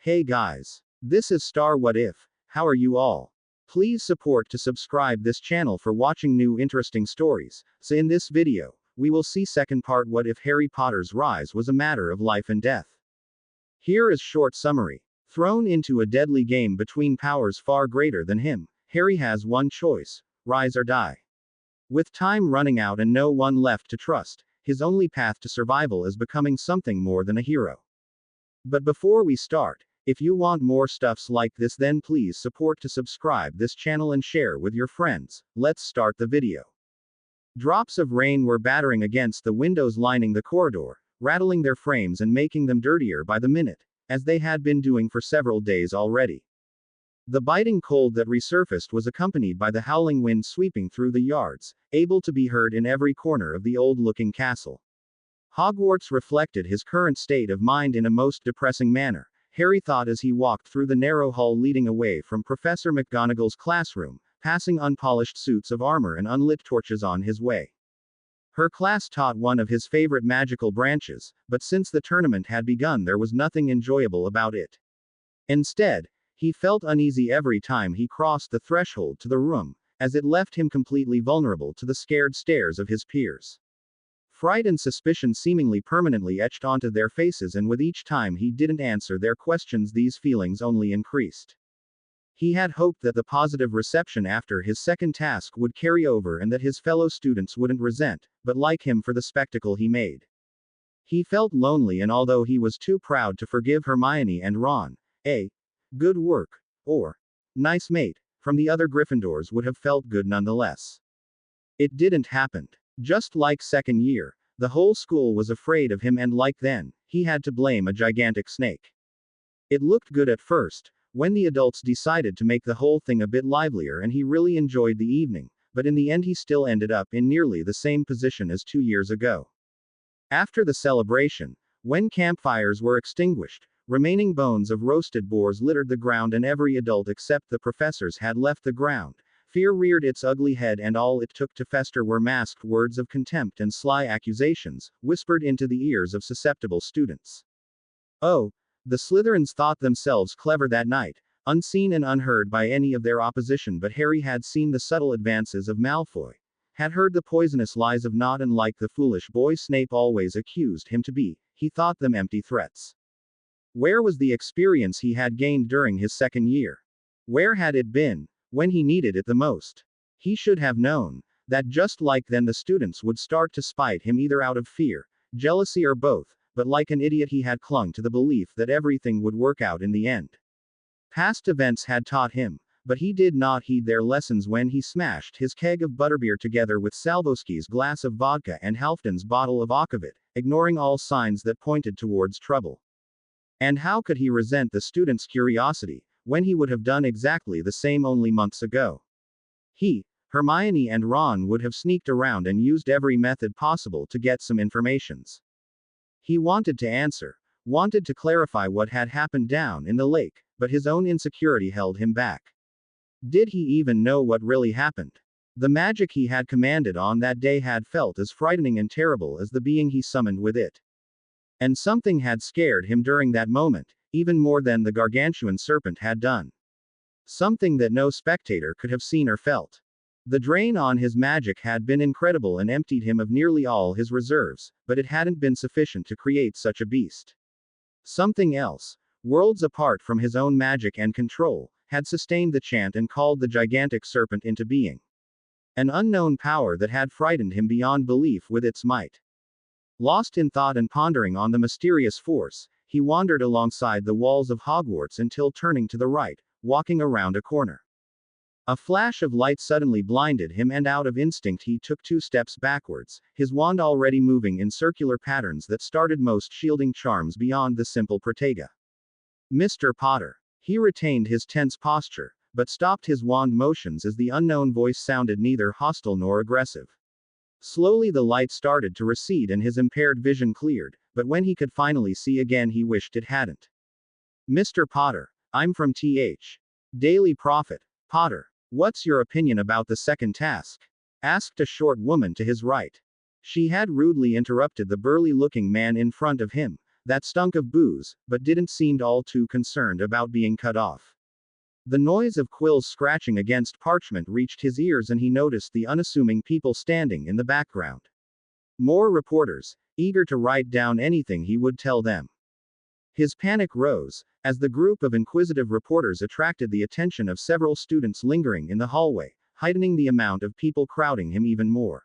Hey guys. This is Star What If. How are you all? Please support to subscribe this channel for watching new interesting stories. So in this video, we will see second part what if Harry Potter's rise was a matter of life and death. Here is short summary. Thrown into a deadly game between powers far greater than him, Harry has one choice: rise or die. With time running out and no one left to trust, his only path to survival is becoming something more than a hero. But before we start, if you want more stuffs like this, then please support to subscribe this channel and share with your friends. Let's start the video. Drops of rain were battering against the windows lining the corridor, rattling their frames and making them dirtier by the minute, as they had been doing for several days already. The biting cold that resurfaced was accompanied by the howling wind sweeping through the yards, able to be heard in every corner of the old-looking castle. Hogwarts reflected his current state of mind in a most depressing manner, Harry thought as he walked through the narrow hall leading away from Professor McGonagall's classroom, passing unpolished suits of armor and unlit torches on his way. Her class taught one of his favorite magical branches, but since the tournament had begun there was nothing enjoyable about it. Instead, he felt uneasy every time he crossed the threshold to the room, as it left him completely vulnerable to the scared stares of his peers. Fright and suspicion seemingly permanently etched onto their faces, and with each time he didn't answer their questions these feelings only increased. He had hoped that the positive reception after his second task would carry over and that his fellow students wouldn't resent, but like him for the spectacle he made. He felt lonely, and although he was too proud to forgive Hermione and Ron, good work, or nice mate, from the other Gryffindors would have felt good nonetheless. It didn't happen. Just like second year, the whole school was afraid of him, and like then, he had to blame a gigantic snake. It looked good at first, when the adults decided to make the whole thing a bit livelier, and he really enjoyed the evening, but in the end he still ended up in nearly the same position as 2 years ago. After the celebration, when campfires were extinguished, remaining bones of roasted boars littered the ground, and every adult except the professors had left the ground. Fear reared its ugly head, and all it took to fester were masked words of contempt and sly accusations, whispered into the ears of susceptible students. Oh, the Slytherins thought themselves clever that night, unseen and unheard by any of their opposition, but Harry had seen the subtle advances of Malfoy, had heard the poisonous lies of Nott, and like the foolish boy Snape always accused him to be, he thought them empty threats. Where was the experience he had gained during his second year? Where had it been when he needed it the most? He should have known that just like then the students would start to spite him, either out of fear, jealousy, or both, but like an idiot he had clung to the belief that everything would work out in the end. Past events had taught him, but he did not heed their lessons when he smashed his keg of butterbeer together with Salvoski's glass of vodka and Halfdan's bottle of aquavit, ignoring all signs that pointed towards trouble. And how could he resent the students' curiosity, when he would have done exactly the same only months ago? He, Hermione, and Ron would have sneaked around and used every method possible to get some informations. He wanted to answer, wanted to clarify what had happened down in the lake, but his own insecurity held him back. Did he even know what really happened? The magic he had commanded on that day had felt as frightening and terrible as the being he summoned with it. And something had scared him during that moment, even more than the gargantuan serpent had done. Something that no spectator could have seen or felt. The drain on his magic had been incredible and emptied him of nearly all his reserves, but it hadn't been sufficient to create such a beast. Something else, worlds apart from his own magic and control, had sustained the chant and called the gigantic serpent into being. An unknown power that had frightened him beyond belief with its might. Lost in thought and pondering on the mysterious force, he wandered alongside the walls of Hogwarts until turning to the right, walking around a corner. A flash of light suddenly blinded him, and out of instinct he took 2 steps backwards, his wand already moving in circular patterns that started most shielding charms beyond the simple Protega. Mr. Potter. He retained his tense posture, but stopped his wand motions as the unknown voice sounded neither hostile nor aggressive. Slowly the light started to recede and his impaired vision cleared, but when he could finally see again he wished it hadn't. Mr. Potter, I'm from Th. Daily Prophet. Potter, what's your opinion about the second task? Asked a short woman to his right. She had rudely interrupted the burly-looking man in front of him, that stunk of booze, but didn't seem all too concerned about being cut off. The noise of quills scratching against parchment reached his ears and he noticed the unassuming people standing in the background. More reporters, eager to write down anything he would tell them. His panic rose, as the group of inquisitive reporters attracted the attention of several students lingering in the hallway, heightening the amount of people crowding him even more.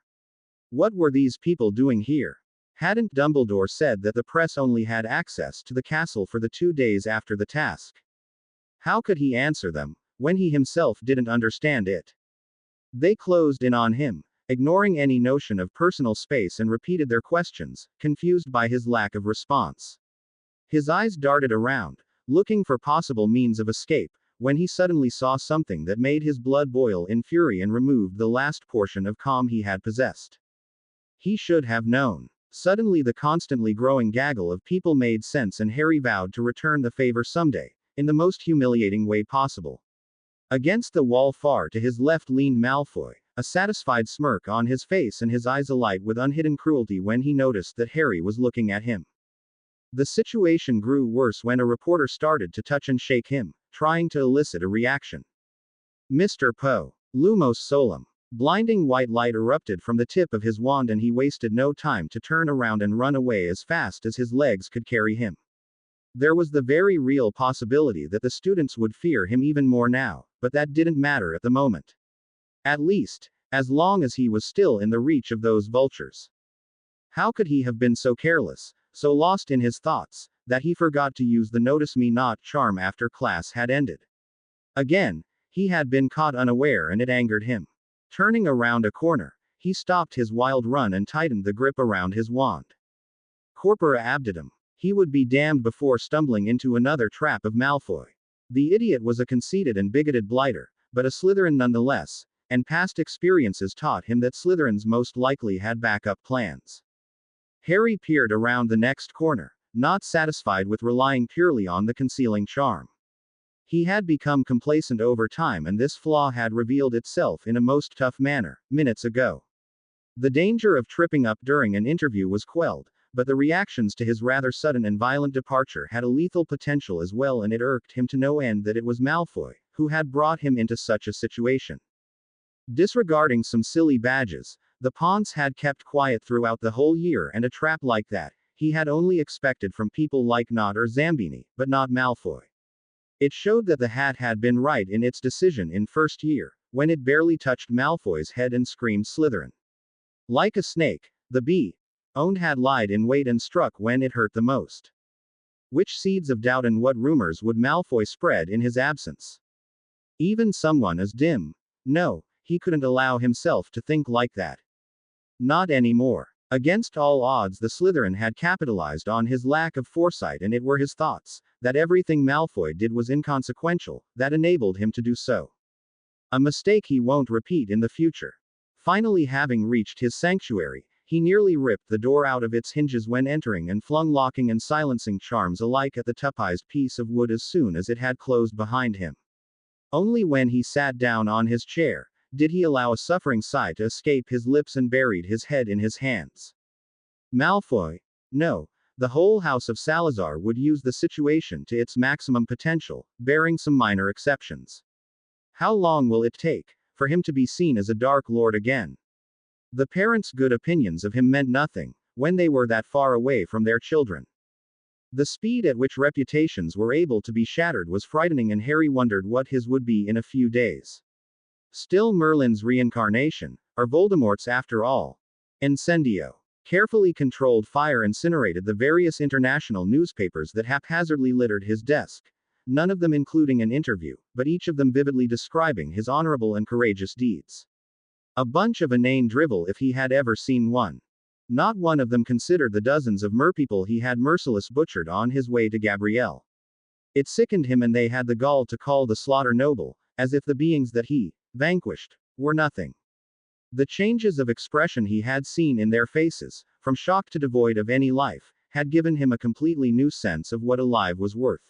What were these people doing here? Hadn't Dumbledore said that the press only had access to the castle for the 2 days after the task? How could he answer them, when he himself didn't understand it? They closed in on him, ignoring any notion of personal space, and repeated their questions, confused by his lack of response. His eyes darted around, looking for possible means of escape, when he suddenly saw something that made his blood boil in fury and removed the last portion of calm he had possessed. He should have known. Suddenly the constantly growing gaggle of people made sense, and Harry vowed to return the favor someday, in the most humiliating way possible. Against the wall far to his left leaned Malfoy, a satisfied smirk on his face and his eyes alight with unhidden cruelty when he noticed that Harry was looking at him. The situation grew worse when a reporter started to touch and shake him, trying to elicit a reaction. Mr. Poe. Lumos Solum. Blinding white light erupted from the tip of his wand and he wasted no time to turn around and run away as fast as his legs could carry him. There was the very real possibility that the students would fear him even more now, but that didn't matter at the moment. At least, as long as he was still in the reach of those vultures. How could he have been so careless, so lost in his thoughts, that he forgot to use the notice me not charm after class had ended? Again, he had been caught unaware and it angered him. Turning around a corner, he stopped his wild run and tightened the grip around his wand. Corpora abditum. He would be damned before stumbling into another trap of Malfoy. The idiot was a conceited and bigoted blighter, but a Slytherin nonetheless, and past experiences taught him that Slytherins most likely had backup plans. Harry peered around the next corner, not satisfied with relying purely on the concealing charm. He had become complacent over time, and this flaw had revealed itself in a most tough manner, minutes ago. The danger of tripping up during an interview was quelled, but the reactions to his rather sudden and violent departure had a lethal potential as well, and it irked him to no end that it was Malfoy who had brought him into such a situation. Disregarding some silly badges, the Ponce had kept quiet throughout the whole year, and a trap like that he had only expected from people like Nott or Zambini, but not Malfoy. It showed that the hat had been right in its decision in first year, when it barely touched Malfoy's head and screamed Slytherin. Like a snake, the bee-owned had lied in wait and struck when it hurt the most. Which seeds of doubt and what rumors would Malfoy spread in his absence? Even someone as dim? No, he couldn't allow himself to think like that. Not anymore. Against all odds, the Slytherin had capitalized on his lack of foresight, and it were his thoughts that everything Malfoy did was inconsequential that enabled him to do so. A mistake he won't repeat in the future. Finally, having reached his sanctuary, he nearly ripped the door out of its hinges when entering, and flung locking and silencing charms alike at the tupized piece of wood as soon as it had closed behind him. Only when he sat down on his chair did he allow a suffering sigh to escape his lips and buried his head in his hands. Malfoy? No. The whole House of Salazar would use the situation to its maximum potential, barring some minor exceptions. How long will it take for him to be seen as a Dark Lord again? The parents' good opinions of him meant nothing when they were that far away from their children. The speed at which reputations were able to be shattered was frightening, and Harry wondered what his would be in a few days. Still Merlin's reincarnation, or Voldemort's after all. Incendio. Carefully controlled fire incinerated the various international newspapers that haphazardly littered his desk, none of them including an interview, but each of them vividly describing his honorable and courageous deeds. A bunch of inane drivel if he had ever seen one. Not one of them considered the dozens of merpeople he had merciless butchered on his way to Gabrielle. It sickened him, and they had the gall to call the slaughter noble, as if the beings that he vanquished were nothing. The changes of expression he had seen in their faces, from shock to devoid of any life, had given him a completely new sense of what a life was worth.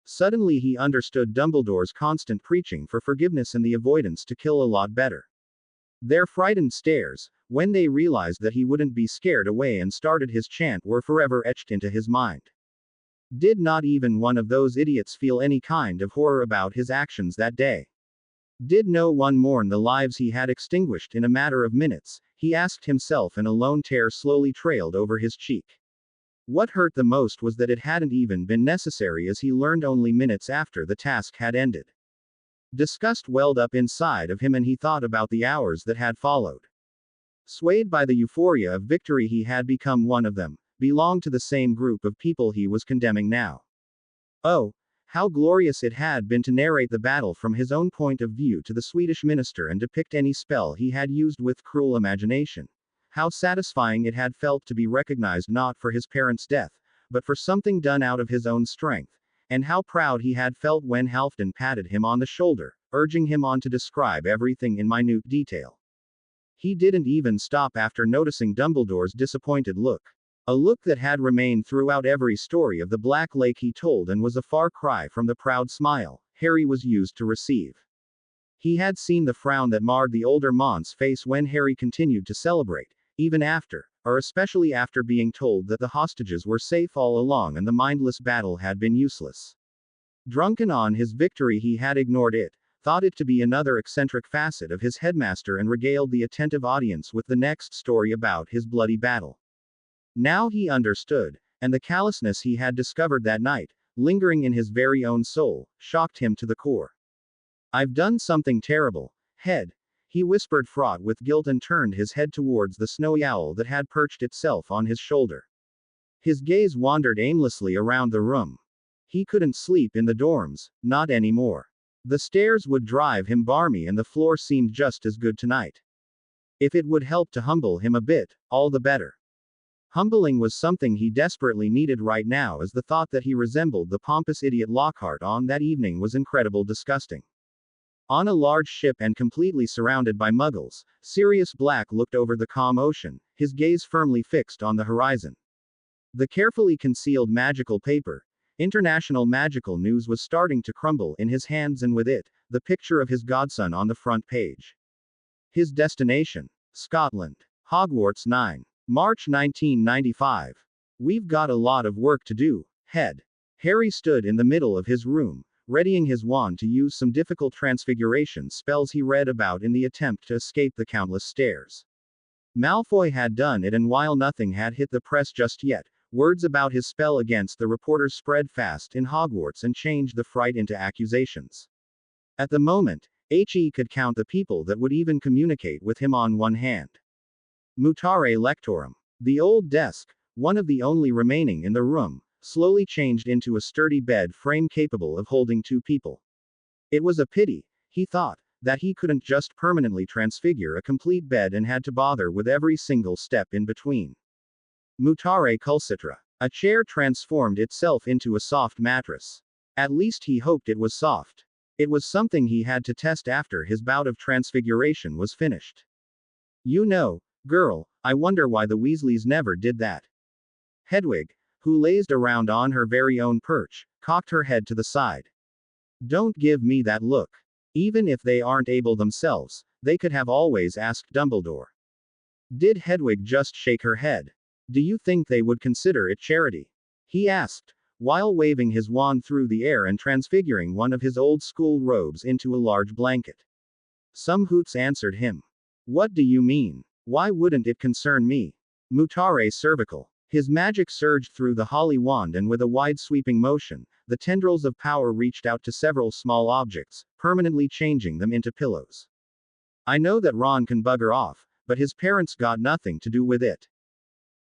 Suddenly he understood Dumbledore's constant preaching for forgiveness and the avoidance to kill a lot better. Their frightened stares, when they realized that he wouldn't be scared away and started his chant, were forever etched into his mind. Did not even one of those idiots feel any kind of horror about his actions that day? Did no one mourn the lives he had extinguished in a matter of minutes? He asked himself, and a lone tear slowly trailed over his cheek. What hurt the most was that it hadn't even been necessary, as he learned only minutes after the task had ended. Disgust welled up inside of him, and he thought about the hours that had followed. Swayed by the euphoria of victory, he had become one of them, belonged to the same group of people he was condemning now. Oh, how glorious it had been to narrate the battle from his own point of view to the Swedish minister and depict any spell he had used with cruel imagination. How satisfying it had felt to be recognized not for his parents' death, but for something done out of his own strength. And how proud he had felt when Halfdan patted him on the shoulder, urging him on to describe everything in minute detail. He didn't even stop after noticing Dumbledore's disappointed look. A look that had remained throughout every story of the Black Lake he told, and was a far cry from the proud smile Harry was used to receive. He had seen the frown that marred the older Mon's face when Harry continued to celebrate, even after, or especially after, being told that the hostages were safe all along and the mindless battle had been useless. Drunken on his victory, he had ignored it, thought it to be another eccentric facet of his headmaster, and regaled the attentive audience with the next story about his bloody battle. Now he understood, and the callousness he had discovered that night, lingering in his very own soul, shocked him to the core. "I've done something terrible, Head," he whispered, fraught with guilt, and turned his head towards the snowy owl that had perched itself on his shoulder. His gaze wandered aimlessly around the room. He couldn't sleep in the dorms, not anymore. The stairs would drive him balmy, and the floor seemed just as good tonight. If it would help to humble him a bit, all the better. Humbling was something he desperately needed right now, as the thought that he resembled the pompous idiot Lockhart on that evening was incredibly disgusting. On a large ship and completely surrounded by muggles, Sirius Black looked over the calm ocean, his gaze firmly fixed on the horizon. The carefully concealed magical paper, International Magical News, was starting to crumble in his hands, and with it, the picture of his godson on the front page. His destination: Scotland. Hogwarts 9. March 1995. "We've got a lot of work to do, Head." Harry stood in the middle of his room, readying his wand to use some difficult transfiguration spells he read about in the attempt to escape the countless stairs. Malfoy had done it, and while nothing had hit the press just yet, words about his spell against the reporters spread fast in Hogwarts and changed the fright into accusations. At the moment, he could count the people that would even communicate with him on one hand. Mutare Lectorum. The old desk, one of the only remaining in the room, slowly changed into a sturdy bed frame capable of holding two people. It was a pity, he thought, that he couldn't just permanently transfigure a complete bed and had to bother with every single step in between. Mutare Culcitra. A chair transformed itself into a soft mattress. At least he hoped it was soft. It was something he had to test after his bout of transfiguration was finished. "You know, girl, I wonder why the Weasleys never did that." Hedwig, who lazed around on her very own perch, cocked her head to the side. "Don't give me that look. Even if they aren't able themselves, they could have always asked Dumbledore." Did Hedwig just shake her head? "Do you think they would consider it charity?" he asked, while waving his wand through the air and transfiguring one of his old school robes into a large blanket. Some hoots answered him. "What do you mean? Why wouldn't it concern me?" Mutare Cervical. His magic surged through the holly wand, and with a wide sweeping motion, the tendrils of power reached out to several small objects, permanently changing them into pillows. "I know that Ron can bugger off, but his parents got nothing to do with it."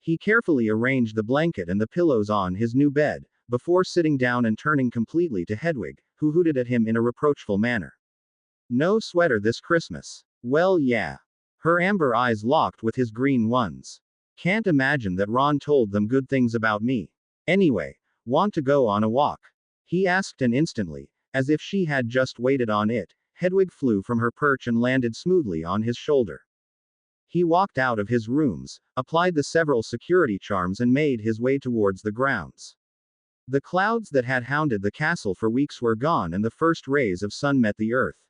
He carefully arranged the blanket and the pillows on his new bed, before sitting down and turning completely to Hedwig, who hooted at him in a reproachful manner. "No sweater this Christmas." "Well, yeah." Her amber eyes locked with his green ones. "Can't imagine that Ron told them good things about me. Anyway, want to go on a walk?" he asked, and instantly, as if she had just waited on it, Hedwig flew from her perch and landed smoothly on his shoulder. He walked out of his rooms, applied the several security charms, and made his way towards the grounds. The clouds that had hounded the castle for weeks were gone, and the first rays of sun met the earth.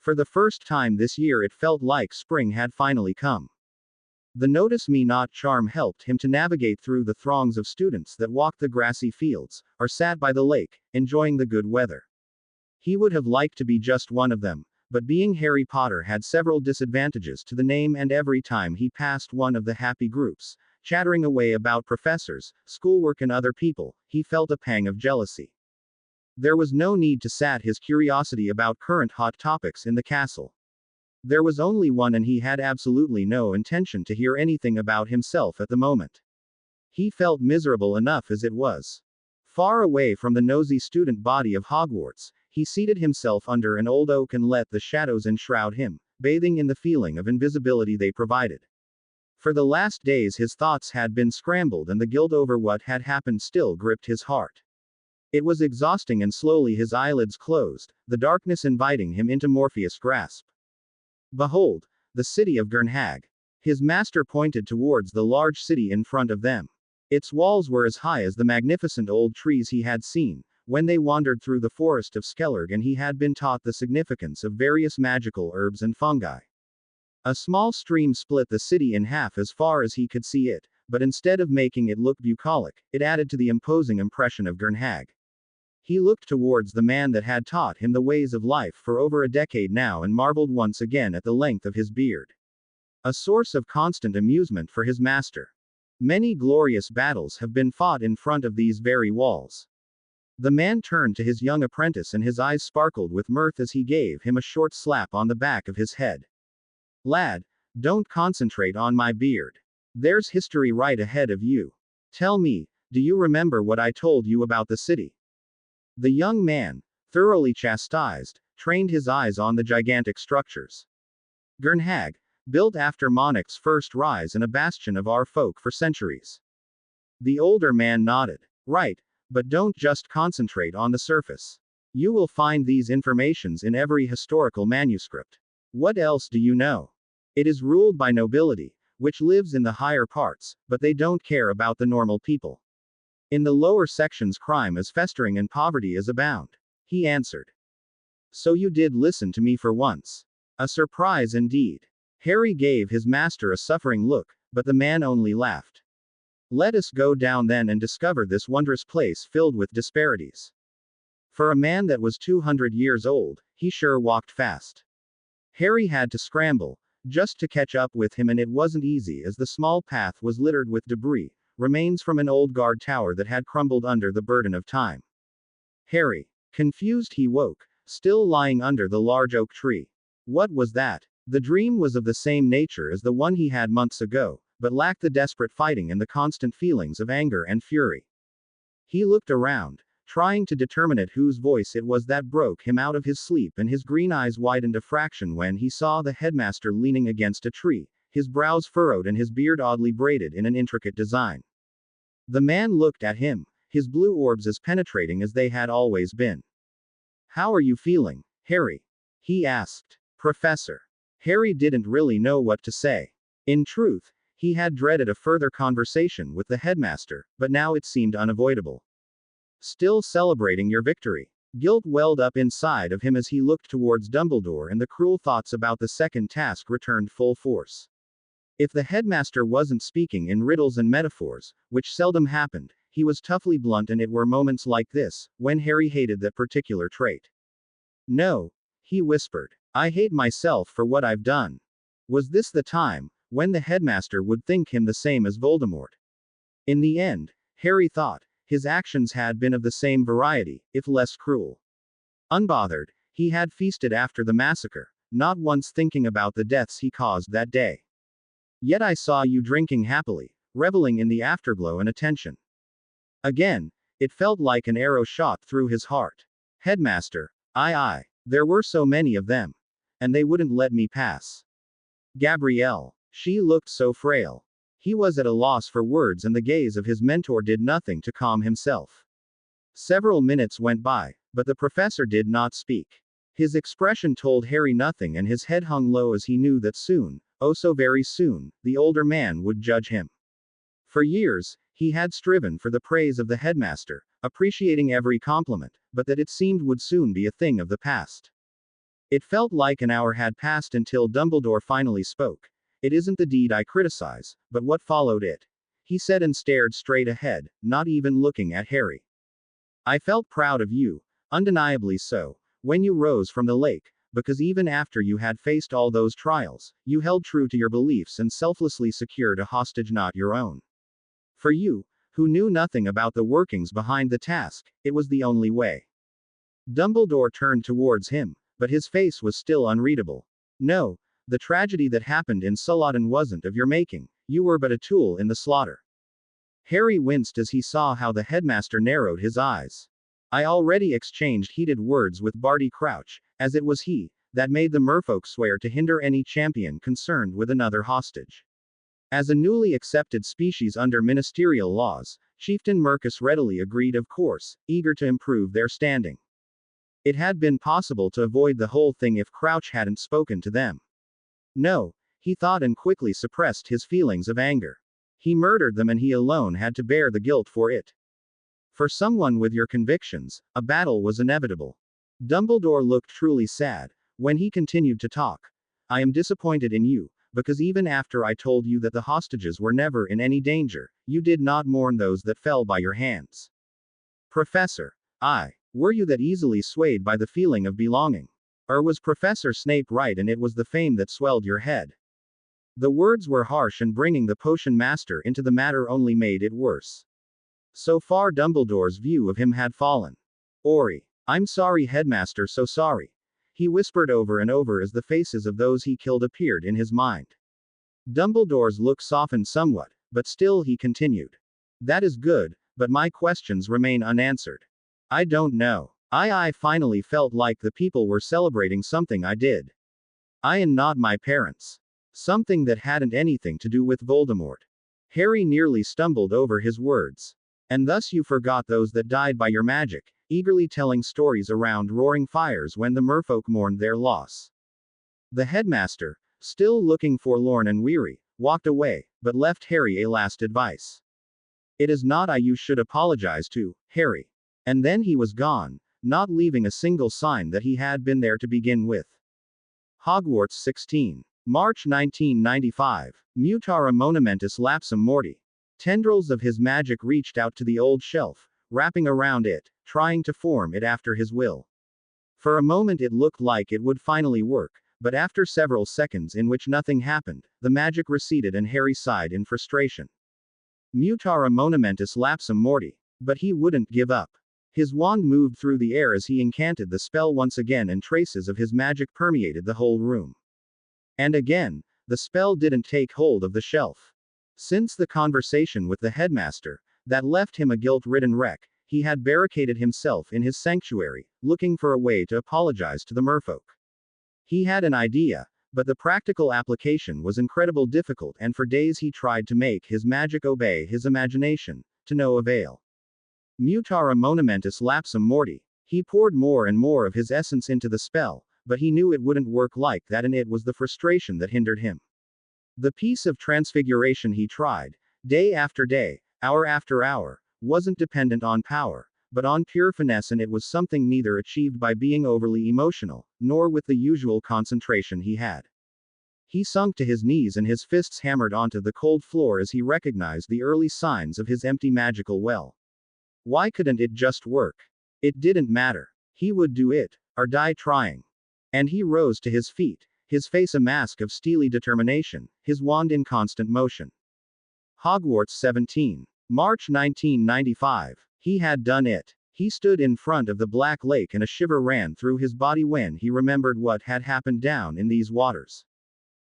For the first time this year, it felt like spring had finally come. The notice me not charm helped him to navigate through the throngs of students that walked the grassy fields, or sat by the lake, enjoying the good weather. He would have liked to be just one of them, but being Harry Potter had several disadvantages to the name, and every time he passed one of the happy groups, chattering away about professors, schoolwork and other people, he felt a pang of jealousy. There was no need to sat his curiosity about current hot topics in the castle. There was only one, and he had absolutely no intention to hear anything about himself at the moment. He felt miserable enough as it was. Far away from the nosy student body of Hogwarts, he seated himself under an old oak and let the shadows enshroud him, bathing in the feeling of invisibility they provided. For the last days his thoughts had been scrambled, and the guilt over what had happened still gripped his heart. It was exhausting, and slowly his eyelids closed, the darkness inviting him into Morpheus' grasp. Behold, the city of Gernhag. His master pointed towards the large city in front of them. Its walls were as high as the magnificent old trees he had seen when they wandered through the forest of Skellig, and he had been taught the significance of various magical herbs and fungi. A small stream split the city in half as far as he could see it, but instead of making it look bucolic, it added to the imposing impression of Gernhag. He looked towards the man that had taught him the ways of life for over a decade now, and marveled once again at the length of his beard. A source of constant amusement for his master. Many glorious battles have been fought in front of these very walls. The man turned to his young apprentice, and his eyes sparkled with mirth as he gave him a short slap on the back of his head. Lad, don't concentrate on my beard. There's history right ahead of you. Tell me, do you remember what I told you about the city? The young man, thoroughly chastised, trained his eyes on the gigantic structures. Gernhag, built after Monarch's first rise and a bastion of our folk for centuries. The older man nodded. Right, but don't just concentrate on the surface. You will find these informations in every historical manuscript. What else do you know? It is ruled by nobility, which lives in the higher parts, but they don't care about the normal people. In the lower sections crime is festering and poverty is abound. He answered. So you did listen to me for once. A surprise indeed. Harry gave his master a suffering look, but the man only laughed. Let us go down then and discover this wondrous place filled with disparities. For a man that was 200 years old, he sure walked fast. Harry had to scramble, just to catch up with him, and it wasn't easy as the small path was littered with debris, remains from an old guard tower that had crumbled under the burden of time. Harry, confused, he woke, still lying under the large oak tree. What was that? The dream was of the same nature as the one he had months ago, but lacked the desperate fighting and the constant feelings of anger and fury. He looked around, trying to determine whose voice it was that broke him out of his sleep, and his green eyes widened a fraction when he saw the headmaster leaning against a tree, his brows furrowed and his beard oddly braided in an intricate design. The man looked at him, his blue orbs as penetrating as they had always been. How are you feeling, Harry? He asked. Professor. Harry didn't really know what to say. In truth, he had dreaded a further conversation with the headmaster, but now it seemed unavoidable. Still celebrating your victory? Guilt welled up inside of him as he looked towards Dumbledore, and the cruel thoughts about the second task returned full force. If the headmaster wasn't speaking in riddles and metaphors, which seldom happened, he was toughly blunt, and it were moments like this when Harry hated that particular trait. No, he whispered. I hate myself for what I've done. Was this the time when the headmaster would think him the same as Voldemort? In the end, Harry thought, his actions had been of the same variety, if less cruel. Unbothered, he had feasted after the massacre, not once thinking about the deaths he caused that day. Yet I saw you drinking happily, reveling in the afterglow and attention. Again, it felt like an arrow shot through his heart. Headmaster, aye, there were so many of them. And they wouldn't let me pass. Gabrielle. She looked so frail. He was at a loss for words, and the gaze of his mentor did nothing to calm himself. Several minutes went by, but the professor did not speak. His expression told Harry nothing, and his head hung low as he knew that soon, oh so very soon, the older man would judge him. For years, he had striven for the praise of the headmaster, appreciating every compliment, but that it seemed would soon be a thing of the past. It felt like an hour had passed until Dumbledore finally spoke. It isn't the deed I criticize, but what followed it. He said and stared straight ahead, not even looking at Harry. I felt proud of you, undeniably so, when you rose from the lake, because even after you had faced all those trials, you held true to your beliefs and selflessly secured a hostage not your own. For you, who knew nothing about the workings behind the task, it was the only way. Dumbledore turned towards him, but his face was still unreadable. No, the tragedy that happened in Culloden wasn't of your making, you were but a tool in the slaughter. Harry winced as he saw how the headmaster narrowed his eyes. I already exchanged heated words with Barty Crouch, as it was he that made the merfolk swear to hinder any champion concerned with another hostage. As a newly accepted species under ministerial laws, Chieftain Mercus readily agreed, of course, eager to improve their standing. It had been possible to avoid the whole thing if Crouch hadn't spoken to them. No, he thought, and quickly suppressed his feelings of anger. He murdered them and he alone had to bear the guilt for it. For someone with your convictions, a battle was inevitable. Dumbledore looked truly sad when he continued to talk. I am disappointed in you, because even after I told you that the hostages were never in any danger, you did not mourn those that fell by your hands. Professor, were you that easily swayed by the feeling of belonging? Or was Professor Snape right and it was the fame that swelled your head? The words were harsh, and bringing the potion master into the matter only made it worse. So far Dumbledore's view of him had fallen. Ori, I'm sorry headmaster, so sorry. He whispered over and over as the faces of those he killed appeared in his mind. Dumbledore's look softened somewhat, but still he continued. That is good, but my questions remain unanswered. I don't know. I finally felt like the people were celebrating something I did. And not my parents. Something that hadn't anything to do with Voldemort. Harry nearly stumbled over his words. And thus you forgot those that died by your magic, eagerly telling stories around roaring fires when the merfolk mourned their loss. The headmaster, still looking forlorn and weary, walked away, but left Harry a last advice. It is not I you should apologize to, Harry. And then he was gone, not leaving a single sign that he had been there to begin with. Hogwarts 16. March 1995. Mutara monumentus lapsum morti. Tendrils of his magic reached out to the old shelf, wrapping around it, trying to form it after his will. For a moment it looked like it would finally work, but after several seconds in which nothing happened, the magic receded and Harry sighed in frustration. Mutara monumentus lapsum morti. But he wouldn't give up. His wand moved through the air as he incanted the spell once again, and traces of his magic permeated the whole room. And again, the spell didn't take hold of the shelf. Since the conversation with the headmaster, that left him a guilt-ridden wreck, he had barricaded himself in his sanctuary, looking for a way to apologize to the merfolk. He had an idea, but the practical application was incredibly difficult, and for days he tried to make his magic obey his imagination, to no avail. Mutara monumentus lapsum morti. He poured more and more of his essence into the spell, but he knew it wouldn't work like that, and it was the frustration that hindered him. The piece of transfiguration he tried, day after day, hour after hour, wasn't dependent on power, but on pure finesse, and it was something neither achieved by being overly emotional, nor with the usual concentration he had. He sunk to his knees and his fists hammered onto the cold floor as he recognized the early signs of his empty magical well. Why couldn't it just work? It didn't matter. He would do it, or die trying. And he rose to his feet, his face a mask of steely determination, his wand in constant motion. Hogwarts 17. March 1995. He had done it. He stood in front of the Black Lake and a shiver ran through his body when he remembered what had happened down in these waters.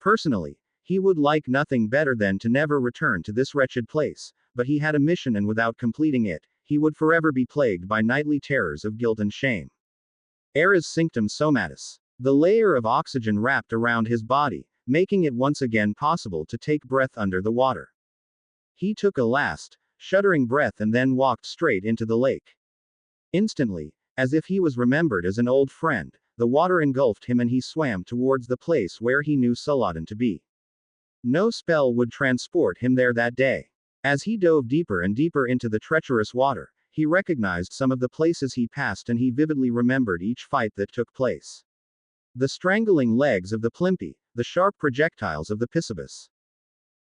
Personally, he would like nothing better than to never return to this wretched place, but he had a mission, and without completing it, he would forever be plagued by nightly terrors of guilt and shame. Eris Sanctum Somatis. The layer of oxygen wrapped around his body, making it once again possible to take breath under the water. He took a last, shuddering breath and then walked straight into the lake. Instantly, as if he was remembered as an old friend, the water engulfed him and he swam towards the place where he knew Culloden to be. No spell would transport him there that day. As he dove deeper and deeper into the treacherous water, he recognized some of the places he passed, and he vividly remembered each fight that took place. The strangling legs of the Plimpy, the sharp projectiles of the Pisibus.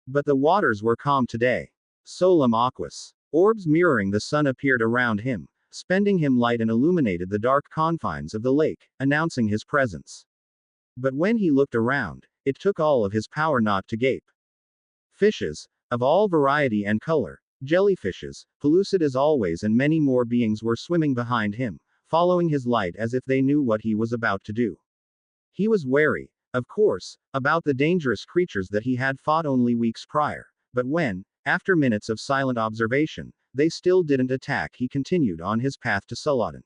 But the waters were calm today. Solum aquas. Orbs mirroring the sun appeared around him, spending him light and illuminated the dark confines of the lake, announcing his presence. But when he looked around, it took all of his power not to gape. Fishes, of all variety and color, jellyfishes, pellucid as always, and many more beings were swimming behind him, following his light as if they knew what he was about to do. He was wary, of course, about the dangerous creatures that he had fought only weeks prior, but when, after minutes of silent observation, they still didn't attack, he continued on his path to Saladin.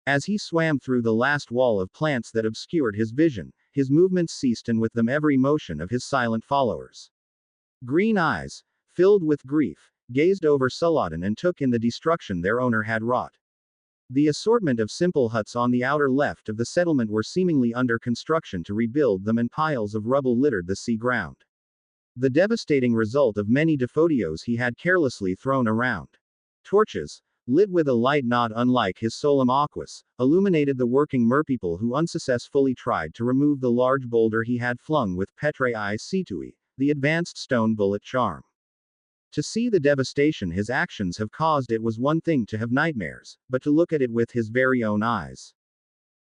As he swam through the last wall of plants that obscured his vision, his movements ceased, and with them every motion of his silent followers. Green eyes, filled with grief, gazed over Saladin and took in the destruction their owner had wrought. The assortment of simple huts on the outer left of the settlement were seemingly under construction to rebuild them, and piles of rubble littered the sea ground. The devastating result of many daffodios he had carelessly thrown around. Torches, lit with a light not unlike his solum aquas, illuminated the working merpeople who unsuccessfully tried to remove the large boulder he had flung with Petrae Situi, the advanced stone bullet charm. To see the devastation his actions have caused, it was one thing to have nightmares, but to look at it with his very own eyes.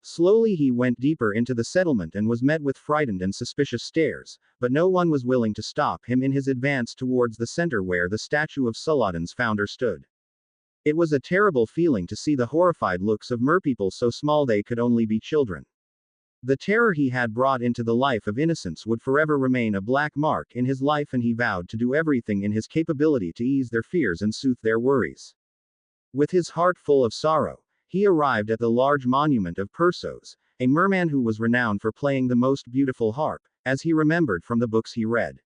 Slowly he went deeper into the settlement and was met with frightened and suspicious stares, but no one was willing to stop him in his advance towards the center where the statue of Saladin's founder stood. It was a terrible feeling to see the horrified looks of merpeople so small they could only be children. The terror he had brought into the life of innocence would forever remain a black mark in his life, and he vowed to do everything in his capability to ease their fears and soothe their worries. With his heart full of sorrow, he arrived at the large monument of Perseus, a merman who was renowned for playing the most beautiful harp, as he remembered from the books he read.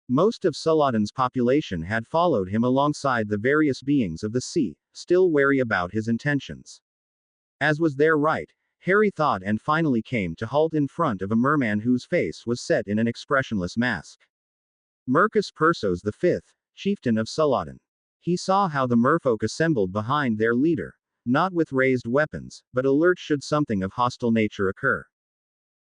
Most of Saladin's population had followed him alongside the various beings of the sea, still wary about his intentions. As was their right, Harry thought, and finally came to halt in front of a merman whose face was set in an expressionless mask. Mercus Perseus V, chieftain of Saladin. He saw how the merfolk assembled behind their leader, not with raised weapons, but alert should something of hostile nature occur.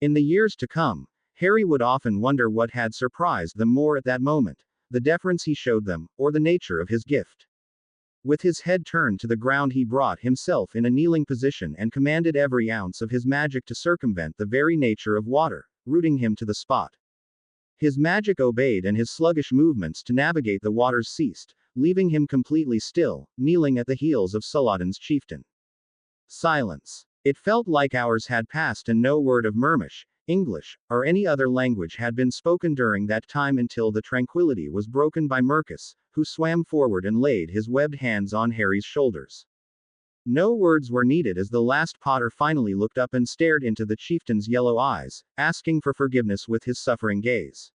In the years to come, Harry would often wonder what had surprised them more at that moment, the deference he showed them, or the nature of his gift. With his head turned to the ground, he brought himself in a kneeling position and commanded every ounce of his magic to circumvent the very nature of water, rooting him to the spot. His magic obeyed, and his sluggish movements to navigate the waters ceased, leaving him completely still, kneeling at the heels of Saladin's chieftain. Silence. It felt like hours had passed and no word of Mermish, English, or any other language had been spoken during that time, until the tranquility was broken by Mercus, who swam forward and laid his webbed hands on Harry's shoulders. No words were needed as the last Potter finally looked up and stared into the chieftain's yellow eyes, asking for forgiveness with his suffering gaze.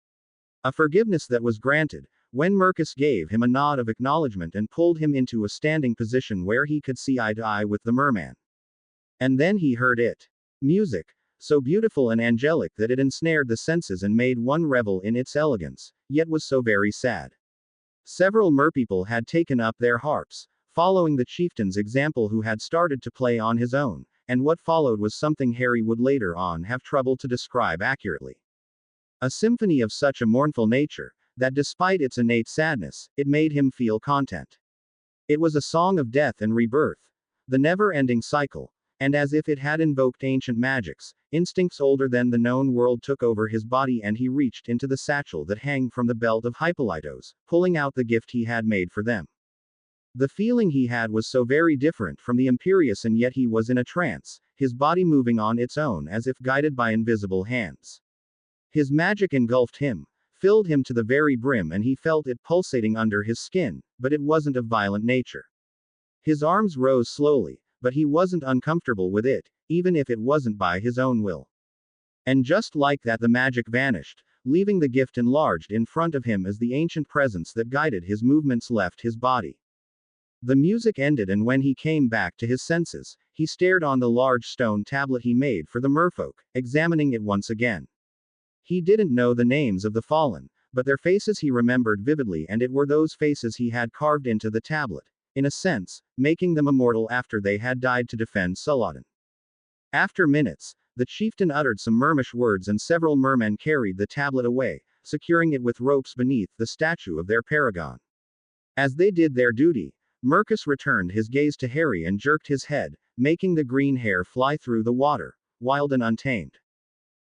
A forgiveness that was granted, when Mercus gave him a nod of acknowledgement and pulled him into a standing position where he could see eye to eye with the merman. And then he heard it. Music, so beautiful and angelic that it ensnared the senses and made one revel in its elegance, yet was so very sad. Several merpeople had taken up their harps, following the chieftain's example, who had started to play on his own, and what followed was something Harry would later on have trouble to describe accurately. A symphony of such a mournful nature, that despite its innate sadness, it made him feel content. It was a song of death and rebirth, the never-ending cycle, and as if it had invoked ancient magics, instincts older than the known world took over his body, and he reached into the satchel that hung from the belt of Hippolytos, pulling out the gift he had made for them. The feeling he had was so very different from the Imperius, and yet he was in a trance, his body moving on its own as if guided by invisible hands. His magic engulfed him, filled him to the very brim, and he felt it pulsating under his skin, but it wasn't of violent nature. His arms rose slowly, but he wasn't uncomfortable with it, even if it wasn't by his own will. And just like that, the magic vanished, leaving the gift enlarged in front of him as the ancient presence that guided his movements left his body. The music ended, and when he came back to his senses, he stared on the large stone tablet he made for the merfolk, examining it once again. He didn't know the names of the fallen, but their faces he remembered vividly, and it were those faces he had carved into the tablet, in a sense, making them immortal after they had died to defend Saladin. After minutes, The chieftain uttered some mermish words and several mermen carried the tablet away, securing it with ropes beneath the statue of their paragon. As they did their duty, Mercus returned his gaze to Harry and jerked his head, making the green hair fly through the water, wild and untamed.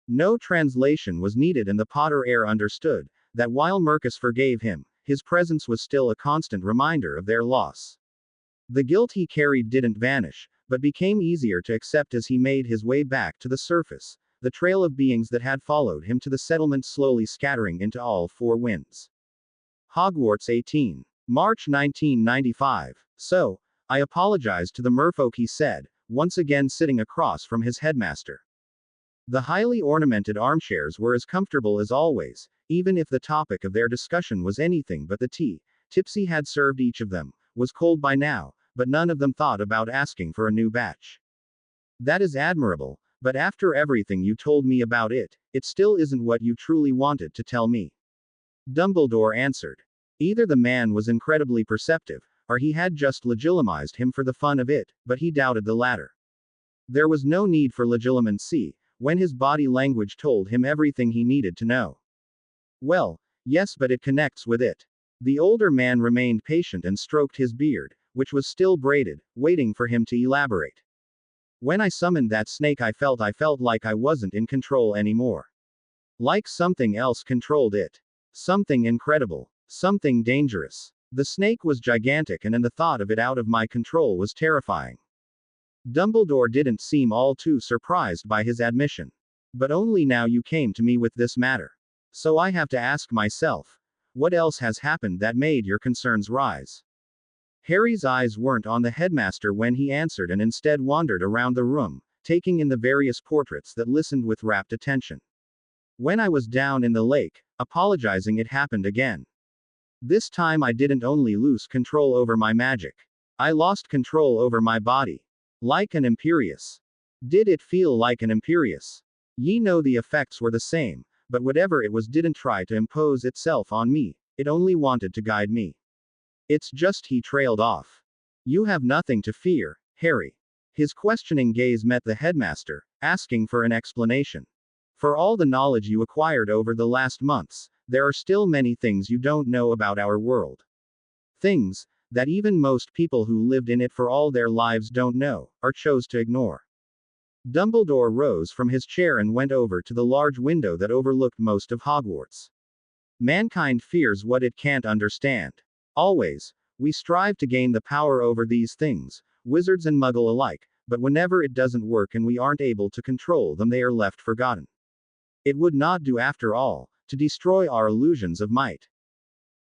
No translation was needed and the Potter heir understood that while Mercus forgave him, his presence was still a constant reminder of their loss. The guilt he carried didn't vanish, but became easier to accept as he made his way back to the surface, the trail of beings that had followed him to the settlement slowly scattering into all four winds. Hogwarts 18. March 1995. So, I apologized to the merfolk, he said, once again sitting across from his headmaster. The highly ornamented armchairs were as comfortable as always, even if the topic of their discussion was anything but the tea. Tipsy had served each of them, was cold by now, but none of them thought about asking for a new batch. That is admirable, but after everything you told me about it, it still isn't what you truly wanted to tell me. Dumbledore answered. Either the man was incredibly perceptive, or he had just legitimized him for the fun of it, but he doubted the latter. There was no need for legitimacy, when his body language told him everything he needed to know. Well, yes, but it connects with it. The older man remained patient and stroked his beard, which was still braided, waiting for him to elaborate. When I summoned that snake, I felt like I wasn't in control anymore. Like something else controlled it. Something incredible. Something dangerous. The snake was gigantic and the thought of it out of my control was terrifying. Dumbledore didn't seem all too surprised by his admission. But only now you came to me with this matter. So I have to ask myself, what else has happened that made your concerns rise? Harry's eyes weren't on the headmaster when he answered and instead wandered around the room, taking in the various portraits that listened with rapt attention. When I was down in the lake, apologizing, it happened again. This time I didn't only lose control over my magic. I lost control over my body. Like an Imperius. Did it feel like an Imperius? Ye know the effects were the same, but whatever it was didn't try to impose itself on me, it only wanted to guide me. It's just he trailed off. You have nothing to fear, Harry. His questioning gaze met the headmaster, asking for an explanation. For all the knowledge you acquired over the last months, there are still many things you don't know about our world. Things that even most people who lived in it for all their lives don't know, or chose to ignore. Dumbledore rose from his chair and went over to the large window that overlooked most of Hogwarts. Mankind fears what it can't understand. Always, we strive to gain the power over these things, wizards and muggle alike, but whenever it doesn't work and we aren't able to control them, they are left forgotten. It would not do, after all, to destroy our illusions of might.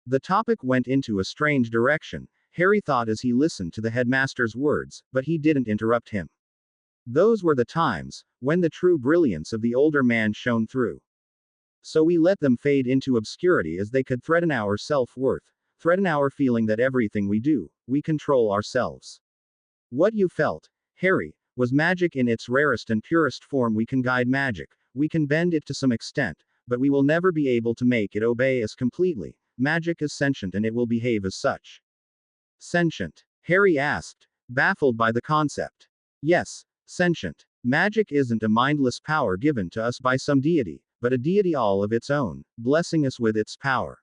The topic went into a strange direction, Harry thought as he listened to the headmaster's words, but he didn't interrupt him. Those were the times when the true brilliance of the older man shone through. So we let them fade into obscurity as they could threaten our self-worth, threaten our feeling that everything we do, we control ourselves. What you felt, Harry, was magic in its rarest and purest form. We can guide magic, we can bend it to some extent, but we will never be able to make it obey us completely. Magic is sentient and it will behave as such. Sentient? Harry asked, baffled by the concept. Yes, sentient. Magic isn't a mindless power given to us by some deity, but a deity all of its own, blessing us with its power.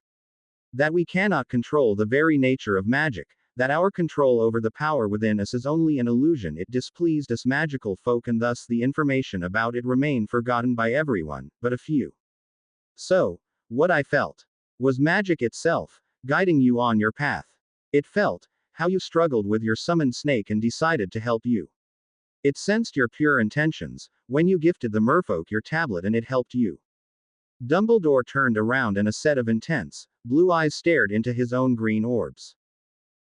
That we cannot control the very nature of magic, that our control over the power within us is only an illusion. It displeased us magical folk, and thus the information about it remained forgotten by everyone, but a few. So, what I felt was magic itself, guiding you on your path. It felt how you struggled with your summoned snake and decided to help you. It sensed your pure intentions when you gifted the merfolk your tablet and it helped you. Dumbledore turned around and a set of intense, blue eyes stared into his own green orbs.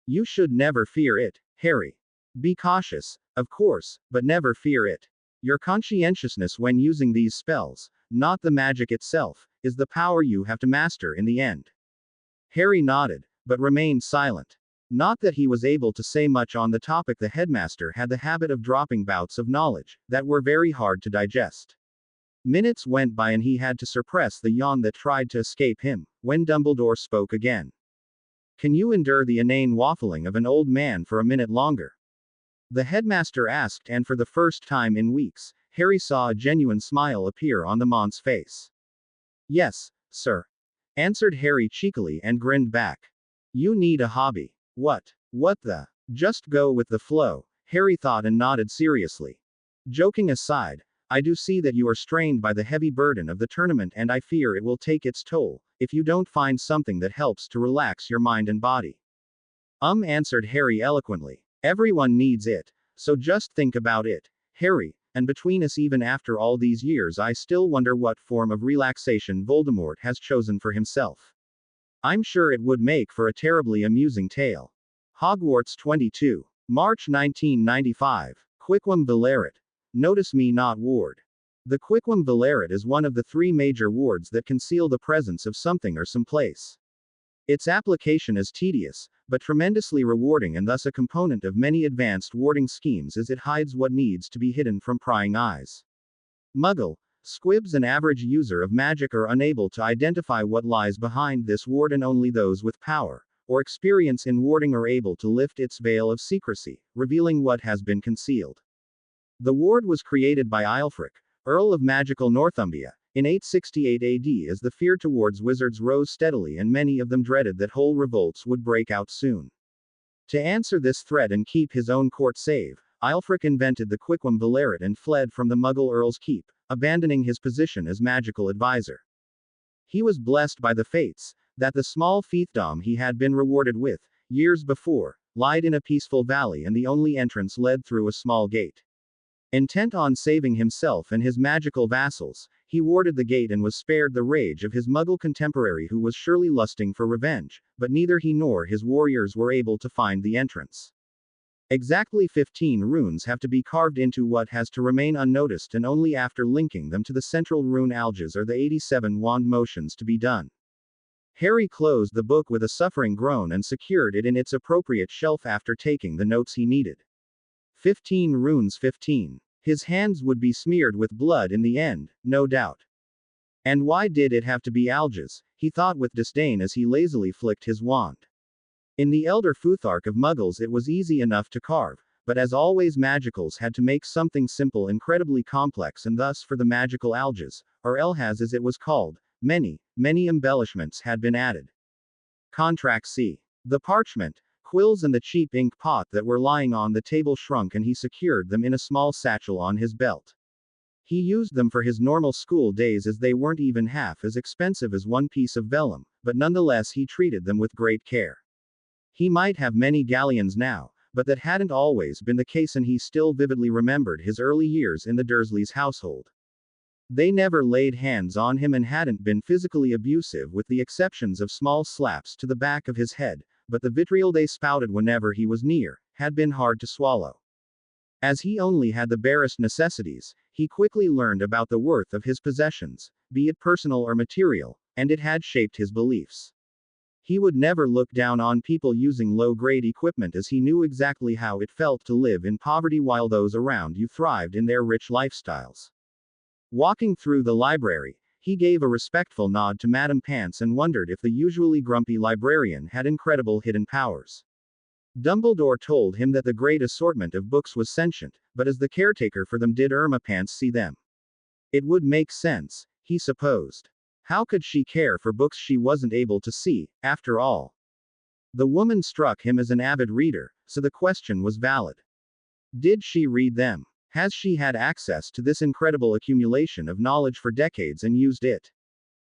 You should never fear it, Harry. Be cautious, of course, but never fear it. Your conscientiousness when using these spells, not the magic itself, is the power you have to master in the end. Harry nodded, but remained silent. Not that he was able to say much on the topic. The headmaster had the habit of dropping bouts of knowledge that were very hard to digest. Minutes went by and he had to suppress the yawn that tried to escape him, when Dumbledore spoke again. Can you endure the inane waffling of an old man for a minute longer? The headmaster asked, and for the first time in weeks, Harry saw a genuine smile appear on the Mont's face. Yes, sir, answered Harry cheekily and grinned back. You need a hobby. What? What the? Just go with the flow, Harry thought and nodded seriously. Joking aside, I do see that you are strained by the heavy burden of the tournament and I fear it will take its toll, if you don't find something that helps to relax your mind and body. Answered Harry eloquently. Everyone needs it, so just think about it, Harry, and between us even after all these years I still wonder what form of relaxation Voldemort has chosen for himself. I'm sure it would make for a terribly amusing tale. Hogwarts 22. March 1995. Quickwem Velaret. Notice me not ward. The Quickwem Velaret is one of the 3 major wards that conceal the presence of something or someplace. Its application is tedious, but tremendously rewarding and thus a component of many advanced warding schemes as it hides what needs to be hidden from prying eyes. Muggle, Squibs an average user of magic are unable to identify what lies behind this ward and only those with power, or experience in warding are able to lift its veil of secrecy, revealing what has been concealed. The ward was created by Aelfric, Earl of Magical Northumbria, in 868 AD as the fear towards wizards rose steadily and many of them dreaded that whole revolts would break out soon. To answer this threat and keep his own court safe, Aelfric invented the Quickwem Velaret and fled from the Muggle Earl's Keep, abandoning his position as magical advisor. He was blessed by the fates, that the small fiefdom he had been rewarded with, years before, lied in a peaceful valley and the only entrance led through a small gate. Intent on saving himself and his magical vassals, he warded the gate and was spared the rage of his Muggle contemporary who was surely lusting for revenge, but neither he nor his warriors were able to find the entrance. Exactly 15 runes have to be carved into what has to remain unnoticed and only after linking them to the central rune alges are the 87 wand motions to be done. Harry closed the book with a suffering groan and secured it in its appropriate shelf after taking the notes he needed. 15 runes 15. His hands would be smeared with blood in the end, no doubt. And why did it have to be alges, he thought with disdain as he lazily flicked his wand. In the Elder Futhark of Muggles it was easy enough to carve, but as always magicals had to make something simple incredibly complex and thus for the magical alges, or elhas as it was called, many embellishments had been added. Contract C. The parchment, quills and the cheap ink pot that were lying on the table shrunk and he secured them in a small satchel on his belt. He used them for his normal school days as they weren't even half as expensive as one piece of vellum, but nonetheless he treated them with great care. He might have many galleons now, but that hadn't always been the case and he still vividly remembered his early years in the Dursleys' household. They never laid hands on him and hadn't been physically abusive with the exceptions of small slaps to the back of his head, but the vitriol they spouted whenever he was near, had been hard to swallow. As he only had the barest necessities, he quickly learned about the worth of his possessions, be it personal or material, and it had shaped his beliefs. He would never look down on people using low-grade equipment as he knew exactly how it felt to live in poverty while those around you thrived in their rich lifestyles. Walking through the library, he gave a respectful nod to Madame Pants and wondered if the usually grumpy librarian had incredible hidden powers. Dumbledore told him that the great assortment of books was sentient, but as the caretaker for them did Irma Pants see them? It would make sense, he supposed. How could she care for books she wasn't able to see, after all? The woman struck him as an avid reader, so the question was valid. Did she read them? Has she had access to this incredible accumulation of knowledge for decades and used it?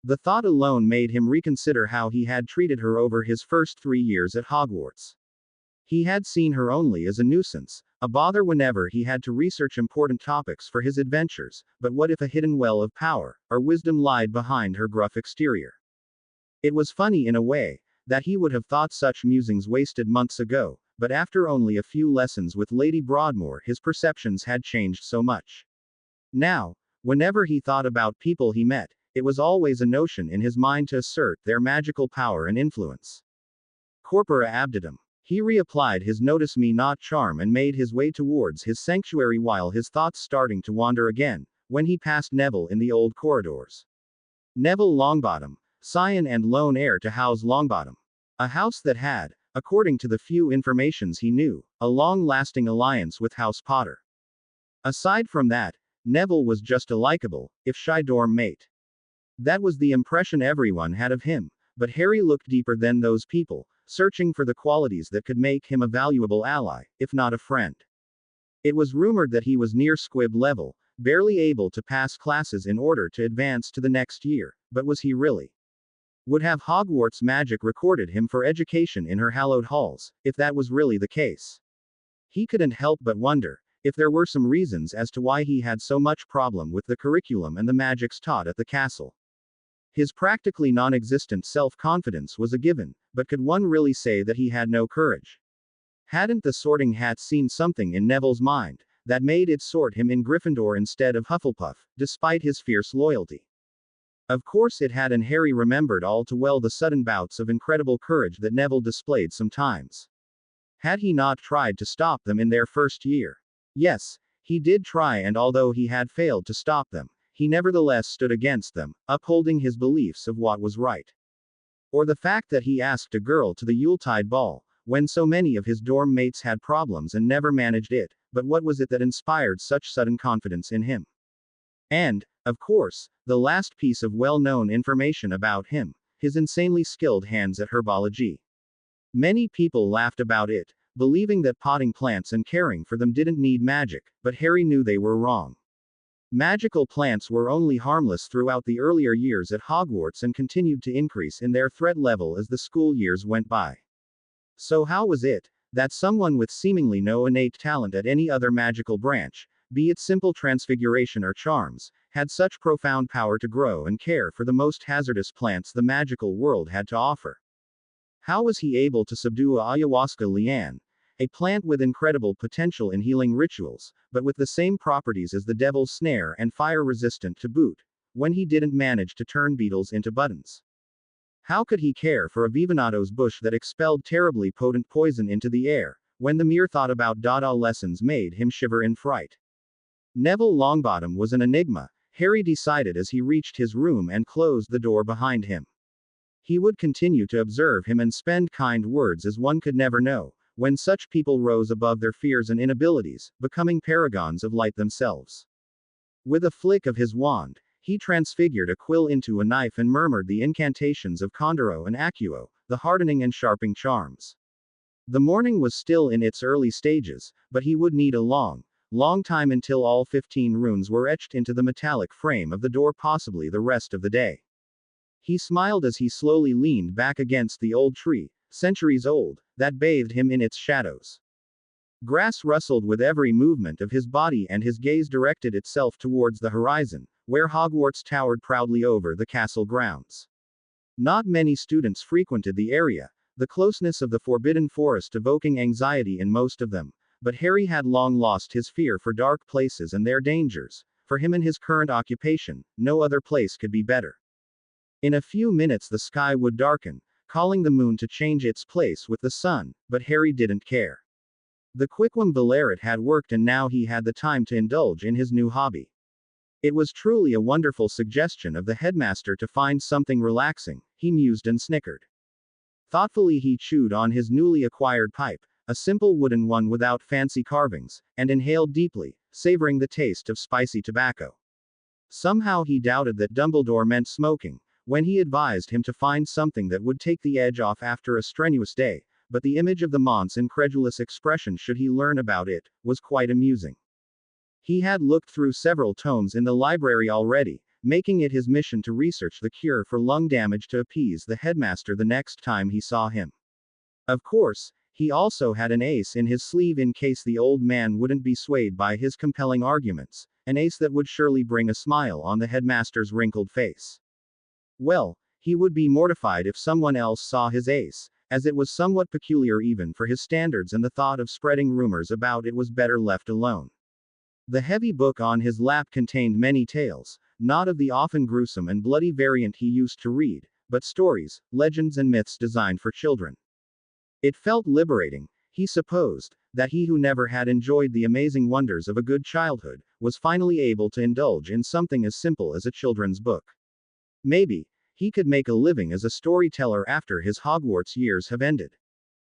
The thought alone made him reconsider how he had treated her over his first 3 years at Hogwarts. He had seen her only as a nuisance, a bother whenever he had to research important topics for his adventures, but what if a hidden well of power, or wisdom lied behind her gruff exterior? It was funny in a way, that he would have thought such musings wasted months ago, but after only a few lessons with Lady Broadmoor his perceptions had changed so much. Now, whenever he thought about people he met, it was always a notion in his mind to assert their magical power and influence. Corpora abditum. He reapplied his notice me not charm and made his way towards his sanctuary while his thoughts starting to wander again, when he passed Neville in the old corridors. Neville Longbottom, scion and lone heir to House Longbottom. A house that had, according to the few informations he knew, a long-lasting alliance with House Potter. Aside from that, Neville was just a likable, if shy dorm mate. That was the impression everyone had of him, but Harry looked deeper than those people, searching for the qualities that could make him a valuable ally, if not a friend. It was rumored that he was near squib level, barely able to pass classes in order to advance to the next year, but was he really? Would have Hogwarts magic recorded him for education in her hallowed halls, if that was really the case? He couldn't help but wonder if there were some reasons as to why he had so much problem with the curriculum and the magics taught at the castle. His practically non-existent self-confidence was a given, but could one really say that he had no courage? Hadn't the Sorting Hat seen something in Neville's mind that made it sort him in Gryffindor instead of Hufflepuff, despite his fierce loyalty? Of course it had, and Harry remembered all too well the sudden bouts of incredible courage that Neville displayed sometimes. Had he not tried to stop them in their first year? Yes, he did try, and although he had failed to stop them, he nevertheless stood against them, upholding his beliefs of what was right. Or the fact that he asked a girl to the Yuletide ball, when so many of his dorm mates had problems and never managed it, but what was it that inspired such sudden confidence in him? And, of course, the last piece of well-known information about him, his insanely skilled hands at herbology. Many people laughed about it, believing that potting plants and caring for them didn't need magic, but Harry knew they were wrong. Magical plants were only harmless throughout the earlier years at Hogwarts and continued to increase in their threat level as the school years went by. So how was it that someone with seemingly no innate talent at any other magical branch, be it simple transfiguration or charms, had such profound power to grow and care for the most hazardous plants the magical world had to offer? How was he able to subdue a ayahuasca liane, a plant with incredible potential in healing rituals, but with the same properties as the devil's snare and fire-resistant to boot, when he didn't manage to turn beetles into buttons? How could he care for a Vivinatos bush that expelled terribly potent poison into the air, when the mere thought about Dada lessons made him shiver in fright? Neville Longbottom was an enigma, Harry decided as he reached his room and closed the door behind him. He would continue to observe him and spend kind words, as one could never know when such people rose above their fears and inabilities, becoming paragons of light themselves. With a flick of his wand, he transfigured a quill into a knife and murmured the incantations of Condoro and Accio, the hardening and sharpening charms. The morning was still in its early stages, but he would need a long time until all 15 runes were etched into the metallic frame of the door, possibly the rest of the day. He smiled as he slowly leaned back against the old tree, centuries old, that bathed him in its shadows. Grass rustled with every movement of his body, and his gaze directed itself towards the horizon, where Hogwarts towered proudly over the castle grounds. Not many students frequented the area, the closeness of the Forbidden Forest evoking anxiety in most of them, but Harry had long lost his fear for dark places and their dangers. For him and his current occupation, no other place could be better. In a few minutes the sky would darken, calling the moon to change its place with the sun, but Harry didn't care. The Quiquim Belaret had worked, and now he had the time to indulge in his new hobby. It was truly a wonderful suggestion of the headmaster to find something relaxing, he mused and snickered. Thoughtfully he chewed on his newly acquired pipe, a simple wooden one without fancy carvings, and inhaled deeply, savoring the taste of spicy tobacco. Somehow he doubted that Dumbledore meant smoking when he advised him to find something that would take the edge off after a strenuous day, but the image of the mont's incredulous expression should he learn about it was quite amusing. He had looked through several tomes in the library already, making it his mission to research the cure for lung damage to appease the headmaster the next time he saw him. Of course, he also had an ace in his sleeve in case the old man wouldn't be swayed by his compelling arguments, an ace that would surely bring a smile on the headmaster's wrinkled face. Well, he would be mortified if someone else saw his ace, as it was somewhat peculiar even for his standards, and the thought of spreading rumors about it was better left alone. The heavy book on his lap contained many tales, not of the often gruesome and bloody variant he used to read, but stories, legends and myths designed for children. It felt liberating, he supposed, that he who never had enjoyed the amazing wonders of a good childhood, was finally able to indulge in something as simple as a children's book. Maybe he could make a living as a storyteller after his Hogwarts years have ended.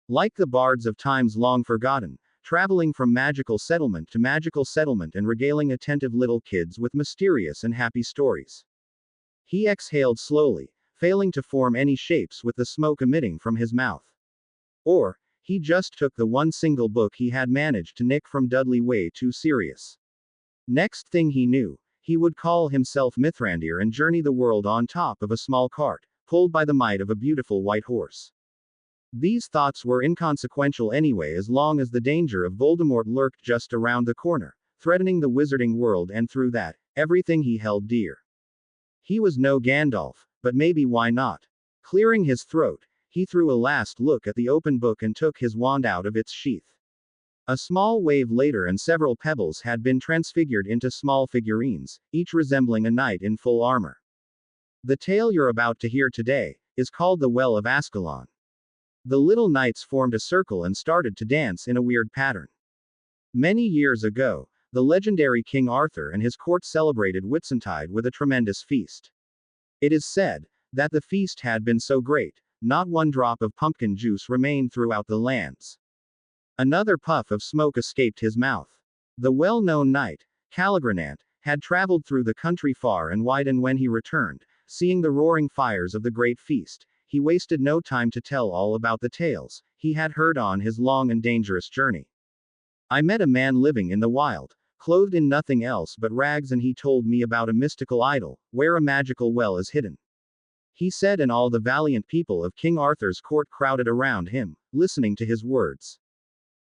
Like the bards of times long forgotten, traveling from magical settlement to magical settlement and regaling attentive little kids with mysterious and happy stories. He exhaled slowly, failing to form any shapes with the smoke emitting from his mouth. Or, he just took the one single book he had managed to nick from Dudley way too serious. Next thing he knew, he would call himself Mithrandir and journey the world on top of a small cart, pulled by the might of a beautiful white horse. These thoughts were inconsequential anyway, as long as the danger of Voldemort lurked just around the corner, threatening the wizarding world, and through that, everything he held dear. He was no Gandalf, but maybe why not? Clearing his throat, he threw a last look at the open book and took his wand out of its sheath. A small wave later and several pebbles had been transfigured into small figurines, each resembling a knight in full armor. The tale you're about to hear today is called The Well of Ascalon. The little knights formed a circle and started to dance in a weird pattern. Many years ago, the legendary King Arthur and his court celebrated Whitsuntide with a tremendous feast. It is said that the feast had been so great, not one drop of pumpkin juice remained throughout the lands. Another puff of smoke escaped his mouth. The well-known knight, Calogrenant, had traveled through the country far and wide, and when he returned, seeing the roaring fires of the great feast, he wasted no time to tell all about the tales he had heard on his long and dangerous journey. I met a man living in the wild, clothed in nothing else but rags, and he told me about a mystical idol, where a magical well is hidden. He said, and all the valiant people of King Arthur's court crowded around him, listening to his words.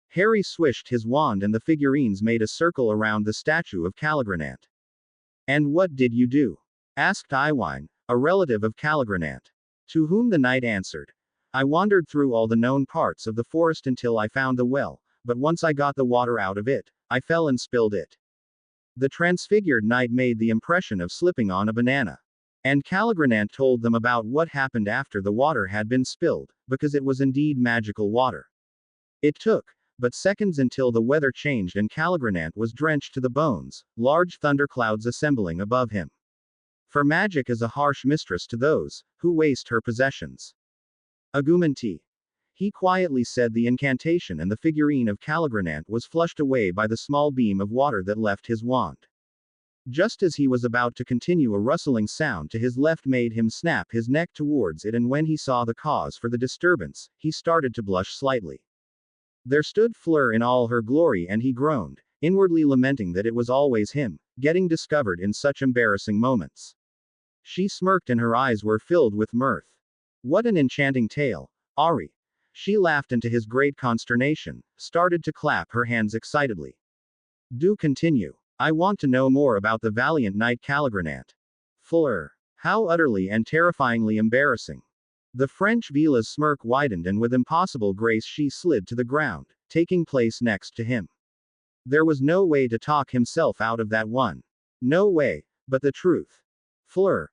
Harry swished his wand and the figurines made a circle around the statue of Calogrenant. And what did you do? Asked Iwine, a relative of Calogrenant. To whom the knight answered, I wandered through all the known parts of the forest until I found the well, but once I got the water out of it, I fell and spilled it. The transfigured knight made the impression of slipping on a banana. And Calogrenant told them about what happened after the water had been spilled, because it was indeed magical water. It took but seconds until the weather changed and Calogrenant was drenched to the bones, large thunderclouds assembling above him. For magic is a harsh mistress to those who waste her possessions. Agumenti. He quietly said the incantation, and the figurine of Calogrenant was flushed away by the small beam of water that left his wand. Just as he was about to continue, a rustling sound to his left made him snap his neck towards it, and when he saw the cause for the disturbance, he started to blush slightly. There stood Fleur in all her glory, and he groaned, inwardly lamenting that it was always him, getting discovered in such embarrassing moments. She smirked and her eyes were filled with mirth. What an enchanting tale, Ari. She laughed, and to his great consternation, started to clap her hands excitedly. Do continue. I want to know more about the valiant knight Calogrenant. Fleur. How utterly and terrifyingly embarrassing. The French Vila's smirk widened, and with impossible grace she slid to the ground, taking place next to him. There was no way to talk himself out of that one. No way, but the truth. Fleur.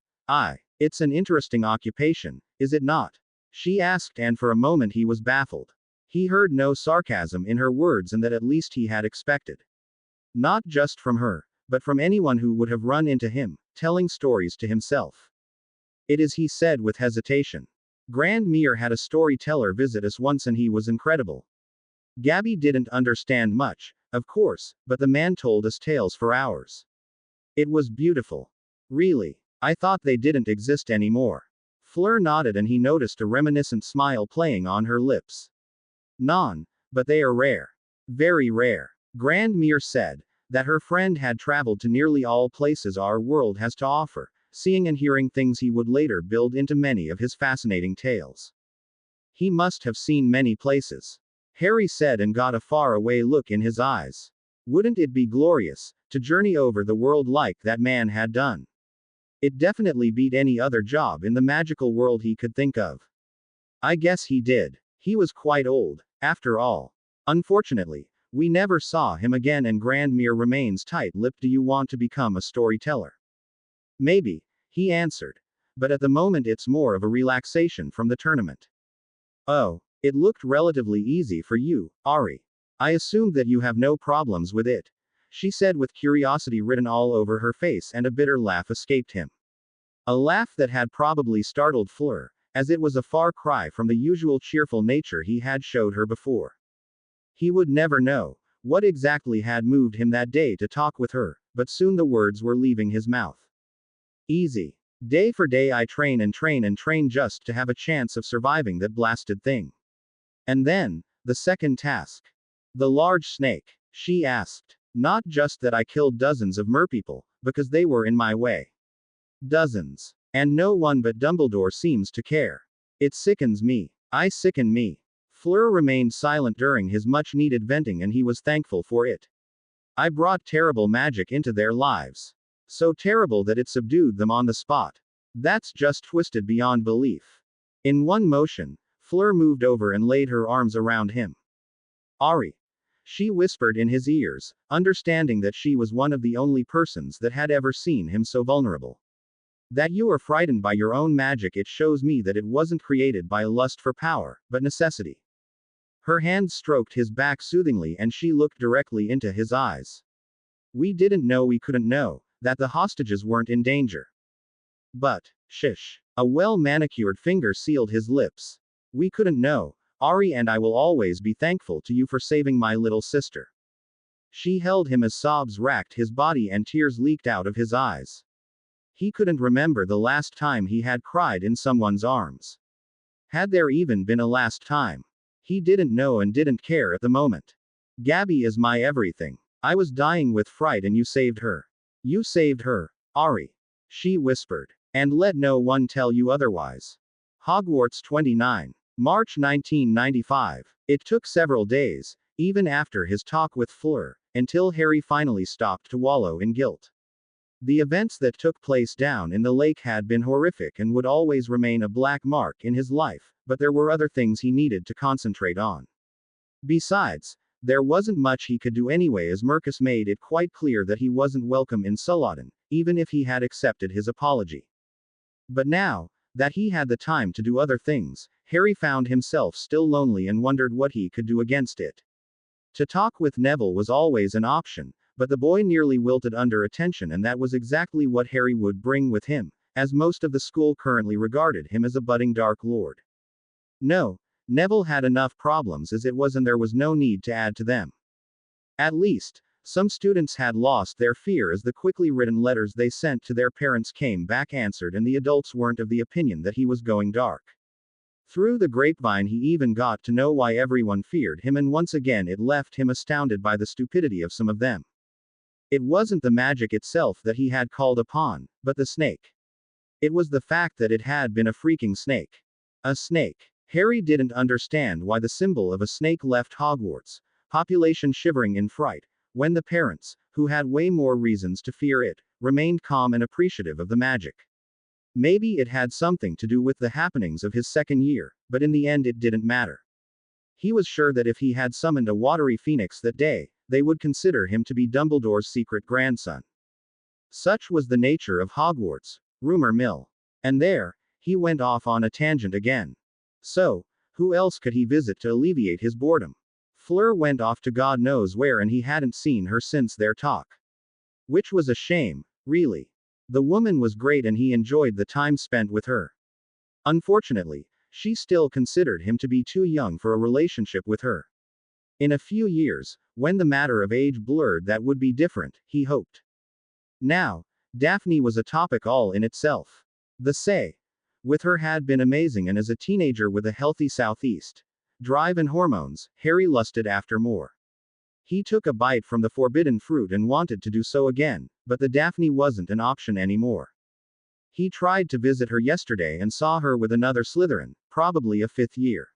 It's an interesting occupation, is it not? She asked, and for a moment he was baffled. He heard no sarcasm in her words, and that at least he had expected. Not just from her, but from anyone who would have run into him, telling stories to himself. It is, he said with hesitation. Grandmere had a storyteller visit us once, and he was incredible. Gabby didn't understand much, of course, but the man told us tales for hours. It was beautiful. Really. I thought they didn't exist anymore. Fleur nodded, and he noticed a reminiscent smile playing on her lips. Non, but they are rare. Very rare. Grandmere said that her friend had traveled to nearly all places our world has to offer, seeing and hearing things he would later build into many of his fascinating tales. He must have seen many places, Harry said, and got a far-away look in his eyes. Wouldn't it be glorious to journey over the world like that man had done? It definitely beat any other job in the magical world he could think of. I guess he did. He was quite old, after all. Unfortunately, we never saw him again, and Grandmere remains tight-lipped. Do you want to become a storyteller? Maybe, he answered. But at the moment it's more of a relaxation from the tournament. Oh, it looked relatively easy for you, Ari. I assumed that you have no problems with it, she said with curiosity written all over her face, and a bitter laugh escaped him. A laugh that had probably startled Fleur, as it was a far cry from the usual cheerful nature he had showed her before. He would never know what exactly had moved him that day to talk with her, but soon the words were leaving his mouth. Easy. Day for day I train and train and train just to have a chance of surviving that blasted thing. And then, the second task. The large snake. She asked. Not just that I killed dozens of merpeople, because they were in my way. Dozens. And no one but Dumbledore seems to care. It sickens me. I sicken me. Fleur remained silent during his much-needed venting and he was thankful for it. I brought terrible magic into their lives. So terrible that it subdued them on the spot. That's just twisted beyond belief. In one motion, Fleur moved over and laid her arms around him. Ari. She whispered in his ears, understanding that she was one of the only persons that had ever seen him so vulnerable. That you are frightened by your own magic, it shows me that it wasn't created by a lust for power, but necessity. Her hand stroked his back soothingly and she looked directly into his eyes. We didn't know we couldn't know that the hostages weren't in danger. But, shish. A well-manicured finger sealed his lips. We couldn't know. Ari, and I will always be thankful to you for saving my little sister. She held him as sobs racked his body and tears leaked out of his eyes. He couldn't remember the last time he had cried in someone's arms. Had there even been a last time? He didn't know and didn't care at the moment. Gabby is my everything. I was dying with fright and you saved her. You saved her, Ari. She whispered. And let no one tell you otherwise. Hogwarts 29. March 1995. It took several days, even after his talk with Fleur, until Harry finally stopped to wallow in guilt. The events that took place down in the lake had been horrific and would always remain a black mark in his life, but there were other things he needed to concentrate on. Besides, there wasn't much he could do anyway, as Mercus made it quite clear that he wasn't welcome in Culloden, even if he had accepted his apology. But now that he had the time to do other things, Harry found himself still lonely and wondered what he could do against it. To talk with Neville was always an option, but the boy nearly wilted under attention, and that was exactly what Harry would bring with him, as most of the school currently regarded him as a budding Dark Lord. No, Neville had enough problems as it was and there was no need to add to them. At least, some students had lost their fear as the quickly written letters they sent to their parents came back answered, and the adults weren't of the opinion that he was going dark. Through the grapevine he even got to know why everyone feared him, and once again it left him astounded by the stupidity of some of them. It wasn't the magic itself that he had called upon, but the snake. It was the fact that it had been a freaking snake. A snake. Harry didn't understand why the symbol of a snake left Hogwarts, population shivering in fright, when the parents, who had way more reasons to fear it, remained calm and appreciative of the magic. Maybe it had something to do with the happenings of his second year, but in the end it didn't matter. He was sure that if he had summoned a watery phoenix that day, they would consider him to be Dumbledore's secret grandson. Such was the nature of Hogwarts, rumor mill. And there, he went off on a tangent again. So, who else could he visit to alleviate his boredom? Fleur went off to God knows where and he hadn't seen her since their talk. Which was a shame, really. The woman was great and he enjoyed the time spent with her. Unfortunately, she still considered him to be too young for a relationship with her. In a few years, when the matter of age blurred, that would be different, he hoped. Now, Daphne was a topic all in itself. The say with her had been amazing, and as a teenager with a healthy southeast drive and hormones, Harry lusted after more. He took a bite from the forbidden fruit and wanted to do so again, but the Daphne wasn't an option anymore. He tried to visit her yesterday and saw her with another Slytherin, probably a fifth year.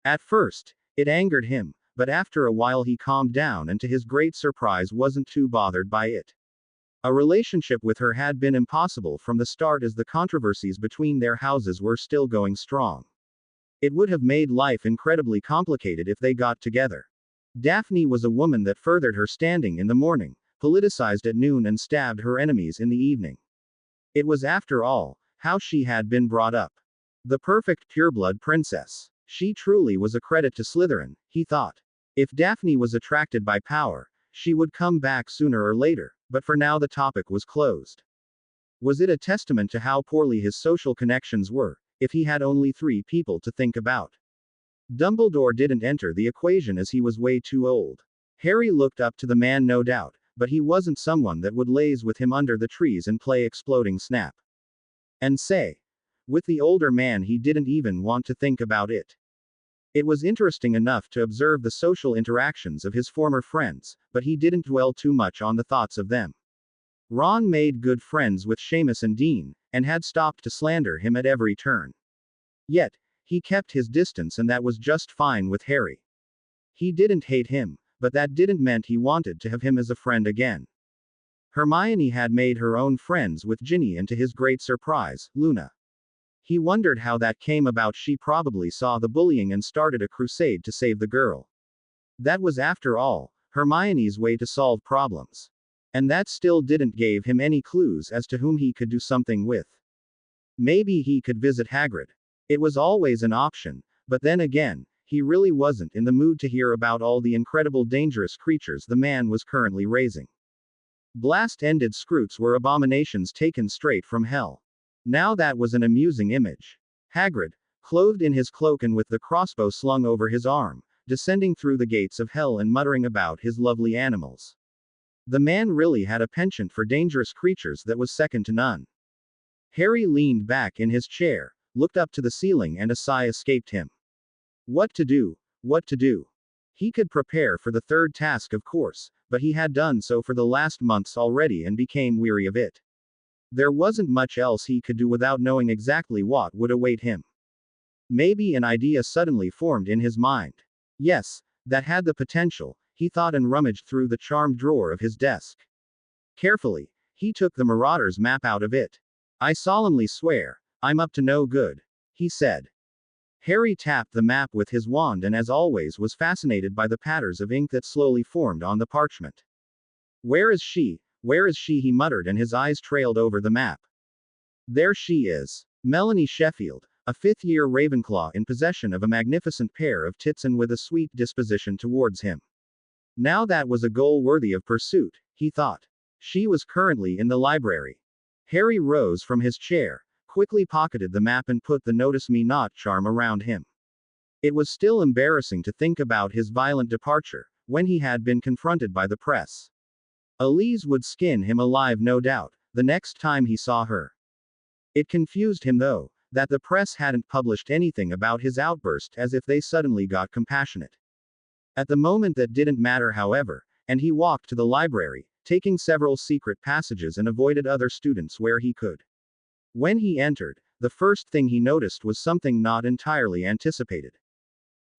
At first, it angered him, but after a while he calmed down and to his great surprise wasn't too bothered by it. A relationship with her had been impossible from the start as the controversies between their houses were still going strong. It would have made life incredibly complicated if they got together. Daphne was a woman that furthered her standing in the morning, politicized at noon and stabbed her enemies in the evening. It was, after all, how she had been brought up. The perfect pureblood princess. She truly was a credit to Slytherin, he thought. If Daphne was attracted by power, she would come back sooner or later, but for now the topic was closed. Was it a testament to how poorly his social connections were, if he had only 3 people to think about? Dumbledore didn't enter the equation as he was way too old. Harry looked up to the man, no doubt, but he wasn't someone that would laze with him under the trees and play exploding snap. And say, with the older man, he didn't even want to think about it. It was interesting enough to observe the social interactions of his former friends, but he didn't dwell too much on the thoughts of them. Ron made good friends with Seamus and Dean, and had stopped to slander him at every turn. Yet, he kept his distance, and that was just fine with Harry. He didn't hate him, but that didn't mean he wanted to have him as a friend again. Hermione had made her own friends with Ginny, and to his great surprise, Luna. He wondered how that came about. She probably saw the bullying and started a crusade to save the girl. That was, after all, Hermione's way to solve problems. And that still didn't give him any clues as to whom he could do something with. Maybe he could visit Hagrid. It was always an option, but then again, he really wasn't in the mood to hear about all the incredible dangerous creatures the man was currently raising. Blast-ended Scroots were abominations taken straight from hell. Now that was an amusing image. Hagrid, clothed in his cloak and with the crossbow slung over his arm, descending through the gates of hell and muttering about his lovely animals. The man really had a penchant for dangerous creatures that was second to none. Harry leaned back in his chair, looked up to the ceiling, and a sigh escaped him. What to do? What to do? He could prepare for the third task, of course, but he had done so for the last months already and became weary of it. There wasn't much else he could do without knowing exactly what would await him. Maybe an idea suddenly formed in his mind. Yes, that had the potential, he thought, and rummaged through the charmed drawer of his desk. Carefully, he took the Marauder's map out of it. I solemnly swear, I'm up to no good, he said. Harry tapped the map with his wand and, as always, was fascinated by the patterns of ink that slowly formed on the parchment. Where is she? Where is she? He muttered, and his eyes trailed over the map. There she is. Melanie Sheffield, a fifth-year Ravenclaw in possession of a magnificent pair of tits and with a sweet disposition towards him. Now that was a goal worthy of pursuit, he thought. She was currently in the library. Harry rose from his chair, quickly pocketed the map, and put the Notice Me Not charm around him. It was still embarrassing to think about his violent departure, when he had been confronted by the press. Elise would skin him alive, no doubt, the next time he saw her. It confused him, though, that the press hadn't published anything about his outburst, as if they suddenly got compassionate. At the moment that didn't matter, however, and he walked to the library, taking several secret passages and avoided other students where he could. When he entered, the first thing he noticed was something not entirely anticipated.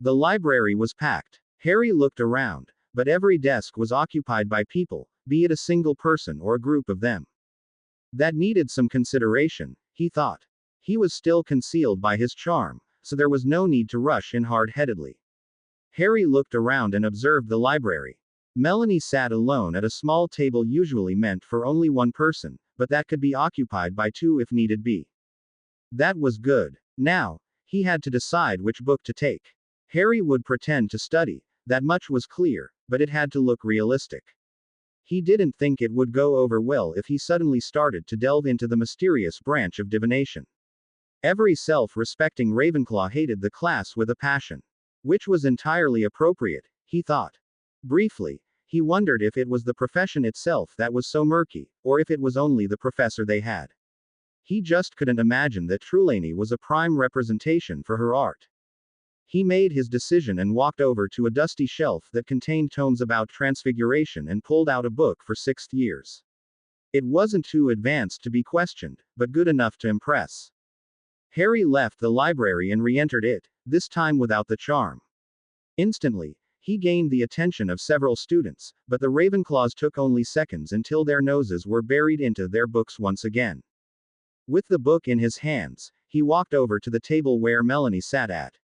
The library was packed. Harry looked around, but every desk was occupied by people, be it a single person or a group of them. That needed some consideration, he thought. He was still concealed by his charm, so there was no need to rush in hard-headedly. Harry looked around and observed the library. Melanie sat alone at a small table usually meant for only one person, but that could be occupied by two if needed be. That was good. Now, he had to decide which book to take. Harry would pretend to study, that much was clear, but it had to look realistic. He didn't think it would go over well if he suddenly started to delve into the mysterious branch of divination. Every self-respecting Ravenclaw hated the class with a passion. Which was entirely appropriate, he thought. Briefly, he wondered if it was the profession itself that was so murky, or if it was only the professor they had. He just couldn't imagine that Trelawney was a prime representation for her art. He made his decision and walked over to a dusty shelf that contained tomes about transfiguration and pulled out a book for 6th years. It wasn't too advanced to be questioned, but good enough to impress. Harry left the library and re-entered it, this time without the charm. Instantly, he gained the attention of several students, but the Ravenclaws took only seconds until their noses were buried into their books once again. With the book in his hands, he walked over to the table where Melanie sat at.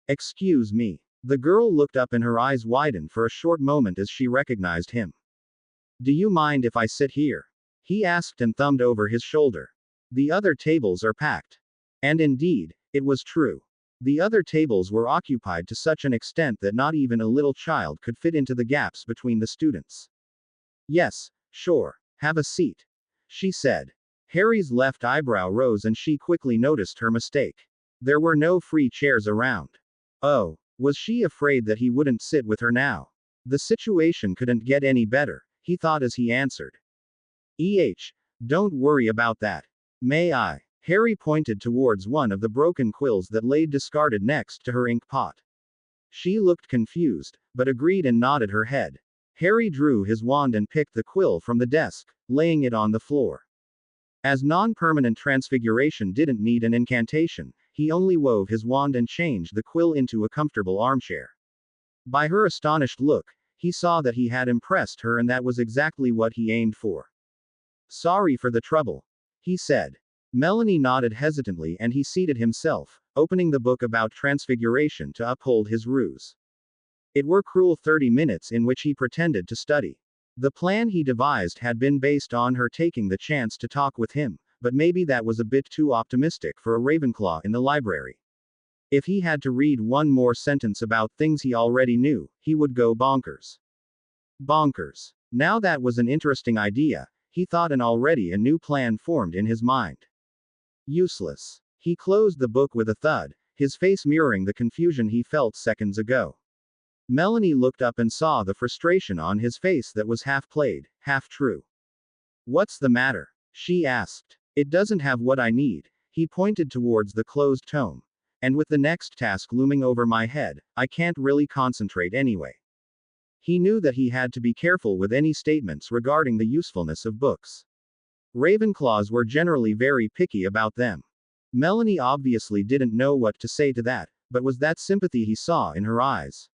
Excuse me. The girl looked up and her eyes widened for a short moment as she recognized him. Do you mind if I sit here? He asked and thumbed over his shoulder. The other tables are packed. And indeed, it was true. The other tables were occupied to such an extent that not even a little child could fit into the gaps between the students. Yes, sure. Have a seat, she said. Harry's left eyebrow rose and she quickly noticed her mistake. There were no free chairs around. Oh, was she afraid that he wouldn't sit with her now? The situation couldn't get any better, he thought as he answered. Don't worry about that. May I? Harry pointed towards one of the broken quills that lay discarded next to her ink pot. She looked confused, but agreed and nodded her head. Harry drew his wand and picked the quill from the desk, laying it on the floor. As non-permanent transfiguration didn't need an incantation, he only wove his wand and changed the quill into a comfortable armchair. By her astonished look, he saw that he had impressed her, and that was exactly what he aimed for. Sorry for the trouble, he said. Melanie nodded hesitantly and he seated himself, opening the book about transfiguration to uphold his ruse. It were cruel 30 minutes in which he pretended to study. The plan he devised had been based on her taking the chance to talk with him, but maybe that was a bit too optimistic for a Ravenclaw in the library. If he had to read one more sentence about things he already knew, he would go bonkers. Bonkers. Now that was an interesting idea, he thought, and already a new plan formed in his mind. Useless. He closed the book with a thud, his face mirroring the confusion he felt seconds ago. Melanie looked up and saw the frustration on his face that was half played, half true. What's the matter? She asked. It doesn't have what I need. He pointed towards the closed tome. And with the next task looming over my head, I can't really concentrate anyway. He knew that he had to be careful with any statements regarding the usefulness of books. Ravenclaws were generally very picky about them. Melanie obviously didn't know what to say to that, but was that sympathy he saw in her eyes?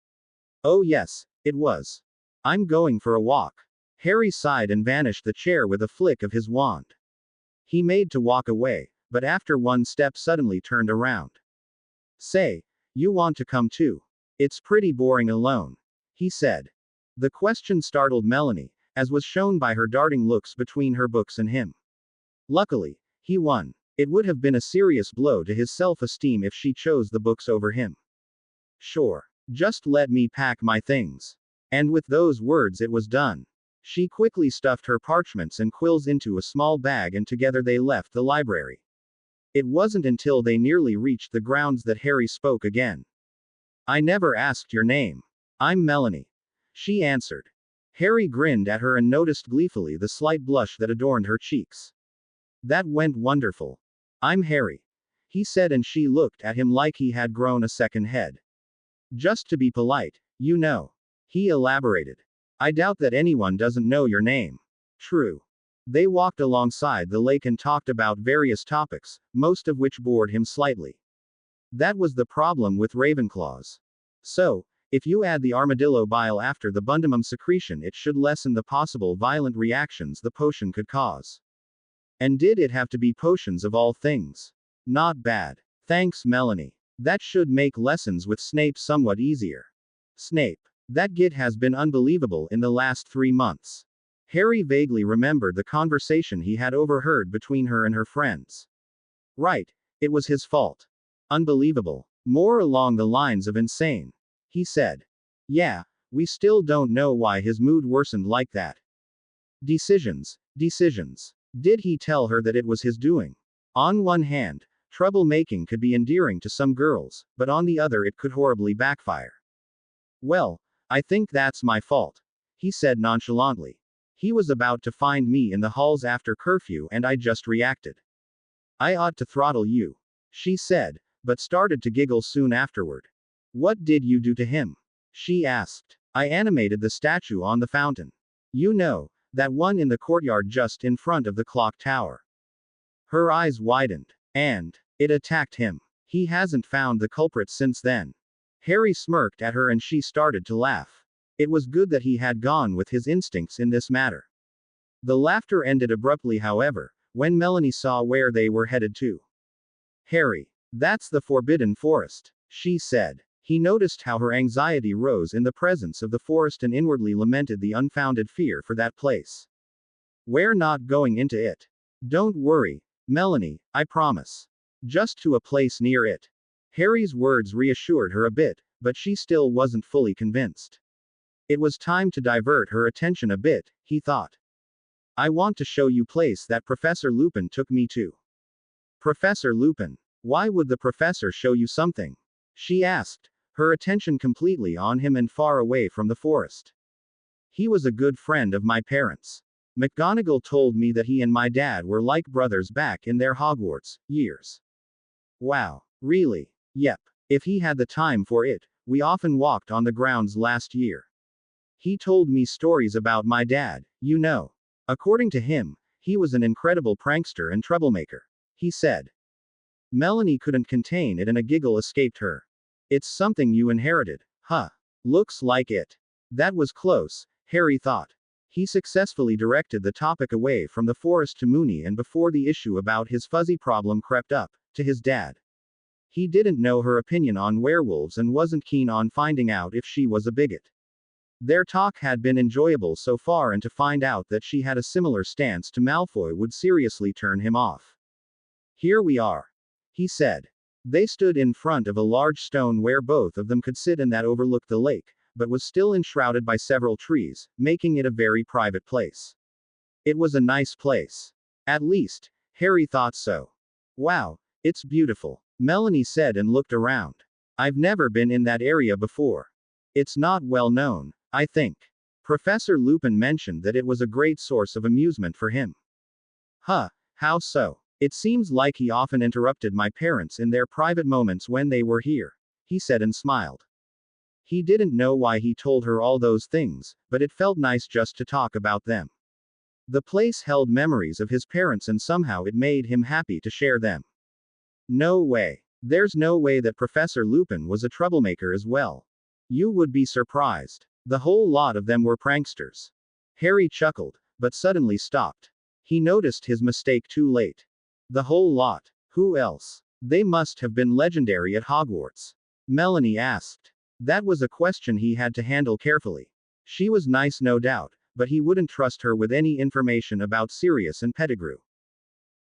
Oh yes, it was. I'm going for a walk. Harry sighed and vanished the chair with a flick of his wand. He made to walk away, but after one step suddenly turned around. Say, you want to come too? It's pretty boring alone, he said. The question startled Melanie, as was shown by her darting looks between her books and him. Luckily, he won. It would have been a serious blow to his self-esteem if she chose the books over him. Sure. Just let me pack my things. And with those words it was done. She quickly stuffed her parchments and quills into a small bag and together they left the library. It wasn't until they nearly reached the grounds that Harry spoke again. I never asked your name. I'm Melanie. She answered. Harry grinned at her and noticed gleefully the slight blush that adorned her cheeks. That went wonderful. I'm Harry, he said, and she looked at him like he had grown a second head. Just to be polite, you know. He elaborated. I doubt that anyone doesn't know your name. True. They walked alongside the lake and talked about various topics, most of which bored him slightly. That was the problem with Ravenclaws. So, if you add the armadillo bile after the Bundamum secretion, it should lessen the possible violent reactions the potion could cause. And did it have to be potions of all things? Not bad. Thanks, Melanie. That should make lessons with Snape somewhat easier. Snape. That git has been unbelievable in the last 3 months. Harry vaguely remembered the conversation he had overheard between her and her friends. Right. It was his fault. Unbelievable. More along the lines of insane. He said. Yeah, we still don't know why his mood worsened like that. Decisions. Did he tell her that it was his doing? On one hand, troublemaking could be endearing to some girls, but on the other it could horribly backfire. Well, I think that's my fault, he said nonchalantly. He was about to find me in the halls after curfew and I just reacted. I ought to throttle you, she said, but started to giggle soon afterward. What did you do to him? She asked. I animated the statue on the fountain. You know, that one in the courtyard just in front of the clock tower. Her eyes widened. And it attacked him. He hasn't found the culprit since then. Harry smirked at her and she started to laugh. It was good that he had gone with his instincts in this matter. The laughter ended abruptly, however, when Melanie saw where they were headed to. Harry, that's the Forbidden Forest, she said. He noticed how her anxiety rose in the presence of the forest and inwardly lamented the unfounded fear for that place. We're not going into it. Don't worry, Melanie, I promise. Just to a place near it. Harry's words reassured her a bit, but she still wasn't fully convinced. It was time to divert her attention a bit, he thought. I want to show you place that Professor Lupin took me to. Professor Lupin. Why would the professor show you something? She asked, her attention completely on him and far away from the forest. He was a good friend of my parents. McGonagall told me that he and my dad were like brothers back in their Hogwarts years. Wow. Really? Yep. If he had the time for it, we often walked on the grounds last year. He told me stories about my dad, you know. According to him, he was an incredible prankster and troublemaker. He said. Melanie couldn't contain it and a giggle escaped her. It's something you inherited, huh? Looks like it. That was close, Harry thought. He successfully directed the topic away from the forest to Moony and before the issue about his fuzzy problem crept up, to his dad. He didn't know her opinion on werewolves and wasn't keen on finding out if she was a bigot. Their talk had been enjoyable so far, and to find out that she had a similar stance to Malfoy would seriously turn him off. Here we are, he said. They stood in front of a large stone where both of them could sit and that overlooked the lake, but was still enshrouded by several trees, making it a very private place. It was a nice place. At least, Harry thought so. Wow, it's beautiful, Melanie said and looked around. I've never been in that area before. It's not well known, I think. Professor Lupin mentioned that it was a great source of amusement for him. Huh, how so? It seems like he often interrupted my parents in their private moments when they were here, he said and smiled. He didn't know why he told her all those things, but it felt nice just to talk about them. The place held memories of his parents and somehow it made him happy to share them. No way. There's no way that Professor Lupin was a troublemaker as well. You would be surprised. The whole lot of them were pranksters. Harry chuckled, but suddenly stopped. He noticed his mistake too late. The whole lot. Who else? They must have been legendary at Hogwarts. Melanie asked. That was a question he had to handle carefully. She was nice no doubt, but he wouldn't trust her with any information about Sirius and Pettigrew.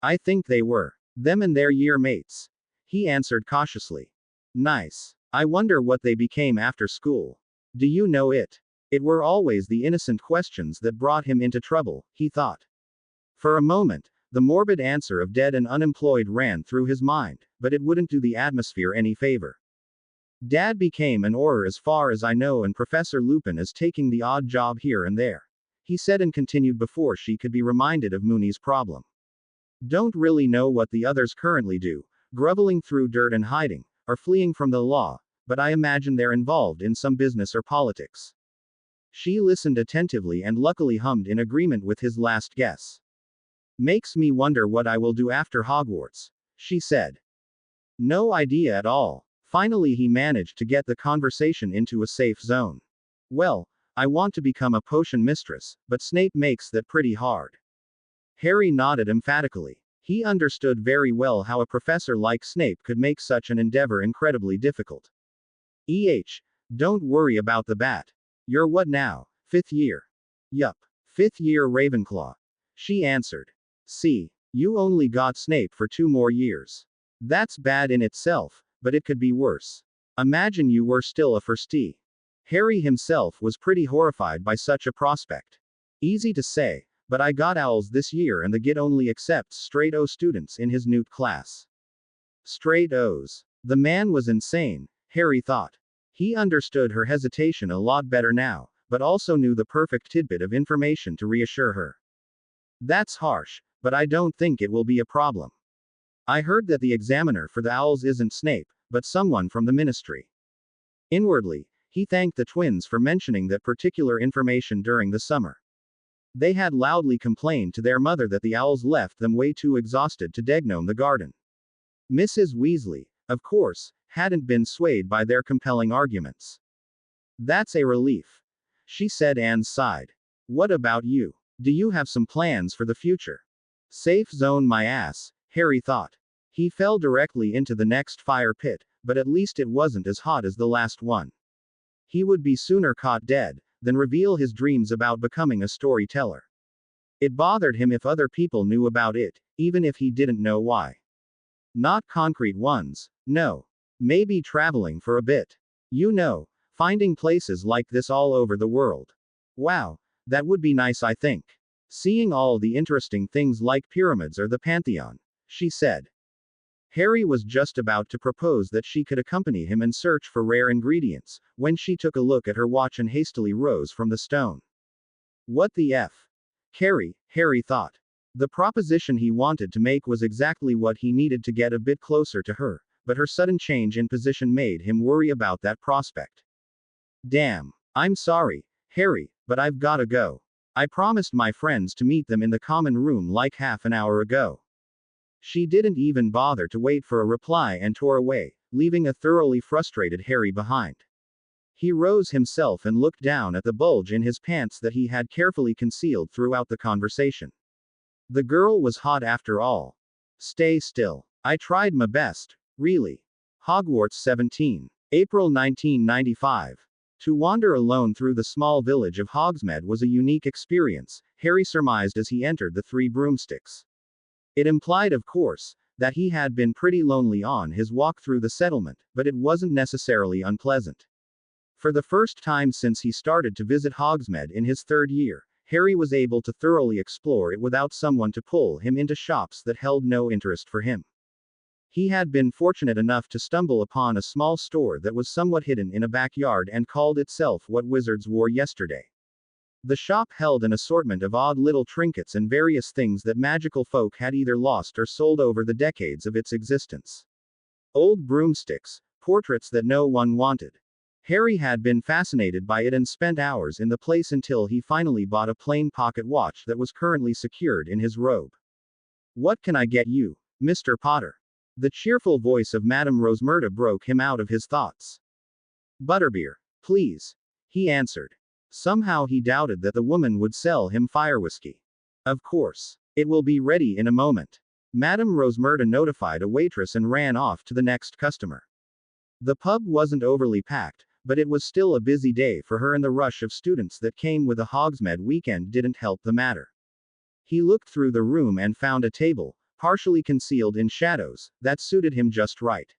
I think they were. Them and their year mates. He answered cautiously. Nice. I wonder what they became after school. Do you know it? It were always the innocent questions that brought him into trouble, he thought. For a moment, the morbid answer of dead and unemployed ran through his mind, but it wouldn't do the atmosphere any favor. Dad became an Auror as far as I know, and Professor Lupin is taking the odd job here and there, he said and continued before she could be reminded of Moony's problem. Don't really know what the others currently do, groveling through dirt and hiding, or fleeing from the law, but I imagine they're involved in some business or politics. She listened attentively and luckily hummed in agreement with his last guess. Makes me wonder what I will do after Hogwarts, she said. No idea at all. Finally he managed to get the conversation into a safe zone. Well, I want to become a potion mistress, but Snape makes that pretty hard. Harry nodded emphatically. He understood very well how a professor like Snape could make such an endeavor incredibly difficult. Don't worry about the bat. You're what now, 5th year? Yup. 5th year Ravenclaw. She answered. See, you only got Snape for 2 more years. That's bad in itself, but it could be worse. Imagine you were still a firstie. Harry himself was pretty horrified by such a prospect. Easy to say, but I got owls this year and the Git only accepts straight O students in his Newt class. Straight O's. The man was insane, Harry thought. He understood her hesitation a lot better now, but also knew the perfect tidbit of information to reassure her. That's harsh, but I don't think it will be a problem. I heard that the examiner for the owls isn't Snape, but someone from the ministry. Inwardly, he thanked the twins for mentioning that particular information during the summer. They had loudly complained to their mother that the owls left them way too exhausted to degnome the garden. Mrs. Weasley, of course, hadn't been swayed by their compelling arguments. That's a relief, she said and sighed. What about you? Do you have some plans for the future? Safe zone my ass, Harry thought. He fell directly into the next fire pit, but at least it wasn't as hot as the last one. He would be sooner caught dead than reveal his dreams about becoming a storyteller. It bothered him if other people knew about it, even if he didn't know why. Not concrete ones, no. Maybe traveling for a bit. You know, finding places like this all over the world. Wow, that would be nice, I think. Seeing all the interesting things like pyramids or the Pantheon, she said. Harry was just about to propose that she could accompany him and search for rare ingredients, when she took a look at her watch and hastily rose from the stone. What the F? Harry thought. The proposition he wanted to make was exactly what he needed to get a bit closer to her, but her sudden change in position made him worry about that prospect. Damn. I'm sorry, Harry, but I've gotta go. I promised my friends to meet them in the common room like half an hour ago. She didn't even bother to wait for a reply and tore away, leaving a thoroughly frustrated Harry behind. He rose himself and looked down at the bulge in his pants that he had carefully concealed throughout the conversation. The girl was hot after all. Stay still. I tried my best. Really. Hogwarts 17. April 1995. To wander alone through the small village of Hogsmeade was a unique experience, Harry surmised as he entered the Three Broomsticks. It implied, of course, that he had been pretty lonely on his walk through the settlement, but it wasn't necessarily unpleasant. For the first time since he started to visit Hogsmeade in his third year, Harry was able to thoroughly explore it without someone to pull him into shops that held no interest for him. He had been fortunate enough to stumble upon a small store that was somewhat hidden in a backyard and called itself What Wizards Wore Yesterday. The shop held an assortment of odd little trinkets and various things that magical folk had either lost or sold over the decades of its existence. Old broomsticks, portraits that no one wanted. Harry had been fascinated by it and spent hours in the place until he finally bought a plain pocket watch that was currently secured in his robe. What can I get you, Mr. Potter? The cheerful voice of Madame Rosmerta broke him out of his thoughts. Butterbeer, please, he answered. Somehow he doubted that the woman would sell him fire whiskey. Of course. It will be ready in a moment. Madame Rosmerta notified a waitress and ran off to the next customer. The pub wasn't overly packed, but it was still a busy day for her, and the rush of students that came with the Hogsmeade weekend didn't help the matter. He looked through the room and found a table, partially concealed in shadows, that suited him just right.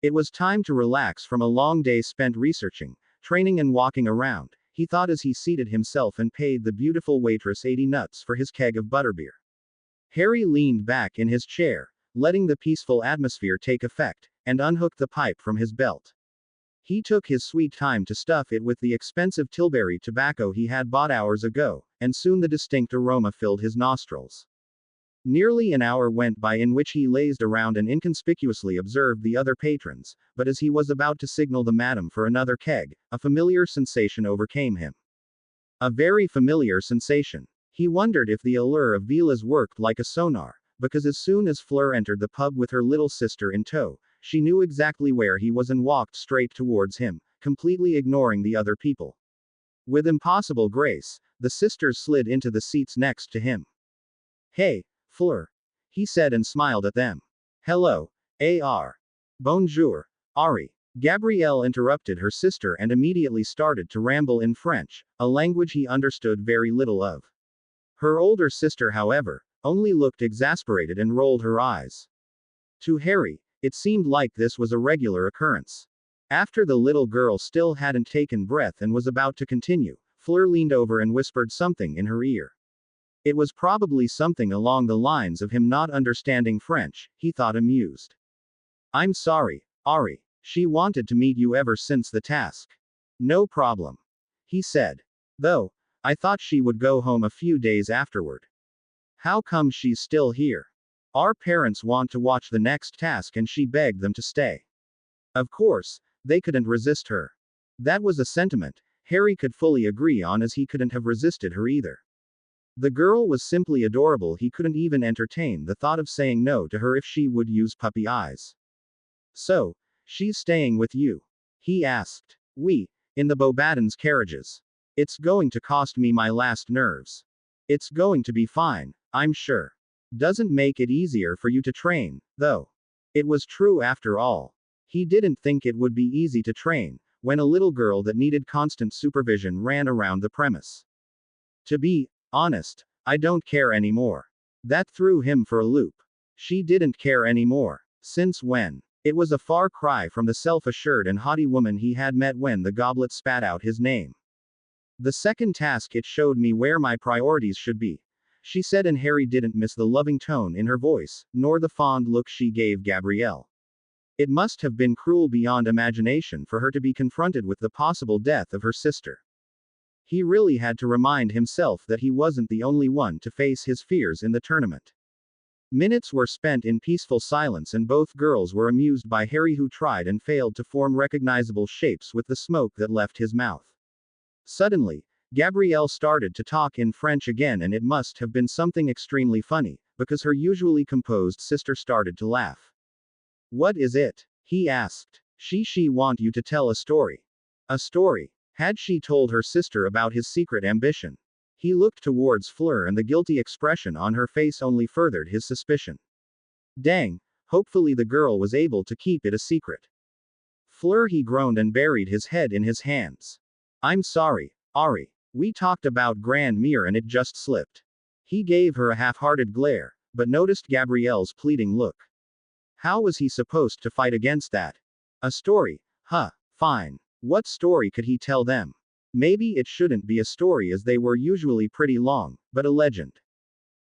It was time to relax from a long day spent researching, training and walking around, he thought as he seated himself and paid the beautiful waitress 80 nuts for his keg of butterbeer. Harry leaned back in his chair, letting the peaceful atmosphere take effect, and unhooked the pipe from his belt. He took his sweet time to stuff it with the expensive Tilbury tobacco he had bought hours ago, and soon the distinct aroma filled his nostrils. Nearly an hour went by in which he lazed around and inconspicuously observed the other patrons, but as he was about to signal the madam for another keg, a familiar sensation overcame him. A very familiar sensation. He wondered if the allure of Vilas worked like a sonar, because as soon as Fleur entered the pub with her little sister in tow, she knew exactly where he was and walked straight towards him, completely ignoring the other people. With impossible grace, the sisters slid into the seats next to him. Hey, Fleur, he said and smiled at them. Hello, A.R. Bonjour, Ari. Gabrielle interrupted her sister and immediately started to ramble in French, a language he understood very little of. Her older sister, however, only looked exasperated and rolled her eyes. To Harry, it seemed like this was a regular occurrence. After the little girl still hadn't taken breath and was about to continue, Fleur leaned over and whispered something in her ear. It was probably something along the lines of him not understanding French, he thought, amused. I'm sorry, Ari. She wanted to meet you ever since the task. No problem, he said. Though, I thought she would go home a few days afterward. How come she's still here? Our parents want to watch the next task and she begged them to stay. Of course, they couldn't resist her. That was a sentiment Harry could fully agree on, as he couldn't have resisted her either. The girl was simply adorable. He couldn't even entertain the thought of saying no to her if she would use puppy eyes. So, she's staying with you? He asked. We, in the Beauxbatons carriages. It's going to cost me my last nerves. It's going to be fine, I'm sure. Doesn't make it easier for you to train, though. It was true after all. He didn't think it would be easy to train, when a little girl that needed constant supervision ran around the premise. To be honest, I don't care anymore. That threw him for a loop. She didn't care anymore. Since when? It was a far cry from the self-assured and haughty woman he had met when the goblet spat out his name. The second task, it showed me where my priorities should be. she said, and Harry didn't miss the loving tone in her voice, nor the fond look she gave Gabrielle. It must have been cruel beyond imagination for her to be confronted with the possible death of her sister. He really had to remind himself that he wasn't the only one to face his fears in the tournament. Minutes were spent in peaceful silence, and both girls were amused by Harry, who tried and failed to form recognizable shapes with the smoke that left his mouth. Suddenly, Gabrielle started to talk in French again, and it must have been something extremely funny, because her usually composed sister started to laugh. "What is it?" he asked. She want you to tell a story." A story? Had she told her sister about his secret ambition? He looked towards Fleur, and the guilty expression on her face only furthered his suspicion. Dang, hopefully the girl was able to keep it a secret. "Fleur," he groaned and buried his head in his hands. "I'm sorry, Ari. We talked about Grand Mire and it just slipped." He gave her a half-hearted glare, but noticed Gabrielle's pleading look. How was he supposed to fight against that? A story? Huh, fine. What story could he tell them? Maybe it shouldn't be a story, as they were usually pretty long, but a legend.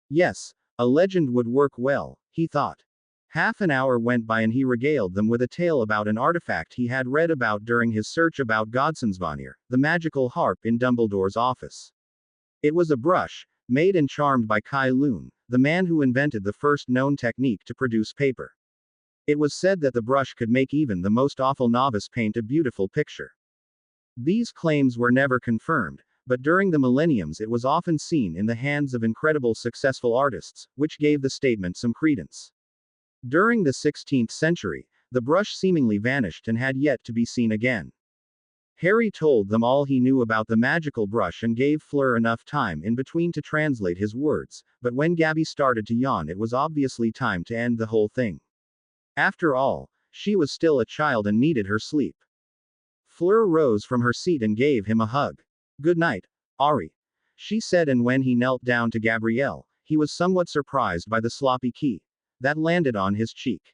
Yes, a legend would work well, he thought. Half an hour went by and he regaled them with a tale about an artifact he had read about during his search about Godsensvanir, the magical harp in Dumbledore's office. It was a brush, made and charmed by Kai Lun, the man who invented the first known technique to produce paper. It was said that the brush could make even the most awful novice paint a beautiful picture. These claims were never confirmed, but during the millenniums it was often seen in the hands of incredible successful artists, which gave the statement some credence. During the 16th century, the brush seemingly vanished and had yet to be seen again. Harry told them all he knew about the magical brush and gave Fleur enough time in between to translate his words, but when Gabby started to yawn, it was obviously time to end the whole thing. After all, she was still a child and needed her sleep. Fleur rose from her seat and gave him a hug. "Good night, Ari," she said, and when he knelt down to Gabrielle, he was somewhat surprised by the sloppy key that landed on his cheek.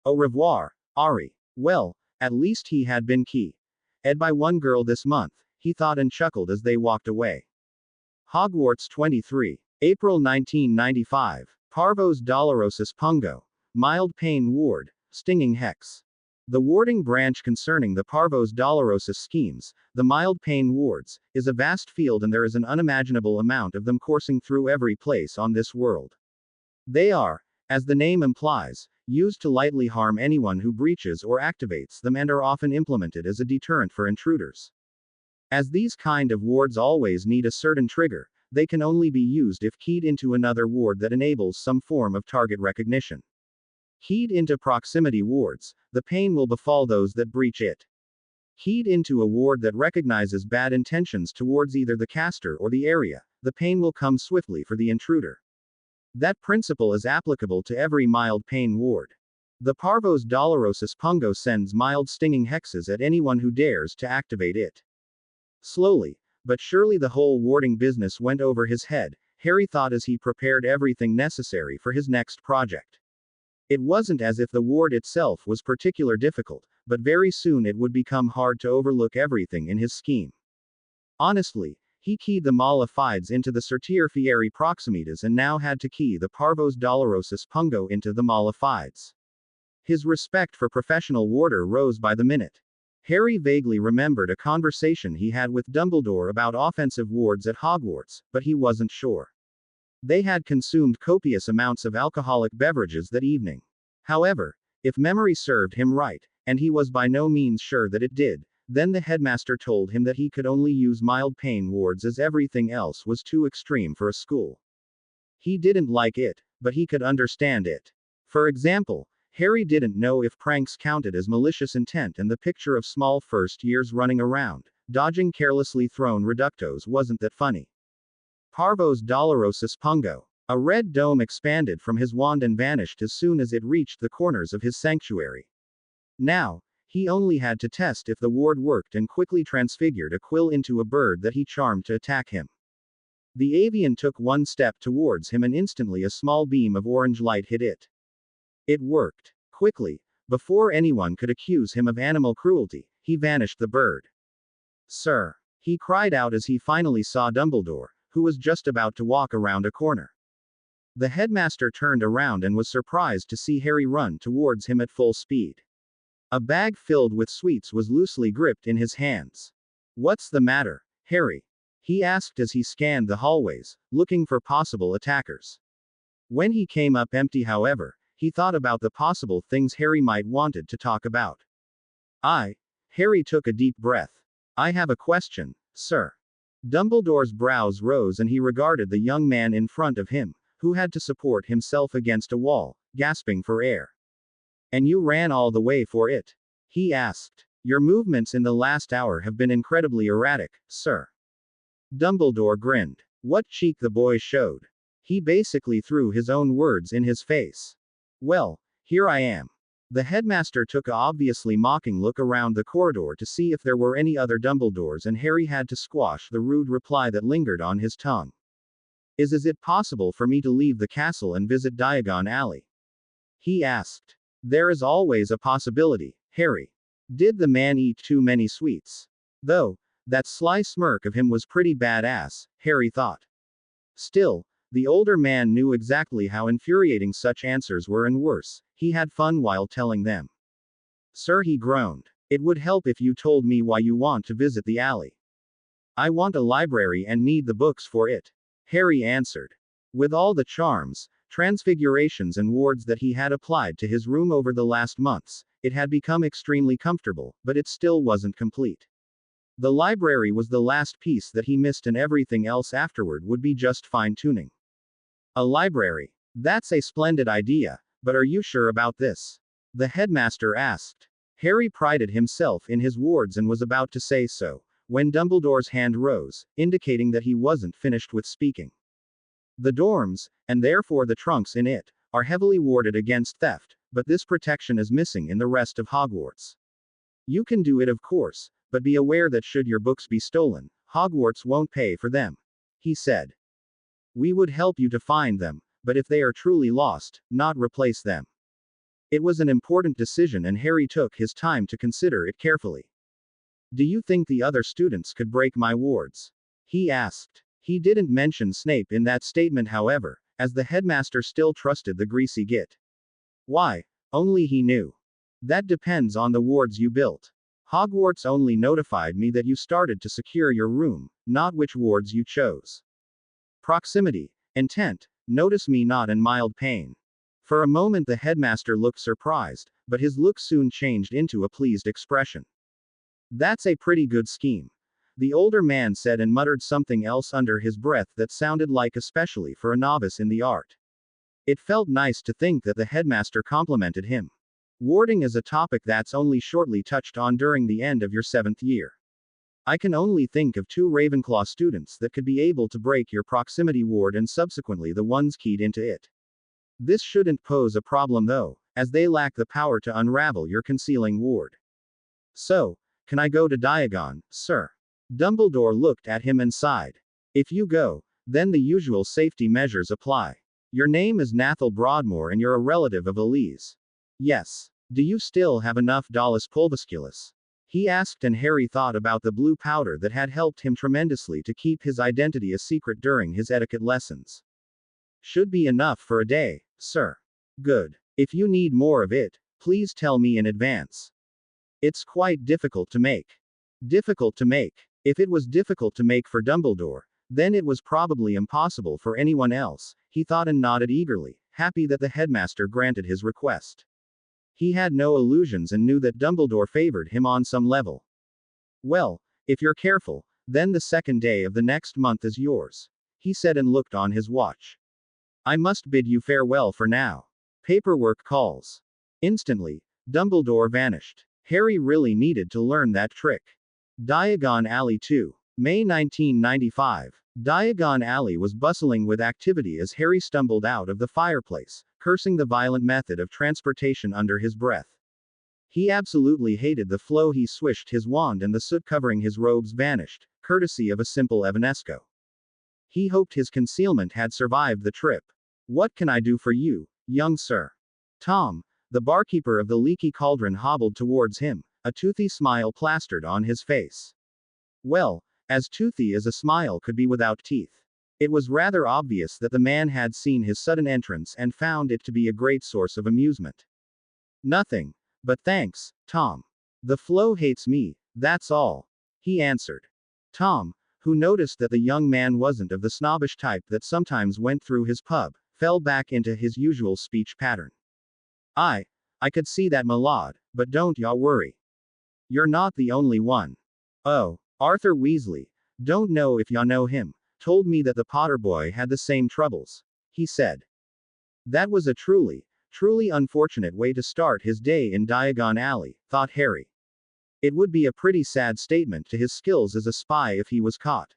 "Au revoir, Ari." Well, at least he had been keyed by one girl this month, he thought, and chuckled as they walked away. Hogwarts 23. April 1995. Parvos Dolorosus Pungo. Mild Pain Ward. Stinging Hex. The warding branch concerning the Parvos Dolorosus schemes, the mild pain wards, is a vast field, and there is an unimaginable amount of them coursing through every place on this world. They are, as the name implies, used to lightly harm anyone who breaches or activates them, and are often implemented as a deterrent for intruders. As these kind of wards always need a certain trigger, they can only be used if keyed into another ward that enables some form of target recognition. Keyed into proximity wards, the pain will befall those that breach it. Keyed into a ward that recognizes bad intentions towards either the caster or the area, the pain will come swiftly for the intruder. That principle is applicable to every mild pain ward. The Parvos Dolorosus Pungo sends mild stinging hexes at anyone who dares to activate it. Slowly, but surely the whole warding business went over his head, Harry thought, as he prepared everything necessary for his next project. It wasn't as if the ward itself was particularly difficult, but very soon it would become hard to overlook everything in his scheme. Honestly, he keyed the Mala Fides into the Sortir Fieri Proximitas and now had to key the Parvos Dolorosus Pungo into the Mala Fides. His respect for professional warder rose by the minute. Harry vaguely remembered a conversation he had with Dumbledore about offensive wards at Hogwarts, but he wasn't sure. They had consumed copious amounts of alcoholic beverages that evening. However, if memory served him right, and he was by no means sure that it did, then the headmaster told him that he could only use mild pain wards as everything else was too extreme for a school. He didn't like it, but he could understand it. For example, Harry didn't know if pranks counted as malicious intent, and the picture of small first years running around, dodging carelessly thrown reductos wasn't that funny. Parvos Dolorosus Pungo. A red dome expanded from his wand and vanished as soon as it reached the corners of his sanctuary. Now, he only had to test if the ward worked and quickly transfigured a quill into a bird that he charmed to attack him. The avian took one step towards him and instantly a small beam of orange light hit it. It worked. Quickly, before anyone could accuse him of animal cruelty, he vanished the bird. "Sir," he cried out as he finally saw Dumbledore, who was just about to walk around a corner. The headmaster turned around and was surprised to see Harry run towards him at full speed. A bag filled with sweets was loosely gripped in his hands. "What's the matter, Harry?" he asked as he scanned the hallways, looking for possible attackers. When he came up empty, however, he thought about the possible things Harry might wanted to talk about. Harry took a deep breath. "I have a question, sir." Dumbledore's brows rose and he regarded the young man in front of him, who had to support himself against a wall, gasping for air. "And you ran all the way for it?" he asked. "Your movements in the last hour have been incredibly erratic, sir." Dumbledore grinned. What cheek the boy showed. He basically threw his own words in his face. "Well, here I am." The headmaster took a obviously mocking look around the corridor to see if there were any other Dumbledores, and Harry had to squash the rude reply that lingered on his tongue. Is it possible for me to leave the castle and visit Diagon Alley?" he asked. "There is always a possibility, Harry." Did the man eat too many sweets? Though, that sly smirk of him was pretty badass, Harry thought. Still, the older man knew exactly how infuriating such answers were, and worse, he had fun while telling them. "Sir," he groaned, "it would help if you told me why you want to visit the alley." "I want a library and need the books for it," Harry answered. With all the charms, transfigurations and wards that he had applied to his room over the last months, it had become extremely comfortable, but it still wasn't complete. The library was the last piece that he missed, and everything else afterward would be just fine-tuning. "A library. That's a splendid idea, but are you sure about this?" the headmaster asked. Harry prided himself in his wards and was about to say so, when Dumbledore's hand rose, indicating that he wasn't finished with speaking. "The dorms, and therefore the trunks in it, are heavily warded against theft, but this protection is missing in the rest of Hogwarts. You can do it, of course, but be aware that should your books be stolen, Hogwarts won't pay for them," he said. "We would help you to find them, but if they are truly lost, not replace them." It was an important decision, and Harry took his time to consider it carefully. "Do you think the other students could break my wards?" he asked. He didn't mention Snape in that statement, however, as the headmaster still trusted the greasy git. "Why? Only he knew. That depends on the wards you built. Hogwarts only notified me that you started to secure your room, not which wards you chose. Proximity. Intent. Notice me not in mild pain." For a moment the headmaster looked surprised, but his look soon changed into a pleased expression. "That's a pretty good scheme," the older man said, and muttered something else under his breath that sounded like especially for a novice in the art. It felt nice to think that the headmaster complimented him. Warding is a topic that's only shortly touched on during the end of your 7th year. I can only think of 2 Ravenclaw students that could be able to break your proximity ward and subsequently the ones keyed into it. This shouldn't pose a problem though, as they lack the power to unravel your concealing ward. "So, can I go to Diagon, sir?" Dumbledore looked at him and sighed. "If you go, then the usual safety measures apply. Your name is Nathal Broadmoor and you're a relative of Elise." "Yes. Do you still have enough Dolus Pulvisculus?" he asked, and Harry thought about the blue powder that had helped him tremendously to keep his identity a secret during his etiquette lessons. "Should be enough for a day, sir." "Good. If you need more of it, please tell me in advance." "It's quite difficult to make." Difficult to make. If it was difficult to make for Dumbledore, then it was probably impossible for anyone else, he thought, and nodded eagerly, happy that the headmaster granted his request. He had no illusions and knew that Dumbledore favored him on some level. "Well, if you're careful, then the 2nd day of the next month is yours," he said, and looked on his watch. "I must bid you farewell for now. Paperwork calls." Instantly, Dumbledore vanished. Harry really needed to learn that trick. Diagon Alley 2. May 1995. Diagon Alley was bustling with activity as Harry stumbled out of the fireplace, cursing the violent method of transportation under his breath. He absolutely hated the flow. He swished his wand and the soot covering his robes vanished, courtesy of a simple Evanesco. He hoped his concealment had survived the trip. "What can I do for you, young sir?" Tom, the barkeeper of the Leaky Cauldron, hobbled towards him, a toothy smile plastered on his face. Well, as toothy as a smile could be without teeth. It was rather obvious that the man had seen his sudden entrance and found it to be a great source of amusement. Nothing. But thanks, Tom. The flow hates me, that's all. He answered. Tom, who noticed that the young man wasn't of the snobbish type that sometimes went through his pub, fell back into his usual speech pattern. I could see that, my lad, but don't ya worry. You're not the only one. Oh, Arthur Weasley, don't know if ya know him, told me that the Potter boy had the same troubles, he said. That was a truly unfortunate way to start his day in Diagon Alley, thought Harry. It would be a pretty sad statement to his skills as a spy if he was caught.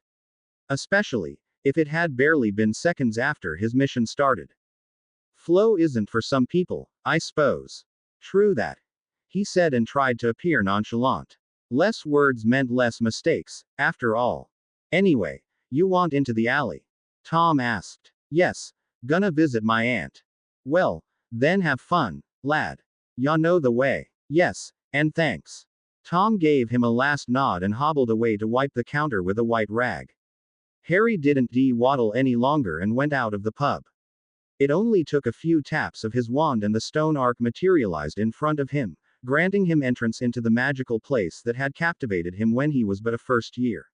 Especially, if it had barely been seconds after his mission started. Flow isn't for some people, I suppose. True that. He said and tried to appear nonchalant. Less words meant less mistakes, after all. Anyway, you want into the alley? Tom asked. Yes, gonna visit my aunt. Well, then have fun, lad. Ya know the way. Yes, and thanks. Tom gave him a last nod and hobbled away to wipe the counter with a white rag. Harry didn't dawdle any longer and went out of the pub. It only took a few taps of his wand and the stone arc materialized in front of him, granting him entrance into the magical place that had captivated him when he was but a first year.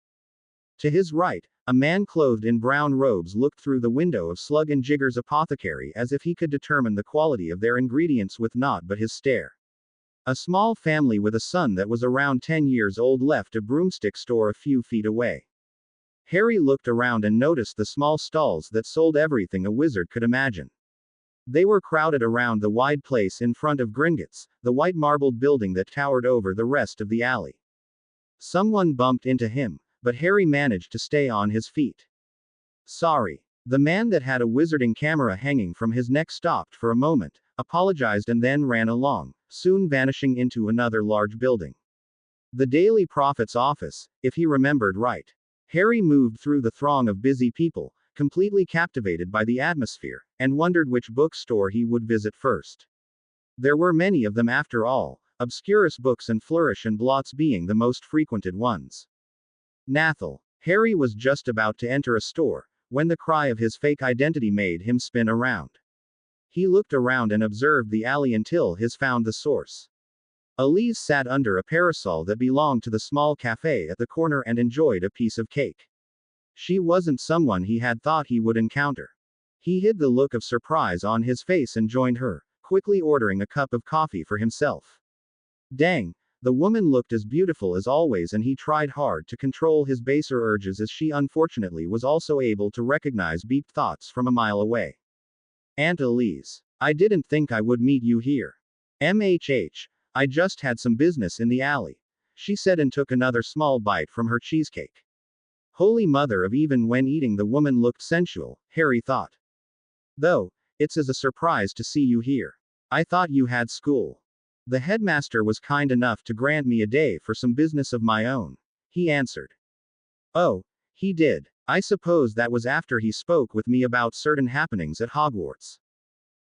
To his right, a man clothed in brown robes looked through the window of Slug and Jigger's apothecary as if he could determine the quality of their ingredients with naught but his stare. A small family with a son that was around 10 years old left a broomstick store a few feet away. Harry looked around and noticed the small stalls that sold everything a wizard could imagine. They were crowded around the wide place in front of Gringotts, the white marbled building that towered over the rest of the alley. Someone bumped into him, but Harry managed to stay on his feet. Sorry. The man that had a wizarding camera hanging from his neck stopped for a moment, apologized and then ran along, soon vanishing into another large building. The Daily Prophet's office, if he remembered right. Harry moved through the throng of busy people, completely captivated by the atmosphere, and wondered which bookstore he would visit first. There were many of them after all, Obscurus Books and Flourish and Blots being the most frequented ones. Nathal. Harry was just about to enter a store, when the cry of his fake identity made him spin around. He looked around and observed the alley until his found the source. Elise sat under a parasol that belonged to the small cafe at the corner and enjoyed a piece of cake. She wasn't someone he had thought he would encounter. He hid the look of surprise on his face and joined her, quickly ordering a cup of coffee for himself. Dang, the woman looked as beautiful as always, and he tried hard to control his baser urges as she unfortunately was also able to recognize beeped thoughts from a mile away. Aunt Elise. I didn't think I would meet you here. MHH. I just had some business in the alley, she said and took another small bite from her cheesecake. Holy mother of, even when eating the woman looked sensual, Harry thought. Though, it's as a surprise to see you here. I thought you had school. The headmaster was kind enough to grant me a day for some business of my own, he answered. Oh, he did. I suppose that was after he spoke with me about certain happenings at Hogwarts.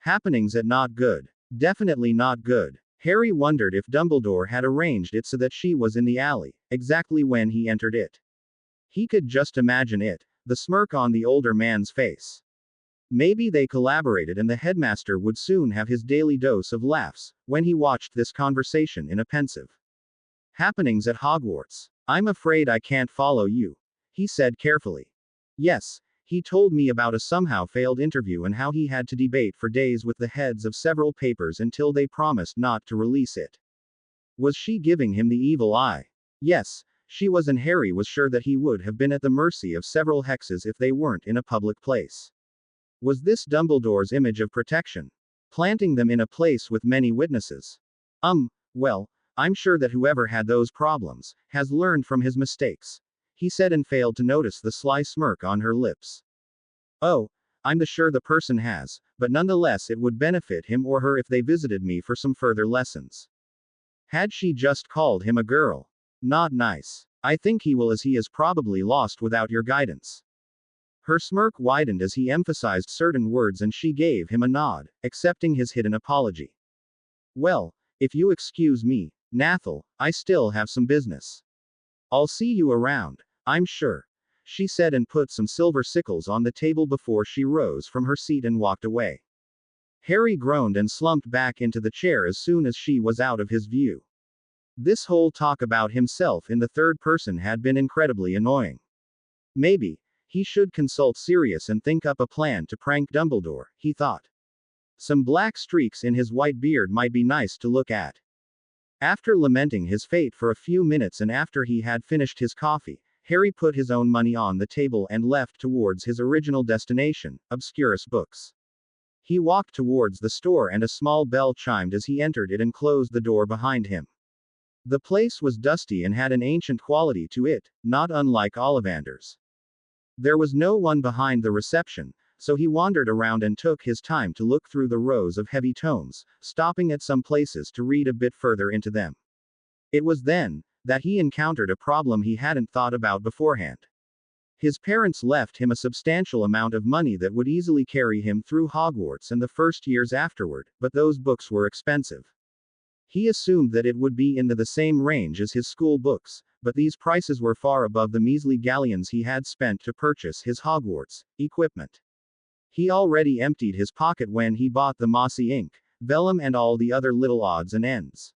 Happenings at not good. Definitely not good. Harry wondered if Dumbledore had arranged it so that she was in the alley, exactly when he entered it. He could just imagine it, the smirk on the older man's face. Maybe they collaborated and the headmaster would soon have his daily dose of laughs, when he watched this conversation in a pensive. Happenings at Hogwarts. I'm afraid I can't follow you, he said carefully. Yes, he told me about a somehow failed interview and how he had to debate for days with the heads of several papers until they promised not to release it. Was she giving him the evil eye? Yes, she was, and Harry was sure that he would have been at the mercy of several hexes if they weren't in a public place. Was this Dumbledore's image of protection? Planting them in a place with many witnesses? Well, I'm sure that whoever had those problems has learned from his mistakes, he said and failed to notice the sly smirk on her lips. Oh, I'm sure the person has, but nonetheless it would benefit him or her if they visited me for some further lessons. Had she just called him a girl? Not nice. I think he will, as he is probably lost without your guidance. Her smirk widened as he emphasized certain words and she gave him a nod, accepting his hidden apology. Well, if you excuse me, Nathal, I still have some business. I'll see you around, I'm sure. she said, and put some silver sickles on the table before she rose from her seat and walked away. Harry groaned and slumped back into the chair as soon as she was out of his view. This whole talk about himself in the third person had been incredibly annoying. Maybe he should consult Sirius and think up a plan to prank Dumbledore, he thought. Some black streaks in his white beard might be nice to look at. After lamenting his fate for a few minutes and after he had finished his coffee, Harry put his own money on the table and left towards his original destination, Obscurus Books. He walked towards the store and a small bell chimed as he entered it and closed the door behind him. The place was dusty and had an ancient quality to it, not unlike Ollivander's. There was no one behind the reception, so he wandered around and took his time to look through the rows of heavy tomes, stopping at some places to read a bit further into them. It was then that he encountered a problem he hadn't thought about beforehand. His parents left him a substantial amount of money that would easily carry him through Hogwarts and the first years afterward, but those books were expensive. He assumed that it would be in the same range as his school books, but these prices were far above the measly galleons he had spent to purchase his Hogwarts equipment. He already emptied his pocket when he bought the mossy ink, vellum and all the other little odds and ends.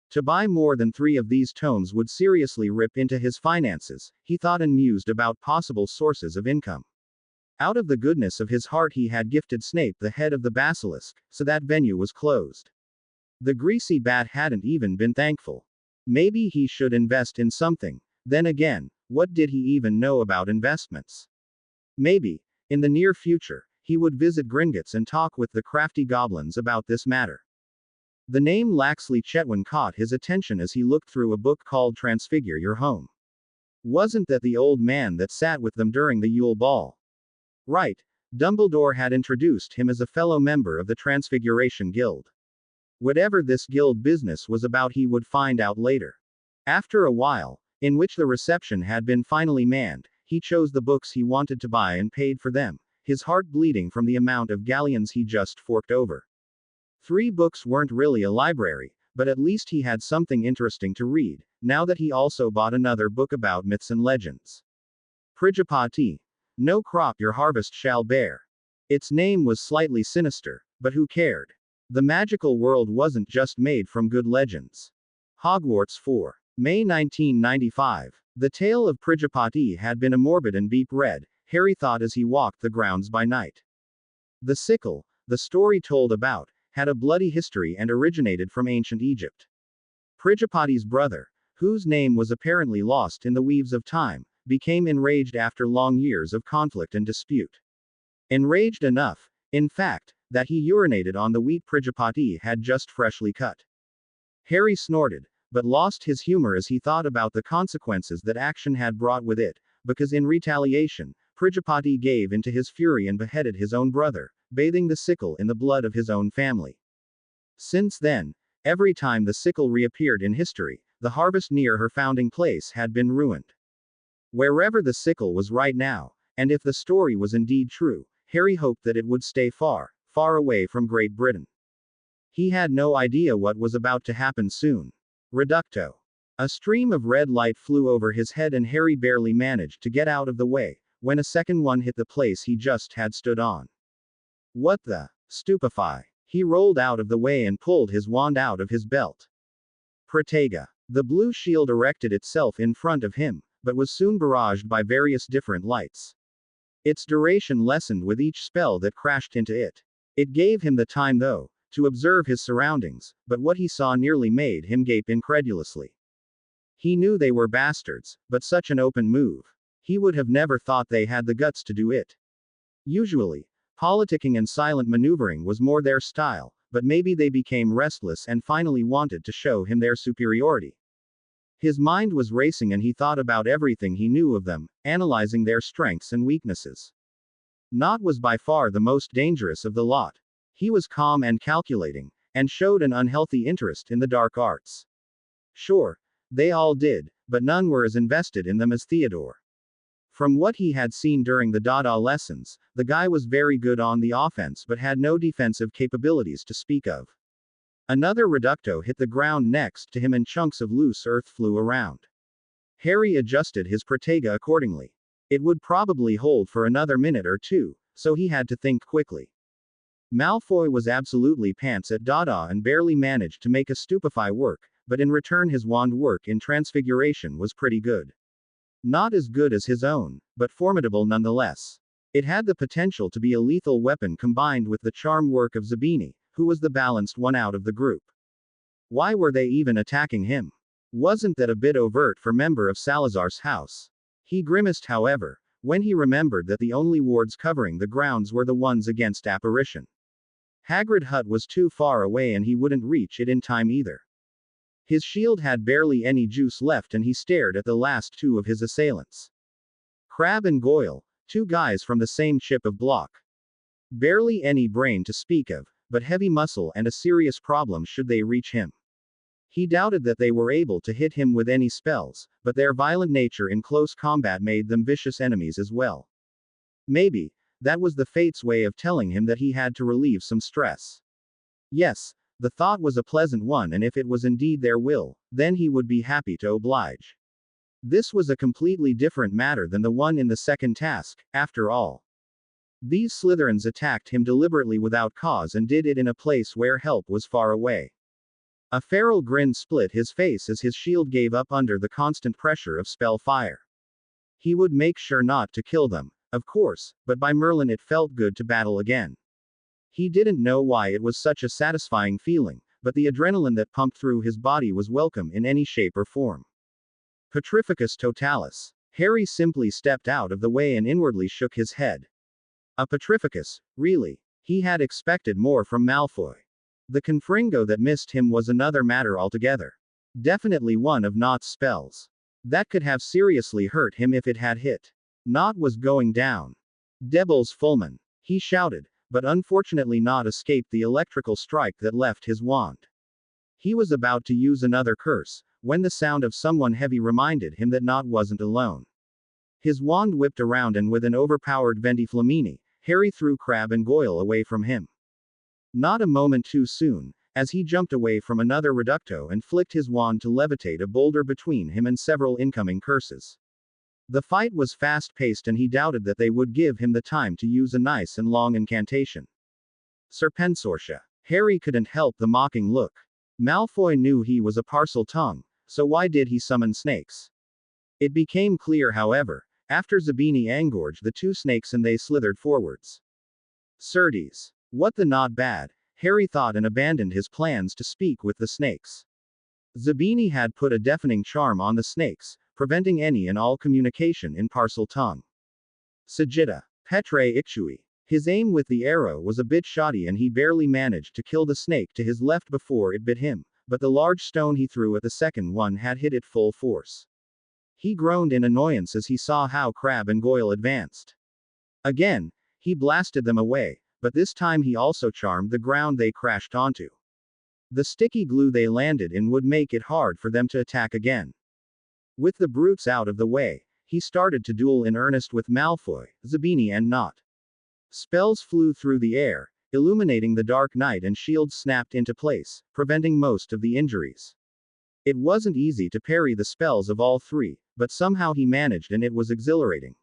To buy more than 3 of these tomes would seriously rip into his finances, he thought, and mused about possible sources of income. Out of the goodness of his heart he had gifted Snape the head of the basilisk, so that venue was closed. The greasy bat hadn't even been thankful. Maybe he should invest in something. Then again, what did he even know about investments? Maybe, in the near future, he would visit Gringotts and talk with the crafty goblins about this matter. The name Laxley Chetwynd caught his attention as he looked through a book called Transfigure Your Home. Wasn't that the old man that sat with them during the Yule Ball? Right, Dumbledore had introduced him as a fellow member of the Transfiguration Guild. Whatever this guild business was about he would find out later. After a while, in which the reception had been finally manned, he chose the books he wanted to buy and paid for them, his heart bleeding from the amount of galleons he just forked over. 3 books weren't really a library, but at least he had something interesting to read, now that he also bought another book about myths and legends. Pridgapati. No crop your harvest shall bear. Its name was slightly sinister, but who cared? The magical world wasn't just made from good legends. Hogwarts 4. May 1995. The tale of Pridgapati had been a morbid and deep read, Harry thought as he walked the grounds by night. The sickle, the story told about, had a bloody history and originated from ancient Egypt. Pridgapati's brother, whose name was apparently lost in the weaves of time, became enraged after long years of conflict and dispute. Enraged enough, in fact, that he urinated on the wheat Pridgapati had just freshly cut. Harry snorted, but lost his humor as he thought about the consequences that action had brought with it, because in retaliation, Pridgapati gave into his fury and beheaded his own brother, bathing the sickle in the blood of his own family. Since then, every time the sickle reappeared in history, the harvest near her founding place had been ruined. Wherever the sickle was right now, and if the story was indeed true, Harry hoped that it would stay far, far away from Great Britain. He had no idea what was about to happen soon. Reducto. A stream of red light flew over his head and Harry barely managed to get out of the way, when a second one hit the place he just had stood on. What the? Stupefy. He rolled out of the way and pulled his wand out of his belt. Protega. The blue shield erected itself in front of him, but was soon barraged by various different lights. Its duration lessened with each spell that crashed into it. It gave him the time, though, to observe his surroundings, but what he saw nearly made him gape incredulously. He knew they were bastards, but such an open move. He would have never thought they had the guts to do it. Usually, politicking and silent maneuvering was more their style, but maybe they became restless and finally wanted to show him their superiority. His mind was racing and he thought about everything he knew of them, analyzing their strengths and weaknesses. Nott was by far the most dangerous of the lot. He was calm and calculating, and showed an unhealthy interest in the dark arts. Sure, they all did, but none were as invested in them as Theodore. From what he had seen during the Dada lessons, the guy was very good on the offense but had no defensive capabilities to speak of. Another reducto hit the ground next to him and chunks of loose earth flew around. Harry adjusted his protega accordingly. It would probably hold for another minute or two, so he had to think quickly. Malfoy was absolutely pants at Dada and barely managed to make a stupefy work, but in return his wand work in Transfiguration was pretty good. Not as good as his own, but formidable nonetheless. It had the potential to be a lethal weapon combined with the charm work of Zabini, who was the balanced one out of the group. Why were they even attacking him? Wasn't that a bit overt for member of Salazar's house? He grimaced, however, when he remembered that the only wards covering the grounds were the ones against apparition. Hagrid hut was too far away and he wouldn't reach it in time either. His shield had barely any juice left and he stared at the last two of his assailants. Crabbe and Goyle, two guys from the same chip of block. Barely any brain to speak of, but heavy muscle and a serious problem should they reach him. He doubted that they were able to hit him with any spells, but their violent nature in close combat made them vicious enemies as well. Maybe, that was the fate's way of telling him that he had to relieve some stress. Yes, the thought was a pleasant one, and if it was indeed their will, then he would be happy to oblige. This was a completely different matter than the one in the second task, after all. These Slytherins attacked him deliberately without cause and did it in a place where help was far away. A feral grin split his face as his shield gave up under the constant pressure of spell fire. He would make sure not to kill them, of course, but by Merlin it felt good to battle again. He didn't know why it was such a satisfying feeling, but the adrenaline that pumped through his body was welcome in any shape or form. Petrificus totalis. Harry simply stepped out of the way and inwardly shook his head. A Petrificus, really? He had expected more from Malfoy. The Confringo that missed him was another matter altogether. Definitely one of Nott's spells. That could have seriously hurt him if it had hit. Nott was going down. Devil's Fulmin. He shouted, but unfortunately Nott escaped the electrical strike that left his wand. He was about to use another curse, when the sound of someone heavy reminded him that Nott wasn't alone. His wand whipped around and with an overpowered Venti Flamini, Harry threw Crabbe and Goyle away from him. Not a moment too soon, as he jumped away from another Reducto and flicked his wand to levitate a boulder between him and several incoming curses. The fight was fast-paced and he doubted that they would give him the time to use a nice and long incantation. Serpensortia. Harry couldn't help the mocking look. Malfoy knew he was a Parseltongue, so why did he summon snakes? It became clear, however, after Zabini engorged the two snakes and they slithered forwards. Certes. What the not bad, Harry thought and abandoned his plans to speak with the snakes. Zabini had put a deafening charm on the snakes, preventing any and all communication in Parseltongue. Sagitta. Petre Ichui. His aim with the arrow was a bit shoddy and he barely managed to kill the snake to his left before it bit him, but the large stone he threw at the second one had hit it full force. He groaned in annoyance as he saw how Crabbe and Goyle advanced. Again, he blasted them away, but this time he also charmed the ground they crashed onto. The sticky glue they landed in would make it hard for them to attack again. With the brutes out of the way, he started to duel in earnest with Malfoy, Zabini and Nott. Spells flew through the air, illuminating the dark night and shields snapped into place, preventing most of the injuries. It wasn't easy to parry the spells of all three, but somehow he managed and it was exhilarating.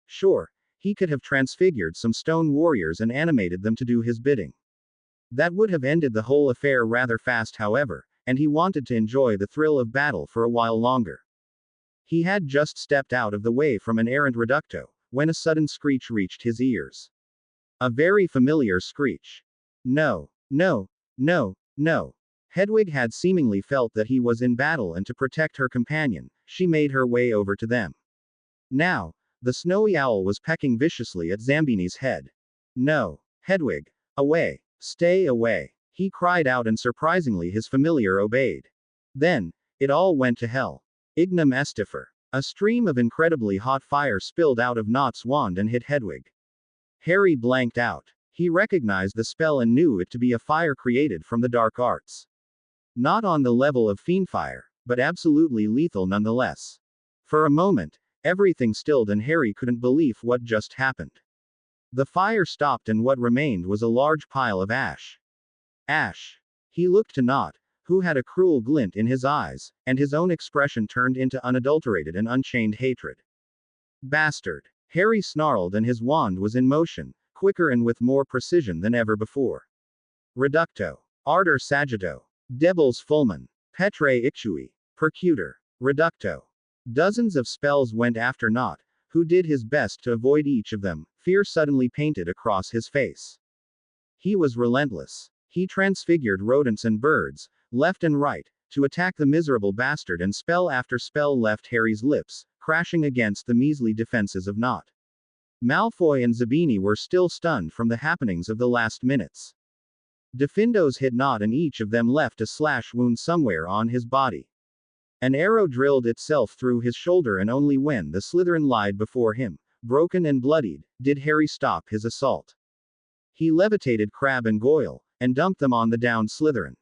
Sure, he could have transfigured some stone warriors and animated them to do his bidding. That would have ended the whole affair rather fast, however, and he wanted to enjoy the thrill of battle for a while longer. He had just stepped out of the way from an errant Reducto, when a sudden screech reached his ears. A very familiar screech. No, no, no, no. Hedwig had seemingly felt that he was in battle and to protect her companion, she made her way over to them. Now, the snowy owl was pecking viciously at Zambini's head. No. Hedwig. Away. Stay away. He cried out and surprisingly his familiar obeyed. Then, it all went to hell. Ignum Estifer. A stream of incredibly hot fire spilled out of Nott's wand and hit Hedwig. Harry blanked out. He recognized the spell and knew it to be a fire created from the dark arts. Not on the level of fiendfire, but absolutely lethal nonetheless. For a moment, everything stilled and Harry couldn't believe what just happened. The fire stopped and what remained was a large pile of ash. Ash. He looked to Nott, who had a cruel glint in his eyes, and his own expression turned into unadulterated and unchained hatred. Bastard. Harry snarled and his wand was in motion, quicker and with more precision than ever before. Reducto. Ardor Sagittò. Debles Fulmen. Petre Ictui. Percutor. Reducto. Dozens of spells went after Nott, who did his best to avoid each of them, fear suddenly painted across his face. He was relentless. He transfigured rodents and birds, left and right, to attack the miserable bastard, and spell after spell left Harry's lips, crashing against the measly defenses of Nott. Malfoy and Zabini were still stunned from the happenings of the last minutes. Diffindos hit Nott and each of them left a slash wound somewhere on his body. An arrow drilled itself through his shoulder, and only when the Slytherin lied before him, broken and bloodied, did Harry stop his assault. He levitated Crabbe and Goyle, and dumped them on the downed Slytherin.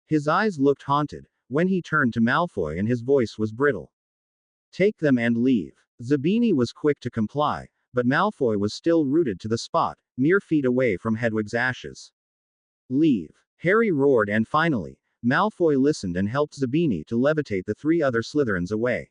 His eyes looked haunted, when he turned to Malfoy and his voice was brittle. "Take them and leave." Zabini was quick to comply, but Malfoy was still rooted to the spot, mere feet away from Hedwig's ashes. "Leave." Harry roared, and finally, Malfoy listened and helped Zabini to levitate the 3 other Slytherins away.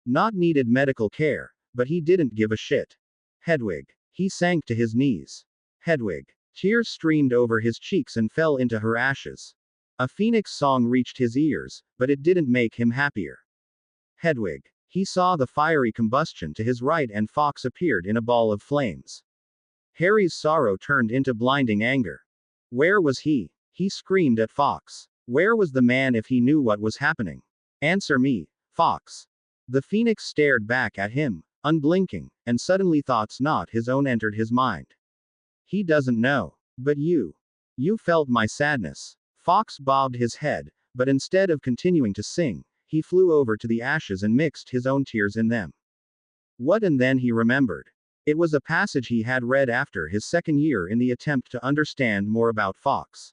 Nott needed medical care, but he didn't give a shit. "Hedwig." He sank to his knees. "Hedwig." Tears streamed over his cheeks and fell into her ashes. A phoenix song reached his ears, but it didn't make him happier. "Hedwig." He saw the fiery combustion to his right, and Fawkes appeared in a ball of flames. Harry's sorrow turned into blinding anger. Where was he? He screamed at Fawkes. Where was the man if he knew what was happening? "Answer me, Fawkes." The phoenix stared back at him, unblinking, and suddenly thoughts not his own entered his mind. "He doesn't know. But you. You felt my sadness." Fawkes bobbed his head, but instead of continuing to sing, he flew over to the ashes and mixed his own tears in them. What? And then he remembered. It was a passage he had read after his second year in the attempt to understand more about Fawkes.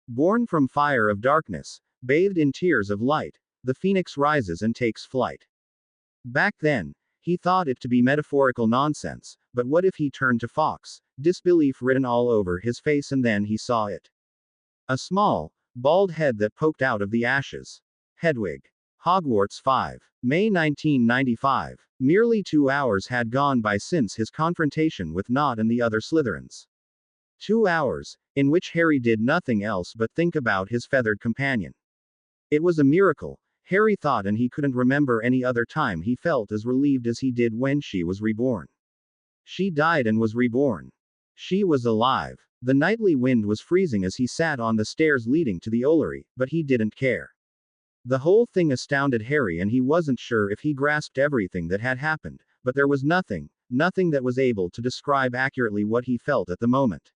"Born from fire of darkness, bathed in tears of light, the phoenix rises and takes flight." Back then, he thought it to be metaphorical nonsense, but what if he turned to Fawkes, disbelief written all over his face, and then he saw it. A small, bald head that poked out of the ashes. Hedwig. Hogwarts 5. May 1995. Merely 2 hours had gone by since his confrontation with Nott and the other Slytherins. 2 hours, in which Harry did nothing else but think about his feathered companion. It was a miracle, Harry thought, and he couldn't remember any other time he felt as relieved as he did when she was reborn. She died and was reborn. She was alive. The nightly wind was freezing as he sat on the stairs leading to the Ollery, but he didn't care. The whole thing astounded Harry, and he wasn't sure if he grasped everything that had happened, but there was nothing that was able to describe accurately what he felt at the moment.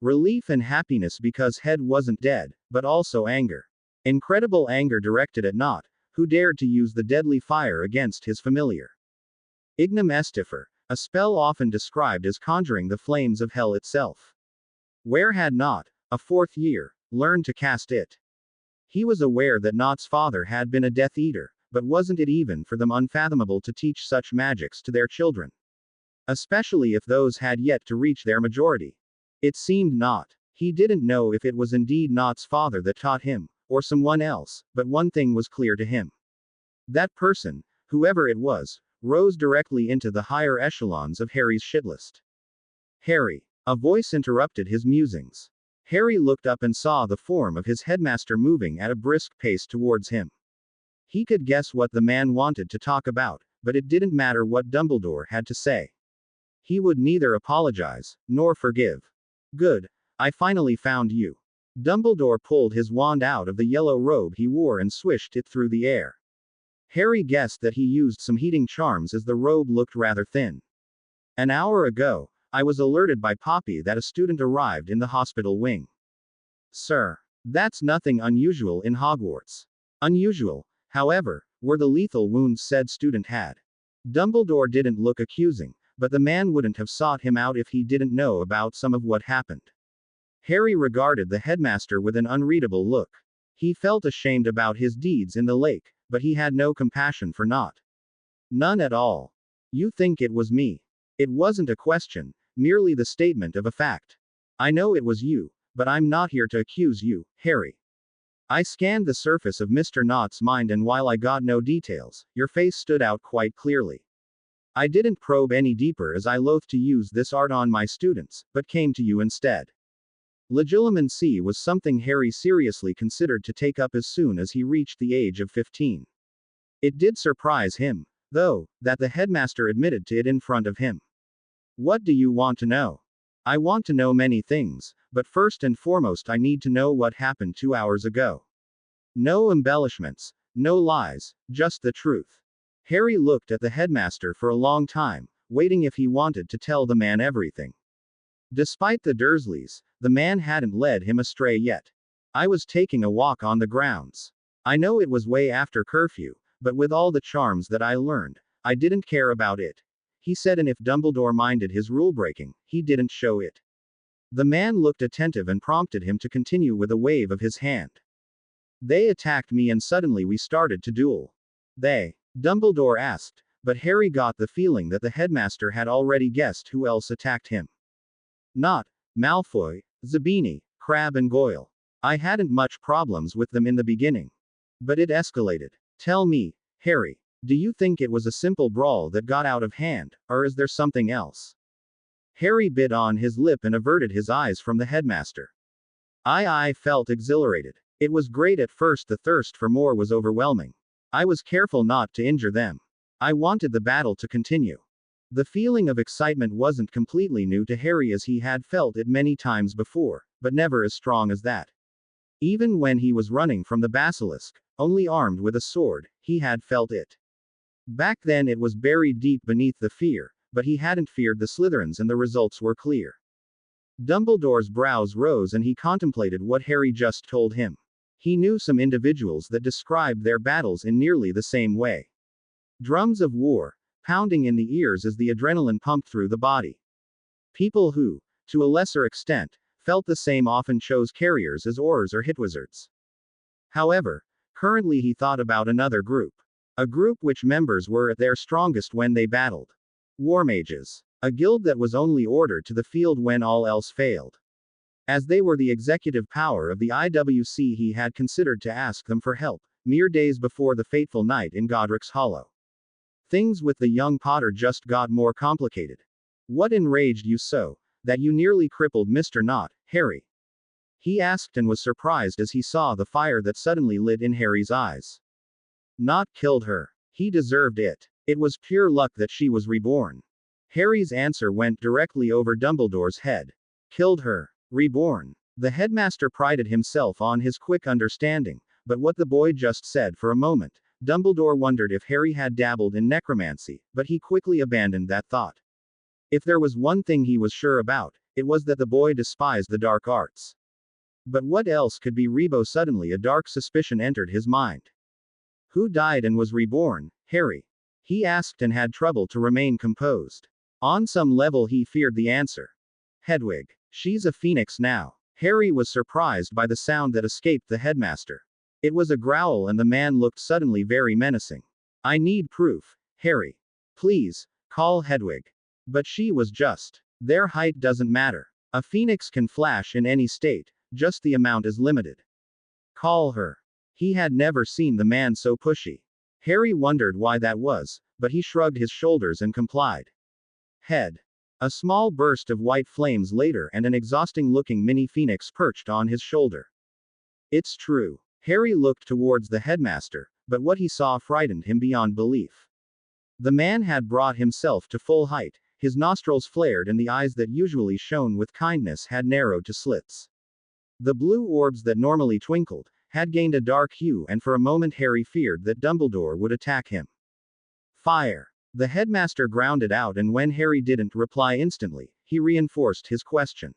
Relief and happiness because Hed wasn't dead, but also anger. Incredible anger directed at Nott, who dared to use the deadly fire against his familiar. Ignum Estifer, a spell often described as conjuring the flames of hell itself. Where had Nott, a 4th year, learned to cast it? He was aware that Nott's father had been a Death Eater, but wasn't it even for them unfathomable to teach such magics to their children? Especially if those had yet to reach their majority. It seemed not. He didn't know if it was indeed Nott's father that taught him, or someone else, but one thing was clear to him. That person, whoever it was, rose directly into the higher echelons of Harry's shitlist. "Harry." A voice interrupted his musings. Harry looked up and saw the form of his headmaster moving at a brisk pace towards him. He could guess what the man wanted to talk about, but it didn't matter what Dumbledore had to say. He would neither apologize, nor forgive. "Good. I finally found you." Dumbledore pulled his wand out of the yellow robe he wore and swished it through the air. Harry guessed that he used some heating charms as the robe looked rather thin. "An hour ago, I was alerted by Poppy that a student arrived in the hospital wing." "Sir, that's nothing unusual in Hogwarts." Unusual, however, were the lethal wounds said student had. Dumbledore didn't look accusing, but the man wouldn't have sought him out if he didn't know about some of what happened. Harry regarded the headmaster with an unreadable look. He felt ashamed about his deeds in the lake, but he had no compassion for Nott. None at all. "You think it was me?" It wasn't a question, merely the statement of a fact. "I know it was you, but I'm not here to accuse you, Harry. I scanned the surface of Mr. Nott's mind, and while I got no details, your face stood out quite clearly." I didn't probe any deeper as I loathed to use this art on my students, but came to you instead. Legilimency was something Harry seriously considered to take up as soon as he reached the age of 15. It did surprise him, though, that the headmaster admitted to it in front of him. What do you want to know? I want to know many things, but first and foremost I need to know what happened 2 hours ago. No embellishments, no lies, just the truth. Harry looked at the headmaster for a long time, waiting if he wanted to tell the man everything. Despite the Dursleys, the man hadn't led him astray yet. I was taking a walk on the grounds. I know it was way after curfew, but with all the charms that I learned, I didn't care about it. He said, and if Dumbledore minded his rule breaking, he didn't show it. The man looked attentive and prompted him to continue with a wave of his hand. They attacked me and suddenly we started to duel. They? Dumbledore asked, but Harry got the feeling that the headmaster had already guessed who else attacked him. Not Malfoy, Zabini, Crabbe and Goyle. I hadn't much problems with them in the beginning. But it escalated. Tell me, Harry, do you think it was a simple brawl that got out of hand, or is there something else? Harry bit on his lip and averted his eyes from the headmaster. I felt exhilarated. It was great at first. The thirst for more was overwhelming. I was careful not to injure them. I wanted the battle to continue. The feeling of excitement wasn't completely new to Harry as he had felt it many times before, but never as strong as that. Even when he was running from the basilisk, only armed with a sword, he had felt it. Back then it was buried deep beneath the fear, but he hadn't feared the Slytherins and the results were clear. Dumbledore's brows rose and he contemplated what Harry just told him. He knew some individuals that described their battles in nearly the same way. Drums of war, pounding in the ears as the adrenaline pumped through the body. People who, to a lesser extent, felt the same often chose carriers as Aurors or Hitwizards. However, currently he thought about another group. A group which members were at their strongest when they battled. War mages. A guild that was only ordered to the field when all else failed. As they were the executive power of the IWC, he had considered to ask them for help, mere days before the fateful night in Godric's Hollow. Things with the young Potter just got more complicated. What enraged you so, that you nearly crippled Mr. Nott, Harry? He asked and was surprised as he saw the fire that suddenly lit in Harry's eyes. Nott killed her. He deserved it. It was pure luck that she was reborn. Harry's answer went directly over Dumbledore's head. Killed her. Reborn. The headmaster prided himself on his quick understanding, but what the boy just said for a moment, Dumbledore wondered if Harry had dabbled in necromancy, but he quickly abandoned that thought. If there was one thing he was sure about, it was that the boy despised the dark arts. But what else could be Rebo? Suddenly a dark suspicion entered his mind. Who died and was reborn, Harry? He asked and had trouble to remain composed. On some level he feared the answer. Hedwig. She's a phoenix now. Harry was surprised by the sound that escaped the headmaster. It was a growl and the man looked suddenly very menacing. I need proof, Harry. Please, call Hedwig. But she was just. Their height doesn't matter. A phoenix can flash in any state, just the amount is limited. Call her. He had never seen the man so pushy. Harry wondered why that was, but he shrugged his shoulders and complied. Head. A small burst of white flames later and an exhausting-looking mini phoenix perched on his shoulder. It's true. Harry looked towards the headmaster, but what he saw frightened him beyond belief. The man had brought himself to full height, his nostrils flared and the eyes that usually shone with kindness had narrowed to slits. The blue orbs that normally twinkled had gained a dark hue and for a moment Harry feared that Dumbledore would attack him. Fire. The headmaster grounded out and when Harry didn't reply instantly, he reinforced his question.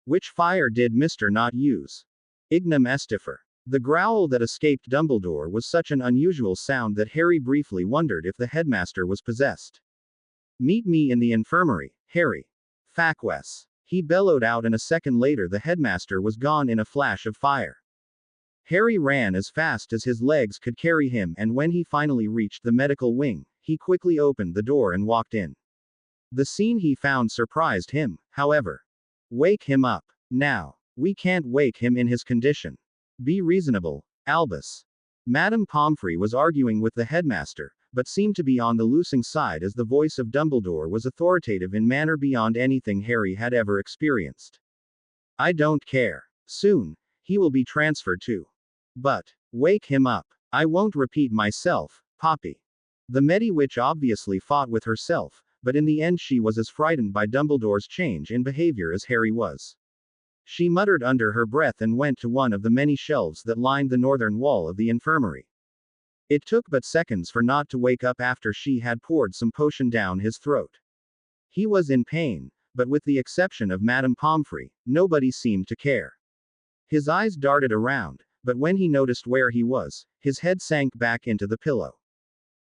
Which fire did Mr. Nott use? Ignum Estifer. The growl that escaped Dumbledore was such an unusual sound that Harry briefly wondered if the headmaster was possessed. Meet me in the infirmary, Harry. Facwes. He bellowed out and a second later the headmaster was gone in a flash of fire. Harry ran as fast as his legs could carry him and when he finally reached the medical wing, he quickly opened the door and walked in. The scene he found surprised him, however. Wake him up. Now. We can't wake him in his condition. Be reasonable, Albus. Madame Pomfrey was arguing with the headmaster, but seemed to be on the losing side as the voice of Dumbledore was authoritative in manner beyond anything Harry had ever experienced. I don't care. Soon, he will be transferred to. But, wake him up. I won't repeat myself, Poppy. The Mediwitch obviously fought with herself, but in the end she was as frightened by Dumbledore's change in behavior as Harry was. She muttered under her breath and went to one of the many shelves that lined the northern wall of the infirmary. It took but seconds for Nott to wake up after she had poured some potion down his throat. He was in pain, but with the exception of Madame Pomfrey, nobody seemed to care. His eyes darted around, but when he noticed where he was, his head sank back into the pillow.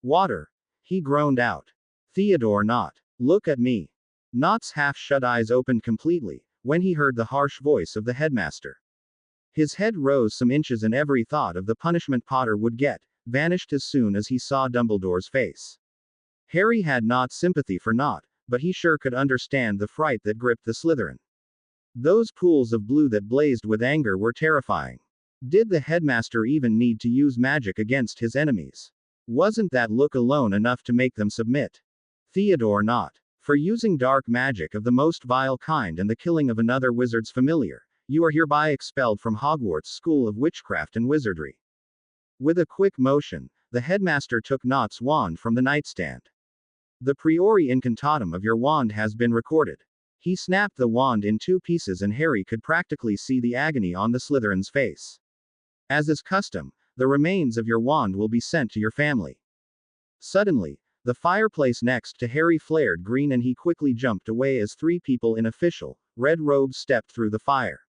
Water. He groaned out. Theodore Nott. Look at me. Nott's half-shut eyes opened completely, when he heard the harsh voice of the headmaster. His head rose some inches and every thought of the punishment Potter would get, vanished as soon as he saw Dumbledore's face. Harry had not sympathy for Nott, but he sure could understand the fright that gripped the Slytherin. Those pools of blue that blazed with anger were terrifying. Did the headmaster even need to use magic against his enemies? Wasn't that look alone enough to make them submit? Theodore Nott. For using dark magic of the most vile kind and the killing of another wizard's familiar, you are hereby expelled from Hogwarts School of Witchcraft and Wizardry. With a quick motion, the headmaster took Nott's wand from the nightstand. The priori incantatum of your wand has been recorded. He snapped the wand in two pieces and Harry could practically see the agony on the Slytherin's face. As is custom, the remains of your wand will be sent to your family. Suddenly, the fireplace next to Harry flared green and he quickly jumped away as three people in official, red robes stepped through the fire.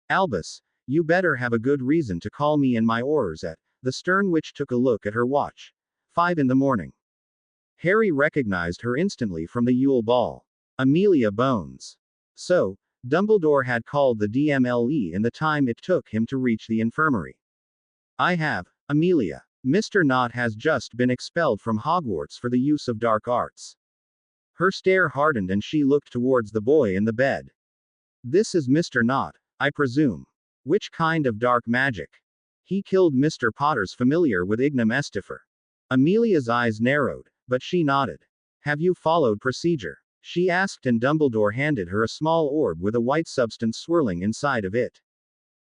Albus, you better have a good reason to call me in my orders at, the stern witch took a look at her watch. 5 in the morning. Harry recognized her instantly from the Yule Ball. Amelia Bones. So, Dumbledore had called the DMLE in the time it took him to reach the infirmary. I have, Amelia. Mr. Nott has just been expelled from Hogwarts for the use of dark arts. Her stare hardened and she looked towards the boy in the bed. This is Mr. Nott, I presume. Which kind of dark magic? He killed Mr. Potter's familiar with Ignum Estifer. Amelia's eyes narrowed, but she nodded. Have you followed procedure? She asked and Dumbledore handed her a small orb with a white substance swirling inside of it.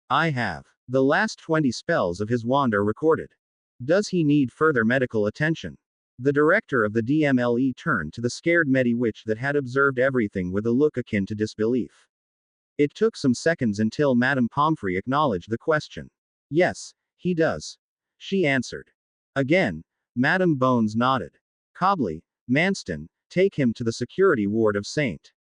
I have. The last 20 spells of his wand are recorded. Does he need further medical attention? The director of the DMLE turned to the scared Mediwitch that had observed everything with a look akin to disbelief. It took some seconds until Madame Pomfrey acknowledged the question. Yes, he does. She answered. Again, Madame Bones nodded. Cobley, Manston, take him to the security ward of St.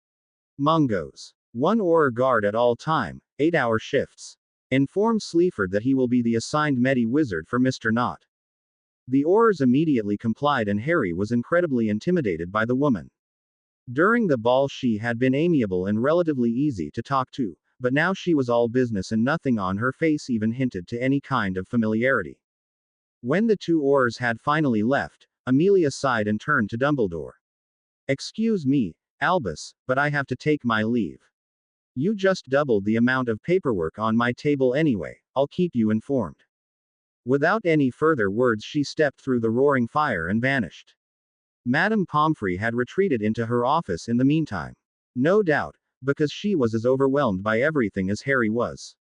Mungo's. 1 Auror guard at all time, 8-hour shifts. Inform Sleaford that he will be the assigned Medi-Wizard for Mr. Nott. The Aurors immediately complied and Harry was incredibly intimidated by the woman. During the ball she had been amiable and relatively easy to talk to, but now she was all business and nothing on her face even hinted to any kind of familiarity. When the two Aurors had finally left, Amelia sighed and turned to Dumbledore. Excuse me, Albus, but I have to take my leave. You just doubled the amount of paperwork on my table anyway, I'll keep you informed. Without any further words she stepped through the roaring fire and vanished. Madame Pomfrey had retreated into her office in the meantime. No doubt, because she was as overwhelmed by everything as Harry was.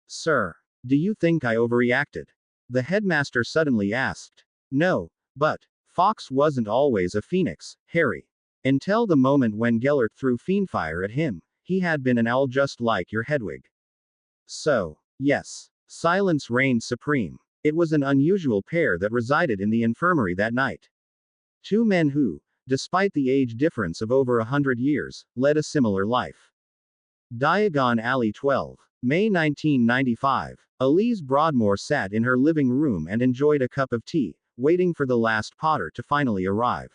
Sir, do you think I overreacted? The headmaster suddenly asked. No, but, Fawkes wasn't always a phoenix, Harry. Until the moment when Gellert threw fiendfire at him, he had been an owl just like your Hedwig. So, yes. Silence reigned supreme. It was an unusual pair that resided in the infirmary that night. Two men who, despite the age difference of over 100 years, led a similar life. Diagon Alley 12. May 1995. Elise Broadmoor sat in her living room and enjoyed a cup of tea, waiting for the last Potter to finally arrive.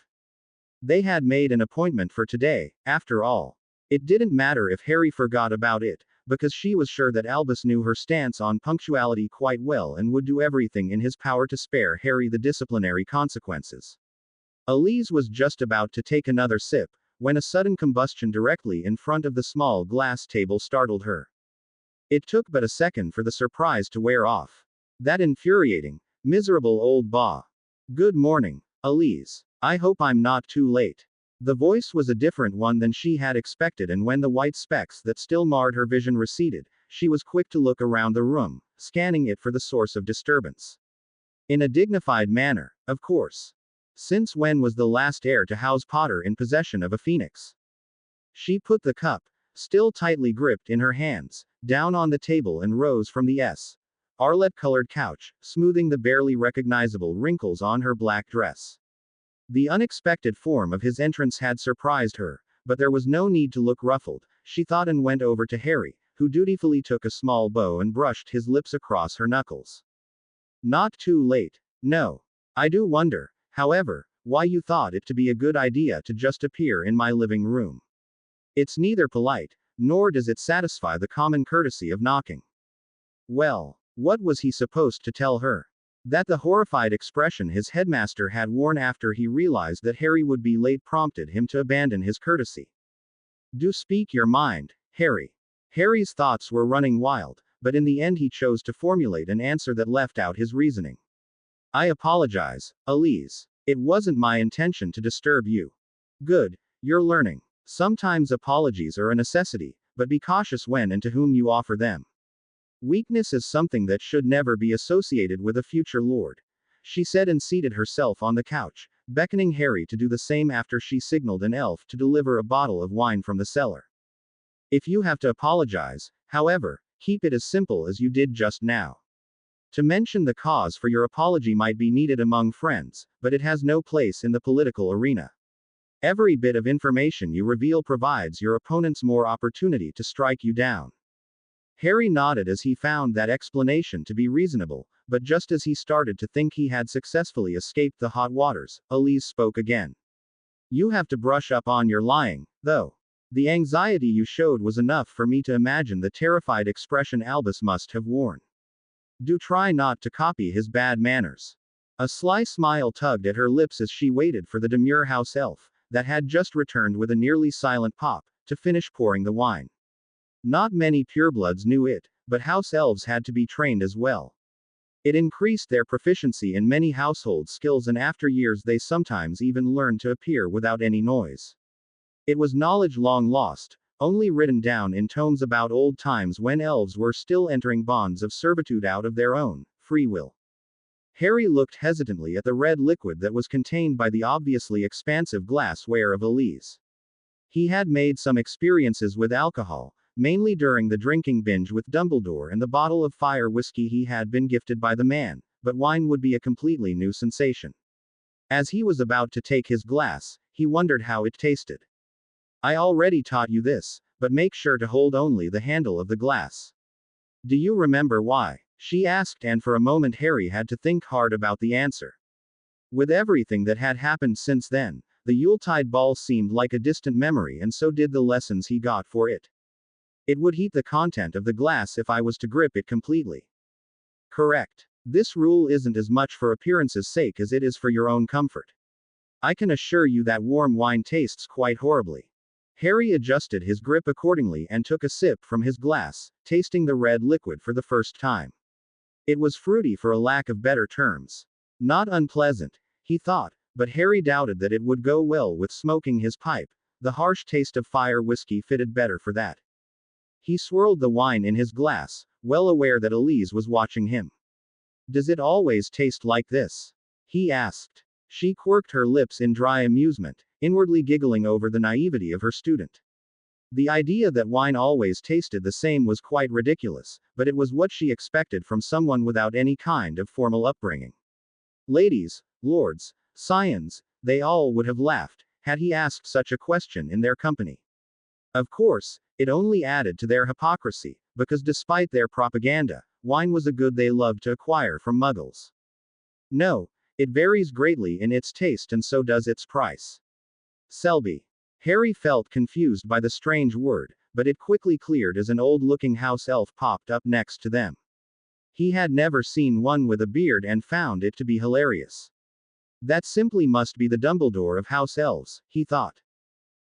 They had made an appointment for today, after all. It didn't matter if Harry forgot about it, because she was sure that Albus knew her stance on punctuality quite well and would do everything in his power to spare Harry the disciplinary consequences. Elise was just about to take another sip, when a sudden combustion directly in front of the small glass table startled her. It took but a second for the surprise to wear off. That infuriating, miserable old Ba. Good morning, Elise. I hope I'm not too late. The voice was a different one than she had expected, and when the white specks that still marred her vision receded, she was quick to look around the room, scanning it for the source of disturbance. In a dignified manner, of course. Since when was the last heir to House Potter in possession of a phoenix? She put the cup, still tightly gripped in her hands, down on the table and rose from the Arlet-colored couch, smoothing the barely recognizable wrinkles on her black dress. The unexpected form of his entrance had surprised her, but there was no need to look ruffled, she thought, and went over to Harry, who dutifully took a small bow and brushed his lips across her knuckles. Not too late. No. I do wonder, however, why you thought it to be a good idea to just appear in my living room. It's neither polite, nor does it satisfy the common courtesy of knocking. Well, what was he supposed to tell her? That the horrified expression his headmaster had worn after he realized that Harry would be late prompted him to abandon his courtesy. Do speak your mind, Harry. Harry's thoughts were running wild, but in the end he chose to formulate an answer that left out his reasoning. I apologize, Elise. It wasn't my intention to disturb you. Good, you're learning. Sometimes apologies are a necessity, but be cautious when and to whom you offer them. Weakness is something that should never be associated with a future lord, she said, and seated herself on the couch, beckoning Harry to do the same after she signaled an elf to deliver a bottle of wine from the cellar. If you have to apologize, however, keep it as simple as you did just now. To mention the cause for your apology might be needed among friends, but it has no place in the political arena. Every bit of information you reveal provides your opponents more opportunity to strike you down. Harry nodded as he found that explanation to be reasonable, but just as he started to think he had successfully escaped the hot waters, Elise spoke again. You have to brush up on your lying, though. The anxiety you showed was enough for me to imagine the terrified expression Albus must have worn. Do try not to copy his bad manners. A sly smile tugged at her lips as she waited for the demure house elf, that had just returned with a nearly silent pop, to finish pouring the wine. Not many purebloods knew it, but house elves had to be trained as well. It increased their proficiency in many household skills, and after years they sometimes even learned to appear without any noise. It was knowledge long lost, only written down in tomes about old times when elves were still entering bonds of servitude out of their own free will. Harry looked hesitantly at the red liquid that was contained by the obviously expansive glassware of Elise. He had made some experiences with alcohol, mainly during the drinking binge with Dumbledore and the bottle of fire whiskey he had been gifted by the man, but wine would be a completely new sensation. As he was about to take his glass, he wondered how it tasted. I already taught you this, but make sure to hold only the handle of the glass. Do you remember why? She asked, and for a moment Harry had to think hard about the answer. With everything that had happened since then, the Yuletide ball seemed like a distant memory, and so did the lessons he got for it. It would heat the content of the glass if I was to grip it completely. Correct. This rule isn't as much for appearance's sake as it is for your own comfort. I can assure you that warm wine tastes quite horribly. Harry adjusted his grip accordingly and took a sip from his glass, tasting the red liquid for the first time. It was fruity for a lack of better terms. Not unpleasant, he thought, but Harry doubted that it would go well with smoking his pipe. The harsh taste of fire whiskey fitted better for that. He swirled the wine in his glass, well aware that Elise was watching him. Does it always taste like this? He asked. She quirked her lips in dry amusement, inwardly giggling over the naivety of her student. The idea that wine always tasted the same was quite ridiculous, but it was what she expected from someone without any kind of formal upbringing. Ladies, lords, scions, they all would have laughed, had he asked such a question in their company. Of course, it only added to their hypocrisy, because despite their propaganda, wine was a good they loved to acquire from muggles. No, it varies greatly in its taste, and so does its price. Selby. Harry felt confused by the strange word, but it quickly cleared as an old-looking house elf popped up next to them. He had never seen one with a beard and found it to be hilarious. That simply must be the Dumbledore of house elves, he thought.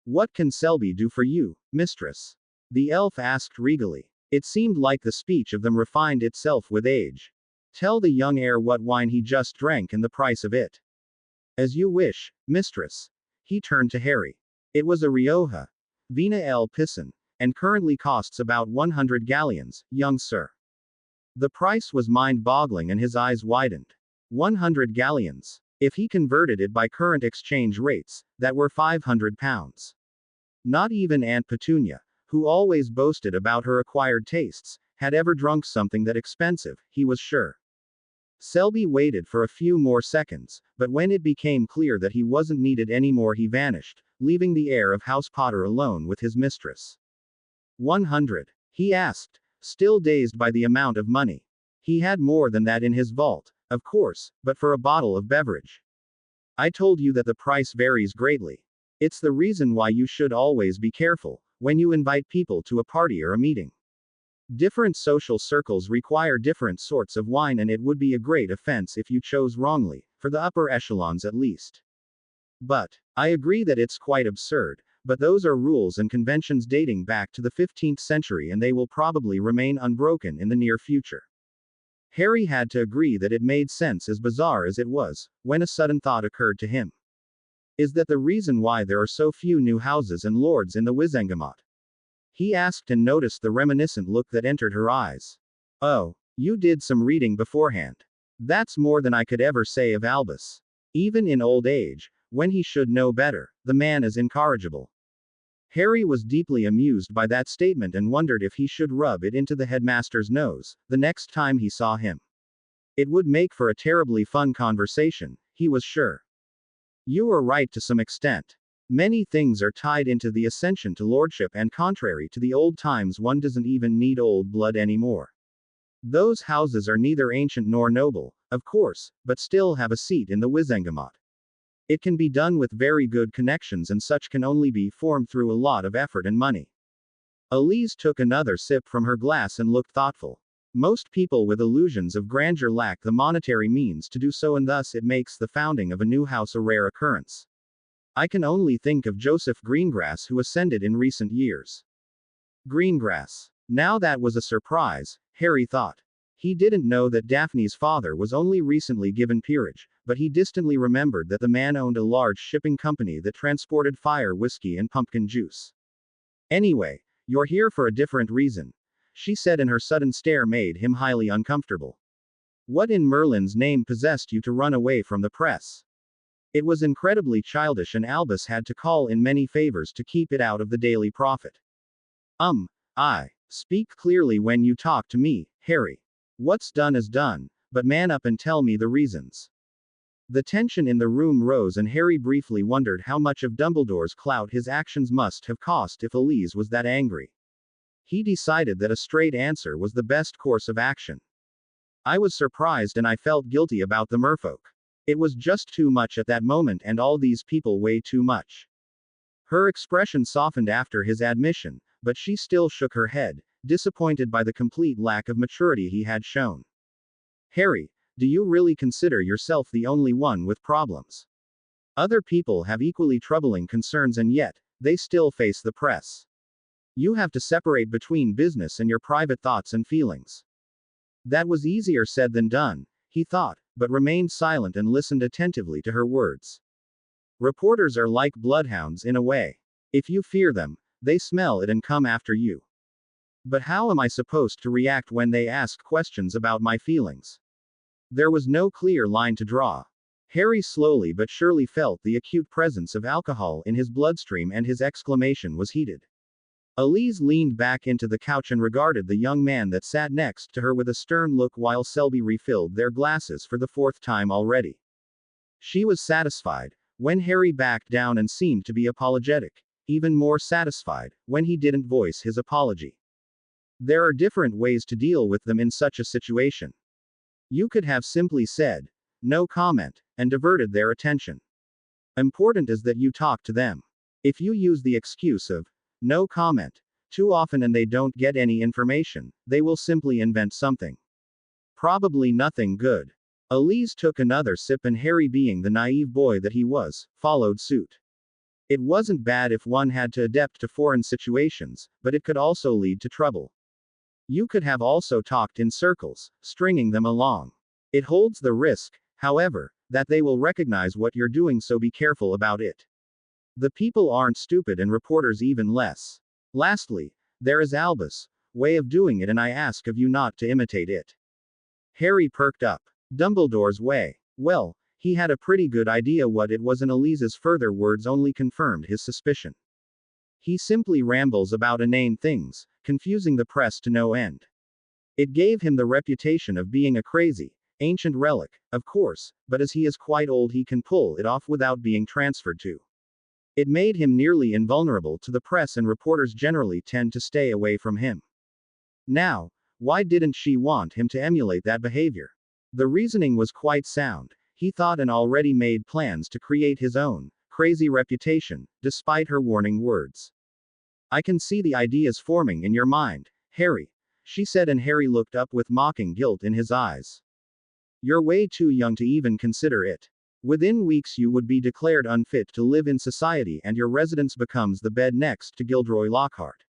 What can Selby do for you, mistress? The elf asked regally. It seemed like the speech of them refined itself with age. Tell the young heir what wine he just drank and the price of it. As you wish, mistress. He turned to Harry. It was a Rioja. Vina el Pisan, and currently costs about 100 galleons, young sir. The price was mind-boggling and his eyes widened. 100 galleons. If he converted it by current exchange rates, that were 500 pounds. Not even Aunt Petunia, who always boasted about her acquired tastes, had ever drunk something that expensive, he was sure. Selby waited for a few more seconds, but when it became clear that he wasn't needed anymore, he vanished, leaving the heir of House Potter alone with his mistress. 100? He asked, still dazed by the amount of money. He had more than that in his vault, of course, but for a bottle of beverage. I told you that the price varies greatly. It's the reason why you should always be careful when you invite people to a party or a meeting. Different social circles require different sorts of wine, and it would be a great offense if you chose wrongly, for the upper echelons at least. But, I agree that it's quite absurd, but those are rules and conventions dating back to the 15th century, and they will probably remain unbroken in the near future. Harry had to agree that it made sense, as bizarre as it was, when a sudden thought occurred to him. Is that the reason why there are so few new houses and lords in the Wizengamot? He asked, and noticed the reminiscent look that entered her eyes. Oh, you did some reading beforehand. That's more than I could ever say of Albus. Even in old age, when he should know better, the man is incorrigible. Harry was deeply amused by that statement and wondered if he should rub it into the headmaster's nose the next time he saw him. It would make for a terribly fun conversation, he was sure. You are right to some extent. Many things are tied into the ascension to lordship, and contrary to the old times, one doesn't even need old blood anymore. Those houses are neither ancient nor noble, of course, but still have a seat in the Wizengamot. It can be done with very good connections, and such can only be formed through a lot of effort and money. Elise took another sip from her glass and looked thoughtful. Most people with illusions of grandeur lack the monetary means to do so, and thus it makes the founding of a new house a rare occurrence. I can only think of Joseph Greengrass, who ascended in recent years. Greengrass. Now that was a surprise, Harry thought. He didn't know that Daphne's father was only recently given peerage, but he distantly remembered that the man owned a large shipping company that transported fire whiskey and pumpkin juice. Anyway, you're here for a different reason, she said, and her sudden stare made him highly uncomfortable. What in Merlin's name possessed you to run away from the press? It was incredibly childish, and Albus had to call in many favors to keep it out of the Daily Prophet. I speak clearly when you talk to me, Harry. What's done is done, but man up and tell me the reasons. The tension in the room rose, and Harry briefly wondered how much of Dumbledore's clout his actions must have cost if Elise was that angry. He decided that a straight answer was the best course of action. I was surprised, and I felt guilty about the merfolk. It was just too much at that moment, and all these people way too much. Her expression softened after his admission, but she still shook her head, disappointed by the complete lack of maturity he had shown. Harry, do you really consider yourself the only one with problems? Other people have equally troubling concerns, and yet, they still face the press. You have to separate between business and your private thoughts and feelings. That was easier said than done, he thought, but remained silent and listened attentively to her words. Reporters are like bloodhounds in a way. If you fear them, they smell it and come after you. But how am I supposed to react when they ask questions about my feelings? There was no clear line to draw. Harry slowly but surely felt the acute presence of alcohol in his bloodstream, and his exclamation was heated. Elise leaned back into the couch and regarded the young man that sat next to her with a stern look while Selby refilled their glasses for the fourth time already. She was satisfied when Harry backed down and seemed to be apologetic, even more satisfied when he didn't voice his apology. There are different ways to deal with them in such a situation. You could have simply said, "No comment," and diverted their attention. Important is that you talk to them. If you use the excuse of, "No comment," too often and they don't get any information, they will simply invent something. Probably nothing good. Elise took another sip, and Harry, being the naive boy that he was, followed suit. It wasn't bad if one had to adapt to foreign situations, but it could also lead to trouble. You could have also talked in circles, stringing them along. It holds the risk, However, that they will recognize what you're doing, so be careful about it. The people aren't stupid and reporters even less. Lastly, there is Albus' way of doing it, and I ask of you not to imitate it. Harry perked up. Dumbledore's way. Well, he had a pretty good idea what it was, and Elise's further words only confirmed his suspicion. He simply rambles about inane things, confusing the press to no end. It gave him the reputation of being a crazy, ancient relic, of course, but as he is quite old, he can pull it off without being transferred to. It made him nearly invulnerable to the press, and reporters generally tend to stay away from him. Now, why didn't she want him to emulate that behavior? The reasoning was quite sound. He thought and already made plans to create his own crazy reputation, despite her warning words. I can see the ideas forming in your mind, Harry, she said, and Harry looked up with mocking guilt in his eyes. You're way too young to even consider it. Within weeks you would be declared unfit to live in society, and your residence becomes the bed next to Gilderoy Lockhart.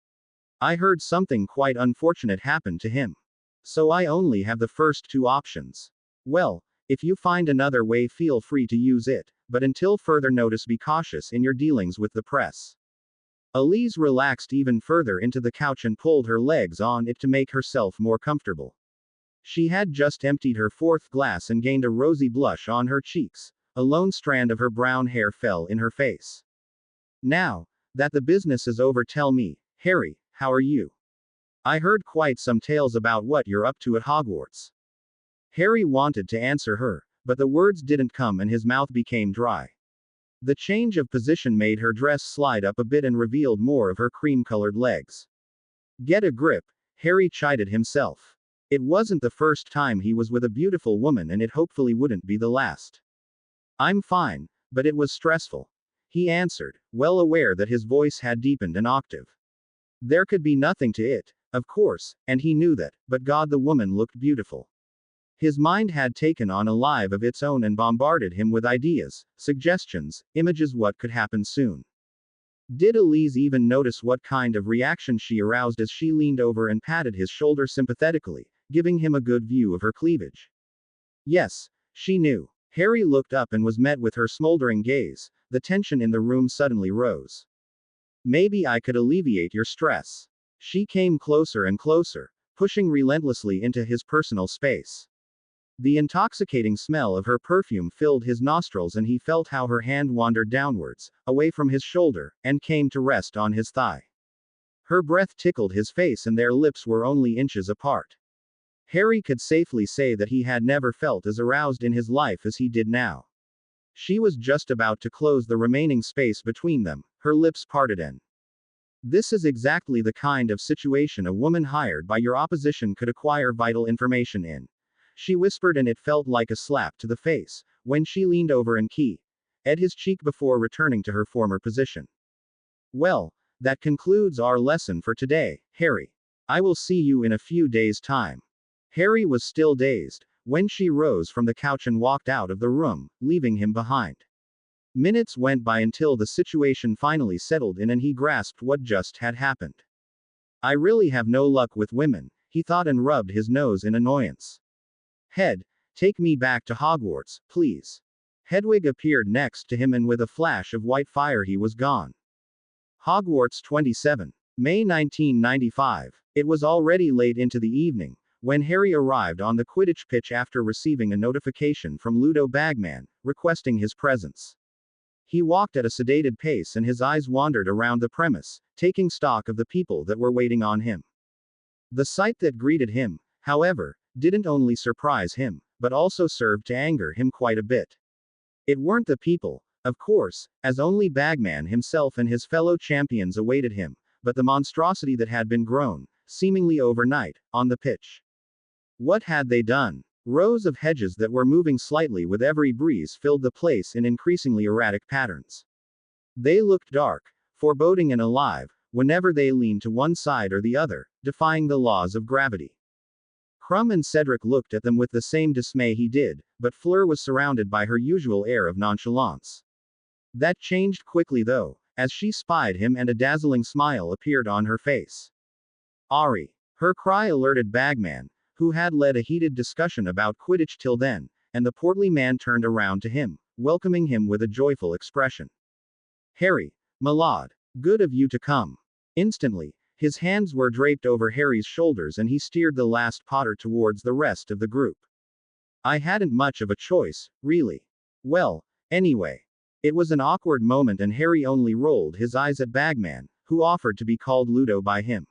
I heard something quite unfortunate happened to him. So I only have the first two options. Well, if you find another way, feel free to use it, but until further notice, be cautious in your dealings with the press. Elise relaxed even further into the couch and pulled her legs on it to make herself more comfortable. She had just emptied her fourth glass and gained a rosy blush on her cheeks. A lone strand of her brown hair fell in her face. Now that the business is over, tell me, Harry, how are you? I heard quite some tales about what you're up to at Hogwarts. Harry wanted to answer her, but the words didn't come and his mouth became dry. The change of position made her dress slide up a bit and revealed more of her cream-colored legs. Get a grip, Harry chided himself. It wasn't the first time he was with a beautiful woman, and it hopefully wouldn't be the last. I'm fine, but it was stressful, he answered, well aware that his voice had deepened an octave. There could be nothing to it, of course, and he knew that, but God, the woman looked beautiful. His mind had taken on a life of its own and bombarded him with ideas, suggestions, images what could happen soon. Did Elise even notice what kind of reaction she aroused as she leaned over and patted his shoulder sympathetically, giving him a good view of her cleavage? Yes, she knew. Harry looked up and was met with her smoldering gaze. The tension in the room suddenly rose. Maybe I could alleviate your stress. She came closer and closer, pushing relentlessly into his personal space. The intoxicating smell of her perfume filled his nostrils, and he felt how her hand wandered downwards, away from his shoulder, and came to rest on his thigh. Her breath tickled his face, and their lips were only inches apart. Harry could safely say that he had never felt as aroused in his life as he did now. She was just about to close the remaining space between them, her lips parted, and this is exactly the kind of situation a woman hired by your opposition could acquire vital information in, she whispered, and it felt like a slap to the face when she leaned over and kissed his cheek before returning to her former position. Well, that concludes our lesson for today, Harry. I will see you in a few days' time. Harry was still dazed when she rose from the couch and walked out of the room, leaving him behind. Minutes went by until the situation finally settled in and he grasped what just had happened. I really have no luck with women, he thought, and rubbed his nose in annoyance. Head, take me back to Hogwarts, please. Hedwig appeared next to him, and with a flash of white fire he was gone. Hogwarts 27. May 1995. It was already late into the evening when Harry arrived on the Quidditch pitch after receiving a notification from Ludo Bagman, requesting his presence. He walked at a sedated pace and his eyes wandered around the premise, taking stock of the people that were waiting on him. The sight that greeted him, however, didn't only surprise him, but also served to anger him quite a bit. It weren't the people, of course, as only Bagman himself and his fellow champions awaited him, but the monstrosity that had been grown, seemingly overnight, on the pitch. What had they done? Rows of hedges that were moving slightly with every breeze filled the place in increasingly erratic patterns. They looked dark, foreboding and alive, whenever they leaned to one side or the other, defying the laws of gravity. Krum and Cedric looked at them with the same dismay he did, but Fleur was surrounded by her usual air of nonchalance. That changed quickly though, as she spied him, and a dazzling smile appeared on her face. Ari! Her cry alerted Bagman, who had led a heated discussion about Quidditch till then, and the portly man turned around to him, welcoming him with a joyful expression. Harry, my lord, good of you to come. Instantly, his hands were draped over Harry's shoulders and he steered the last Potter towards the rest of the group. I hadn't much of a choice, really. Well, anyway. It was an awkward moment and Harry only rolled his eyes at Bagman, who offered to be called Ludo by him.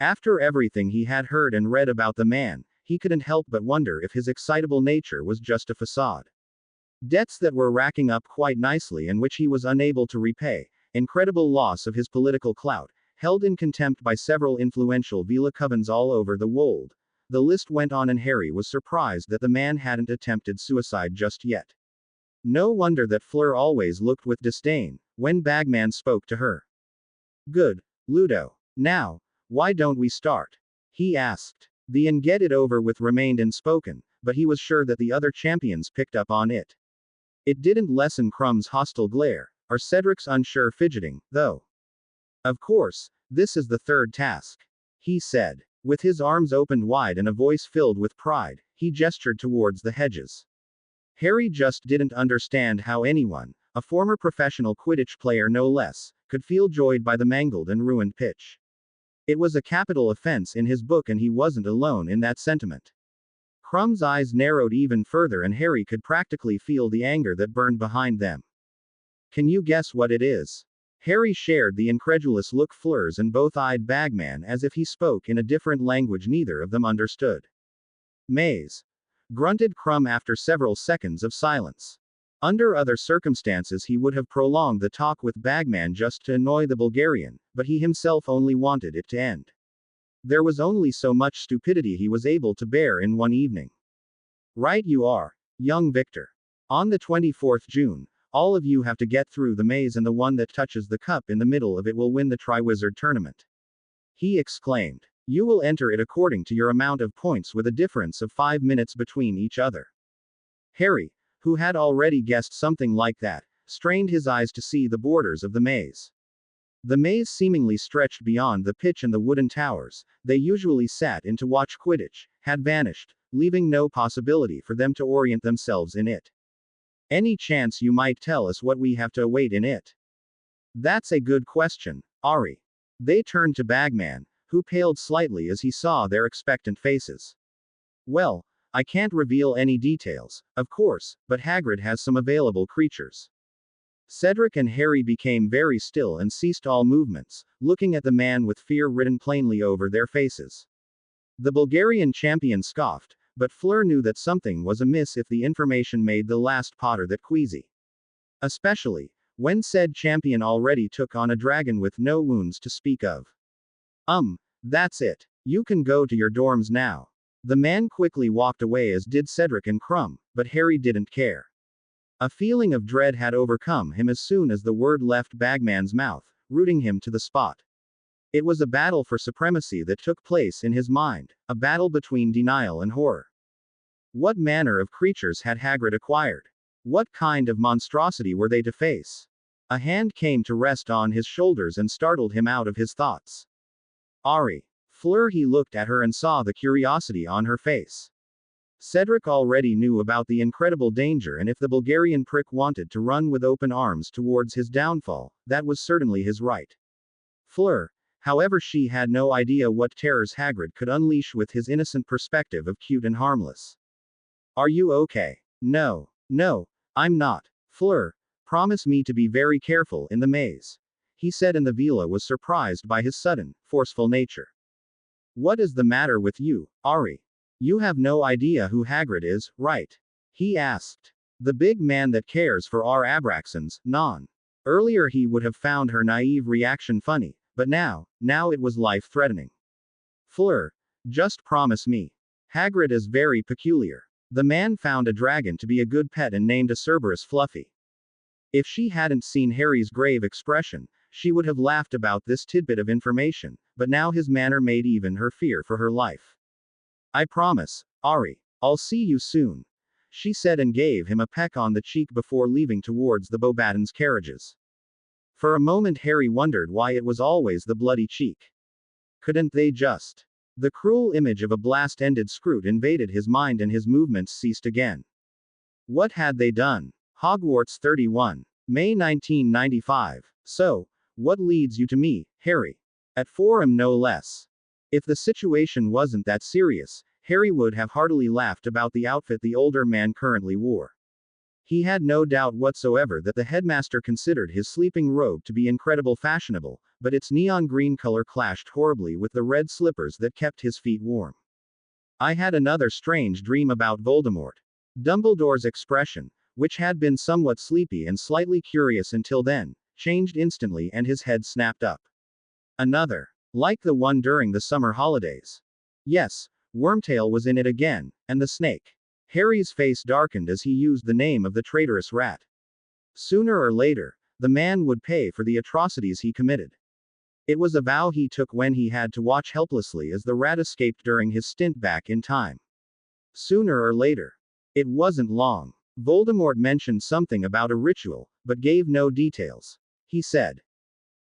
After everything he had heard and read about the man, he couldn't help but wonder if his excitable nature was just a facade. Debts that were racking up quite nicely and which he was unable to repay, incredible loss of his political clout, held in contempt by several influential Vila covens all over the world. The list went on and Harry was surprised that the man hadn't attempted suicide just yet. No wonder that Fleur always looked with disdain when Bagman spoke to her. Good, Ludo. Now, why don't we start? He asked. The and get it over with remained unspoken, but he was sure that the other champions picked up on it. It didn't lessen Crumb's hostile glare, or Cedric's unsure fidgeting, though. Of course, this is the third task, he said. With his arms opened wide and a voice filled with pride, he gestured towards the hedges. Harry just didn't understand how anyone, a former professional Quidditch player no less, could feel joyed by the mangled and ruined pitch. It was a capital offense in his book and he wasn't alone in that sentiment. Crumb's eyes narrowed even further and Harry could practically feel the anger that burned behind them. Can you guess what it is? Harry shared the incredulous look Fleur's and both eyed Bagman as if he spoke in a different language neither of them understood. Maze, grunted Crumb after several seconds of silence. Under other circumstances he would have prolonged the talk with Bagman just to annoy the Bulgarian, but he himself only wanted it to end. There was only so much stupidity he was able to bear in one evening. Right you are, young Victor. On the 24th June, all of you have to get through the maze and the one that touches the cup in the middle of it will win the Triwizard Tournament. He exclaimed. You will enter it according to your amount of points with a difference of 5 minutes between each other. Harry, who had already guessed something like that, strained his eyes to see the borders of the maze. The maze seemingly stretched beyond the pitch and the wooden towers they usually sat in to watch Quidditch had vanished, leaving no possibility for them to orient themselves in it. Any chance you might tell us what we have to await in it? That's a good question, Ari. They turned to Bagman, who paled slightly as he saw their expectant faces. Well, I can't reveal any details, of course, but Hagrid has some available creatures. Cedric and Harry became very still and ceased all movements, looking at the man with fear written plainly over their faces. The Bulgarian champion scoffed, but Fleur knew that something was amiss if the information made the last Potter that queasy. Especially, when said champion already took on a dragon with no wounds to speak of. That's it. You can go to your dorms now. The man quickly walked away as did Cedric and Crumb, but Harry didn't care. A feeling of dread had overcome him as soon as the word left Bagman's mouth, rooting him to the spot. It was a battle for supremacy that took place in his mind, a battle between denial and horror. What manner of creatures had Hagrid acquired? What kind of monstrosity were they to face? A hand came to rest on his shoulders and startled him out of his thoughts. Ari. Fleur he looked at her and saw the curiosity on her face. Cedric already knew about the incredible danger and if the Bulgarian prick wanted to run with open arms towards his downfall, that was certainly his right. Fleur, however she had no idea what terrors Hagrid could unleash with his innocent perspective of cute and harmless. Are you okay? No, I'm not. Fleur, promise me to be very careful in the maze. He said and the Vila was surprised by his sudden, forceful nature. What is the matter with you, Ari? You have no idea who Hagrid is, right? He asked. The big man that cares for our Abraxans, non. Earlier he would have found her naive reaction funny, but now it was life-threatening. Fleur, just promise me. Hagrid is very peculiar. The man found a dragon to be a good pet and named a Cerberus Fluffy. If she hadn't seen Harry's grave expression, she would have laughed about this tidbit of information, but now his manner made even her fear for her life. I promise, Ari. I'll see you soon, she said and gave him a peck on the cheek before leaving towards the Beauxbatons carriages. For a moment Harry wondered why it was always the bloody cheek. Couldn't they just? The cruel image of a blast-ended Scroot invaded his mind and his movements ceased again. What had they done? Hogwarts 31. May 1995. So, what leads you to me, Harry? At Forum no less. If the situation wasn't that serious, Harry would have heartily laughed about the outfit the older man currently wore. He had no doubt whatsoever that the headmaster considered his sleeping robe to be incredibly fashionable, but its neon green color clashed horribly with the red slippers that kept his feet warm. I had another strange dream about Voldemort. Dumbledore's expression, which had been somewhat sleepy and slightly curious until then, changed instantly and his head snapped up. Another. Like the one during the summer holidays. Yes, Wormtail was in it again, and the snake. Harry's face darkened as he used the name of the traitorous rat. Sooner or later, the man would pay for the atrocities he committed. It was a vow he took when he had to watch helplessly as the rat escaped during his stint back in time. Sooner or later. It wasn't long. Voldemort mentioned something about a ritual, but gave no details. He said,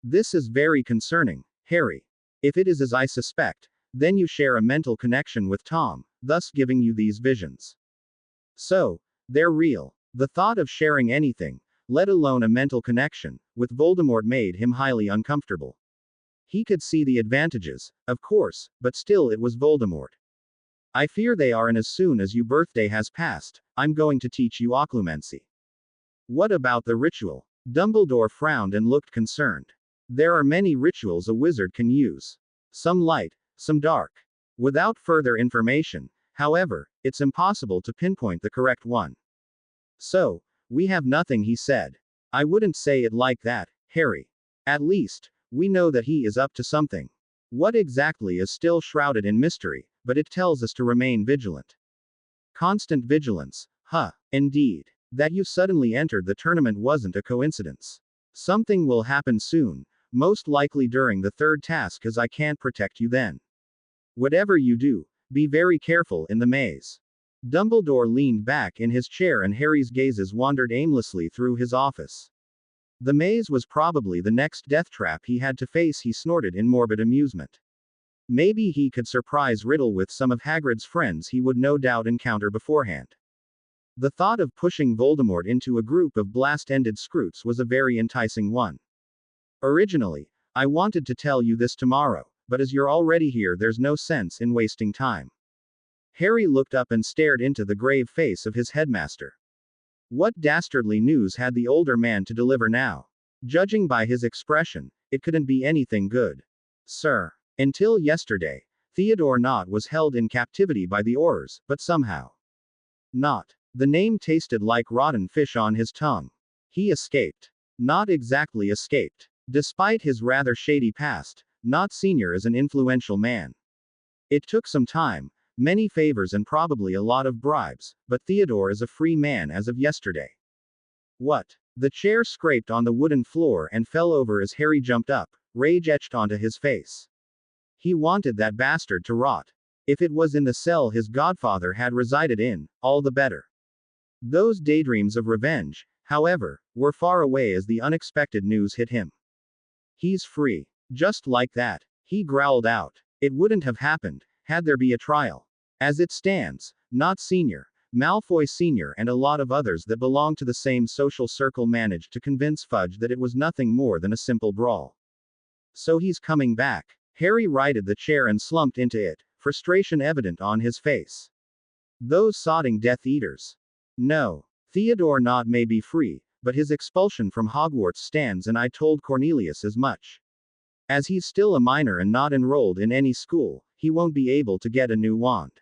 "This is very concerning, Harry. If it is as I suspect, then you share a mental connection with Tom, thus giving you these visions. So, they're real." The thought of sharing anything, let alone a mental connection, with Voldemort made him highly uncomfortable. He could see the advantages, of course, but still it was Voldemort. "I fear they are, and as soon as your birthday has passed, I'm going to teach you occlumency." "What about the ritual?" Dumbledore frowned and looked concerned. "There are many rituals a wizard can use. Some light, some dark. Without further information, however, it's impossible to pinpoint the correct one." "So, we have nothing," he said. "I wouldn't say it like that, Harry. At least, we know that he is up to something. What exactly is still shrouded in mystery, but it tells us to remain vigilant." "Constant vigilance, huh? Indeed. That you suddenly entered the tournament wasn't a coincidence. Something will happen soon, most likely during the third task, as I can't protect you then. Whatever you do, be very careful in the maze." Dumbledore leaned back in his chair and Harry's gazes wandered aimlessly through his office. The maze was probably the next death trap he had to face, he snorted in morbid amusement. Maybe he could surprise Riddle with some of Hagrid's friends he would no doubt encounter beforehand. The thought of pushing Voldemort into a group of blast-ended Skrewts was a very enticing one. "Originally, I wanted to tell you this tomorrow, but as you're already here, there's no sense in wasting time." Harry looked up and stared into the grave face of his headmaster. What dastardly news had the older man to deliver now? Judging by his expression, it couldn't be anything good. "Sir, until yesterday, Theodore Nott was held in captivity by the Aurors, but somehow. Nott." The name tasted like rotten fish on his tongue. "He escaped." "Not exactly escaped. Despite his rather shady past, Nott Sr. is an influential man. It took some time, many favors and probably a lot of bribes, but Theodore is a free man as of yesterday." "What?" The chair scraped on the wooden floor and fell over as Harry jumped up, rage etched onto his face. He wanted that bastard to rot. If it was in the cell his godfather had resided in, all the better. Those daydreams of revenge, however, were far away as the unexpected news hit him. "He's free. Just like that," he growled out. "It wouldn't have happened, had there been a trial. As it stands, Nott Sr., Malfoy Sr. and a lot of others that belong to the same social circle managed to convince Fudge that it was nothing more than a simple brawl. So he's coming back." Harry righted the chair and slumped into it, frustration evident on his face. "Those sodding Death Eaters. No. Theodore Nott may be free, but his expulsion from Hogwarts stands, and I told Cornelius as much. As he's still a minor and not enrolled in any school, he won't be able to get a new wand.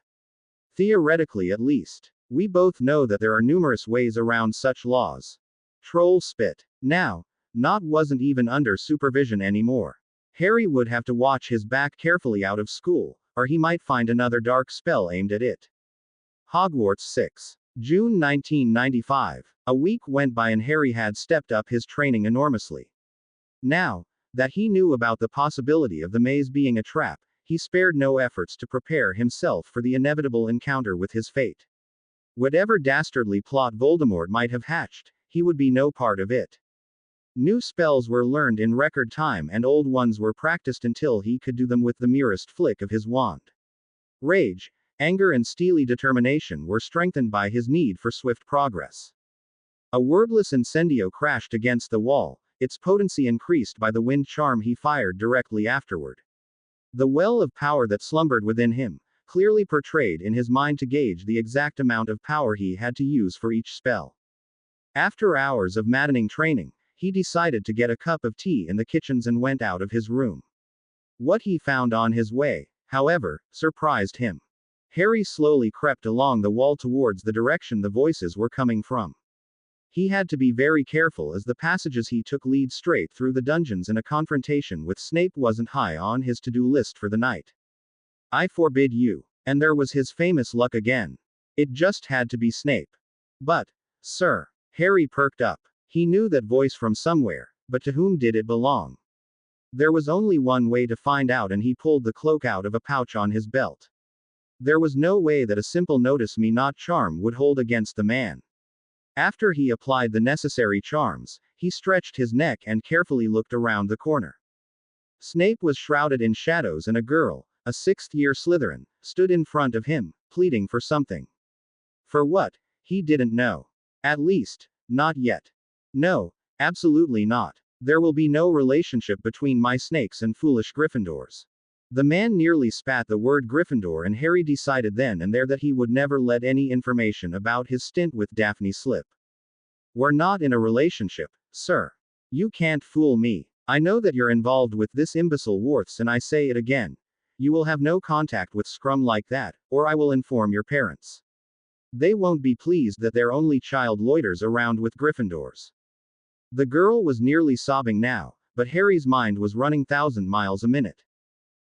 Theoretically at least. We both know that there are numerous ways around such laws." Troll spit. Now, Nott wasn't even under supervision anymore. Harry would have to watch his back carefully out of school, or he might find another dark spell aimed at it. Hogwarts 6. June 1995. A week went by and Harry had stepped up his training enormously. Now that he knew about the possibility of the maze being a trap, he spared no efforts to prepare himself for the inevitable encounter with his fate. Whatever dastardly plot Voldemort might have hatched, he would be no part of it. New spells were learned in record time and old ones were practiced until he could do them with the merest flick of his wand. Rage, Anger and steely determination were strengthened by his need for swift progress. A wordless incendio crashed against the wall, its potency increased by the wind charm he fired directly afterward. The well of power that slumbered within him, clearly portrayed in his mind to gauge the exact amount of power he had to use for each spell. After hours of maddening training, he decided to get a cup of tea in the kitchens and went out of his room. What he found on his way, however, surprised him. Harry slowly crept along the wall towards the direction the voices were coming from. He had to be very careful as the passages he took lead straight through the dungeons and a confrontation with Snape wasn't high on his to-do list for the night. I forbid you. And there was his famous luck again. It just had to be Snape. But, sir. Harry perked up. He knew that voice from somewhere, but to whom did it belong? There was only one way to find out, and he pulled the cloak out of a pouch on his belt. There was no way that a simple notice me not charm would hold against the man. After he applied the necessary charms, he stretched his neck and carefully looked around the corner. Snape was shrouded in shadows, and a girl, a sixth-year Slytherin, stood in front of him, pleading for something. For what? He didn't know. At least, not yet. No, absolutely not. There will be no relationship between my snakes and foolish Gryffindors. The man nearly spat the word Gryffindor, and Harry decided then and there that he would never let any information about his stint with Daphne slip. We're not in a relationship, sir. You can't fool me. I know that you're involved with this imbecile Worths, and I say it again. You will have no contact with Scrum like that, or I will inform your parents. They won't be pleased that their only child loiters around with Gryffindors. The girl was nearly sobbing now, but Harry's mind was running 1,000 miles a minute.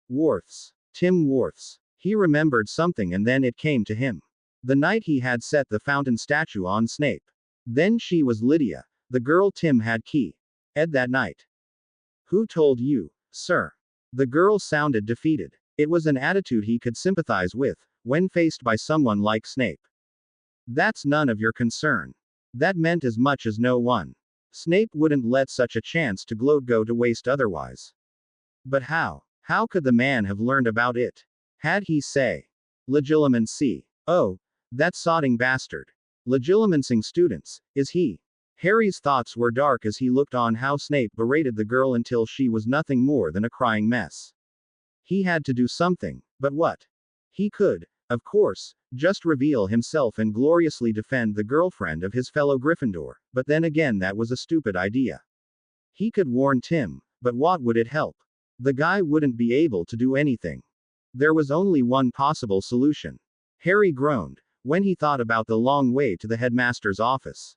Worths. Tim Worths. He remembered something, and then it came to him. The night he had set the fountain statue on Snape. Then she was Lydia, the girl Tim had key. Ed that night. Who told you, sir? The girl sounded defeated. It was an attitude he could sympathize with, when faced by someone like Snape. That's none of your concern. That meant as much as no one. Snape wouldn't let such a chance to gloat go to waste otherwise. But how? How could the man have learned about it? Had he say? Legilimency. Oh, that sodding bastard. Legilimencing students, is he? Harry's thoughts were dark as he looked on how Snape berated the girl until she was nothing more than a crying mess. He had to do something, but what? He could, of course, just reveal himself and gloriously defend the girlfriend of his fellow Gryffindor, but then again that was a stupid idea. He could warn Tim, but what would it help? The guy wouldn't be able to do anything. There was only one possible solution. Harry groaned, when he thought about the long way to the headmaster's office.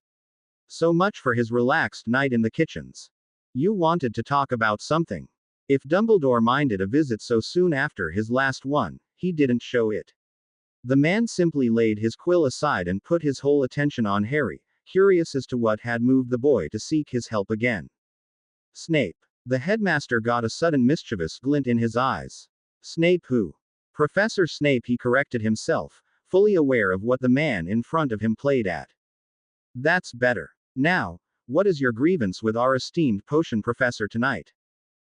So much for his relaxed night in the kitchens. You wanted to talk about something. If Dumbledore minded a visit so soon after his last one, he didn't show it. The man simply laid his quill aside and put his whole attention on Harry, curious as to what had moved the boy to seek his help again. Snape. The headmaster got a sudden mischievous glint in his eyes. Snape who? Professor Snape, he corrected himself, fully aware of what the man in front of him played at. That's better. Now, what is your grievance with our esteemed potion professor tonight?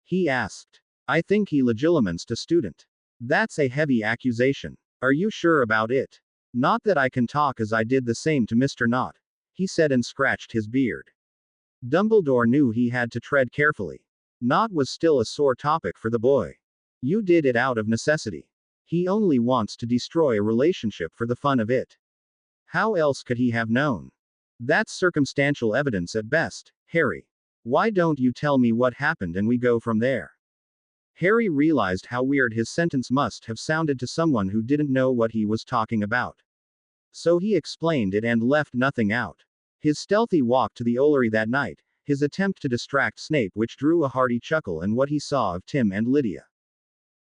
He asked. I think he legilimenced a student. That's a heavy accusation. Are you sure about it? Not that I can talk, as I did the same to Mr. Nott, he said and scratched his beard. Dumbledore knew he had to tread carefully. Nott was still a sore topic for the boy. You did it out of necessity. He only wants to destroy a relationship for the fun of it. How else could he have known? That's circumstantial evidence at best, Harry. Why don't you tell me what happened and we go from there? Harry realized how weird his sentence must have sounded to someone who didn't know what he was talking about. So he explained it and left nothing out. His stealthy walk to the Ollery that night, his attempt to distract Snape, which drew a hearty chuckle, and what he saw of Tim and Lydia.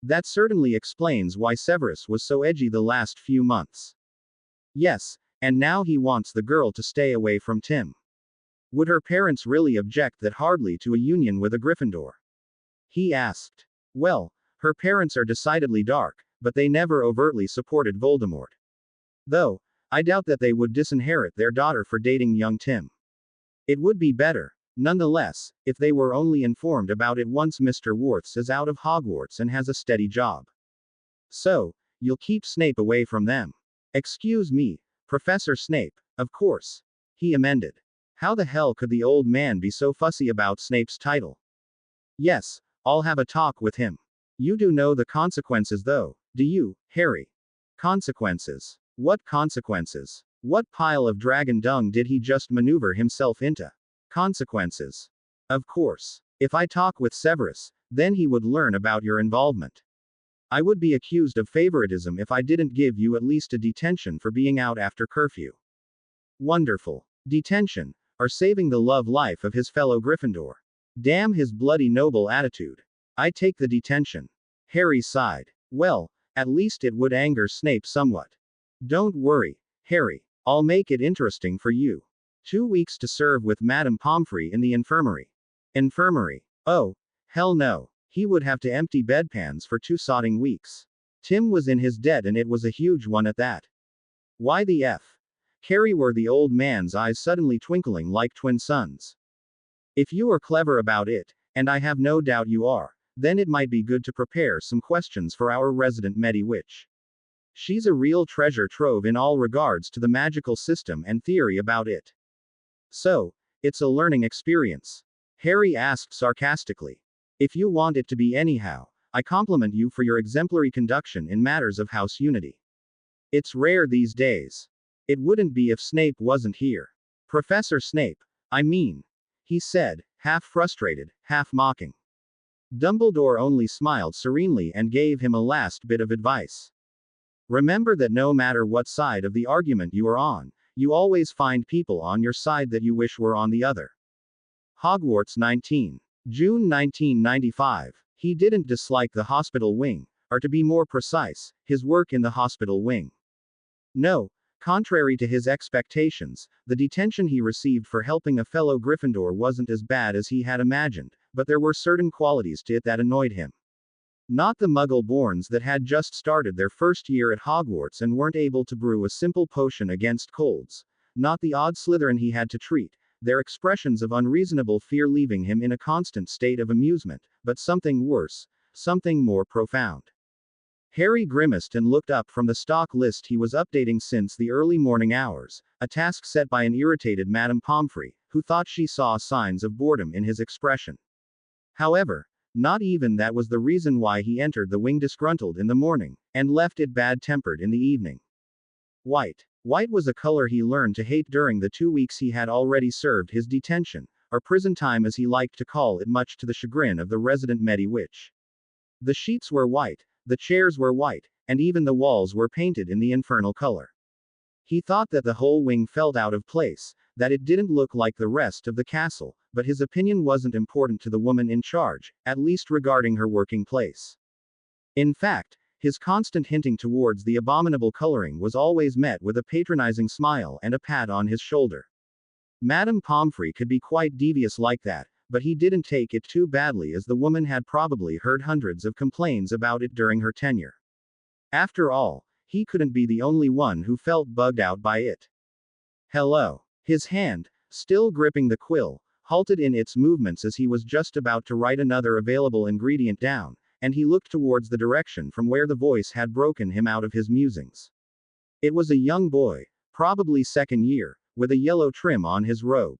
That certainly explains why Severus was so edgy the last few months. Yes, and now he wants the girl to stay away from Tim. Would her parents really object that hardly to a union with a Gryffindor? He asked. Well, her parents are decidedly dark, but they never overtly supported Voldemort. Though, I doubt that they would disinherit their daughter for dating young Tim. It would be better, nonetheless, if they were only informed about it once Mr. Worths is out of Hogwarts and has a steady job. So, You'll keep Snape away from them. Excuse me, Professor Snape, of course. He amended. How the hell could the old man be so fussy about Snape's title? Yes, I'll have a talk with him. You do know the consequences though, do you, Harry? Consequences? What consequences? What pile of dragon dung did he just maneuver himself into? Consequences. Of course. If I talk with Severus, then he would learn about your involvement. I would be accused of favoritism if I didn't give you at least a detention for being out after curfew. Wonderful. Detention, or saving the love life of his fellow Gryffindor. Damn his bloody noble attitude. I take the detention. Harry sighed. Well, at least it would anger Snape somewhat. Don't worry, Harry. I'll make it interesting for you. 2 weeks to serve with Madame Pomfrey in the infirmary. Infirmary. Oh, hell no. He would have to empty bedpans for 2 sodding weeks. Tim was in his debt and it was a huge one at that. Why the F? Harry were the old man's eyes suddenly twinkling like twin suns. If you are clever about it, and I have no doubt you are, then it might be good to prepare some questions for our resident Medi-Witch. She's a real treasure trove in all regards to the magical system and theory about it. So, it's a learning experience? Harry asked sarcastically. If you want it to be anyhow, I compliment you for your exemplary conduction in matters of house unity. It's rare these days. It wouldn't be if Snape wasn't here. Professor Snape, I mean, he said, half frustrated, half mocking. Dumbledore only smiled serenely and gave him a last bit of advice. Remember that no matter what side of the argument you are on, you always find people on your side that you wish were on the other. Hogwarts 19. June 1995. He didn't dislike the hospital wing, or to be more precise, his work in the hospital wing. No, contrary to his expectations, the detention he received for helping a fellow Gryffindor wasn't as bad as he had imagined, but there were certain qualities to it that annoyed him. Not the Muggle-borns that had just started their first year at Hogwarts and weren't able to brew a simple potion against colds. Not the odd Slytherin he had to treat, their expressions of unreasonable fear leaving him in a constant state of amusement, but something worse, something more profound. Harry grimaced and looked up from the stock list he was updating since the early morning hours, a task set by an irritated Madame Pomfrey, who thought she saw signs of boredom in his expression. However, not even that was the reason why he entered the wing disgruntled in the morning, and left it bad-tempered in the evening. White. White was a color he learned to hate during the 2 weeks he had already served his detention, or prison time as he liked to call it, much to the chagrin of the resident Medi-Witch. The sheets were white, the chairs were white, and even the walls were painted in the infernal color. He thought that the whole wing felt out of place, that it didn't look like the rest of the castle, but his opinion wasn't important to the woman in charge, at least regarding her working place. In fact, his constant hinting towards the abominable coloring was always met with a patronizing smile and a pat on his shoulder. Madame Pomfrey could be quite devious like that, but he didn't take it too badly as the woman had probably heard hundreds of complaints about it during her tenure. After all, he couldn't be the only one who felt bugged out by it. Hello. His hand, still gripping the quill, halted in its movements as he was just about to write another available ingredient down, and he looked towards the direction from where the voice had broken him out of his musings. It was a young boy, probably second year, with a yellow trim on his robe.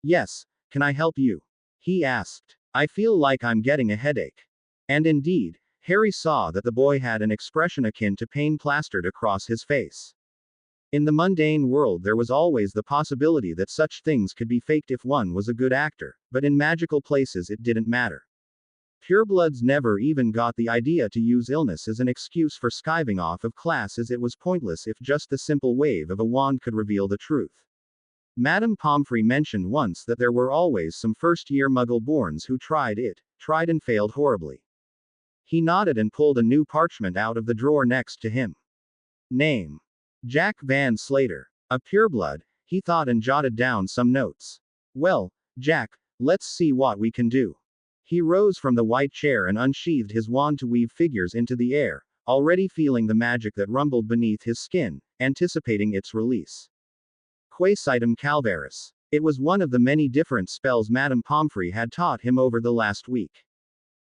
Yes, can I help you? He asked. I feel like I'm getting a headache. And indeed, Harry saw that the boy had an expression akin to pain plastered across his face. In the mundane world there was always the possibility that such things could be faked if one was a good actor, but in magical places it didn't matter. Purebloods never even got the idea to use illness as an excuse for skiving off of class, as it was pointless if just the simple wave of a wand could reveal the truth. Madame Pomfrey mentioned once that there were always some first-year Muggle-borns who tried and failed horribly. He nodded and pulled a new parchment out of the drawer next to him. Name. Jack Van Slater. A pureblood, he thought and jotted down some notes. Well, Jack, let's see what we can do. He rose from the white chair and unsheathed his wand to weave figures into the air, already feeling the magic that rumbled beneath his skin, anticipating its release. Quaesitum Calvaris. It was one of the many different spells Madame Pomfrey had taught him over the last week.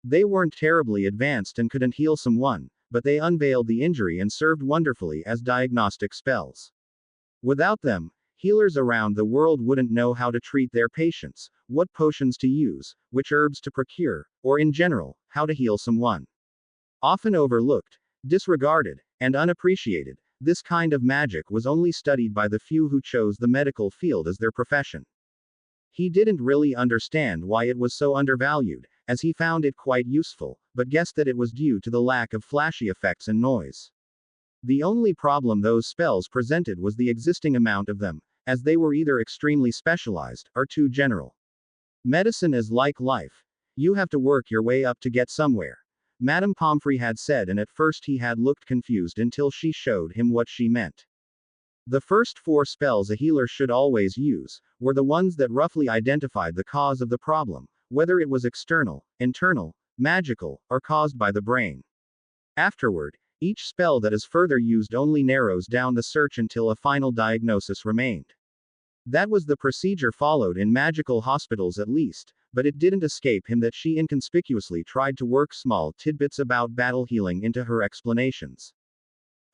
They weren't terribly advanced and couldn't heal someone, but they unveiled the injury and served wonderfully as diagnostic spells. Without them, healers around the world wouldn't know how to treat their patients, what potions to use, which herbs to procure, or in general, how to heal someone. Often overlooked, disregarded, and unappreciated, this kind of magic was only studied by the few who chose the medical field as their profession. He didn't really understand why it was so undervalued, as he found it quite useful, but guessed that it was due to the lack of flashy effects and noise. The only problem those spells presented was the existing amount of them, as they were either extremely specialized, or too general. Medicine is like life. You have to work your way up to get somewhere. Madame Pomfrey had said, and at first he had looked confused until she showed him what she meant. The first 4 spells a healer should always use were the ones that roughly identified the cause of the problem, whether it was external, internal, magical, or caused by the brain. Afterward, each spell that is further used only narrows down the search until a final diagnosis remained. That was the procedure followed in magical hospitals at least, but it didn't escape him that she inconspicuously tried to work small tidbits about battle healing into her explanations.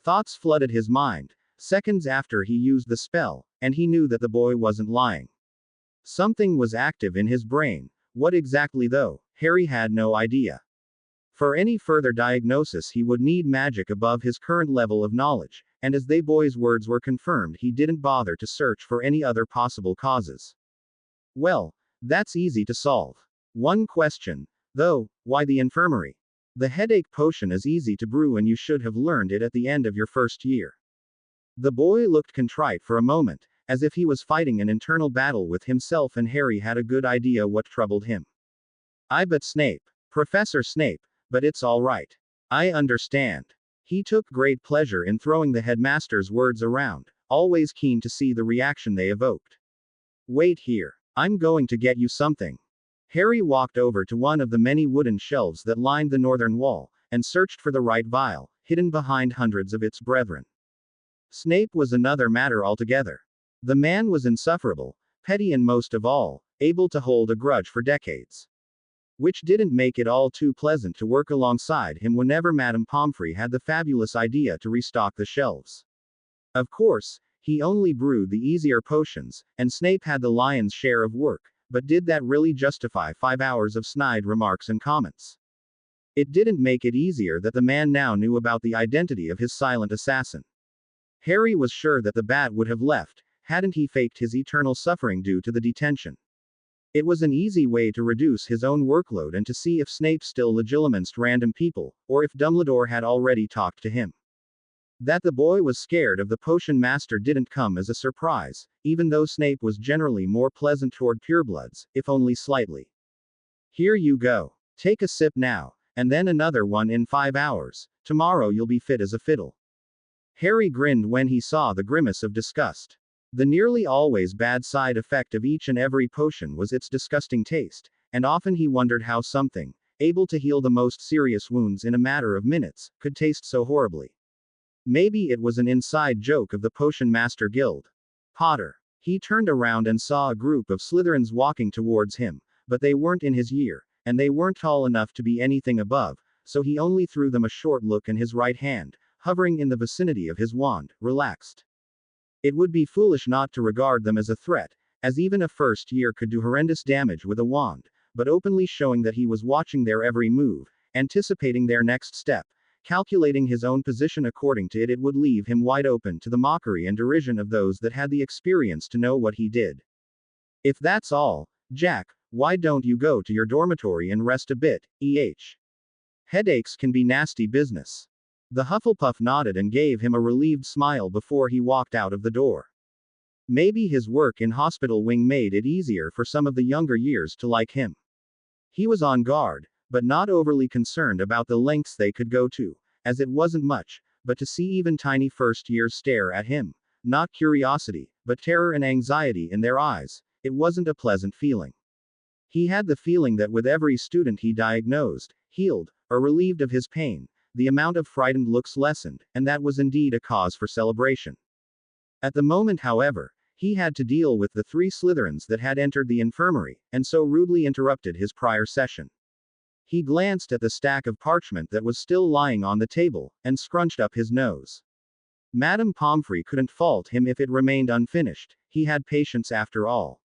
Thoughts flooded his mind, seconds after he used the spell, and he knew that the boy wasn't lying. Something was active in his brain. What exactly though, Harry had no idea. For any further diagnosis he would need magic above his current level of knowledge, and as the boy's words were confirmed, he didn't bother to search for any other possible causes. Well, that's easy to solve. One question, though, why the infirmary? The headache potion is easy to brew and you should have learned it at the end of your first year. The boy looked contrite for a moment, as if he was fighting an internal battle with himself, and Harry had a good idea what troubled him. I bet Snape. Professor Snape, but it's all right. I understand. He took great pleasure in throwing the headmaster's words around, always keen to see the reaction they evoked. Wait here. I'm going to get you something. Harry walked over to one of the many wooden shelves that lined the northern wall, and searched for the right vial, hidden behind hundreds of its brethren. Snape was another matter altogether. The man was insufferable, petty, and most of all, able to hold a grudge for decades. Which didn't make it all too pleasant to work alongside him whenever Madame Pomfrey had the fabulous idea to restock the shelves. Of course, he only brewed the easier potions, and Snape had the lion's share of work, but did that really justify 5 hours of snide remarks and comments? It didn't make it easier that the man now knew about the identity of his silent assassin. Harry was sure that the bat would have left, hadn't he faked his eternal suffering due to the detention. It was an easy way to reduce his own workload and to see if Snape still legilimented random people, or if Dumbledore had already talked to him. That the boy was scared of the potion master didn't come as a surprise, even though Snape was generally more pleasant toward purebloods, if only slightly. Here you go. Take a sip now, and then another one in 5 hours. Tomorrow you'll be fit as a fiddle. Harry grinned when he saw the grimace of disgust. The nearly always bad side effect of each and every potion was its disgusting taste, and often he wondered how something, able to heal the most serious wounds in a matter of minutes, could taste so horribly. Maybe it was an inside joke of the Potion Master Guild. Potter. He turned around and saw a group of Slytherins walking towards him, but they weren't in his year, and they weren't tall enough to be anything above, so he only threw them a short look, and his right hand, hovering in the vicinity of his wand, relaxed. It would be foolish not to regard them as a threat, as even a first year could do horrendous damage with a wand, but openly showing that he was watching their every move, anticipating their next step, calculating his own position according to it, it would leave him wide open to the mockery and derision of those that had the experience to know what he did. If that's all, Jack, why don't you go to your dormitory and rest a bit, Headaches can be nasty business. The Hufflepuff nodded and gave him a relieved smile before he walked out of the door. Maybe his work in Hospital Wing made it easier for some of the younger years to like him. He was on guard, but not overly concerned about the lengths they could go to, as it wasn't much, but to see even tiny first years stare at him, not curiosity, but terror and anxiety in their eyes, it wasn't a pleasant feeling. He had the feeling that with every student he diagnosed, healed, or relieved of his pain, the amount of frightened looks lessened, and that was indeed a cause for celebration. At the moment, however, he had to deal with the 3 Slytherins that had entered the infirmary, and so rudely interrupted his prior session. He glanced at the stack of parchment that was still lying on the table, and scrunched up his nose. Madame Pomfrey couldn't fault him if it remained unfinished, he had patience after all.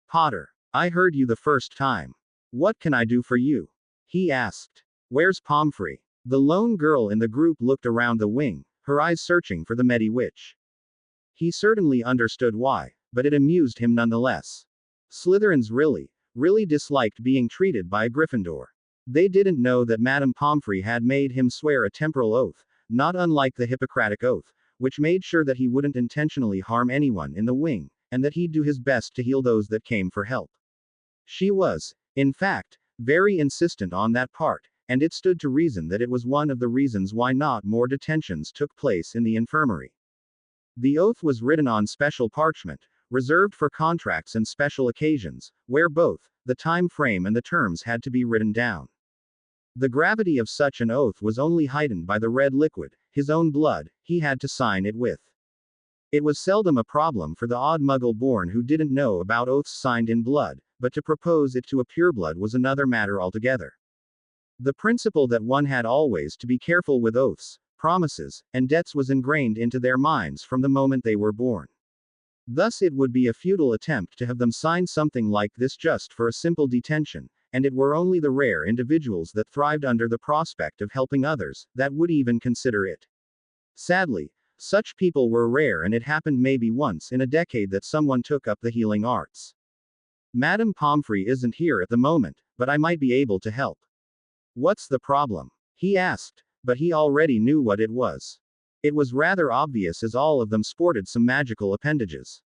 Potter, I heard you the first time. What can I do for you? He asked. Where's Pomfrey? The lone girl in the group looked around the wing, her eyes searching for the Mediwitch. He certainly understood why, but it amused him nonetheless. Slytherins really disliked being treated by a Gryffindor. They didn't know that Madame Pomfrey had made him swear a temporal oath, not unlike the Hippocratic Oath, which made sure that he wouldn't intentionally harm anyone in the wing, and that he'd do his best to heal those that came for help. She was, in fact, very insistent on that part, and it stood to reason that it was one of the reasons why not more detentions took place in the infirmary. The oath was written on special parchment, reserved for contracts and special occasions, where both the time frame and the terms had to be written down. The gravity of such an oath was only heightened by the red liquid, his own blood, he had to sign it with. It was seldom a problem for the odd muggle born who didn't know about oaths signed in blood, but to propose it to a pureblood was another matter altogether. The principle that one had always to be careful with oaths, promises, and debts was ingrained into their minds from the moment they were born. Thus it would be a futile attempt to have them sign something like this just for a simple detention, and it were only the rare individuals that thrived under the prospect of helping others, that would even consider it. Sadly, such people were rare, and it happened maybe once in a decade that someone took up the healing arts. Madame Pomfrey isn't here at the moment, but I might be able to help. What's the problem? He asked, but he already knew what it was. It was rather obvious as all of them sported some magical appendages.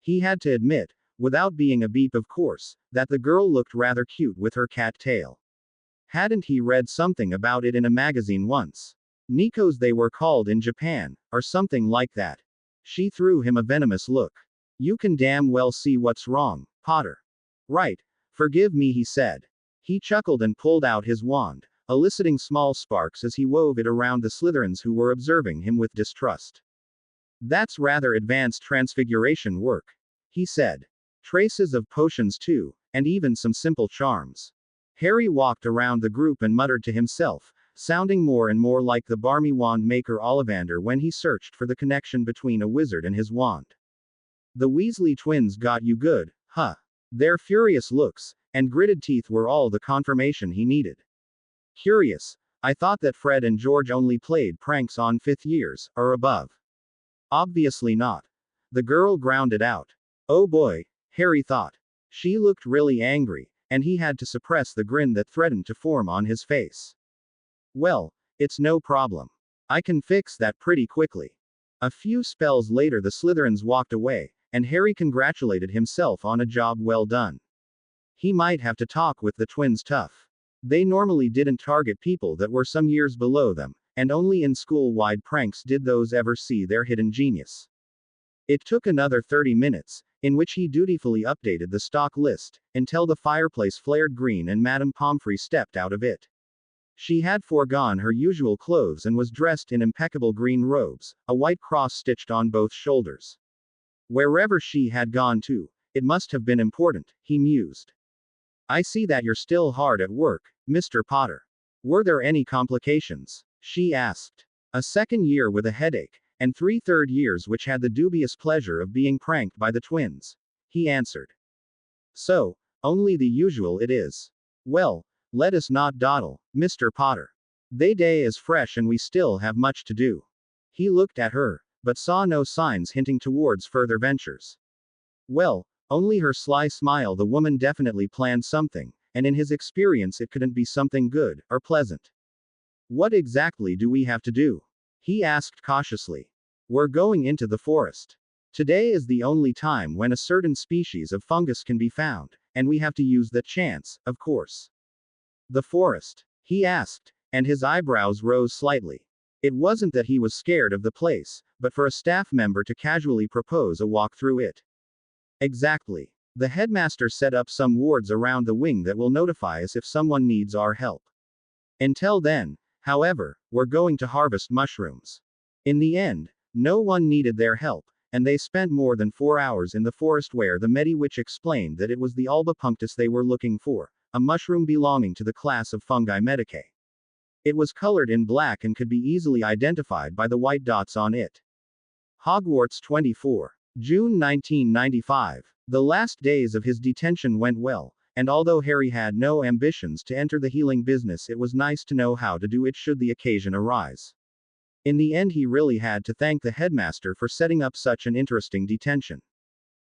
He had to admit, without being a beep of course, that the girl looked rather cute with her cat tail. Hadn't he read something about it in a magazine once? Nikos they were called in Japan, or something like that. She threw him a venomous look. You can damn well see what's wrong, Potter. Right. Forgive me, he said. He chuckled and pulled out his wand, eliciting small sparks as he wove it around the Slytherins who were observing him with distrust. That's rather advanced transfiguration work, he said. Traces of potions too, and even some simple charms. Harry walked around the group and muttered to himself, sounding more and more like the barmy wand maker Ollivander when he searched for the connection between a wizard and his wand. The Weasley twins got you good, huh? Their furious looks and gritted teeth were all the confirmation he needed. Curious. I thought that Fred and George only played pranks on fifth years, or above. Obviously not. The girl grounded out. Oh boy, Harry thought. She looked really angry, and he had to suppress the grin that threatened to form on his face. Well, it's no problem. I can fix that pretty quickly. A few spells later the Slytherins walked away, and Harry congratulated himself on a job well done. He might have to talk with the twins tough. They normally didn't target people that were some years below them, and only in school-wide pranks did those ever see their hidden genius. It took another 30 minutes, in which he dutifully updated the stock list, until the fireplace flared green and Madame Pomfrey stepped out of it. She had foregone her usual clothes and was dressed in impeccable green robes, a white cross stitched on both shoulders. Wherever she had gone to, it must have been important, he mused. I see that you're still hard at work, Mr. Potter. Were there any complications? She asked. A second year with a headache, and 3 third years which had the dubious pleasure of being pranked by the twins, he answered. So, only the usual it is. Well, let us not dawdle, Mr. Potter. The day is fresh and we still have much to do. He looked at her, but saw no signs hinting towards further ventures. Well, only her sly smile. The woman definitely planned something, and in his experience it couldn't be something good, or pleasant. What exactly do we have to do? He asked cautiously. We're going into the forest. Today is the only time when a certain species of fungus can be found, and we have to use that chance, of course. The forest? He asked, and his eyebrows rose slightly. It wasn't that he was scared of the place, but for a staff member to casually propose a walk through it. Exactly. The headmaster set up some wards around the wing that will notify us if someone needs our help. Until then, however, we're going to harvest mushrooms. In the end, no one needed their help, and they spent more than 4 hours in the forest where the Mediwitch explained that it was the Alba Punctus they were looking for, a mushroom belonging to the class of fungi Medicae. It was colored in black and could be easily identified by the white dots on it. Hogwarts 24. June 1995. The last days of his detention went well, and although Harry had no ambitions to enter the healing business, it was nice to know how to do it should the occasion arise. In the end, he really had to thank the headmaster for setting up such an interesting detention.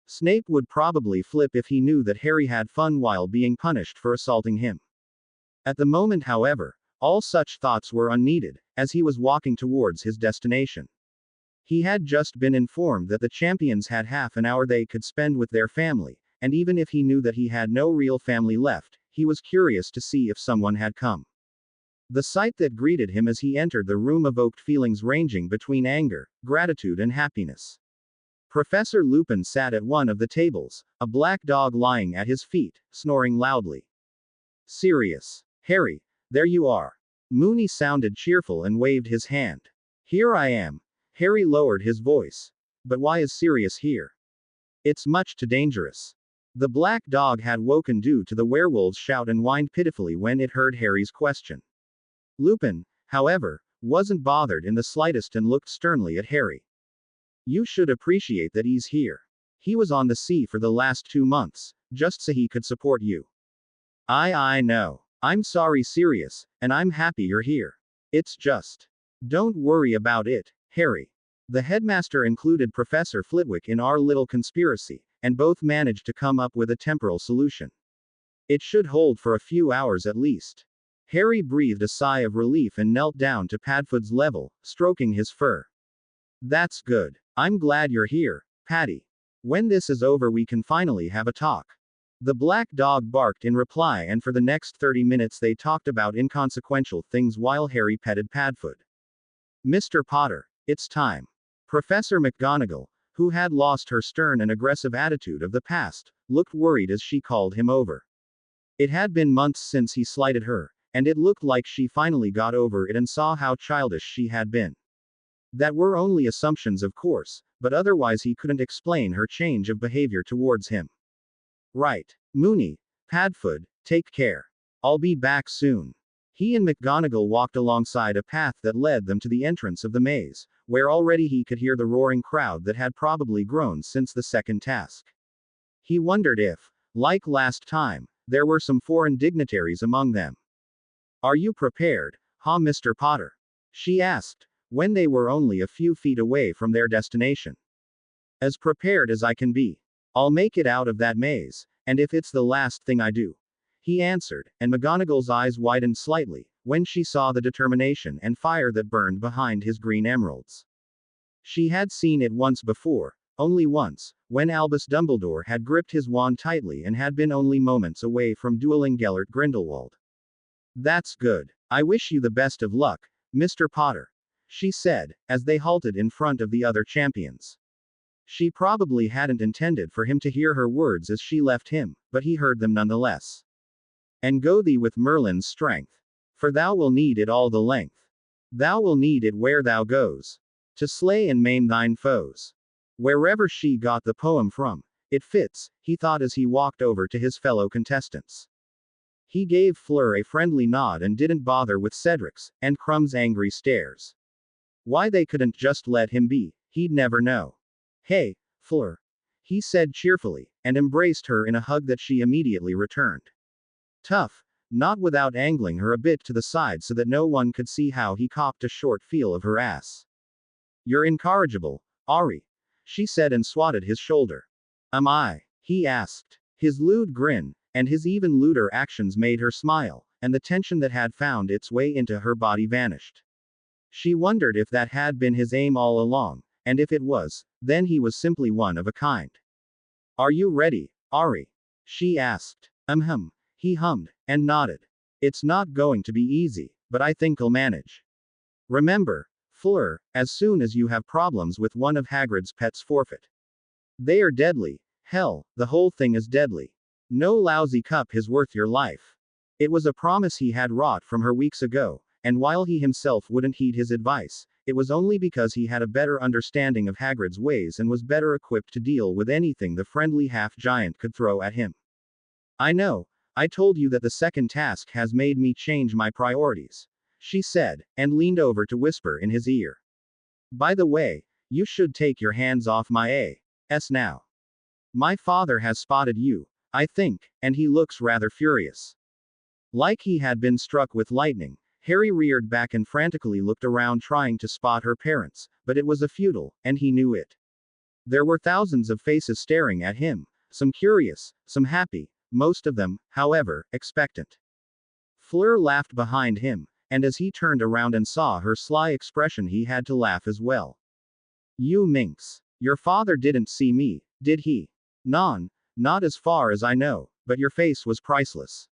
Snape would probably flip if he knew that Harry had fun while being punished for assaulting him. At the moment, however, all such thoughts were unneeded, as he was walking towards his destination. He had just been informed that the champions had half an hour they could spend with their family, and even if he knew that he had no real family left, he was curious to see if someone had come. The sight that greeted him as he entered the room evoked feelings ranging between anger, gratitude, and happiness. Professor Lupin sat at one of the tables, a black dog lying at his feet, snoring loudly. Sirius. Harry, there you are. Moony sounded cheerful and waved his hand. Here I am. Harry lowered his voice. But why is Sirius here? It's much too dangerous. The black dog had woken due to the werewolves' shout and whined pitifully when it heard Harry's question. Lupin, however, wasn't bothered in the slightest and looked sternly at Harry. You should appreciate that he's here. He was on the sea for the last 2 months, just so he could support you. I know. I'm sorry, Sirius, and I'm happy you're here. It's just. Don't worry about it, Harry. The headmaster included Professor Flitwick in our little conspiracy, and both managed to come up with a temporal solution. It should hold for a few hours at least. Harry breathed a sigh of relief and knelt down to Padfoot's level, stroking his fur. That's good. I'm glad you're here, Paddy. When this is over, we can finally have a talk. The black dog barked in reply, and for the next 30 minutes they talked about inconsequential things while Harry petted Padfoot. Mr. Potter, it's time. Professor McGonagall, who had lost her stern and aggressive attitude of the past, looked worried as she called him over. It had been months since he slighted her, and it looked like she finally got over it and saw how childish she had been. That were only assumptions, of course, but otherwise he couldn't explain her change of behavior towards him. Right. Moony, Padfoot, take care. I'll be back soon. He and McGonagall walked alongside a path that led them to the entrance of the maze, where already he could hear the roaring crowd that had probably grown since the second task. He wondered if, like last time, there were some foreign dignitaries among them. Are you prepared, huh, Mr. Potter? She asked, when they were only a few feet away from their destination. As prepared as I can be. I'll make it out of that maze, and if it's the last thing I do. He answered, and McGonagall's eyes widened slightly, when she saw the determination and fire that burned behind his green emeralds. She had seen it once before, only once, when Albus Dumbledore had gripped his wand tightly and had been only moments away from dueling Gellert Grindelwald. That's good. I wish you the best of luck, Mr. Potter, she said, as they halted in front of the other champions. She probably hadn't intended for him to hear her words as she left him, but he heard them nonetheless. And go thee with Merlin's strength. For thou will need it all the length. Thou will need it where thou goes. To slay and maim thine foes. Wherever she got the poem from, it fits, he thought as he walked over to his fellow contestants. He gave Fleur a friendly nod and didn't bother with Cedric's and Crumb's angry stares. Why they couldn't just let him be, he'd never know. Hey, Fleur, he said cheerfully, and embraced her in a hug that she immediately returned. Tough, not without angling her a bit to the side so that no one could see how he cocked a short feel of her ass. You're incorrigible, Ari, she said and swatted his shoulder. Am I? He asked. His lewd grin, and his even lewder actions made her smile, and the tension that had found its way into her body vanished. She wondered if that had been his aim all along, and if it was, then he was simply one of a kind. Are you ready, Ari? She asked. He hummed, and nodded. It's not going to be easy, but I think I'll manage. Remember, Fleur, as soon as you have problems with one of Hagrid's pets, forfeit. They are deadly. Hell, the whole thing is deadly. No lousy cup is worth your life. It was a promise he had wrought from her weeks ago, and while he himself wouldn't heed his advice, it was only because he had a better understanding of Hagrid's ways and was better equipped to deal with anything the friendly half-giant could throw at him. I know, I told you that the second task has made me change my priorities, she said, and leaned over to whisper in his ear. By the way, you should take your hands off my ass now. My father has spotted you, I think, and he looks rather furious. Like he had been struck with lightning, Harry reared back and frantically looked around trying to spot her parents, but it was a futile, and he knew it. There were thousands of faces staring at him, some curious, some happy, most of them, however, expectant. Fleur laughed behind him, and as he turned around and saw her sly expression he had to laugh as well. You minx. Your father didn't see me, did he? Non, not as far as I know, but your face was priceless.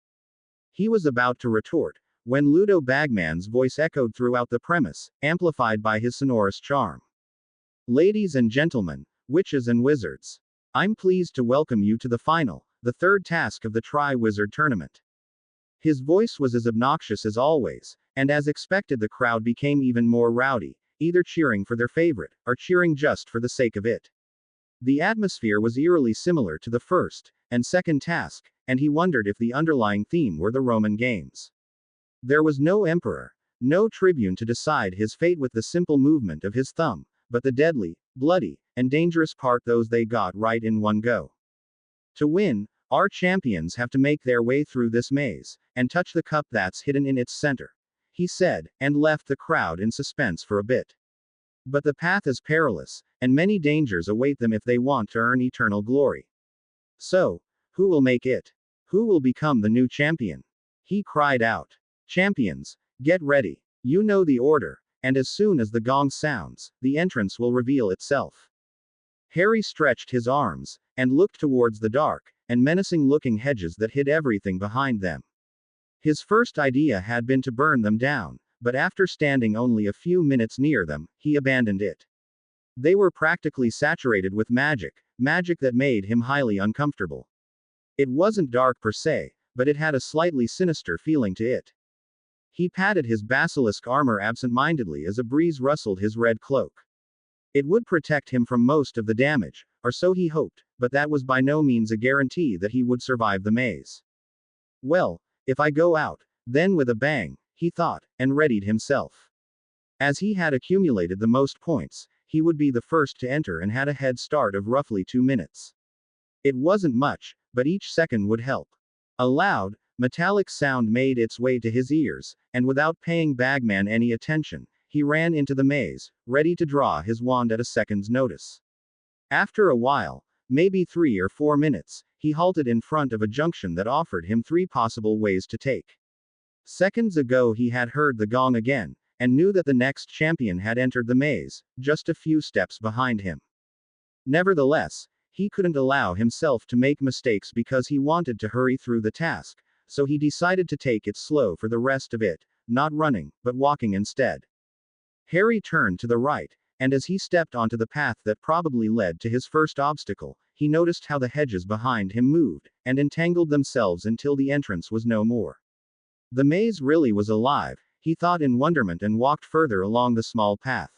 He was about to retort, when Ludo Bagman's voice echoed throughout the premise, amplified by his sonorous charm. Ladies and gentlemen, witches and wizards, I'm pleased to welcome you to the final, the third task of the Tri-Wizard Tournament. His voice was as obnoxious as always, and as expected the crowd became even more rowdy, either cheering for their favorite, or cheering just for the sake of it. The atmosphere was eerily similar to the first and second task, and he wondered if the underlying theme were the Roman games. There was no emperor, no tribune to decide his fate with the simple movement of his thumb, but the deadly, bloody, and dangerous part those they got right in one go. To win, our champions have to make their way through this maze, and touch the cup that's hidden in its center, he said, and left the crowd in suspense for a bit. But the path is perilous, and many dangers await them if they want to earn eternal glory. So, who will make it? Who will become the new champion? He cried out. Champions, get ready. You know the order, and as soon as the gong sounds, the entrance will reveal itself. Harry stretched his arms, and looked towards the dark, and menacing-looking hedges that hid everything behind them. His first idea had been to burn them down, but after standing only a few minutes near them, he abandoned it. They were practically saturated with magic that made him highly uncomfortable. It wasn't dark per se, but it had a slightly sinister feeling to it. He patted his basilisk armor absent-mindedly as a breeze rustled his red cloak. It would protect him from most of the damage, or so he hoped, but that was by no means a guarantee that he would survive the maze. Well, if I go out, then with a bang, he thought, and readied himself. As he had accumulated the most points, he would be the first to enter and had a head start of roughly 2 minutes. It wasn't much, but each second would help. A loud, metallic sound made its way to his ears, and without paying Bagman any attention, he ran into the maze, ready to draw his wand at a second's notice. After a while, maybe 3 or 4 minutes, he halted in front of a junction that offered him 3 possible ways to take. Seconds ago he had heard the gong again, and knew that the next champion had entered the maze, just a few steps behind him. Nevertheless, he couldn't allow himself to make mistakes because he wanted to hurry through the task, so he decided to take it slow for the rest of it, not running, but walking instead. Harry turned to the right, and as he stepped onto the path that probably led to his first obstacle, he noticed how the hedges behind him moved, and entangled themselves until the entrance was no more. The maze really was alive, he thought in wonderment and walked further along the small path.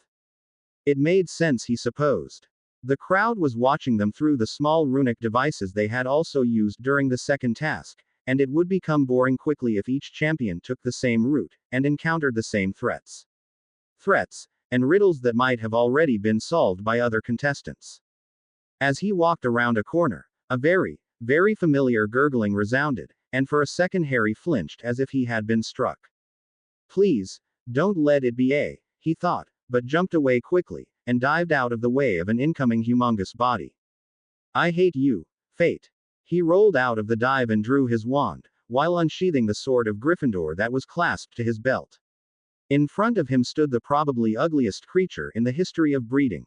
It made sense, he supposed. The crowd was watching them through the small runic devices they had also used during the second task, and it would become boring quickly if each champion took the same route, and encountered the same threats. And riddles that might have already been solved by other contestants. As he walked around a corner, a very, very familiar gurgling resounded, and for a second Harry flinched as if he had been struck. Please, don't let it be he thought, but jumped away quickly, and dived out of the way of an incoming humongous body. I hate you, fate. He rolled out of the dive and drew his wand, while unsheathing the sword of Gryffindor that was clasped to his belt. In front of him stood the probably ugliest creature in the history of breeding.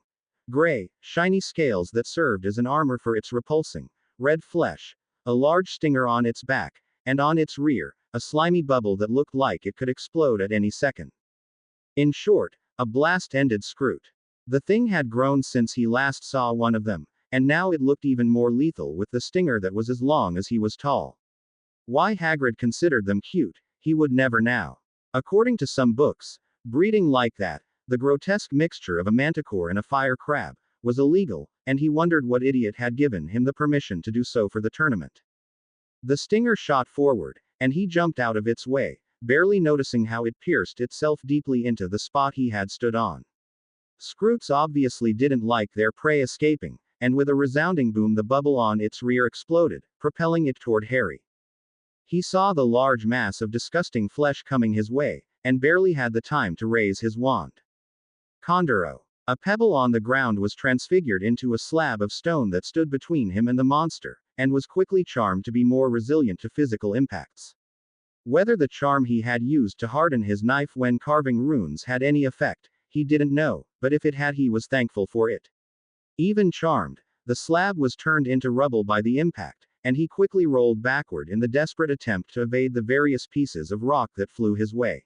Gray, shiny scales that served as an armor for its repulsing, red flesh, a large stinger on its back, and on its rear, a slimy bubble that looked like it could explode at any second. In short, a blast-ended Skrewt. The thing had grown since he last saw one of them, and now it looked even more lethal with the stinger that was as long as he was tall. Why Hagrid considered them cute, he would never know. According to some books, breeding like that, the grotesque mixture of a manticore and a fire crab, was illegal, and he wondered what idiot had given him the permission to do so for the tournament. The stinger shot forward, and he jumped out of its way, barely noticing how it pierced itself deeply into the spot he had stood on. Scroots obviously didn't like their prey escaping, and with a resounding boom the bubble on its rear exploded, propelling it toward Harry. He saw the large mass of disgusting flesh coming his way, and barely had the time to raise his wand. Condoro. A pebble on the ground was transfigured into a slab of stone that stood between him and the monster, and was quickly charmed to be more resilient to physical impacts. Whether the charm he had used to harden his knife when carving runes had any effect, he didn't know, but if it had, he was thankful for it. Even charmed, the slab was turned into rubble by the impact, and he quickly rolled backward in the desperate attempt to evade the various pieces of rock that flew his way.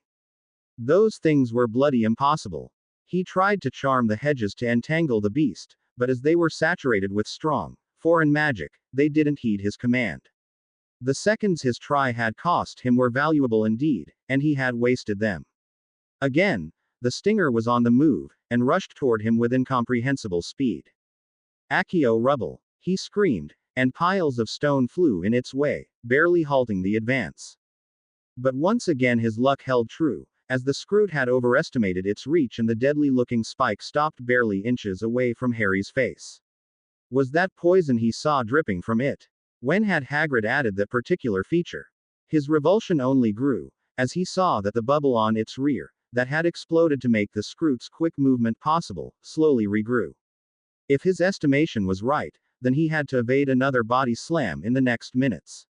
Those things were bloody impossible. He tried to charm the hedges to entangle the beast, but as they were saturated with strong, foreign magic, they didn't heed his command. The seconds his try had cost him were valuable indeed, and he had wasted them. Again, the stinger was on the move, and rushed toward him with incomprehensible speed. Accio rubble! He screamed, and piles of stone flew in its way, barely halting the advance. But once again his luck held true, as the Scroot had overestimated its reach and the deadly-looking spike stopped barely inches away from Harry's face. Was that poison he saw dripping from it? When had Hagrid added that particular feature? His revulsion only grew, as he saw that the bubble on its rear, that had exploded to make the Scroot's quick movement possible, slowly regrew. If his estimation was right, then he had to evade another body slam in the next minutes.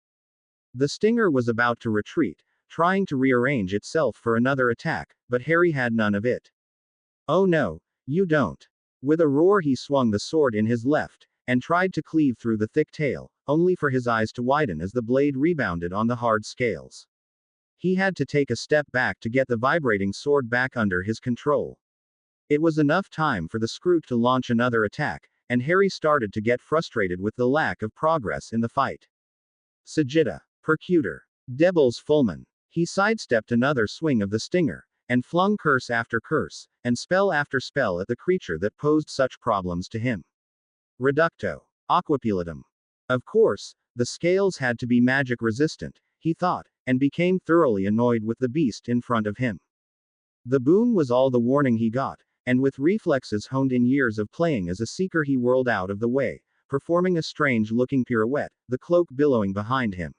The stinger was about to retreat, trying to rearrange itself for another attack, but Harry had none of it. Oh no, you don't. With a roar he swung the sword in his left, and tried to cleave through the thick tail, only for his eyes to widen as the blade rebounded on the hard scales. He had to take a step back to get the vibrating sword back under his control. It was enough time for the Scroot to launch another attack, and Harry started to get frustrated with the lack of progress in the fight. Sagitta. Percutor. Devil's Fulmin. He sidestepped another swing of the stinger, and flung curse after curse, and spell after spell at the creature that posed such problems to him. Reducto. Aquapilatum. Of course, the scales had to be magic resistant, he thought, and became thoroughly annoyed with the beast in front of him. The boom was all the warning he got, and with reflexes honed in years of playing as a seeker he whirled out of the way, performing a strange-looking pirouette, the cloak billowing behind him.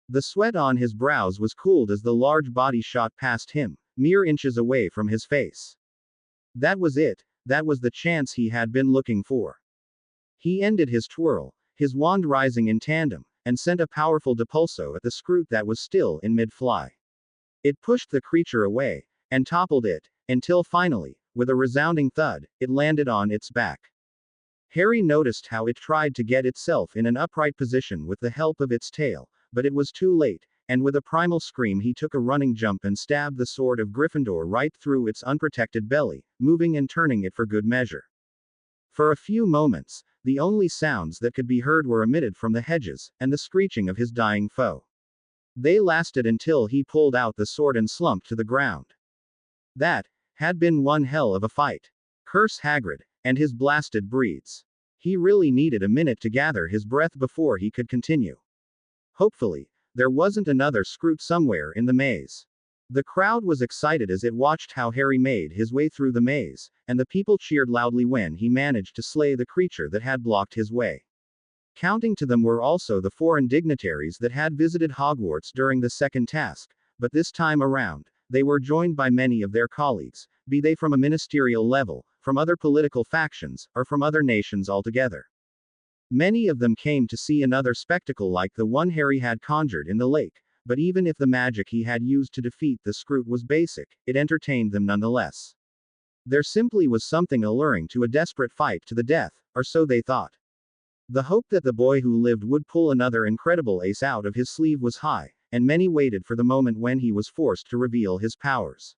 The sweat on his brows was cooled as the large body shot past him, mere inches away from his face. That was it, that was the chance he had been looking for. He ended his twirl, his wand rising in tandem, and sent a powerful depulso at the Scroot that was still in mid-fly. It pushed the creature away, and toppled it, until finally, with a resounding thud, it landed on its back. Harry noticed how it tried to get itself in an upright position with the help of its tail, but it was too late, and with a primal scream he took a running jump and stabbed the sword of Gryffindor right through its unprotected belly, moving and turning it for good measure. For a few moments, the only sounds that could be heard were emitted from the hedges, and the screeching of his dying foe. They lasted until he pulled out the sword and slumped to the ground. That had been one hell of a fight. Curse Hagrid, and his blasted breeds. He really needed a minute to gather his breath before he could continue. Hopefully, there wasn't another Scroot somewhere in the maze. The crowd was excited as it watched how Harry made his way through the maze, and the people cheered loudly when he managed to slay the creature that had blocked his way. Counting to them were also the foreign dignitaries that had visited Hogwarts during the second task, but this time around, they were joined by many of their colleagues, be they from a ministerial level, from other political factions, or from other nations altogether. Many of them came to see another spectacle like the one Harry had conjured in the lake, but even if the magic he had used to defeat the Scroot was basic, it entertained them nonetheless. There simply was something alluring to a desperate fight to the death, or so they thought. The hope that the boy who lived would pull another incredible ace out of his sleeve was high, and many waited for the moment when he was forced to reveal his powers.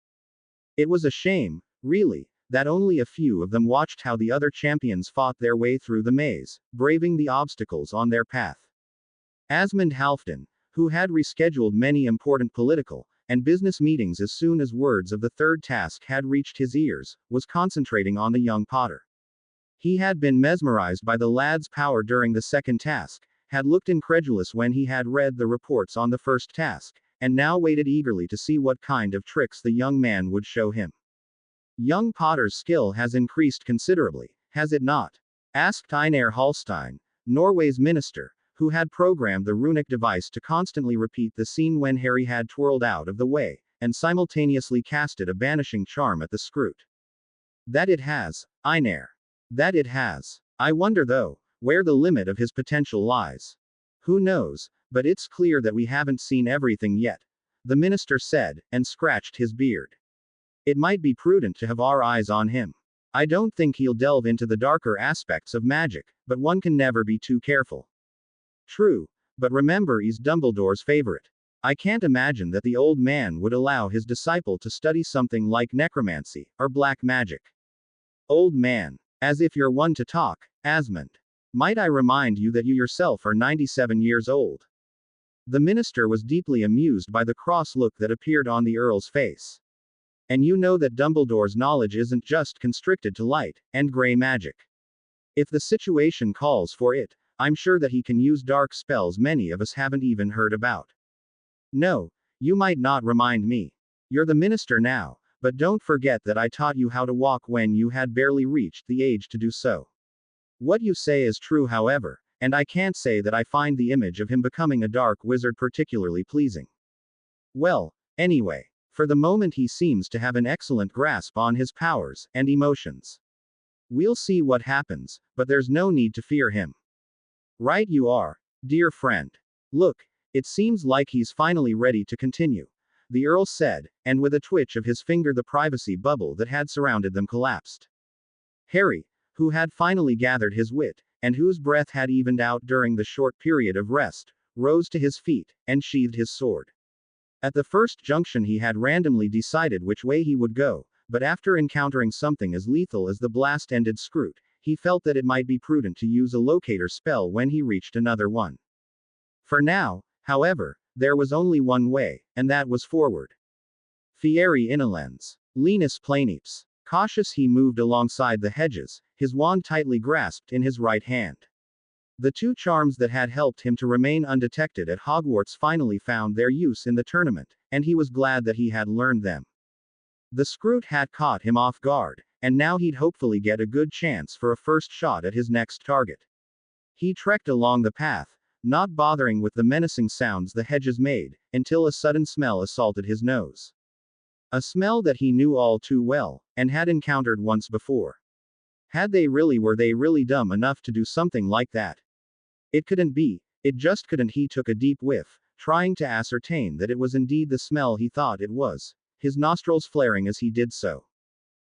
It was a shame, really, that only a few of them watched how the other champions fought their way through the maze, braving the obstacles on their path. Asmund Halfdan, who had rescheduled many important political and business meetings as soon as words of the third task had reached his ears, was concentrating on the young Potter. He had been mesmerized by the lad's power during the second task, had looked incredulous when he had read the reports on the first task, and now waited eagerly to see what kind of tricks the young man would show him. Young Potter's skill has increased considerably, has it not? Asked Einar Hallstein, Norway's minister, who had programmed the runic device to constantly repeat the scene when Harry had twirled out of the way, and simultaneously casted a banishing charm at the Skrewt. That it has, Einar. That it has. I wonder though, where the limit of his potential lies. Who knows, but it's clear that we haven't seen everything yet, the minister said, and scratched his beard. It might be prudent to have our eyes on him. I don't think he'll delve into the darker aspects of magic, but one can never be too careful. True, but remember he's Dumbledore's favorite. I can't imagine that the old man would allow his disciple to study something like necromancy, or black magic. Old man. As if you're one to talk, Asmund. Might I remind you that you yourself are 97 years old? The minister was deeply amused by the cross look that appeared on the Earl's face. And you know that Dumbledore's knowledge isn't just constricted to light and gray magic. If the situation calls for it, I'm sure that he can use dark spells many of us haven't even heard about. No, you might not remind me. You're the minister now, but don't forget that I taught you how to walk when you had barely reached the age to do so. What you say is true, however, and I can't say that I find the image of him becoming a dark wizard particularly pleasing. Well, anyway, for the moment he seems to have an excellent grasp on his powers and emotions. We'll see what happens, but there's no need to fear him. Right you are, dear friend. Look, it seems like he's finally ready to continue, the Earl said, and with a twitch of his finger the privacy bubble that had surrounded them collapsed. Harry, who had finally gathered his wit, and whose breath had evened out during the short period of rest, rose to his feet, and sheathed his sword. At the first junction he had randomly decided which way he would go, but after encountering something as lethal as the blast-ended Skrewt, he felt that it might be prudent to use a locator spell when he reached another one. For now, however, there was only one way, and that was forward. Fieri inolens. Linus planeeps. Cautious he moved alongside the hedges, his wand tightly grasped in his right hand. The two charms that had helped him to remain undetected at Hogwarts finally found their use in the tournament, and he was glad that he had learned them. The Skrewt had caught him off guard, and now he'd hopefully get a good chance for a first shot at his next target. He trekked along the path, not bothering with the menacing sounds the hedges made, until a sudden smell assaulted his nose. A smell that he knew all too well, and had encountered once before. Were they really dumb enough to do something like that? It couldn't be, it just couldn't. He took a deep whiff, trying to ascertain that it was indeed the smell he thought it was, his nostrils flaring as he did so.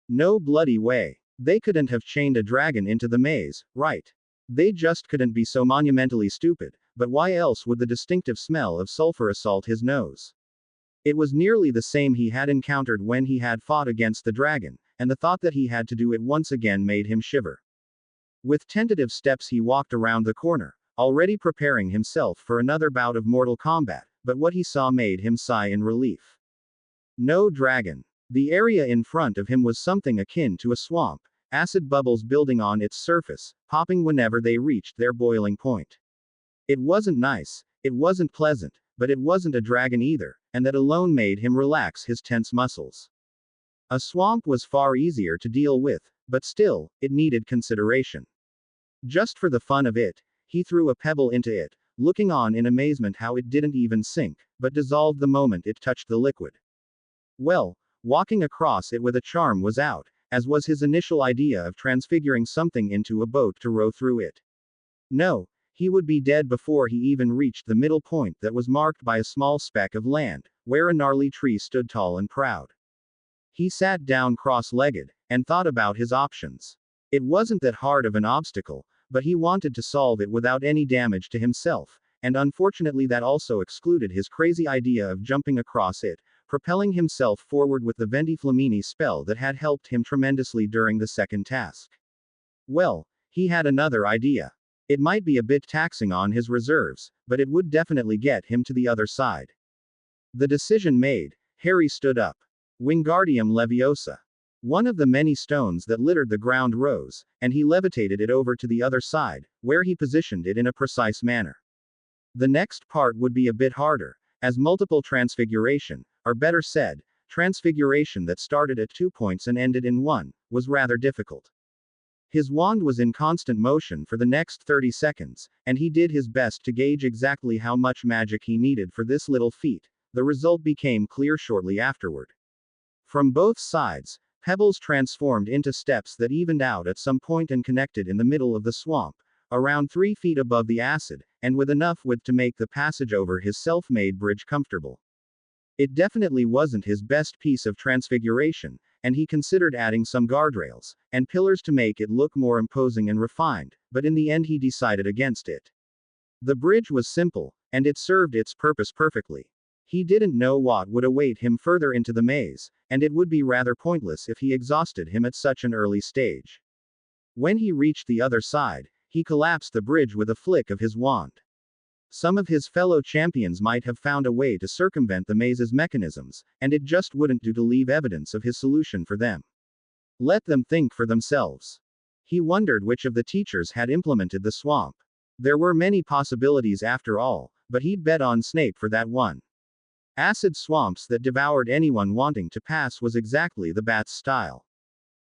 No bloody way. They couldn't have chained a dragon into the maze, right? They just couldn't be so monumentally stupid, but why else would the distinctive smell of sulfur assault his nose? It was nearly the same he had encountered when he had fought against the dragon, and the thought that he had to do it once again made him shiver. With tentative steps he walked around the corner, already preparing himself for another bout of mortal combat, but what he saw made him sigh in relief. No dragon. The area in front of him was something akin to a swamp, acid bubbles building on its surface, popping whenever they reached their boiling point. It wasn't nice, it wasn't pleasant, but it wasn't a dragon either, and that alone made him relax his tense muscles. A swamp was far easier to deal with, but still, it needed consideration. Just for the fun of it, he threw a pebble into it, looking on in amazement how it didn't even sink, but dissolved the moment it touched the liquid. Well, walking across it with a charm was out, as was his initial idea of transfiguring something into a boat to row through it. No, he would be dead before he even reached the middle point that was marked by a small speck of land, where a gnarly tree stood tall and proud. He sat down cross-legged, and thought about his options. It wasn't that hard of an obstacle, but he wanted to solve it without any damage to himself, and unfortunately that also excluded his crazy idea of jumping across it, propelling himself forward with the Venti Flamini spell that had helped him tremendously during the second task. Well, he had another idea. It might be a bit taxing on his reserves, but it would definitely get him to the other side. The decision made, Harry stood up. Wingardium Leviosa. One of the many stones that littered the ground rose, and he levitated it over to the other side, where he positioned it in a precise manner. The next part would be a bit harder, as multiple transfiguration, or better said, transfiguration that started at 2 points and ended in 1, was rather difficult. His wand was in constant motion for the next 30 seconds, and he did his best to gauge exactly how much magic he needed for this little feat. The result became clear shortly afterward. From both sides, pebbles transformed into steps that evened out at some point and connected in the middle of the swamp, around 3 feet above the acid, and with enough width to make the passage over his self-made bridge comfortable. It definitely wasn't his best piece of transfiguration, and he considered adding some guardrails and pillars to make it look more imposing and refined, but in the end he decided against it. The bridge was simple, and it served its purpose perfectly. He didn't know what would await him further into the maze, and it would be rather pointless if he exhausted him at such an early stage. When he reached the other side, he collapsed the bridge with a flick of his wand. Some of his fellow champions might have found a way to circumvent the maze's mechanisms, and it just wouldn't do to leave evidence of his solution for them. Let them think for themselves. He wondered which of the teachers had implemented the swamp. There were many possibilities after all, but he'd bet on Snape for that one. Acid swamps that devoured anyone wanting to pass was exactly the bat's style.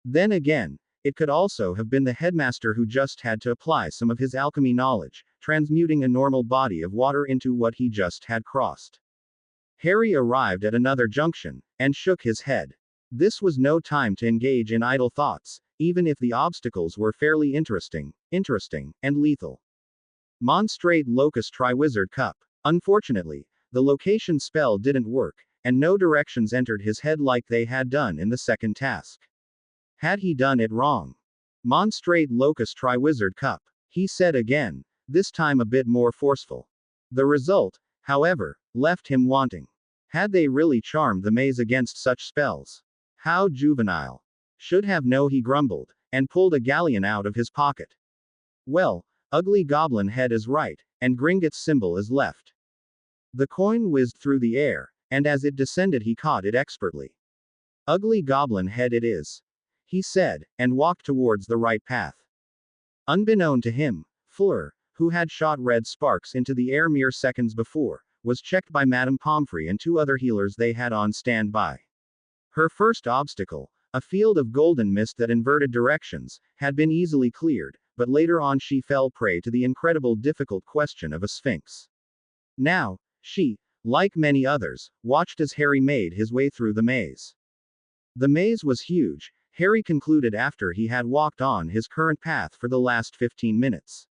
Then again, it could also have been the headmaster who just had to apply some of his alchemy knowledge, transmuting a normal body of water into what he just had crossed. Harry arrived at another junction, and shook his head. This was no time to engage in idle thoughts, even if the obstacles were fairly interesting, and lethal. Monstrate Locust Triwizard Cup. Unfortunately, the location spell didn't work, and no directions entered his head like they had done in the second task. Had he done it wrong? Monstrate Locust Triwizard Cup, he said again, this time a bit more forceful. The result, however, left him wanting. Had they really charmed the maze against such spells? How juvenile. Should have known, he grumbled, and pulled a galleon out of his pocket. Well, Ugly Goblin Head is right, and Gringotts symbol is left. The coin whizzed through the air, and as it descended he caught it expertly. Ugly Goblin Head it is, he said, and walked towards the right path. Unbeknown to him, Fleur, who had shot red sparks into the air mere seconds before, was checked by Madame Pomfrey and 2 other healers they had on standby. Her first obstacle, a field of golden mist that inverted directions, had been easily cleared, but later on she fell prey to the incredible difficult question of a sphinx. Now, she, like many others, watched as Harry made his way through the maze. The maze was huge, Harry concluded after he had walked on his current path for the last 15 minutes.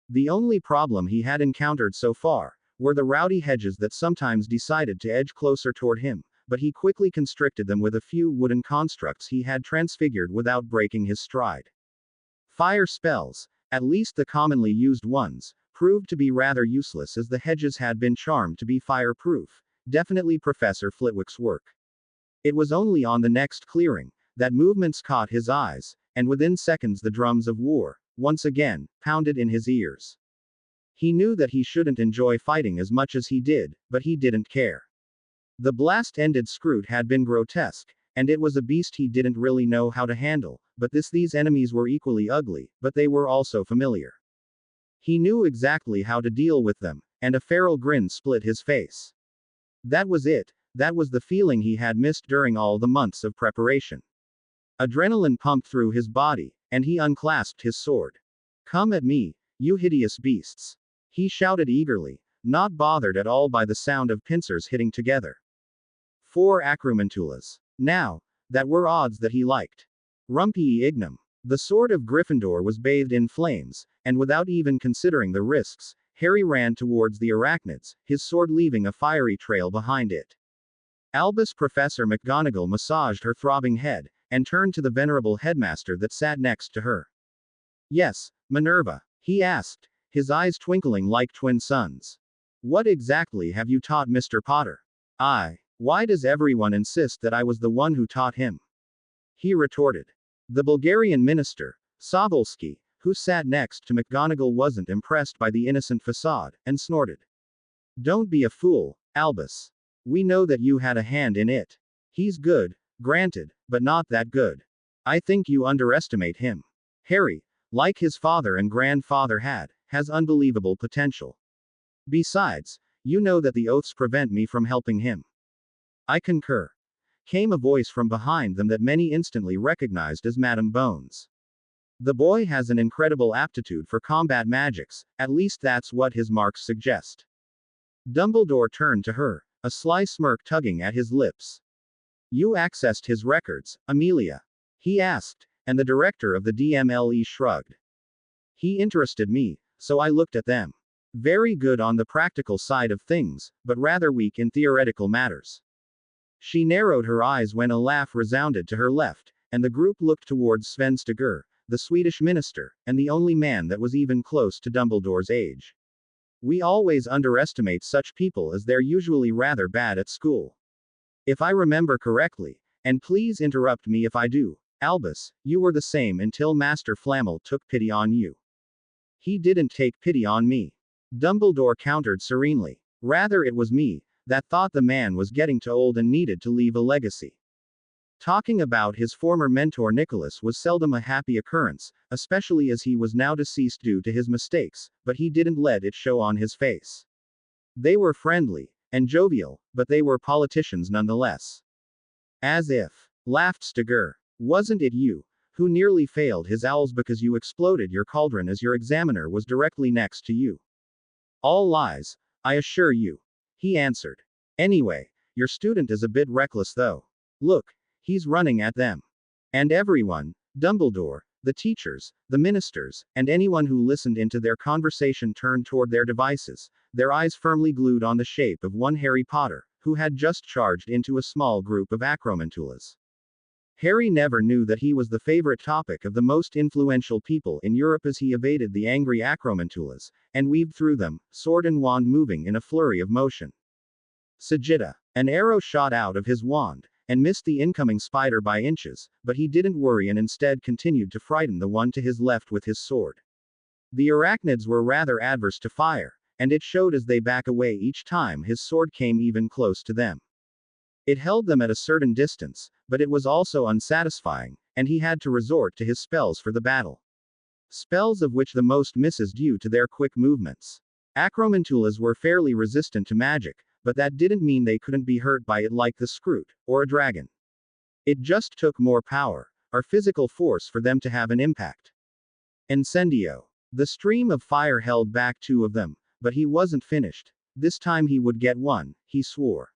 The only problem he had encountered so far were the rowdy hedges that sometimes decided to edge closer toward him, but he quickly constricted them with a few wooden constructs he had transfigured without breaking his stride. Fire spells, at least the commonly used ones, proved to be rather useless as the hedges had been charmed to be fireproof, definitely Professor Flitwick's work. It was only on the next clearing that movements caught his eyes, and within seconds the drums of war, once again, pounded in his ears. He knew that he shouldn't enjoy fighting as much as he did, but he didn't care. The blast-ended Scroot had been grotesque, and it was a beast he didn't really know how to handle, but these enemies were equally ugly, but they were also familiar. He knew exactly how to deal with them, and a feral grin split his face. That was it, that was the feeling he had missed during all the months of preparation. Adrenaline pumped through his body, and he unclasped his sword. Come at me, you hideous beasts! He shouted eagerly, not bothered at all by the sound of pincers hitting together. 4 Acromantulas. Now, that were odds that he liked. Rumpi Ignum. The sword of Gryffindor was bathed in flames, and without even considering the risks, Harry ran towards the arachnids, his sword leaving a fiery trail behind it. Albus Professor McGonagall massaged her throbbing head, and turned to the venerable headmaster that sat next to her. Yes, Minerva, he asked, his eyes twinkling like twin suns. What exactly have you taught Mr. Potter? Why does everyone insist that I was the one who taught him? He retorted. The Bulgarian minister, Sobolski, who sat next to McGonagall wasn't impressed by the innocent facade, and snorted. Don't be a fool, Albus. We know that you had a hand in it. He's good, granted, but not that good. I think you underestimate him. Harry, like his father and grandfather has unbelievable potential. Besides, you know that the oaths prevent me from helping him. I concur. Came a voice from behind them that many instantly recognized as Madame Bones. The boy has an incredible aptitude for combat magics, at least that's what his marks suggest. Dumbledore turned to her, a sly smirk tugging at his lips. You accessed his records, Amelia? He asked, and the director of the DMLE shrugged. He interested me, so I looked at them. Very good on the practical side of things, but rather weak in theoretical matters. She narrowed her eyes when a laugh resounded to her left, and the group looked towards Sven Stigger, the Swedish minister, and the only man that was even close to Dumbledore's age. We always underestimate such people as they're usually rather bad at school. If I remember correctly, and please interrupt me if I do, Albus, you were the same until Master Flamel took pity on you. He didn't take pity on me. Dumbledore countered serenely. Rather it was me, that thought the man was getting too old and needed to leave a legacy. Talking about his former mentor Nicholas was seldom a happy occurrence, especially as he was now deceased due to his mistakes, but he didn't let it show on his face. They were friendly and jovial, but they were politicians nonetheless. As if, laughed Stigger. Wasn't it you who nearly failed his owls because you exploded your cauldron as your examiner was directly next to you? All lies, I assure you, he answered. Anyway, your student is a bit reckless though. Look, he's running at them. And everyone, Dumbledore, the teachers, the ministers, and anyone who listened into their conversation turned toward their devices, their eyes firmly glued on the shape of one Harry Potter, who had just charged into a small group of Acromantulas. Harry never knew that he was the favorite topic of the most influential people in Europe as he evaded the angry Acromantulas, and weaved through them, sword and wand moving in a flurry of motion. Sagitta. An arrow shot out of his wand, and missed the incoming spider by inches, but he didn't worry and instead continued to frighten the one to his left with his sword. The arachnids were rather adverse to fire, and it showed as they back away each time his sword came even close to them. It held them at a certain distance, but it was also unsatisfying, and he had to resort to his spells for the battle. Spells of which the most misses due to their quick movements. Acromantulas were fairly resistant to magic, but that didn't mean they couldn't be hurt by it like the Scroot, or a dragon. It just took more power, or physical force for them to have an impact. Incendio. The stream of fire held back two of them, but he wasn't finished. This time he would get one, he swore.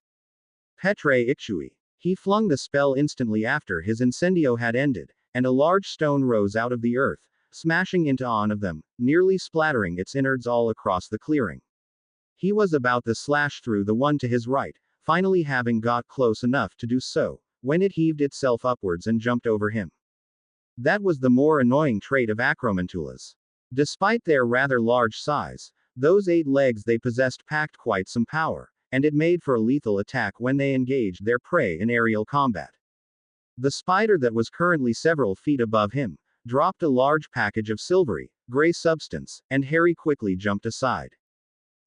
Petre Ichui. He flung the spell instantly after his incendio had ended, and a large stone rose out of the earth, smashing into one of them, nearly splattering its innards all across the clearing. He was about to slash through the one to his right, finally having got close enough to do so, when it heaved itself upwards and jumped over him. That was the more annoying trait of Acromantulas. Despite their rather large size, those 8 legs they possessed packed quite some power, and it made for a lethal attack when they engaged their prey in aerial combat. The spider that was currently several feet above him dropped a large package of silvery, gray substance, and Harry quickly jumped aside.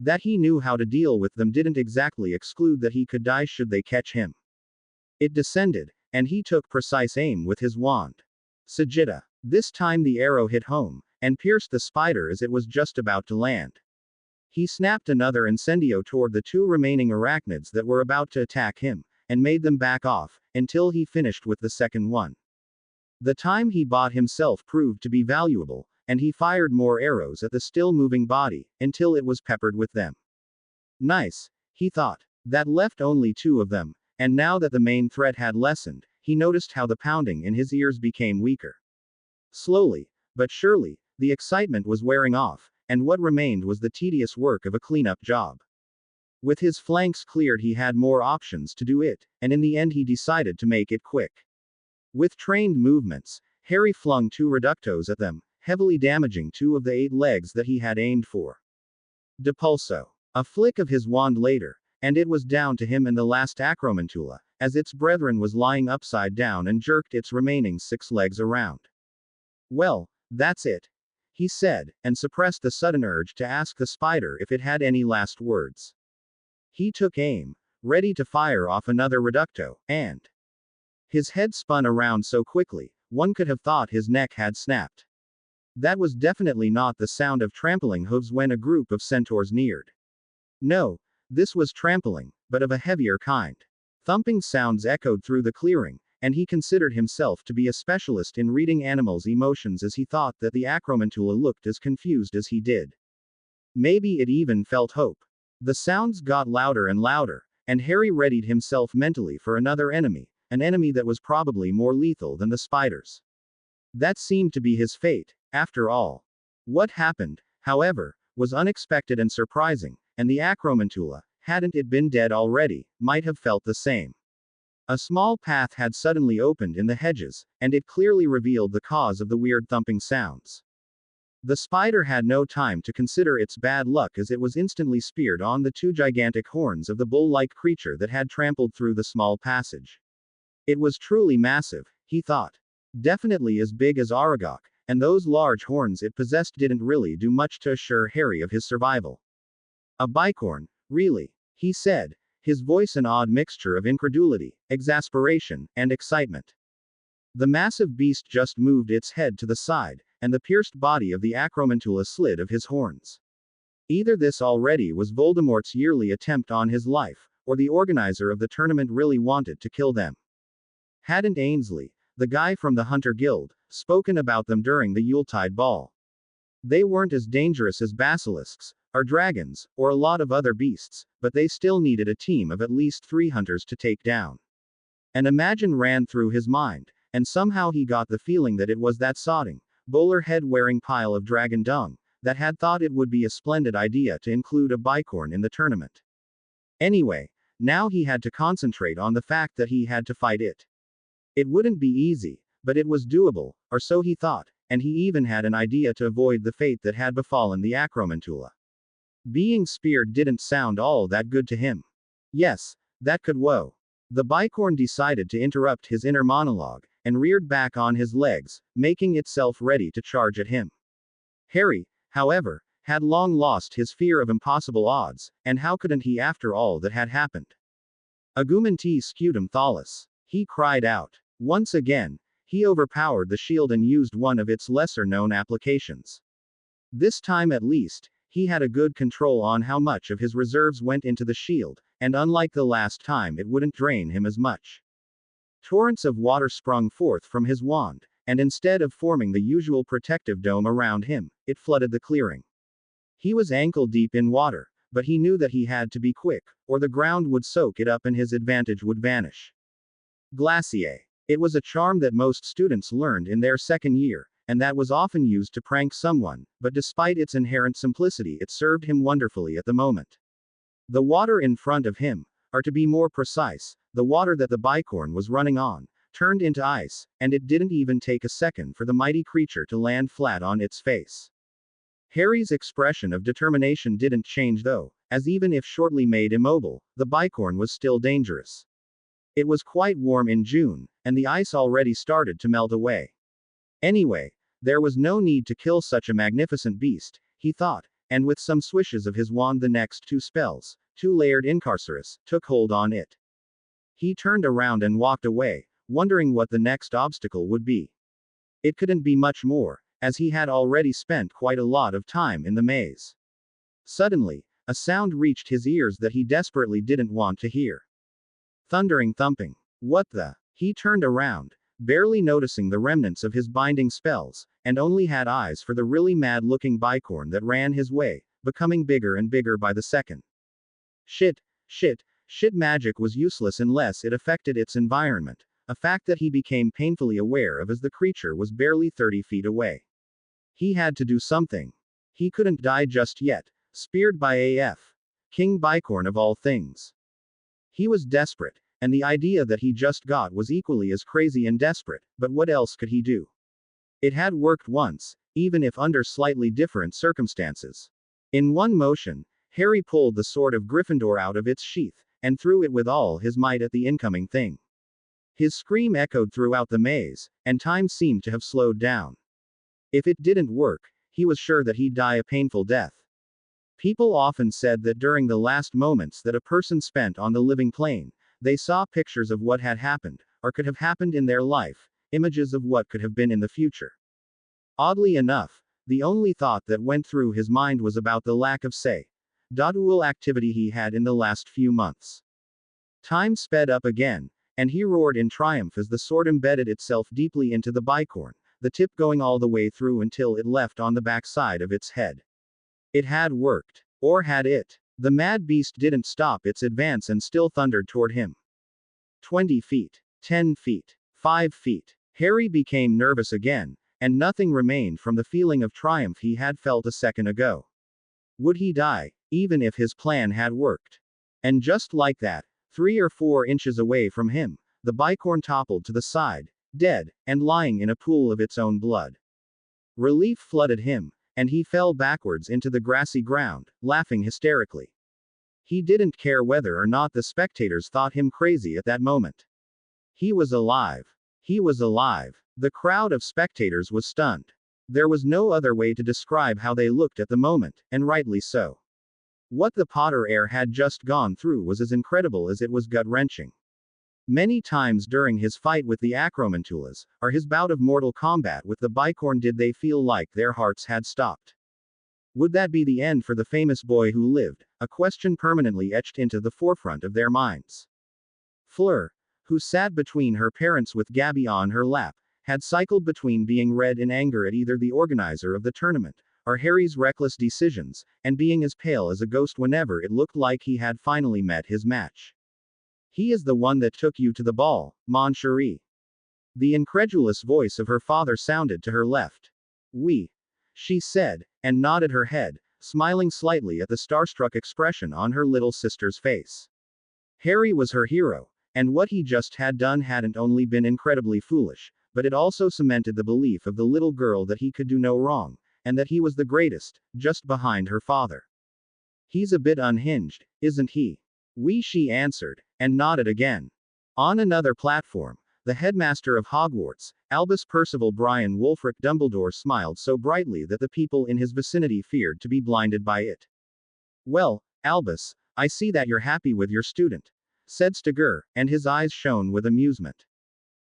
That he knew how to deal with them didn't exactly exclude that he could die should they catch him. It descended, and he took precise aim with his wand. Sagitta. This time the arrow hit home, and pierced the spider as it was just about to land. He snapped another incendio toward the 2 remaining arachnids that were about to attack him, and made them back off, until he finished with the second one. The time he bought himself proved to be valuable, and he fired more arrows at the still-moving body, until it was peppered with them. Nice, he thought. That left only 2 of them, and now that the main threat had lessened, he noticed how the pounding in his ears became weaker. Slowly, but surely, the excitement was wearing off, and what remained was the tedious work of a cleanup job. With his flanks cleared he had more options to do it, and in the end he decided to make it quick. With trained movements, Harry flung 2 reductos at them, heavily damaging 2 of the 8 legs that he had aimed for. Depulso. A flick of his wand later, and it was down to him and the last Acromantula, as its brethren was lying upside down and jerked its remaining 6 legs around. Well, that's it, he said, and suppressed the sudden urge to ask the spider if it had any last words. He took aim, ready to fire off another reducto, and his head spun around so quickly, one could have thought his neck had snapped. That was definitely not the sound of trampling hooves when a group of centaurs neared. No, this was trampling, but of a heavier kind. Thumping sounds echoed through the clearing, and he considered himself to be a specialist in reading animals' emotions as he thought that the Acromantula looked as confused as he did. Maybe it even felt hope. The sounds got louder and louder, and Harry readied himself mentally for another enemy, an enemy that was probably more lethal than the spiders. That seemed to be his fate, after all. What happened, however, was unexpected and surprising, and the Acromantula, hadn't it been dead already, might have felt the same. A small path had suddenly opened in the hedges, and it clearly revealed the cause of the weird thumping sounds. The spider had no time to consider its bad luck as it was instantly speared on the two gigantic horns of the bull-like creature that had trampled through the small passage. It was truly massive, he thought. Definitely as big as Aragog, and those large horns it possessed didn't really do much to assure Harry of his survival. A bicorn, really? He said, his voice an odd mixture of incredulity, exasperation, and excitement. The massive beast just moved its head to the side, and the pierced body of the Acromantula slid of his horns. Either this already was Voldemort's yearly attempt on his life, or the organizer of the tournament really wanted to kill them. Hadn't Ainsley, the guy from the Hunter Guild, spoken about them during the Yuletide ball? They weren't as dangerous as basilisks, or dragons, or a lot of other beasts, but they still needed a team of at least 3 hunters to take down. An imagine ran through his mind, and somehow he got the feeling that it was that sodding, bowler head-wearing pile of dragon dung, that had thought it would be a splendid idea to include a bicorn in the tournament. Anyway, now he had to concentrate on the fact that he had to fight it. It wouldn't be easy, but it was doable, or so he thought, and he even had an idea to avoid the fate that had befallen the Acromantula. Being speared didn't sound all that good to him. Yes, that could whoa. The bicorn decided to interrupt his inner monologue, and reared back on his legs, making itself ready to charge at him. Harry, however, had long lost his fear of impossible odds, and how couldn't he after all that had happened? Agumenti scutum thalas. He cried out. Once again, he overpowered the shield and used one of its lesser-known applications. This time at least, he had a good control on how much of his reserves went into the shield, and unlike the last time it wouldn't drain him as much. Torrents of water sprung forth from his wand, and instead of forming the usual protective dome around him, it flooded the clearing. He was ankle-deep in water, but he knew that he had to be quick, or the ground would soak it up and his advantage would vanish. Glacier. It was a charm that most students learned in their second year, and that was often used to prank someone, but despite its inherent simplicity it served him wonderfully at the moment. The water in front of him, or to be more precise, the water that the bicorn was running on, turned into ice, and it didn't even take a second for the mighty creature to land flat on its face. Harry's expression of determination didn't change though, as even if shortly made immobile, the bicorn was still dangerous. It was quite warm in June, and the ice already started to melt away. Anyway, there was no need to kill such a magnificent beast, he thought, and with some swishes of his wand the next 2 spells, 2-layered Incarcerus, took hold on it. He turned around and walked away, wondering what the next obstacle would be. It couldn't be much more, as he had already spent quite a lot of time in the maze. Suddenly, a sound reached his ears that he desperately didn't want to hear. Thundering thumping. What the? He turned around, barely noticing the remnants of his binding spells, and only had eyes for the really mad-looking bicorn that ran his way, becoming bigger and bigger by the second. Shit magic was useless unless it affected its environment, a fact that he became painfully aware of as the creature was barely 30 feet away. He had to do something. He couldn't die just yet, speared by AF. King Bicorn of all things. He was desperate, and the idea that he just got was equally as crazy and desperate, but what else could he do? It had worked once, even if under slightly different circumstances. In one motion, Harry pulled the sword of Gryffindor out of its sheath, and threw it with all his might at the incoming thing. His scream echoed throughout the maze, and time seemed to have slowed down. If it didn't work, he was sure that he'd die a painful death. People often said that during the last moments that a person spent on the living plane, they saw pictures of what had happened, or could have happened in their life, images of what could have been in the future. Oddly enough, the only thought that went through his mind was about the lack of say, Dodul activity he had in the last few months. Time sped up again, and he roared in triumph as the sword embedded itself deeply into the bicorn, the tip going all the way through until it left on the backside of its head. It had worked. Or had it? The mad beast didn't stop its advance and still thundered toward him. 20 feet. 10 feet. 5 feet. Harry became nervous again, and nothing remained from the feeling of triumph he had felt a second ago. Would he die, even if his plan had worked? And just like that, 3 or 4 inches away from him, the bicorn toppled to the side, dead, and lying in a pool of its own blood. Relief flooded him, and he fell backwards into the grassy ground, laughing hysterically. He didn't care whether or not the spectators thought him crazy at that moment. He was alive. He was alive. The crowd of spectators was stunned. There was no other way to describe how they looked at the moment, and rightly so. What the Potter heir had just gone through was as incredible as it was gut-wrenching. Many times during his fight with the Acromantulas, or his bout of mortal combat with the bicorn, did they feel like their hearts had stopped. Would that be the end for the famous boy who lived? A question permanently etched into the forefront of their minds. Fleur, who sat between her parents with Gabby on her lap, had cycled between being red in anger at either the organizer of the tournament, or Harry's reckless decisions, and being as pale as a ghost whenever it looked like he had finally met his match. He is the one that took you to the ball, mon chéri. The incredulous voice of her father sounded to her left. Oui, she said, and nodded her head, smiling slightly at the starstruck expression on her little sister's face. Harry was her hero, and what he just had done hadn't only been incredibly foolish, but it also cemented the belief of the little girl that he could do no wrong, and that he was the greatest, just behind her father. He's a bit unhinged, isn't he? Oui, she answered, and nodded again. On another platform, the headmaster of Hogwarts, Albus Percival Brian Wulfric Dumbledore, smiled so brightly that the people in his vicinity feared to be blinded by it. Well, Albus, I see that you're happy with your student, said Stigger, and his eyes shone with amusement.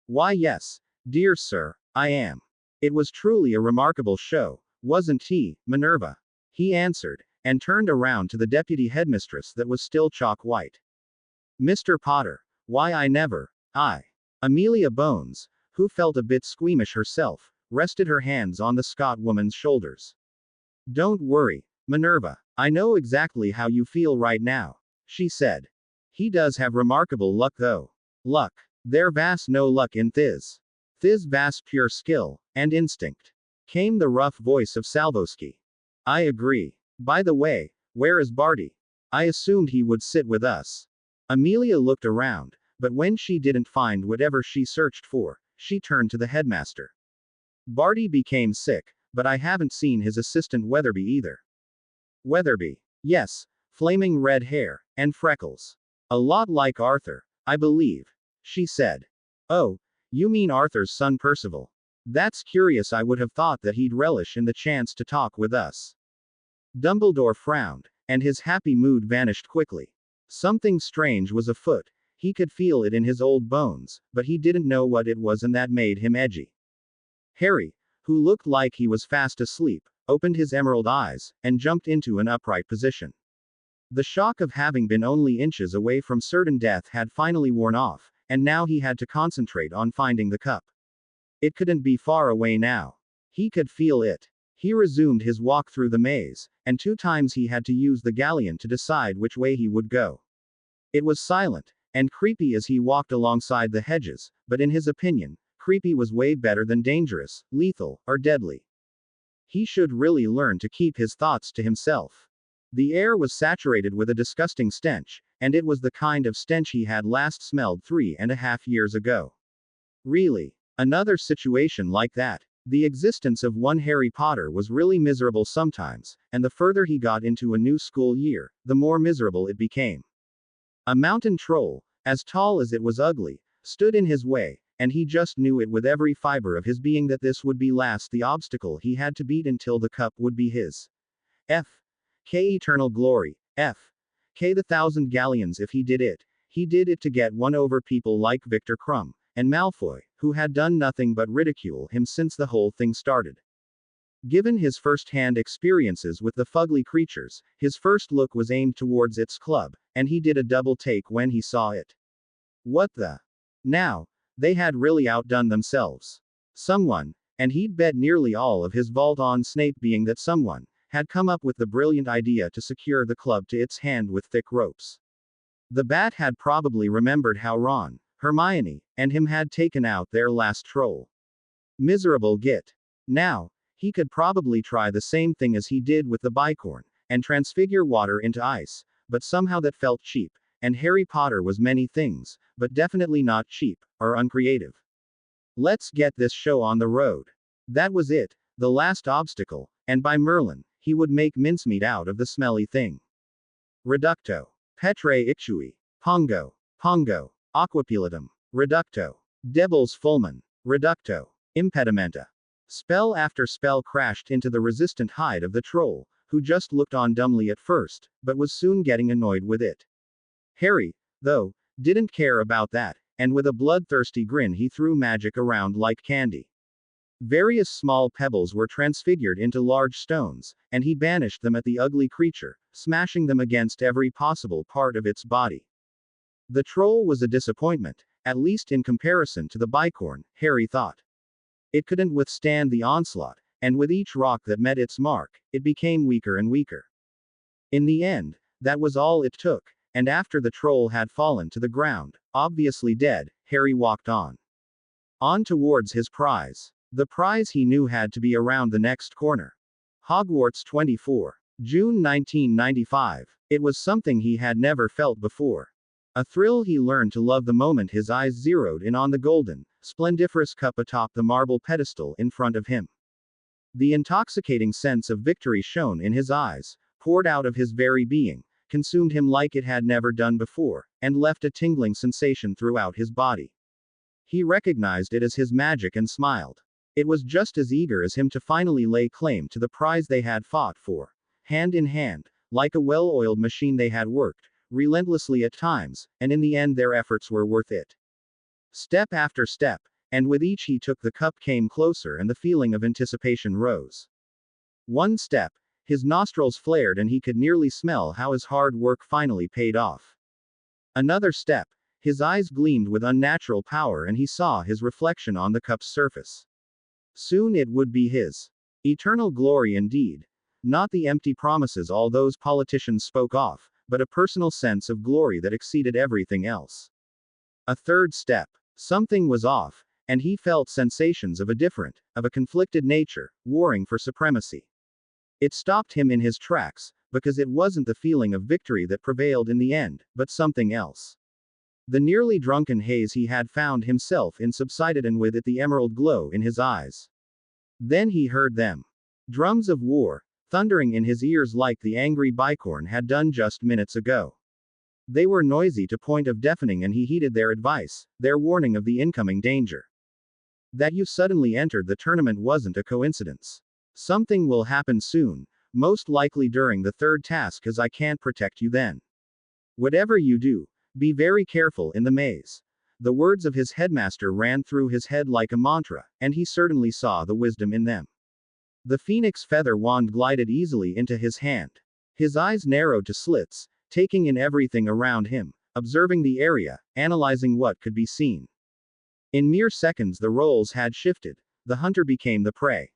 Why yes, dear sir, I am. It was truly a remarkable show, wasn't he, Minerva? He answered, and turned around to the deputy headmistress that was still chalk white. Mr. Potter, why I. Amelia Bones, who felt a bit squeamish herself, rested her hands on the Scot woman's shoulders. Don't worry, Minerva, I know exactly how you feel right now, she said. He does have remarkable luck though. Luck. There vas no luck in Thiz. Thiz vas pure skill, and instinct. Came the rough voice of Salvoski. I agree. By the way, where is Barty? I assumed he would sit with us. Amelia looked around, but when she didn't find whatever she searched for, she turned to the headmaster. Barty became sick, but I haven't seen his assistant Weatherby either. Weatherby. Yes, flaming red hair, and freckles. A lot like Arthur, I believe, she said. Oh, you mean Arthur's son Percival? That's curious. I would have thought that he'd relish in the chance to talk with us. Dumbledore frowned, and his happy mood vanished quickly. Something strange was afoot. He could feel it in his old bones, but he didn't know what it was, and that made him edgy. Harry, who looked like he was fast asleep, opened his emerald eyes, and jumped into an upright position. The shock of having been only inches away from certain death had finally worn off, and now he had to concentrate on finding the cup. It couldn't be far away now. He could feel it. He resumed his walk through the maze, and 2 times he had to use the galleon to decide which way he would go. It was silent, and creepy as he walked alongside the hedges, but in his opinion, creepy was way better than dangerous, lethal, or deadly. He should really learn to keep his thoughts to himself. The air was saturated with a disgusting stench, and it was the kind of stench he had last smelled 3.5 years ago. Really. Another situation like that. The existence of one Harry Potter was really miserable sometimes, and the further he got into a new school year, the more miserable it became. A mountain troll, as tall as it was ugly, stood in his way, and he just knew it with every fiber of his being that this would be last the obstacle he had to beat until the cup would be his. K eternal glory, K the 1,000 galleons if he did it to get one over people like Victor Krum, and Malfoy, who had done nothing but ridicule him since the whole thing started. Given his first-hand experiences with the fugly creatures, his first look was aimed towards its club, and he did a double take when he saw it. What the? Now, they had really outdone themselves. Someone, and he'd bet nearly all of his vault on Snape being that someone, had come up with the brilliant idea to secure the club to its hand with thick ropes. The bat had probably remembered how Ron, Hermione, and him had taken out their last troll. Miserable git. Now, he could probably try the same thing as he did with the bicorn, and transfigure water into ice, but somehow that felt cheap, and Harry Potter was many things, but definitely not cheap, or uncreative. Let's get this show on the road. That was it, the last obstacle, and by Merlin, he would make mincemeat out of the smelly thing. Reducto. Petre ictui. Pongo. Pongo. Aquapilatum. Reducto. Devil's fulmen. Reducto. Impedimenta. Spell after spell crashed into the resistant hide of the troll, who just looked on dumbly at first, but was soon getting annoyed with it. Harry, though, didn't care about that, and with a bloodthirsty grin he threw magic around like candy. Various small pebbles were transfigured into large stones, and he banished them at the ugly creature, smashing them against every possible part of its body. The troll was a disappointment, at least in comparison to the bicorn, Harry thought. It couldn't withstand the onslaught, and with each rock that met its mark, it became weaker and weaker. In the end, that was all it took, and after the troll had fallen to the ground, obviously dead, Harry walked on. On towards his prize. The prize he knew had to be around the next corner. Hogwarts 24. June 1995. It was something he had never felt before. A thrill he learned to love the moment his eyes zeroed in on the golden, splendiferous cup atop the marble pedestal in front of him. The intoxicating sense of victory shone in his eyes, poured out of his very being, consumed him like it had never done before, and left a tingling sensation throughout his body. He recognized it as his magic and smiled. It was just as eager as him to finally lay claim to the prize they had fought for. Hand in hand, like a well-oiled machine they had worked, relentlessly at times, and in the end their efforts were worth it. Step after step, and with each he took the cup came closer and the feeling of anticipation rose. One step, his nostrils flared and he could nearly smell how his hard work finally paid off. Another step, his eyes gleamed with unnatural power and he saw his reflection on the cup's surface. Soon it would be his. Eternal glory indeed. Not the empty promises all those politicians spoke of, but a personal sense of glory that exceeded everything else. A third step. Something was off, and he felt sensations of a conflicted nature, warring for supremacy. It stopped him in his tracks, because it wasn't the feeling of victory that prevailed in the end, but something else. The nearly drunken haze he had found himself in subsided, and with it the emerald glow in his eyes. Then he heard them. Drums of war, thundering in his ears like the angry bicorn had done just minutes ago. They were noisy to point of deafening, and he heeded their advice, their warning of the incoming danger. That you suddenly entered the tournament wasn't a coincidence. Something will happen soon, most likely during the third task, as I can't protect you then. Whatever you do, be very careful in the maze. The words of his headmaster ran through his head like a mantra, and he certainly saw the wisdom in them. The phoenix feather wand glided easily into his hand. His eyes narrowed to slits, taking in everything around him, observing the area, analyzing what could be seen. In mere seconds the roles had shifted. The hunter became the prey.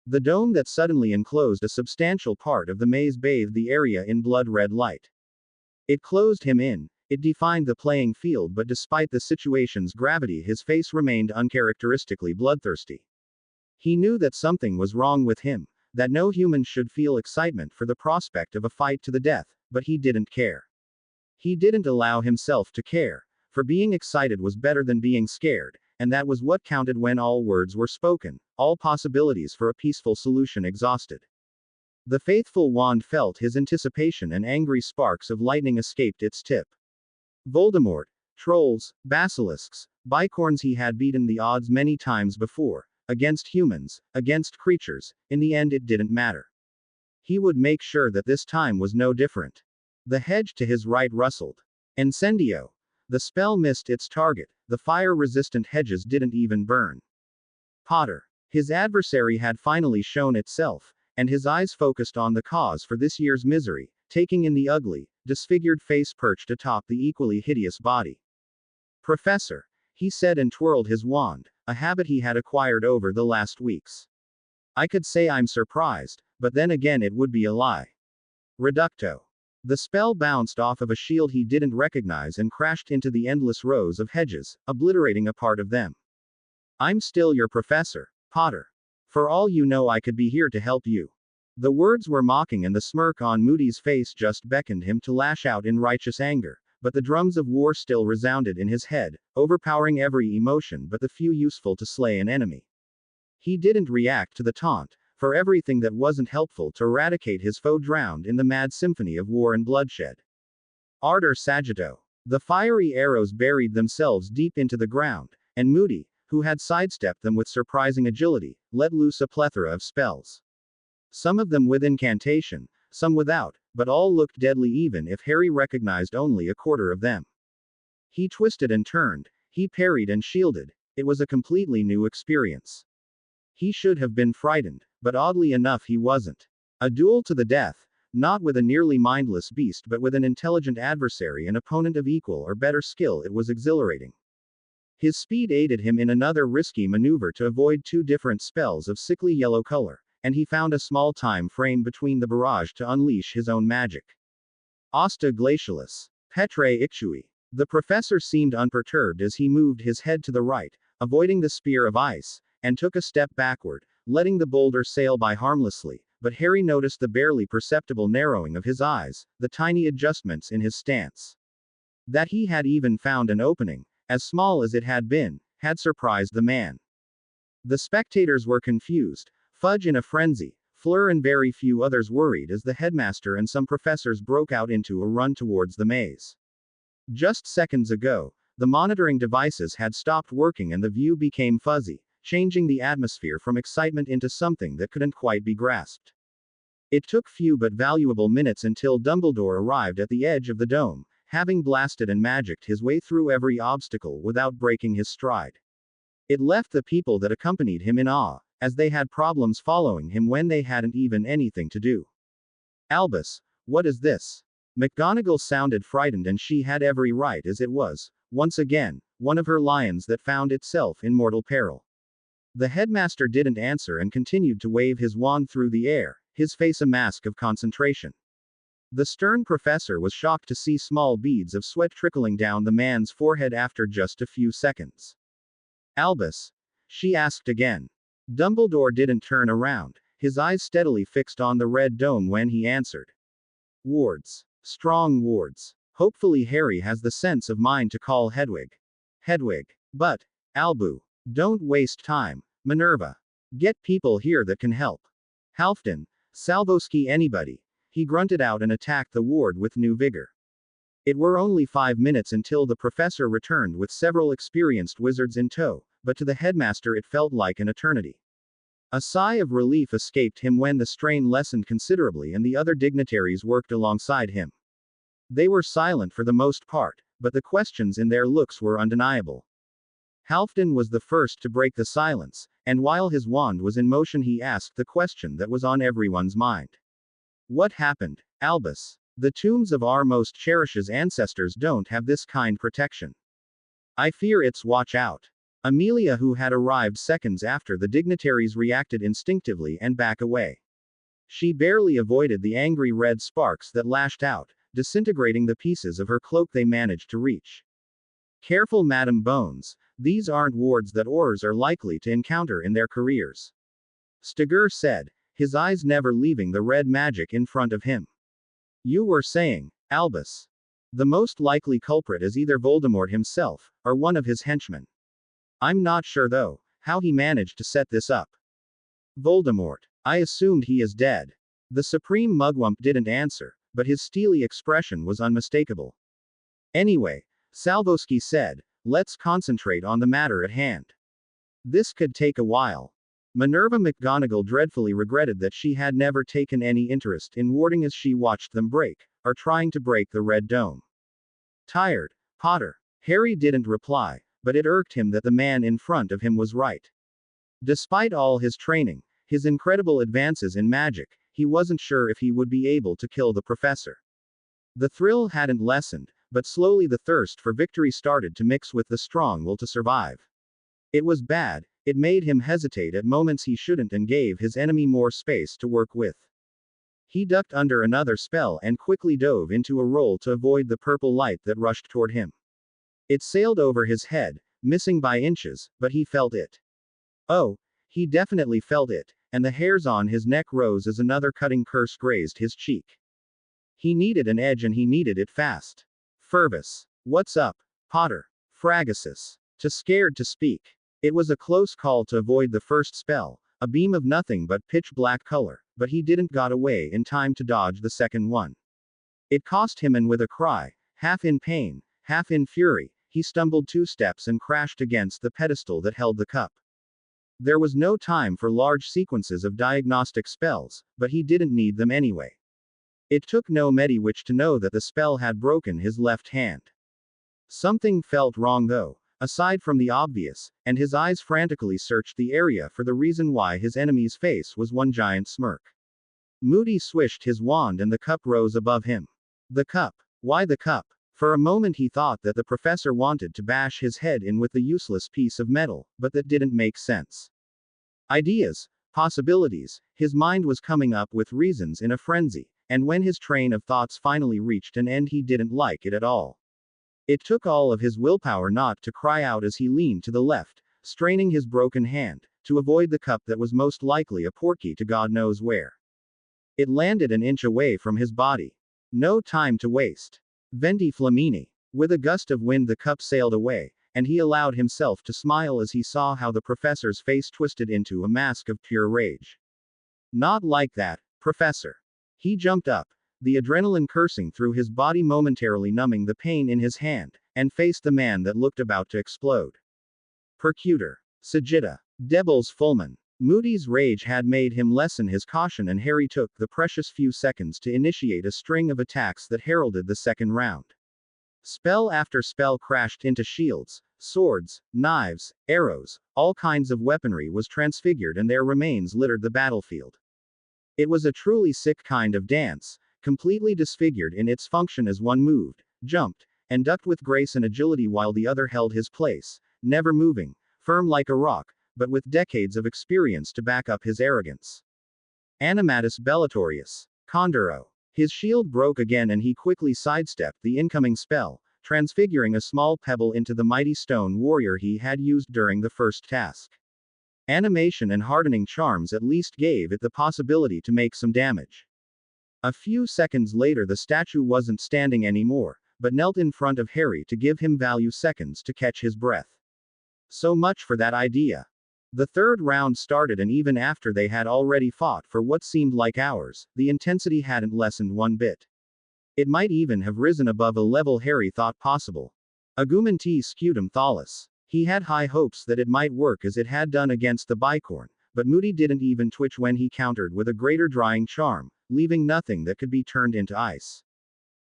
The dome that suddenly enclosed a substantial part of the maze bathed the area in blood-red light. It closed him in, it defined the playing field, but despite the situation's gravity his face remained uncharacteristically bloodthirsty. He knew that something was wrong with him, that no human should feel excitement for the prospect of a fight to the death, but he didn't care. He didn't allow himself to care, for being excited was better than being scared, and that was what counted when all words were spoken, all possibilities for a peaceful solution exhausted. The faithful wand felt his anticipation, and angry sparks of lightning escaped its tip. Voldemort, trolls, basilisks, bicorns, he had beaten the odds many times before, against humans, against creatures, in the end it didn't matter. He would make sure that this time was no different. The hedge to his right rustled. Incendio. The spell missed its target, the fire-resistant hedges didn't even burn. Potter. His adversary had finally shown itself, and his eyes focused on the cause for this year's misery, taking in the ugly, disfigured face perched atop the equally hideous body. Professor, he said and twirled his wand, a habit he had acquired over the last weeks. I could say I'm surprised, but then again it would be a lie. Reducto. The spell bounced off of a shield he didn't recognize and crashed into the endless rows of hedges, obliterating a part of them. I'm still your professor, Potter. For all you know, I could be here to help you. The words were mocking, and the smirk on Moody's face just beckoned him to lash out in righteous anger, but the drums of war still resounded in his head, overpowering every emotion but the few useful to slay an enemy. He didn't react to the taunt, for everything that wasn't helpful to eradicate his foe drowned in the mad symphony of war and bloodshed. Ardor Sagittò. The fiery arrows buried themselves deep into the ground, and Moody, who had sidestepped them with surprising agility, let loose a plethora of spells. Some of them with incantation, some without, but all looked deadly even if Harry recognized only a quarter of them. He twisted and turned, he parried and shielded. It was a completely new experience. He should have been frightened, but oddly enough he wasn't. A duel to the death, not with a nearly mindless beast but with an intelligent adversary, an opponent of equal or better skill. It was exhilarating. His speed aided him in another risky maneuver to avoid two different spells of sickly yellow color, and he found a small time frame between the barrage to unleash his own magic. Asta Glacialis. Petre Ichui. The professor seemed unperturbed as he moved his head to the right, avoiding the spear of ice, and took a step backward, letting the boulder sail by harmlessly, but Harry noticed the barely perceptible narrowing of his eyes, the tiny adjustments in his stance. That he had even found an opening, as small as it had been, had surprised the man. The spectators were confused, Fudge in a frenzy, Fleur and very few others worried as the headmaster and some professors broke out into a run towards the maze. Just seconds ago, the monitoring devices had stopped working and the view became fuzzy, changing the atmosphere from excitement into something that couldn't quite be grasped. It took few but valuable minutes until Dumbledore arrived at the edge of the dome, having blasted and magicked his way through every obstacle without breaking his stride. It left the people that accompanied him in awe, as they had problems following him when they hadn't even anything to do. Albus, what is this? McGonagall sounded frightened, and she had every right, as it was, once again, one of her lions that found itself in mortal peril. The headmaster didn't answer and continued to wave his wand through the air, his face a mask of concentration. The stern professor was shocked to see small beads of sweat trickling down the man's forehead after just a few seconds. Albus? She asked again. Dumbledore didn't turn around, his eyes steadily fixed on the red dome when he answered. Wards. Strong wards. Hopefully Harry has the sense of mind to call Hedwig. Hedwig. But, Albu. Don't waste time, Minerva. Get people here that can help. Halfdan. Salvoski, anybody. He grunted out and attacked the ward with new vigor. It were only 5 minutes until the professor returned with several experienced wizards in tow, but to the headmaster it felt like an eternity. A sigh of relief escaped him when the strain lessened considerably and the other dignitaries worked alongside him. They were silent for the most part, but the questions in their looks were undeniable. Halfdan was the first to break the silence, and while his wand was in motion he asked the question that was on everyone's mind. What happened, Albus? The tombs of our most cherished ancestors don't have this kind protection. I fear it's watch out. Amelia, who had arrived seconds after the dignitaries, reacted instinctively and back away. She barely avoided the angry red sparks that lashed out, disintegrating the pieces of her cloak they managed to reach. Careful, Madam Bones, these aren't wards that Aurors are likely to encounter in their careers. Stigger said, his eyes never leaving the red magic in front of him. You were saying, Albus. The most likely culprit is either Voldemort himself, or one of his henchmen. I'm not sure though, how he managed to set this up. Voldemort. I assumed he is dead. The Supreme Mugwump didn't answer, but his steely expression was unmistakable. Anyway, Salvoski said, let's concentrate on the matter at hand. This could take a while. Minerva McGonagall dreadfully regretted that she had never taken any interest in warding as she watched them break, or trying to break the Red Dome. Tired, Potter. Harry didn't reply, but it irked him that the man in front of him was right. Despite all his training, his incredible advances in magic, he wasn't sure if he would be able to kill the professor. The thrill hadn't lessened, but slowly the thirst for victory started to mix with the strong will to survive. It was bad, it made him hesitate at moments he shouldn't and gave his enemy more space to work with. He ducked under another spell and quickly dove into a roll to avoid the purple light that rushed toward him. It sailed over his head, missing by inches, but he felt it. Oh, he definitely felt it, and the hairs on his neck rose as another cutting curse grazed his cheek. He needed an edge and he needed it fast. Fervus. What's up, Potter? Phragosus. Too scared to speak. It was a close call to avoid the first spell, a beam of nothing but pitch black color, but he didn't got away in time to dodge the second one. It cost him, and with a cry, half in pain, half in fury, he stumbled 2 steps and crashed against the pedestal that held the cup. There was no time for large sequences of diagnostic spells, but he didn't need them anyway. It took no Mediwitch to know that the spell had broken his left hand. Something felt wrong though, aside from the obvious, and his eyes frantically searched the area for the reason why his enemy's face was one giant smirk. Moody swished his wand and the cup rose above him. The cup. Why the cup? For a moment he thought that the professor wanted to bash his head in with the useless piece of metal, but that didn't make sense. Ideas, possibilities, his mind was coming up with reasons in a frenzy, and when his train of thoughts finally reached an end he didn't like it at all. It took all of his willpower not to cry out as he leaned to the left, straining his broken hand, to avoid the cup that was most likely a portkey to God knows where. It landed an inch away from his body. No time to waste. Venti Flamini. With a gust of wind the cup sailed away, and he allowed himself to smile as he saw how the professor's face twisted into a mask of pure rage. Not like that, Professor. He jumped up, the adrenaline coursing through his body momentarily numbing the pain in his hand, and faced the man that looked about to explode. Percutor. Sagitta. Devil's Fulman. Moody's rage had made him lessen his caution, and Harry took the precious few seconds to initiate a string of attacks that heralded the second round. Spell after spell crashed into shields, swords, knives, arrows, all kinds of weaponry was transfigured and their remains littered the battlefield. It was a truly sick kind of dance, completely disfigured in its function as one moved, jumped, and ducked with grace and agility while the other held his place, never moving, firm like a rock, but with decades of experience to back up his arrogance. Animatus Bellatorius. Condoro. His shield broke again and he quickly sidestepped the incoming spell, transfiguring a small pebble into the mighty stone warrior he had used during the first task. Animation and hardening charms at least gave it the possibility to make some damage. A few seconds later the statue wasn't standing anymore, but knelt in front of Harry to give him value seconds to catch his breath. So much for that idea. The third round started, and even after they had already fought for what seemed like hours, the intensity hadn't lessened one bit. It might even have risen above a level Harry thought possible. Agumenti scutum thalas. He had high hopes that it might work as it had done against the bicorn, but Moody didn't even twitch when he countered with a greater drying charm, leaving nothing that could be turned into ice.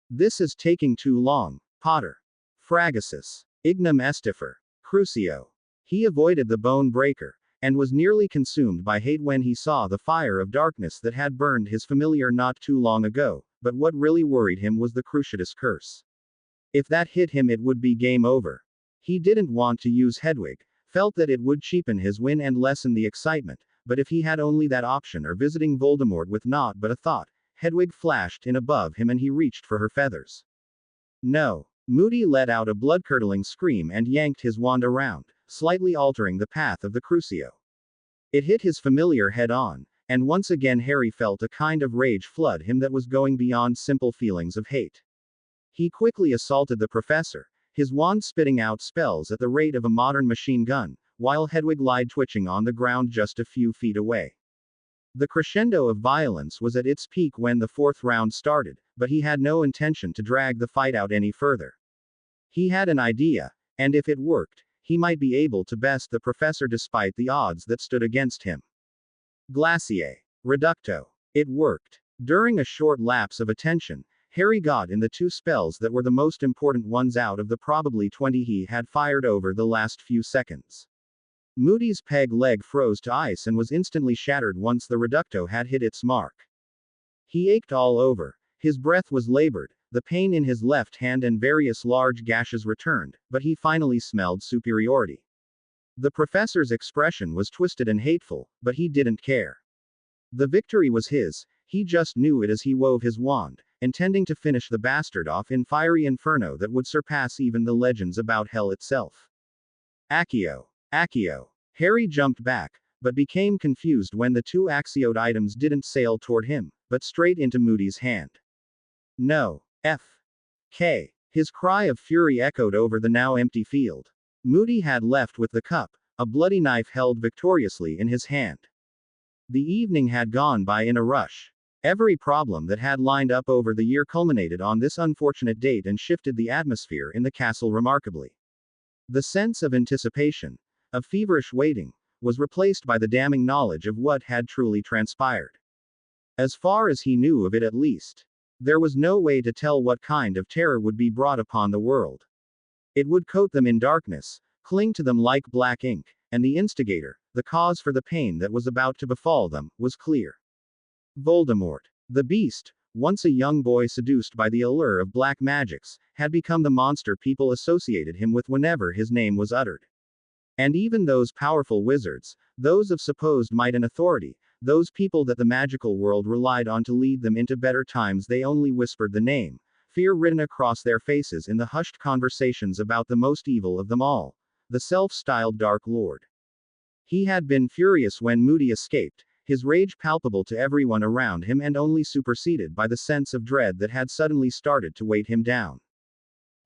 This is taking too long, Potter. Phragosus. Ignum estifer. Crucio. He avoided the bone breaker, and was nearly consumed by hate when he saw the fire of darkness that had burned his familiar not too long ago, but what really worried him was the Cruciatus curse. If that hit him it would be game over. He didn't want to use Hedwig, felt that it would cheapen his win and lessen the excitement, but if he had only that option or visiting Voldemort with naught but a thought, Hedwig flashed in above him and he reached for her feathers. No. Moody let out a blood-curdling scream and yanked his wand around, slightly altering the path of the Crucio. It hit his familiar head on, and once again Harry felt a kind of rage flood him that was going beyond simple feelings of hate. He quickly assaulted the professor, his wand spitting out spells at the rate of a modern machine gun, while Hedwig lied twitching on the ground just a few feet away. The crescendo of violence was at its peak when the fourth round started, but he had no intention to drag the fight out any further. He had an idea, and if it worked, he might be able to best the professor despite the odds that stood against him. Glacier. Reducto. It worked. During a short lapse of attention, Harry got in the 2 spells that were the most important ones out of the probably 20 he had fired over the last few seconds. Moody's peg leg froze to ice and was instantly shattered once the reducto had hit its mark. He ached all over. His breath was labored, the pain in his left hand and various large gashes returned, but he finally smelled superiority. The professor's expression was twisted and hateful, but he didn't care. The victory was his, he just knew it as he wove his wand, intending to finish the bastard off in fiery inferno that would surpass even the legends about hell itself. Accio. Accio. Harry jumped back, but became confused when the two Accio items didn't sail toward him, but straight into Moody's hand. No. F. K. His cry of fury echoed over the now empty field. Moody had left with the cup, a bloody knife held victoriously in his hand. The evening had gone by in a rush. Every problem that had lined up over the year culminated on this unfortunate date and shifted the atmosphere in the castle remarkably. The sense of anticipation, of feverish waiting, was replaced by the damning knowledge of what had truly transpired. As far as he knew of it at least, there was no way to tell what kind of terror would be brought upon the world. It would coat them in darkness, cling to them like black ink, and the instigator, the cause for the pain that was about to befall them, was clear. Voldemort. The beast, once a young boy seduced by the allure of black magics, had become the monster people associated him with whenever his name was uttered. And even those powerful wizards, those of supposed might and authority, those people that the magical world relied on to lead them into better times, they only whispered the name, fear written across their faces in the hushed conversations about the most evil of them all, the self-styled Dark Lord. He had been furious when Moody escaped, his rage palpable to everyone around him and only superseded by the sense of dread that had suddenly started to weight him down.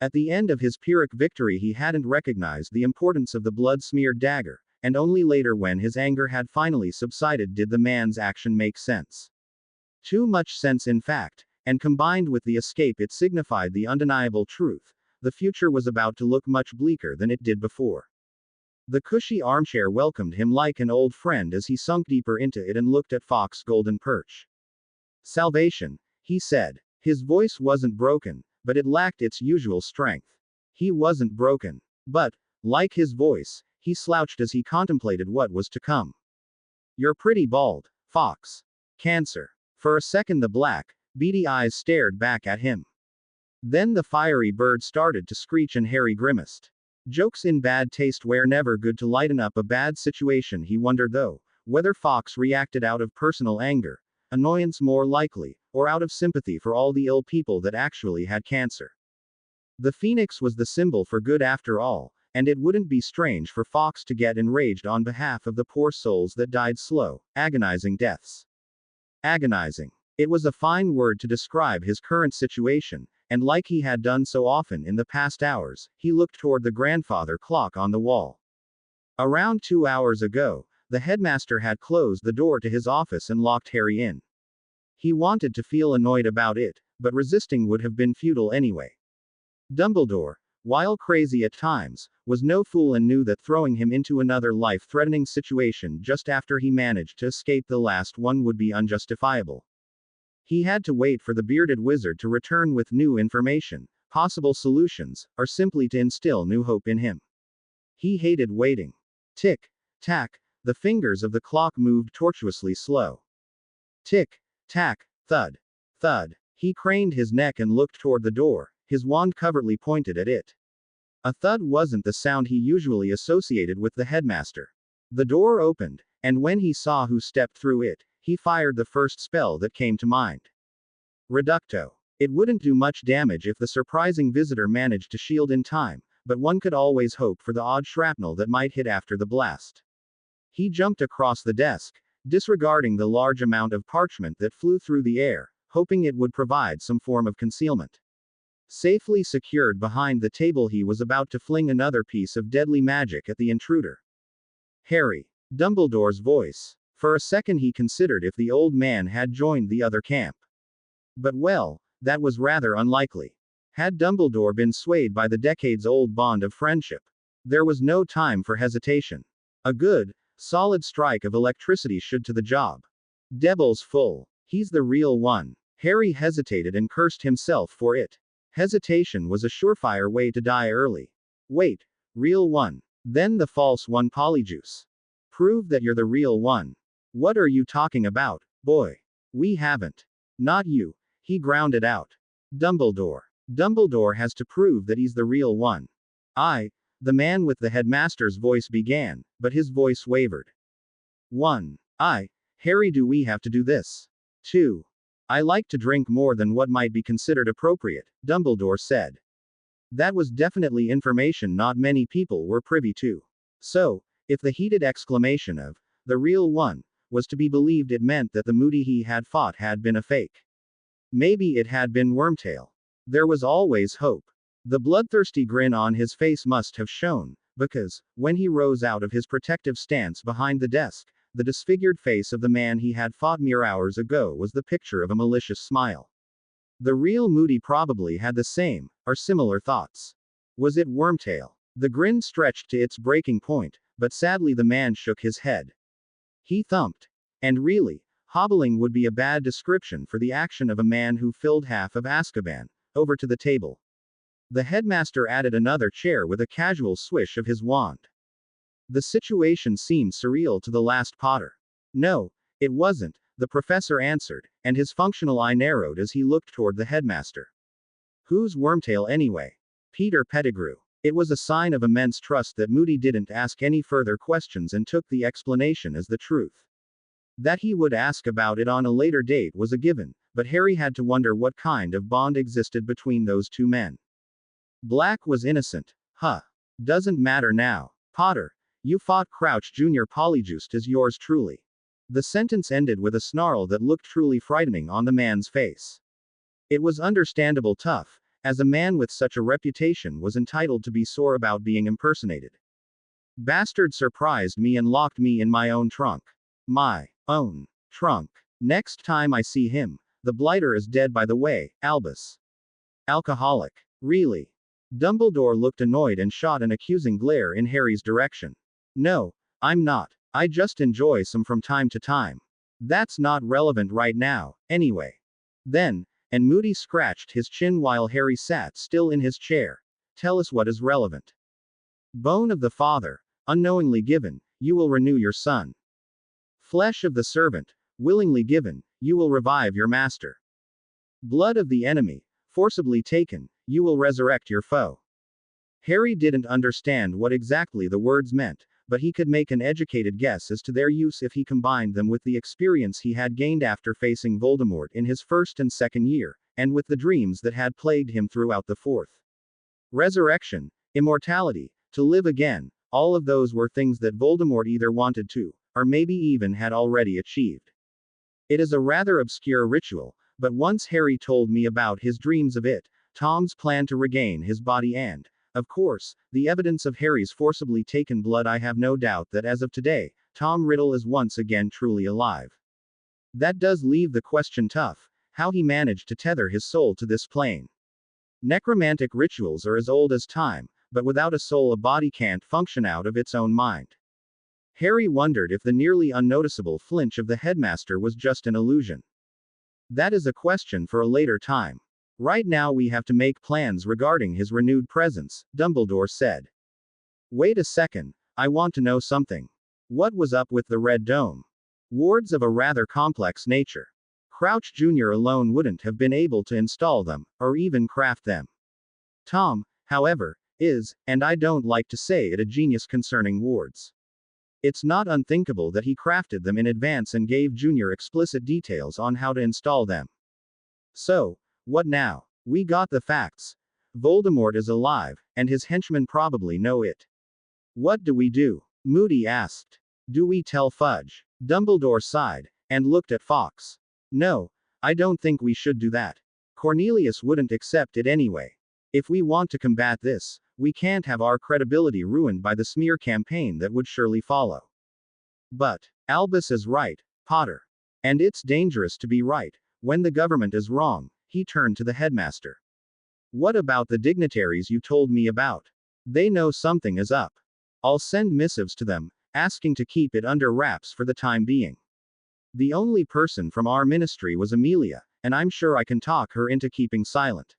At the end of his Pyrrhic victory he hadn't recognized the importance of the blood-smeared dagger, and only later when his anger had finally subsided did the man's action make sense. Too much sense in fact, and combined with the escape it signified the undeniable truth, the future was about to look much bleaker than it did before. The cushy armchair welcomed him like an old friend as he sunk deeper into it and looked at Fawkes' golden perch. Salvation, he said. His voice wasn't broken, but it lacked its usual strength. He wasn't broken. But, like his voice, he slouched as he contemplated what was to come. You're pretty bald, Fawkes. Cancer. For a second the black, beady eyes stared back at him. Then the fiery bird started to screech and Harry grimaced. Jokes in bad taste were never good to lighten up a bad situation. He wondered though, whether Fawkes reacted out of personal anger, annoyance more likely, or out of sympathy for all the ill people that actually had cancer. The phoenix was the symbol for good after all, and it wouldn't be strange for Fawkes to get enraged on behalf of the poor souls that died slow, agonizing deaths. Agonizing. It was a fine word to describe his current situation, and like he had done so often in the past hours, he looked toward the grandfather clock on the wall. Around 2 hours ago, the headmaster had closed the door to his office and locked Harry in. He wanted to feel annoyed about it, but resisting would have been futile anyway. Dumbledore, while crazy at times, was no fool and knew that throwing him into another life-threatening situation just after he managed to escape the last one would be unjustifiable. He had to wait for the bearded wizard to return with new information, possible solutions, or simply to instill new hope in him. He hated waiting. Tick, tack, the fingers of the clock moved tortuously slow. Tick, tack, thud, thud. He craned his neck and looked toward the door, his wand covertly pointed at it. A thud wasn't the sound he usually associated with the headmaster. The door opened, and when he saw who stepped through it, he fired the first spell that came to mind. Reducto. It wouldn't do much damage if the surprising visitor managed to shield in time, but one could always hope for the odd shrapnel that might hit after the blast. He jumped across the desk, disregarding the large amount of parchment that flew through the air, hoping it would provide some form of concealment. Safely secured behind the table he was about to fling another piece of deadly magic at the intruder. Harry. Dumbledore's voice. For a second he considered if the old man had joined the other camp. But well, that was rather unlikely. Had Dumbledore been swayed by the decades-old bond of friendship? There was no time for hesitation. A good, solid strike of electricity should to the job. Devil's full. He's the real one. Harry hesitated and cursed himself for it. Hesitation was a surefire way to die early. Wait, real one. Then the false one, Polyjuice. Prove that you're the real one. What are you talking about, boy? We haven't. Not you. He grounded out. Dumbledore. Dumbledore has to prove that he's the real one. The man with the headmaster's voice began, but his voice wavered. 1. Harry, do we have to do this? 2. I like to drink more than what might be considered appropriate, Dumbledore said. That was definitely information not many people were privy to. So, if the heated exclamation of, the real one, was to be believed, it meant that the Moody he had fought had been a fake. Maybe it had been Wormtail. There was always hope. The bloodthirsty grin on his face must have shown, because, when he rose out of his protective stance behind the desk, the disfigured face of the man he had fought mere hours ago was the picture of a malicious smile. The real Moody probably had the same, or similar thoughts. Was it Wormtail? The grin stretched to its breaking point, but sadly the man shook his head. He thumped. And really, hobbling would be a bad description for the action of a man who filled half of Azkaban, over to the table. The headmaster added another chair with a casual swish of his wand. The situation seemed surreal to the last Potter. No, it wasn't, the professor answered, and his functional eye narrowed as he looked toward the headmaster. Who's Wormtail anyway? Peter Pettigrew. It was a sign of immense trust that Moody didn't ask any further questions and took the explanation as the truth. That he would ask about it on a later date was a given, but Harry had to wonder what kind of bond existed between those two men. Black was innocent. Doesn't matter now. Potter, you fought Crouch Jr. Polyjuiced as yours truly. The sentence ended with a snarl that looked truly frightening on the man's face. It was understandable tough, as a man with such a reputation was entitled to be sore about being impersonated. Bastard surprised me and locked me in my own trunk. My own trunk. Next time I see him, the blighter is dead, by the way, Albus. Alcoholic. Really? Dumbledore looked annoyed and shot an accusing glare in Harry's direction. No, I'm not. I just enjoy some from time to time. That's not relevant right now, anyway. Then, and Moody scratched his chin while Harry sat still in his chair. Tell us what is relevant. Bone of the father, unknowingly given, you will renew your son. Flesh of the servant, willingly given, you will revive your master. Blood of the enemy, forcibly taken, you will resurrect your foe. Harry didn't understand what exactly the words meant, but he could make an educated guess as to their use if he combined them with the experience he had gained after facing Voldemort in his first and second year, and with the dreams that had plagued him throughout the fourth. Resurrection, immortality, to live again, all of those were things that Voldemort either wanted to, or maybe even had already achieved. It is a rather obscure ritual, but once Harry told me about his dreams of it, Tom's plan to regain his body and, of course, the evidence of Harry's forcibly taken blood, I have no doubt that as of today, Tom Riddle is once again truly alive. That does leave the question tough, how he managed to tether his soul to this plane. Necromantic rituals are as old as time, but without a soul a body can't function out of its own mind. Harry wondered if the nearly unnoticeable flinch of the headmaster was just an illusion. That is a question for a later time. Right now we have to make plans regarding his renewed presence, Dumbledore said. Wait a second, I want to know something. What was up with the Red Dome? Wards of a rather complex nature. Crouch Jr. alone wouldn't have been able to install them, or even craft them. Tom, however, is, and I don't like to say it, a genius concerning wards. It's not unthinkable that he crafted them in advance and gave Junior explicit details on how to install them. So, what now? We got the facts. Voldemort is alive, and his henchmen probably know it. What do we do? Moody asked. Do we tell Fudge? Dumbledore sighed, and looked at Fawkes. No, I don't think we should do that. Cornelius wouldn't accept it anyway. If we want to combat this, we can't have our credibility ruined by the smear campaign that would surely follow. But, Albus is right, Potter. And it's dangerous to be right, when the government is wrong. He turned to the headmaster. What about the dignitaries you told me about? They know something is up. I'll send missives to them, asking to keep it under wraps for the time being. The only person from our ministry was Amelia, and I'm sure I can talk her into keeping silent.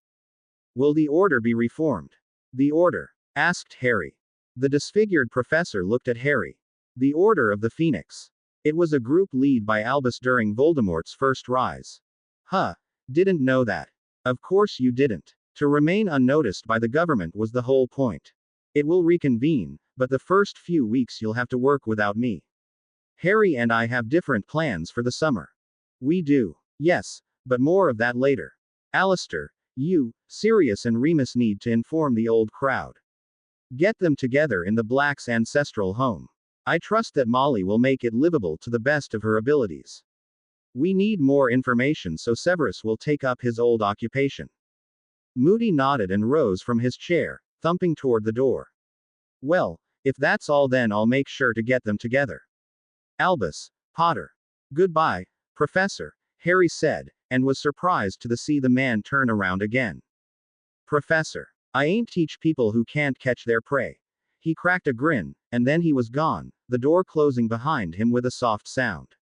Will the order be reformed? The order? Asked Harry. The disfigured professor looked at Harry. The Order of the Phoenix. It was a group led by Albus during Voldemort's first rise. Huh. Didn't know that. Of course you didn't. To remain unnoticed by the government was the whole point. It will reconvene, but the first few weeks you'll have to work without me. Harry and I have different plans for the summer. We do. Yes, but more of that later. Alistair, you, Sirius and Remus need to inform the old crowd. Get them together in the Black's ancestral home. I trust that Molly will make it livable to the best of her abilities. We need more information so Severus will take up his old occupation. Moody nodded and rose from his chair, thumping toward the door. Well, if that's all then I'll make sure to get them together. Albus, Potter. Goodbye, Professor, Harry said, and was surprised to see the man turn around again. Professor, I ain't teach people who can't catch their prey. He cracked a grin, and then he was gone, the door closing behind him with a soft sound.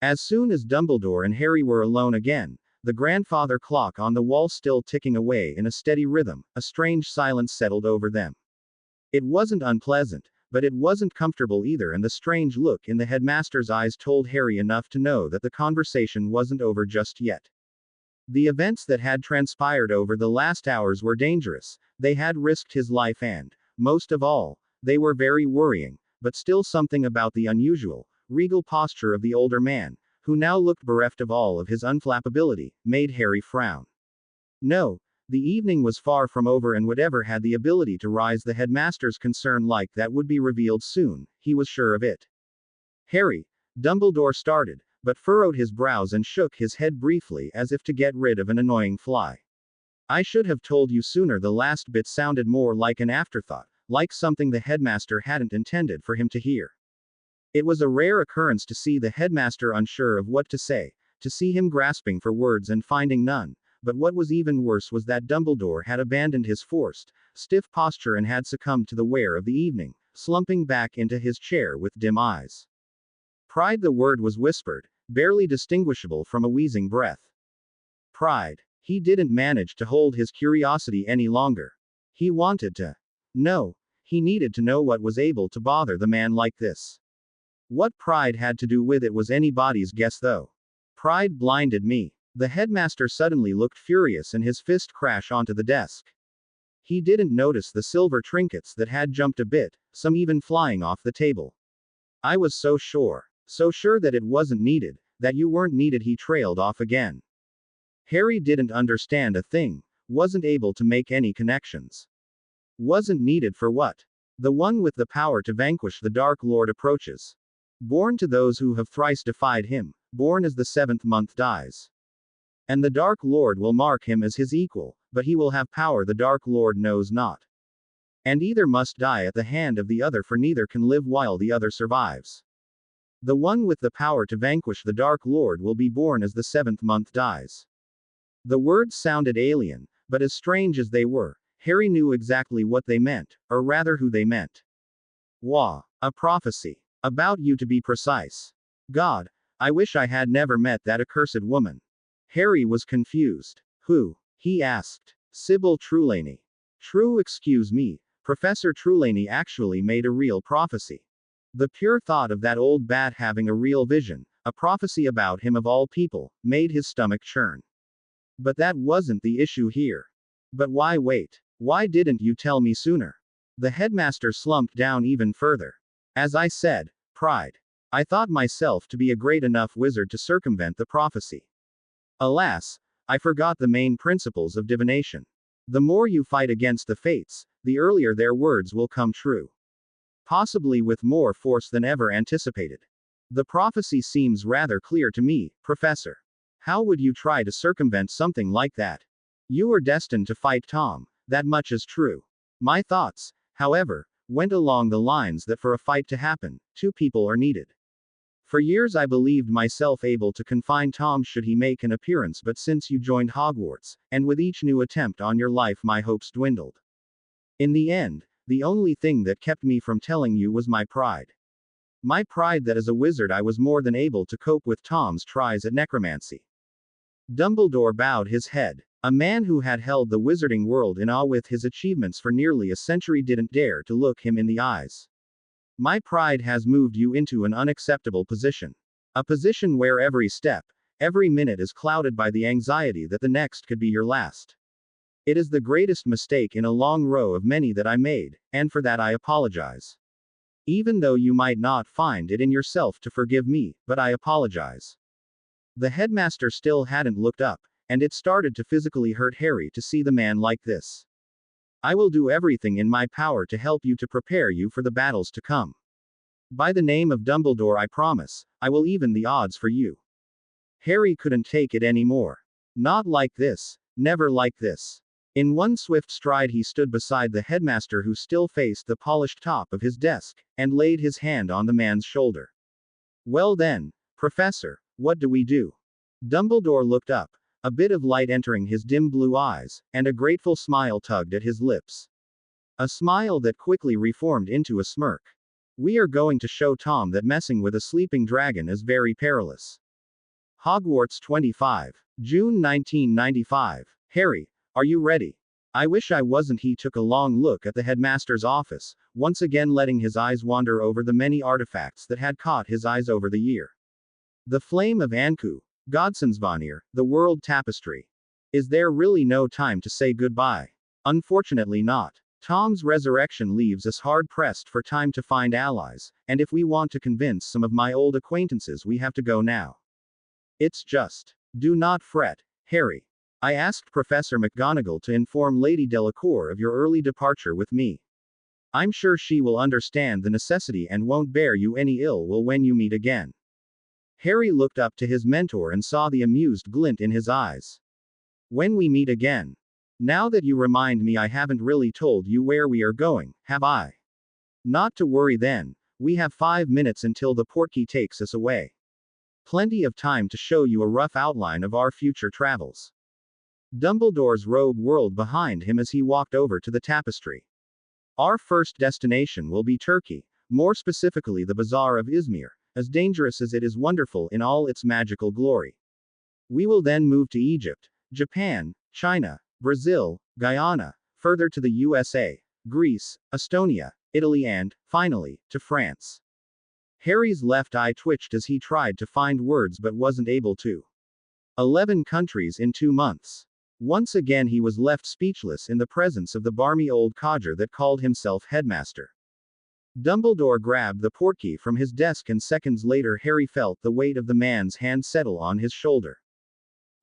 As soon as Dumbledore and Harry were alone again, the grandfather clock on the wall still ticking away in a steady rhythm, a strange silence settled over them. It wasn't unpleasant, but it wasn't comfortable either, and the strange look in the headmaster's eyes told Harry enough to know that the conversation wasn't over just yet. The events that had transpired over the last hours were dangerous, they had risked his life and, most of all, they were very worrying, but still something about the unusual, regal posture of the older man, who now looked bereft of all of his unflappability, made Harry frown. No, the evening was far from over, and whatever had the ability to rise the headmaster's concern like that would be revealed soon, he was sure of it. Harry, Dumbledore started, but furrowed his brows and shook his head briefly as if to get rid of an annoying fly. I should have told you sooner. The last bit sounded more like an afterthought, like something the headmaster hadn't intended for him to hear. It was a rare occurrence to see the headmaster unsure of what to say, to see him grasping for words and finding none, but what was even worse was that Dumbledore had abandoned his forced, stiff posture and had succumbed to the wear of the evening, slumping back into his chair with dim eyes. Pride, the word was whispered, barely distinguishable from a wheezing breath. Pride. He didn't manage to hold his curiosity any longer. He wanted to know. He needed to know what was able to bother the man like this. What pride had to do with it was anybody's guess though. Pride blinded me. The headmaster suddenly looked furious and his fist crashed onto the desk. He didn't notice the silver trinkets that had jumped a bit, some even flying off the table. I was so sure that it wasn't needed, that you weren't needed. He trailed off again. Harry didn't understand a thing, wasn't able to make any connections. Wasn't needed for what? The one with the power to vanquish the Dark Lord approaches. Born to those who have thrice defied him, born as the seventh month dies. And the Dark Lord will mark him as his equal, but he will have power the Dark Lord knows not. And either must die at the hand of the other, for neither can live while the other survives. The one with the power to vanquish the Dark Lord will be born as the seventh month dies. The words sounded alien, but as strange as they were, Harry knew exactly what they meant, or rather who they meant. Wah! A prophecy. About you, to be precise. God, I wish I had never met that accursed woman. Harry was confused. Who? He asked. Sybil Trelawney. True, excuse me, Professor Trelawney actually made a real prophecy. The pure thought of that old bat having a real vision, a prophecy about him of all people, made his stomach churn. But that wasn't the issue here. But why wait? Why didn't you tell me sooner? The headmaster slumped down even further. As I said, pride. I thought myself to be a great enough wizard to circumvent the prophecy. Alas, I forgot the main principles of divination. The more you fight against the fates, the earlier their words will come true. Possibly with more force than ever anticipated. The prophecy seems rather clear to me, Professor. How would you try to circumvent something like that? You were destined to fight Tom, that much is true. My thoughts, however, went along the lines that for a fight to happen, two people are needed. For years I believed myself able to confine Tom should he make an appearance, but since you joined Hogwarts, and with each new attempt on your life my hopes dwindled. In the end, the only thing that kept me from telling you was my pride. My pride that as a wizard I was more than able to cope with Tom's tries at necromancy. Dumbledore bowed his head. A man who had held the wizarding world in awe with his achievements for nearly a century didn't dare to look him in the eyes. My pride has moved you into an unacceptable position. A position where every step, every minute is clouded by the anxiety that the next could be your last. It is the greatest mistake in a long row of many that I made, and for that I apologize. Even though you might not find it in yourself to forgive me, but I apologize. The headmaster still hadn't looked up, and it started to physically hurt Harry to see the man like this. I will do everything in my power to help you to prepare you for the battles to come. By the name of Dumbledore, I promise, I will even the odds for you. Harry couldn't take it anymore. Not like this, never like this. In one swift stride he stood beside the headmaster, who still faced the polished top of his desk, and laid his hand on the man's shoulder. Well then, Professor, what do we do? Dumbledore looked up, a bit of light entering his dim blue eyes, and a grateful smile tugged at his lips. A smile that quickly reformed into a smirk. We are going to show Tom that messing with a sleeping dragon is very perilous. Hogwarts 25. June 1995. Harry, are you ready? I wish I wasn't. He took a long look at the headmaster's office, once again letting his eyes wander over the many artifacts that had caught his eyes over the year. The Flame of Anku, Godsonsvanir, the World Tapestry. Is there really no time to say goodbye? Unfortunately not. Tom's resurrection leaves us hard-pressed for time to find allies, and if we want to convince some of my old acquaintances, we have to go now. It's just. Do not fret, Harry. I asked Professor McGonagall to inform Lady Delacour of your early departure with me. I'm sure she will understand the necessity and won't bear you any ill will when you meet again. Harry looked up to his mentor and saw the amused glint in his eyes. When we meet again. Now that you remind me, I haven't really told you where we are going, have I? Not to worry then, we have 5 minutes until the portkey takes us away. Plenty of time to show you a rough outline of our future travels. Dumbledore's robe whirled behind him as he walked over to the tapestry. Our first destination will be Turkey, more specifically the Bazaar of Izmir, as dangerous as it is wonderful in all its magical glory. We will then move to Egypt, Japan, China, Brazil, Guyana, further to the USA, Greece, Estonia, Italy, and, finally, to France. Harry's left eye twitched as he tried to find words but wasn't able to. 11 countries in 2 months. Once again he was left speechless in the presence of the barmy old codger that called himself headmaster. Dumbledore grabbed the portkey from his desk, and seconds later Harry felt the weight of the man's hand settle on his shoulder.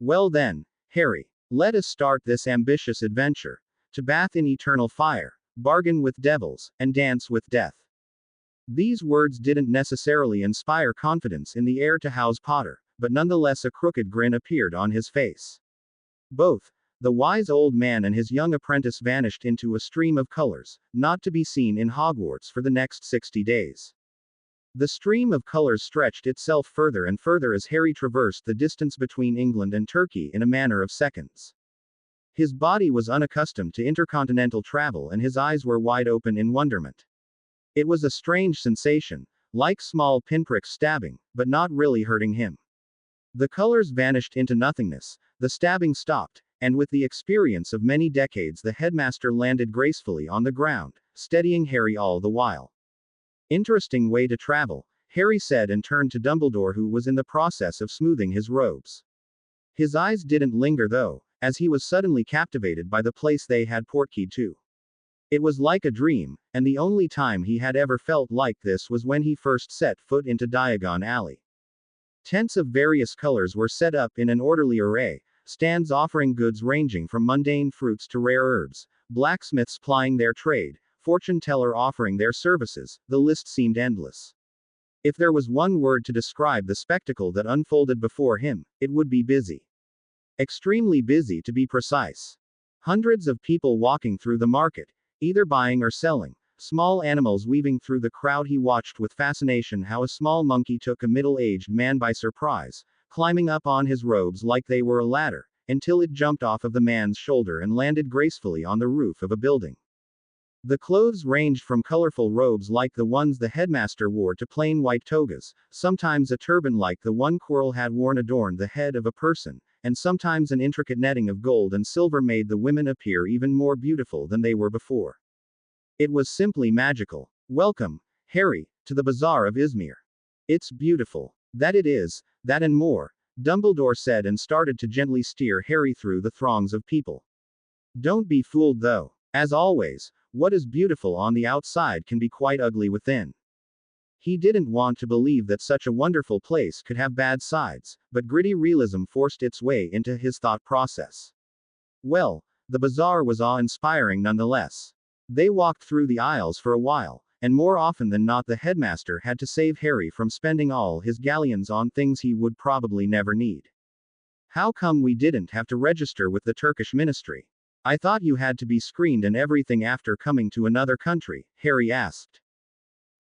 Well then, Harry, let us start this ambitious adventure, to bath in eternal fire, bargain with devils, and dance with death. These words didn't necessarily inspire confidence in the heir to House Potter, but nonetheless a crooked grin appeared on his face. Both, the wise old man and his young apprentice, vanished into a stream of colors, not to be seen in Hogwarts for the next 60 days. The stream of colors stretched itself further and further as Harry traversed the distance between England and Turkey in a matter of seconds. His body was unaccustomed to intercontinental travel and his eyes were wide open in wonderment. It was a strange sensation, like small pinpricks stabbing, but not really hurting him. The colors vanished into nothingness, the stabbing stopped, and with the experience of many decades the headmaster landed gracefully on the ground, steadying Harry all the while. Interesting way to travel, Harry said, and turned to Dumbledore, who was in the process of smoothing his robes. His eyes didn't linger though, as he was suddenly captivated by the place they had portkeyed to. It was like a dream, and the only time he had ever felt like this was when he first set foot into Diagon Alley. Tents of various colors were set up in an orderly array, stands offering goods ranging from mundane fruits to rare herbs, blacksmiths plying their trade, fortune teller offering their services, the list seemed endless. If there was one word to describe the spectacle that unfolded before him, it would be busy. Extremely busy, to be precise. Hundreds of people walking through the market, either buying or selling, small animals weaving through the crowd. He watched with fascination how a small monkey took a middle-aged man by surprise, climbing up on his robes like they were a ladder, until it jumped off of the man's shoulder and landed gracefully on the roof of a building. The clothes ranged from colorful robes like the ones the headmaster wore to plain white togas, sometimes a turban like the one Quirrell had worn adorned the head of a person, and sometimes an intricate netting of gold and silver made the women appear even more beautiful than they were before. It was simply magical. Welcome, Harry, to the Bazaar of Izmir. It's beautiful. That it is, that and more, Dumbledore said and started to gently steer Harry through the throngs of people. Don't be fooled though. As always, what is beautiful on the outside can be quite ugly within. He didn't want to believe that such a wonderful place could have bad sides, but gritty realism forced its way into his thought process. Well, the bazaar was awe-inspiring nonetheless. They walked through the aisles for a while, and more often than not the headmaster had to save Harry from spending all his galleons on things he would probably never need. How come we didn't have to register with the Turkish ministry? I thought you had to be screened and everything after coming to another country, Harry asked.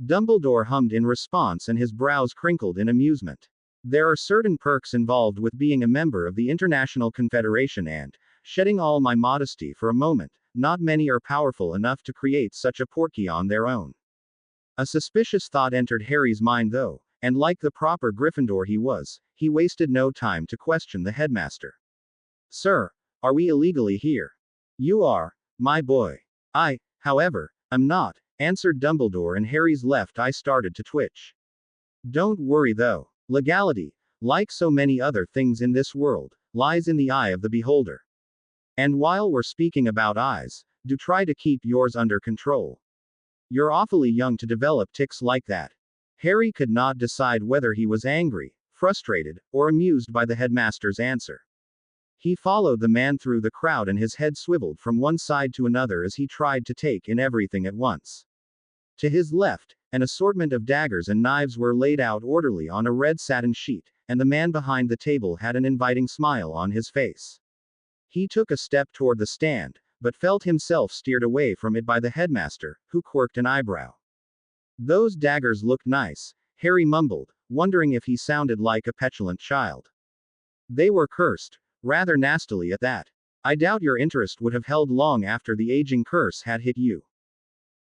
Dumbledore hummed in response and his brows crinkled in amusement. There are certain perks involved with being a member of the International Confederation and, shedding all my modesty for a moment, not many are powerful enough to create such a portkey on their own. A suspicious thought entered Harry's mind though, and like the proper Gryffindor he was, he wasted no time to question the headmaster. Sir, are we illegally here? You are, my boy. I, however, am not, answered Dumbledore and Harry's left eye started to twitch. Don't worry though. Legality, like so many other things in this world, lies in the eye of the beholder. And while we're speaking about eyes, do try to keep yours under control. You're awfully young to develop tics like that. Harry could not decide whether he was angry, frustrated, or amused by the headmaster's answer. He followed the man through the crowd and his head swiveled from one side to another as he tried to take in everything at once. To his left, an assortment of daggers and knives were laid out orderly on a red satin sheet, and the man behind the table had an inviting smile on his face. He took a step toward the stand, but felt himself steered away from it by the headmaster, who quirked an eyebrow. Those daggers looked nice, Harry mumbled, wondering if he sounded like a petulant child. They were cursed, rather nastily at that. I doubt your interest would have held long after the aging curse had hit you.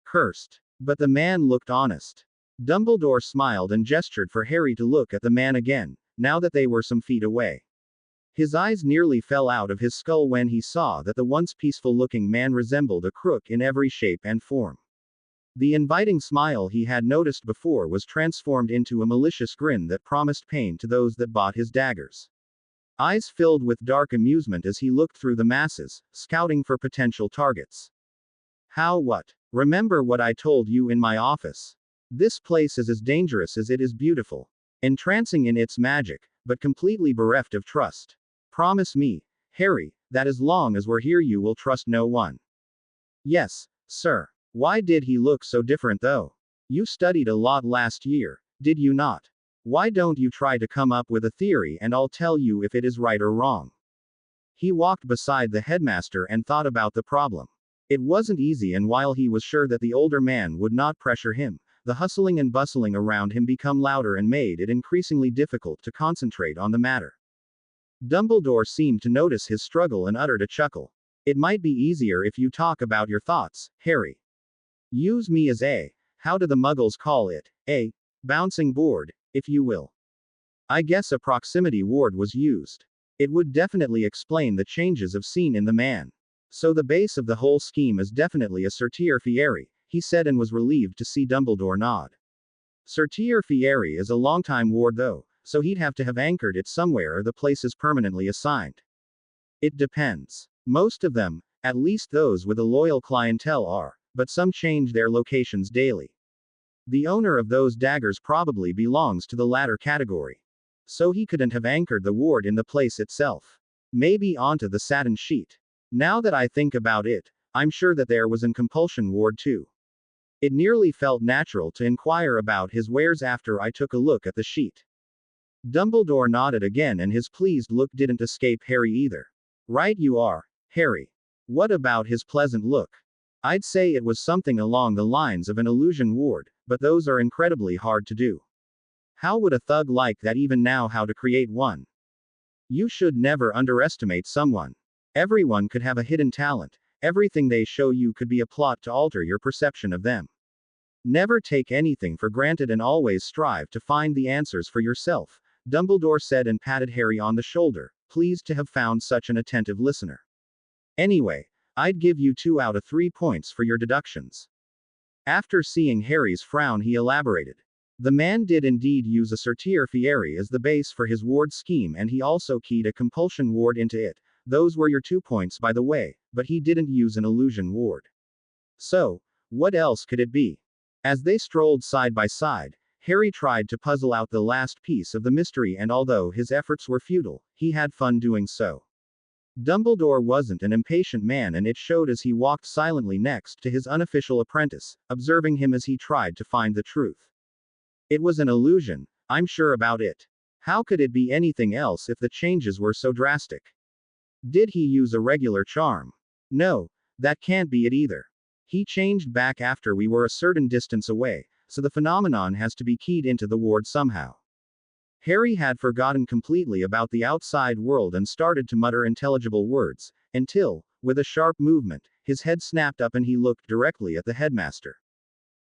Cursed. But the man looked honest. Dumbledore smiled and gestured for Harry to look at the man again, now that they were some feet away. His eyes nearly fell out of his skull when he saw that the once peaceful-looking man resembled a crook in every shape and form. The inviting smile he had noticed before was transformed into a malicious grin that promised pain to those that bought his daggers. Eyes filled with dark amusement as he looked through the masses, scouting for potential targets. How what? Remember what I told you in my office. This place is as dangerous as it is beautiful. Entrancing in its magic, but completely bereft of trust. Promise me, Harry, that as long as we're here you will trust no one. Yes, sir. Why did he look so different though? You studied a lot last year, did you not? Why don't you try to come up with a theory and I'll tell you if it is right or wrong. He walked beside the headmaster and thought about the problem. It wasn't easy, and while he was sure that the older man would not pressure him, the hustling and bustling around him became louder and made it increasingly difficult to concentrate on the matter. Dumbledore seemed to notice his struggle and uttered a chuckle. It might be easier if you talk about your thoughts, Harry. Use me as how do the muggles call it, a bouncing board, if you will. I guess a proximity ward was used. It would definitely explain the changes I've seen in the man. So the base of the whole scheme is definitely a Sortier Fieri, he said and was relieved to see Dumbledore nod. Sortier Fieri is a long-time ward though, so he'd have to have anchored it somewhere or the place is permanently assigned. It depends. Most of them, at least those with a loyal clientele are, but some change their locations daily. The owner of those daggers probably belongs to the latter category. So he couldn't have anchored the ward in the place itself. Maybe onto the satin sheet. Now that I think about it, I'm sure that there was an compulsion ward too. It nearly felt natural to inquire about his wares after I took a look at the sheet. Dumbledore nodded again and his pleased look didn't escape Harry either. Right you are, Harry. What about his pleasant look? I'd say it was something along the lines of an illusion ward, but those are incredibly hard to do. How would a thug like that even know how to create one? You should never underestimate someone. Everyone could have a hidden talent. Everything they show you could be a plot to alter your perception of them. Never take anything for granted and always strive to find the answers for yourself, Dumbledore said and patted Harry on the shoulder, pleased to have found such an attentive listener. Anyway, I'd give you 2 out of 3 points for your deductions. After seeing Harry's frown, he elaborated. The man did indeed use a sortir fieri as the base for his ward scheme, and he also keyed a compulsion ward into it. Those were your 2 points, by the way, but he didn't use an illusion ward. So, what else could it be? As they strolled side by side, Harry tried to puzzle out the last piece of the mystery, and although his efforts were futile, he had fun doing so. Dumbledore wasn't an impatient man, and it showed as he walked silently next to his unofficial apprentice, observing him as he tried to find the truth. It was an illusion, I'm sure about it. How could it be anything else if the changes were so drastic? Did he use a regular charm? No, that can't be it either. He changed back after we were a certain distance away, so the phenomenon has to be keyed into the ward somehow. Harry had forgotten completely about the outside world and started to mutter intelligible words, until, with a sharp movement, his head snapped up and he looked directly at the headmaster.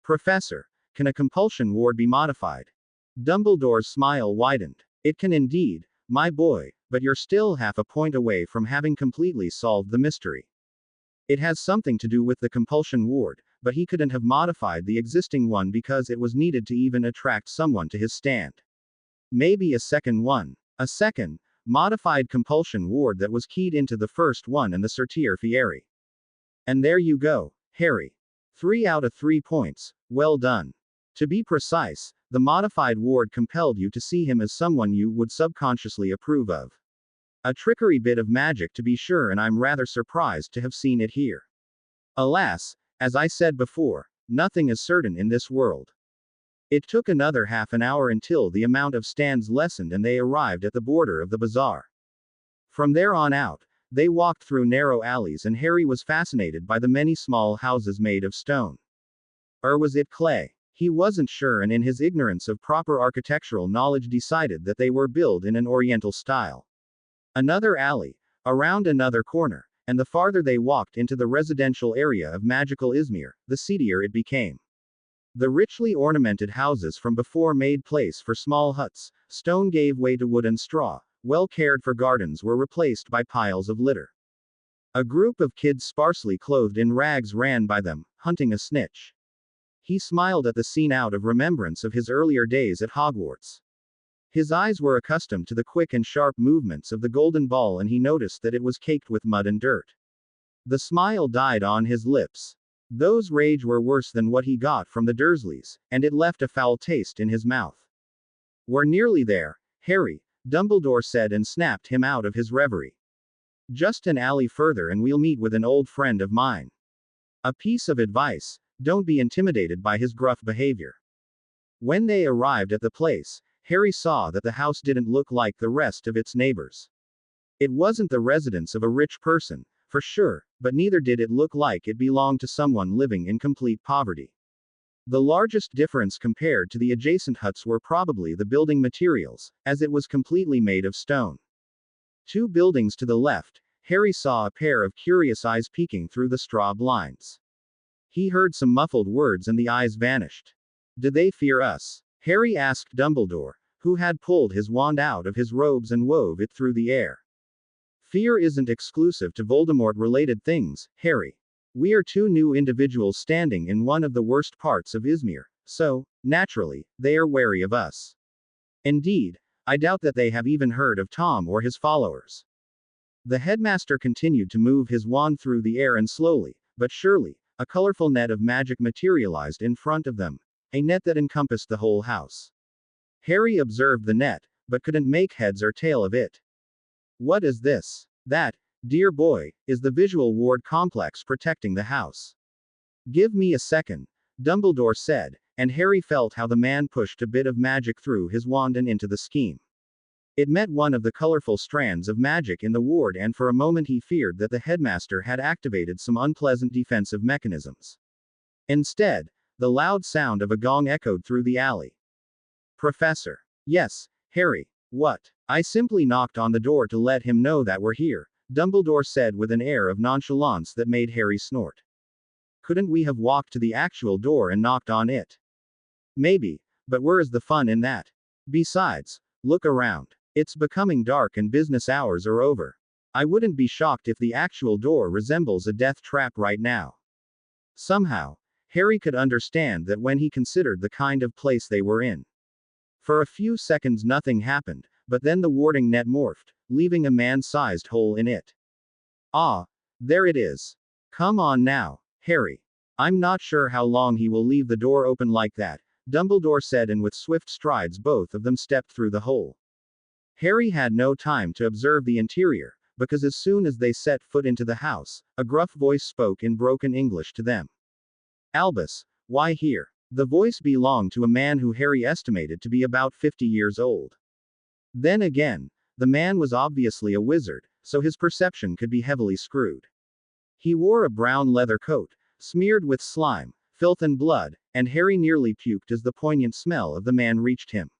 Professor, can a compulsion ward be modified? Dumbledore's smile widened. It can indeed, my boy, but you're still half a point away from having completely solved the mystery. It has something to do with the compulsion ward, but he couldn't have modified the existing one because it was needed to even attract someone to his stand. Maybe a second one. A second, modified compulsion ward that was keyed into the first one and the sortir fieri. And there you go, Harry. 3 out of 3 points, well done. To be precise, the modified ward compelled you to see him as someone you would subconsciously approve of. A trickery bit of magic to be sure, and I'm rather surprised to have seen it here. Alas, as I said before, nothing is certain in this world. It took another half an hour until the amount of stands lessened and they arrived at the border of the bazaar. From there on out, they walked through narrow alleys and Harry was fascinated by the many small houses made of stone. Or was it clay? He wasn't sure, and in his ignorance of proper architectural knowledge decided that they were built in an oriental style. Another alley, around another corner, and the farther they walked into the residential area of magical Izmir, the seedier it became. The richly ornamented houses from before made place for small huts, stone gave way to wood and straw, well cared for gardens were replaced by piles of litter. A group of kids sparsely clothed in rags ran by them, hunting a snitch. He smiled at the scene out of remembrance of his earlier days at Hogwarts. His eyes were accustomed to the quick and sharp movements of the golden ball, and he noticed that it was caked with mud and dirt. The smile died on his lips. Those rage were worse than what he got from the Dursleys, and it left a foul taste in his mouth. We're nearly there, Harry, Dumbledore said and snapped him out of his reverie. Just an alley further and we'll meet with an old friend of mine. A piece of advice: don't be intimidated by his gruff behavior. When they arrived at the place, Harry saw that the house didn't look like the rest of its neighbors. It wasn't the residence of a rich person, for sure, but neither did it look like it belonged to someone living in complete poverty. The largest difference compared to the adjacent huts were probably the building materials, as it was completely made of stone. 2 buildings to the left, Harry saw a pair of curious eyes peeking through the straw blinds. He heard some muffled words and the eyes vanished. Do they fear us? Harry asked Dumbledore, who had pulled his wand out of his robes and wove it through the air. Fear isn't exclusive to Voldemort-related things, Harry. We are 2 new individuals standing in one of the worst parts of Izmir, so, naturally, they are wary of us. Indeed, I doubt that they have even heard of Tom or his followers. The headmaster continued to move his wand through the air, and slowly, but surely, a colorful net of magic materialized in front of them, a net that encompassed the whole house. Harry observed the net, but couldn't make heads or tail of it. What is this? That, dear boy, is the visual ward complex protecting the house. Give me a second, Dumbledore said, and Harry felt how the man pushed a bit of magic through his wand and into the scheme. It met one of the colorful strands of magic in the ward, and for a moment he feared that the headmaster had activated some unpleasant defensive mechanisms. Instead, the loud sound of a gong echoed through the alley. Professor. Yes, Harry. What? I simply knocked on the door to let him know that we're here, Dumbledore said with an air of nonchalance that made Harry snort. Couldn't we have walked to the actual door and knocked on it? Maybe, but where is the fun in that? Besides, look around. It's becoming dark and business hours are over. I wouldn't be shocked if the actual door resembles a death trap right now. Somehow, Harry could understand that when he considered the kind of place they were in. For a few seconds nothing happened, but then the warding net morphed, leaving a man-sized hole in it. Ah, there it is. Come on now, Harry. I'm not sure how long he will leave the door open like that, Dumbledore said, and with swift strides both of them stepped through the hole. Harry had no time to observe the interior, because as soon as they set foot into the house, a gruff voice spoke in broken English to them. Albus, why here? The voice belonged to a man who Harry estimated to be about 50 years old. Then again, the man was obviously a wizard, so his perception could be heavily screwed. He wore a brown leather coat, smeared with slime, filth and blood, and Harry nearly puked as the poignant smell of the man reached him.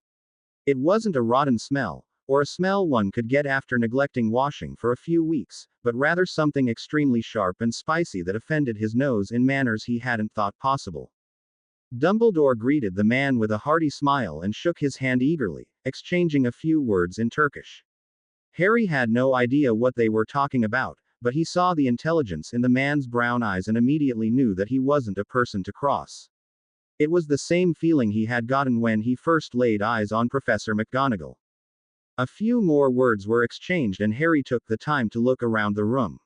It wasn't a rotten smell, or a smell one could get after neglecting washing for a few weeks, but rather something extremely sharp and spicy that offended his nose in manners he hadn't thought possible. Dumbledore greeted the man with a hearty smile and shook his hand eagerly, exchanging a few words in Turkish. Harry had no idea what they were talking about, but he saw the intelligence in the man's brown eyes and immediately knew that he wasn't a person to cross. It was the same feeling he had gotten when he first laid eyes on Professor McGonagall. A few more words were exchanged and Harry took the time to look around the room.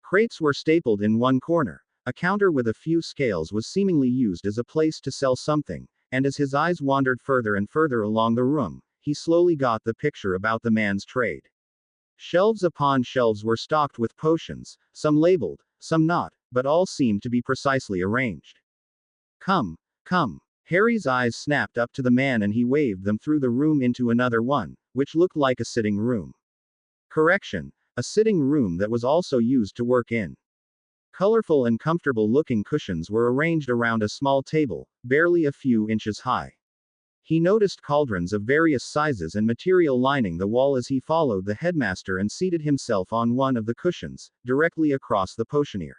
Crates were stapled in one corner. A counter with a few scales was seemingly used as a place to sell something, and as his eyes wandered further and further along the room, he slowly got the picture about the man's trade. Shelves upon shelves were stocked with potions, some labeled, some not, but all seemed to be precisely arranged. Come, come. Harry's eyes snapped up to the man and he waved them through the room into another one, which looked like a sitting room. Correction, a sitting room that was also used to work in. Colorful and comfortable-looking cushions were arranged around a small table, barely a few inches high. He noticed cauldrons of various sizes and material lining the wall as he followed the headmaster and seated himself on one of the cushions, directly across the potioneer.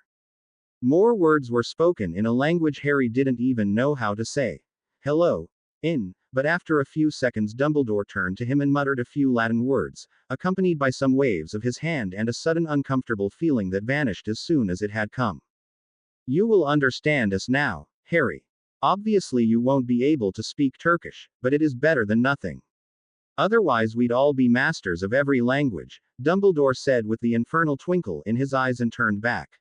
More words were spoken in a language Harry didn't even know how to say. Hello, but after a few seconds Dumbledore turned to him and muttered a few Latin words, accompanied by some waves of his hand and a sudden uncomfortable feeling that vanished as soon as it had come. You will understand us now, Harry. Obviously you won't be able to speak Turkish, but it is better than nothing. Otherwise we'd all be masters of every language, Dumbledore said with the infernal twinkle in his eyes and turned back.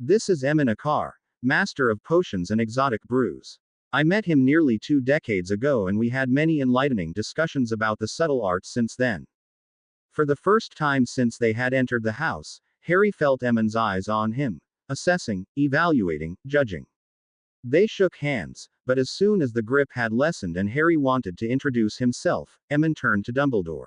This is Emin Akar, master of potions and exotic brews. I met him nearly 2 decades ago and we had many enlightening discussions about the subtle arts since then. For the first time since they had entered the house, Harry felt Emin's eyes on him, assessing, evaluating, judging. They shook hands, but as soon as the grip had lessened and Harry wanted to introduce himself, Emin turned to Dumbledore.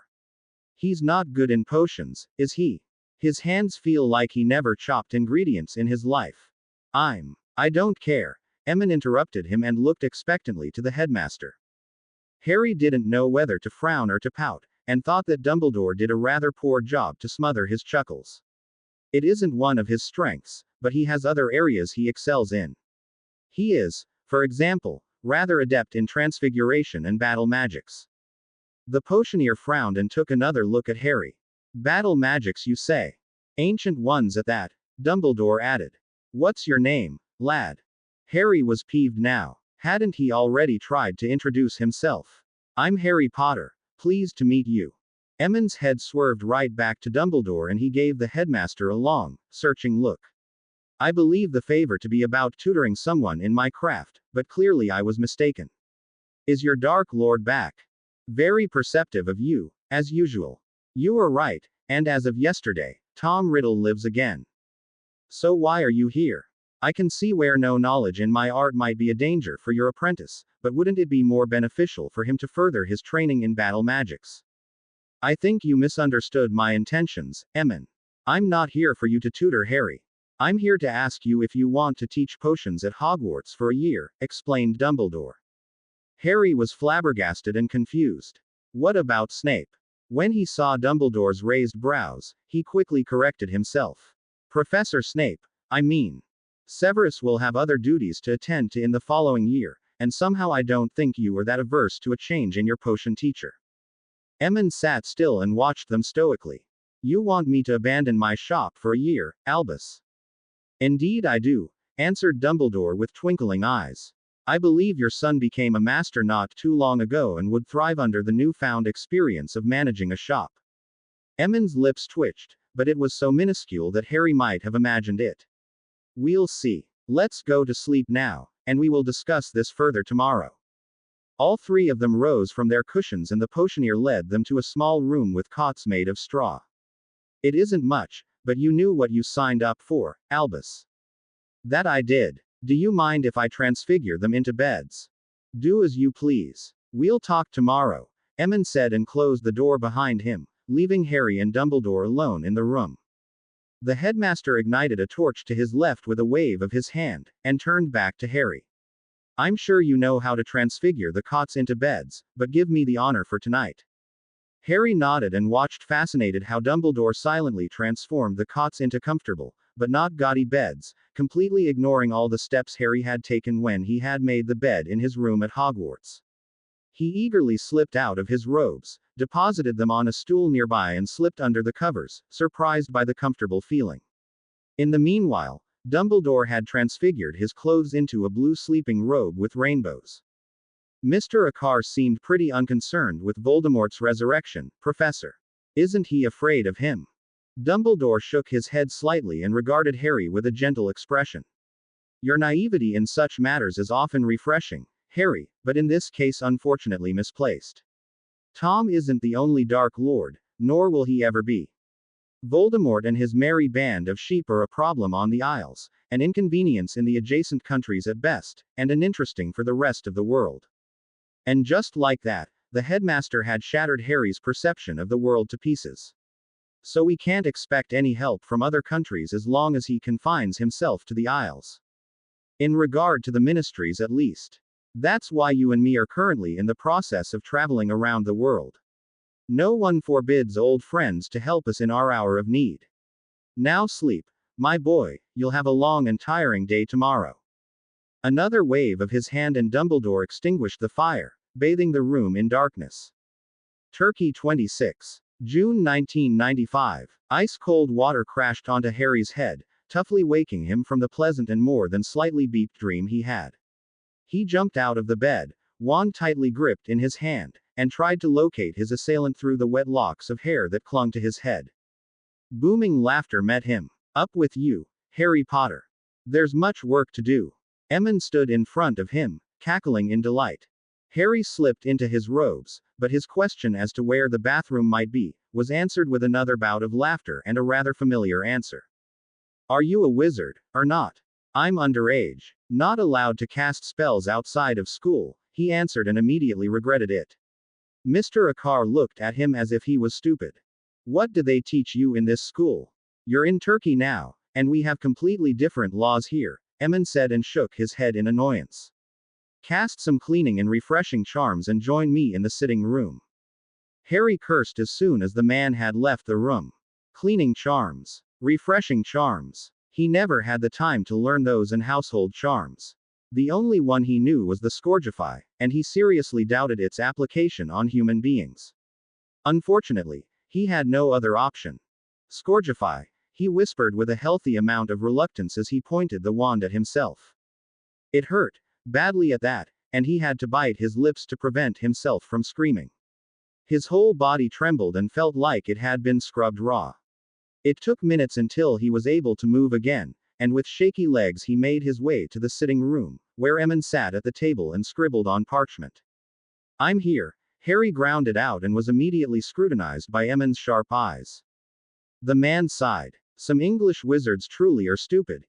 He's not good in potions, is he? His hands feel like he never chopped ingredients in his life. I don't care. Emin interrupted him and looked expectantly to the headmaster. Harry didn't know whether to frown or to pout, and thought that Dumbledore did a rather poor job to smother his chuckles. It isn't one of his strengths, but he has other areas he excels in. He is, for example, rather adept in transfiguration and battle magics. The potioneer frowned and took another look at Harry. Battle magics, you say? Ancient ones at that, Dumbledore added. What's your name, lad? Harry was peeved now. Hadn't he already tried to introduce himself? I'm Harry Potter, pleased to meet you. Emin's head swerved right back to Dumbledore and he gave the headmaster a long, searching look. I believe the favor to be about tutoring someone in my craft, but clearly I was mistaken. Is your Dark Lord back? Very perceptive of you, as usual. You are right, and as of yesterday, Tom Riddle lives again. So why are you here? I can see where no knowledge in my art might be a danger for your apprentice, but wouldn't it be more beneficial for him to further his training in battle magics? I think you misunderstood my intentions, Emin. I'm not here for you to tutor Harry. I'm here to ask you if you want to teach potions at Hogwarts for a year, explained Dumbledore. Harry was flabbergasted and confused. What about Snape? When he saw Dumbledore's raised brows, he quickly corrected himself. Professor Snape, I mean. Severus will have other duties to attend to in the following year, and somehow I don't think you are that averse to a change in your potion teacher. Emmons sat still and watched them stoically. You want me to abandon my shop for a year, Albus? Indeed I do, answered Dumbledore with twinkling eyes. I believe your son became a master not too long ago and would thrive under the newfound experience of managing a shop. Emmons' lips twitched, but it was so minuscule that Harry might have imagined it. We'll see. Let's go to sleep now, and we will discuss this further tomorrow. All three of them rose from their cushions and the potioneer led them to a small room with cots made of straw. It isn't much, but you knew what you signed up for, Albus. That I did. Do you mind if I transfigure them into beds? Do as you please. We'll talk tomorrow, Emmons said and closed the door behind him, leaving Harry and Dumbledore alone in the room. The headmaster ignited a torch to his left with a wave of his hand, and turned back to Harry. I'm sure you know how to transfigure the cots into beds, but give me the honor for tonight. Harry nodded and watched fascinated how Dumbledore silently transformed the cots into comfortable, but not gaudy beds, completely ignoring all the steps Harry had taken when he had made the bed in his room at Hogwarts. He eagerly slipped out of his robes, deposited them on a stool nearby and slipped under the covers, surprised by the comfortable feeling. In the meanwhile, Dumbledore had transfigured his clothes into a blue sleeping robe with rainbows. Mr. Akar seemed pretty unconcerned with Voldemort's resurrection, Professor. Isn't he afraid of him? Dumbledore shook his head slightly and regarded Harry with a gentle expression. Your naivety in such matters is often refreshing, Harry, but in this case unfortunately misplaced. Tom isn't the only Dark Lord, nor will he ever be. Voldemort and his merry band of sheep are a problem on the Isles, an inconvenience in the adjacent countries at best, and an interesting for the rest of the world. And just like that, the headmaster had shattered Harry's perception of the world to pieces. So we can't expect any help from other countries as long as he confines himself to the Isles. In regard to the ministries at least. That's why you and me are currently in the process of traveling around the world. No one forbids old friends to help us in our hour of need. Now sleep, my boy, you'll have a long and tiring day tomorrow. Another wave of his hand and Dumbledore extinguished the fire, bathing the room in darkness. Turkey 26. June 1995. Ice-cold water crashed onto Harry's head, toughly waking him from the pleasant and more than slightly beeped dream he had. He jumped out of the bed, wand tightly gripped in his hand, and tried to locate his assailant through the wet locks of hair that clung to his head. Booming laughter met him. Up with you, Harry Potter. There's much work to do. Emmons stood in front of him, cackling in delight. Harry slipped into his robes, but his question as to where the bathroom might be, was answered with another bout of laughter and a rather familiar answer. Are you a wizard, or not? I'm underage. Not allowed to cast spells outside of school, he answered and immediately regretted it. Mr. Akar looked at him as if he was stupid. What do they teach you in this school? You're in Turkey now, and we have completely different laws here, Emmons said and shook his head in annoyance. Cast some cleaning and refreshing charms and join me in the sitting room. Harry cursed as soon as the man had left the room. Cleaning charms. Refreshing charms. He never had the time to learn those and household charms. The only one he knew was the Scourgify, and he seriously doubted its application on human beings. Unfortunately, he had no other option. Scourgify, he whispered with a healthy amount of reluctance as he pointed the wand at himself. It hurt, badly at that, and he had to bite his lips to prevent himself from screaming. His whole body trembled and felt like it had been scrubbed raw. It took minutes until he was able to move again, and with shaky legs he made his way to the sitting room, where Emmons sat at the table and scribbled on parchment. I'm here, Harry grounded out and was immediately scrutinized by Emmons' sharp eyes. The man sighed. Some English wizards truly are stupid,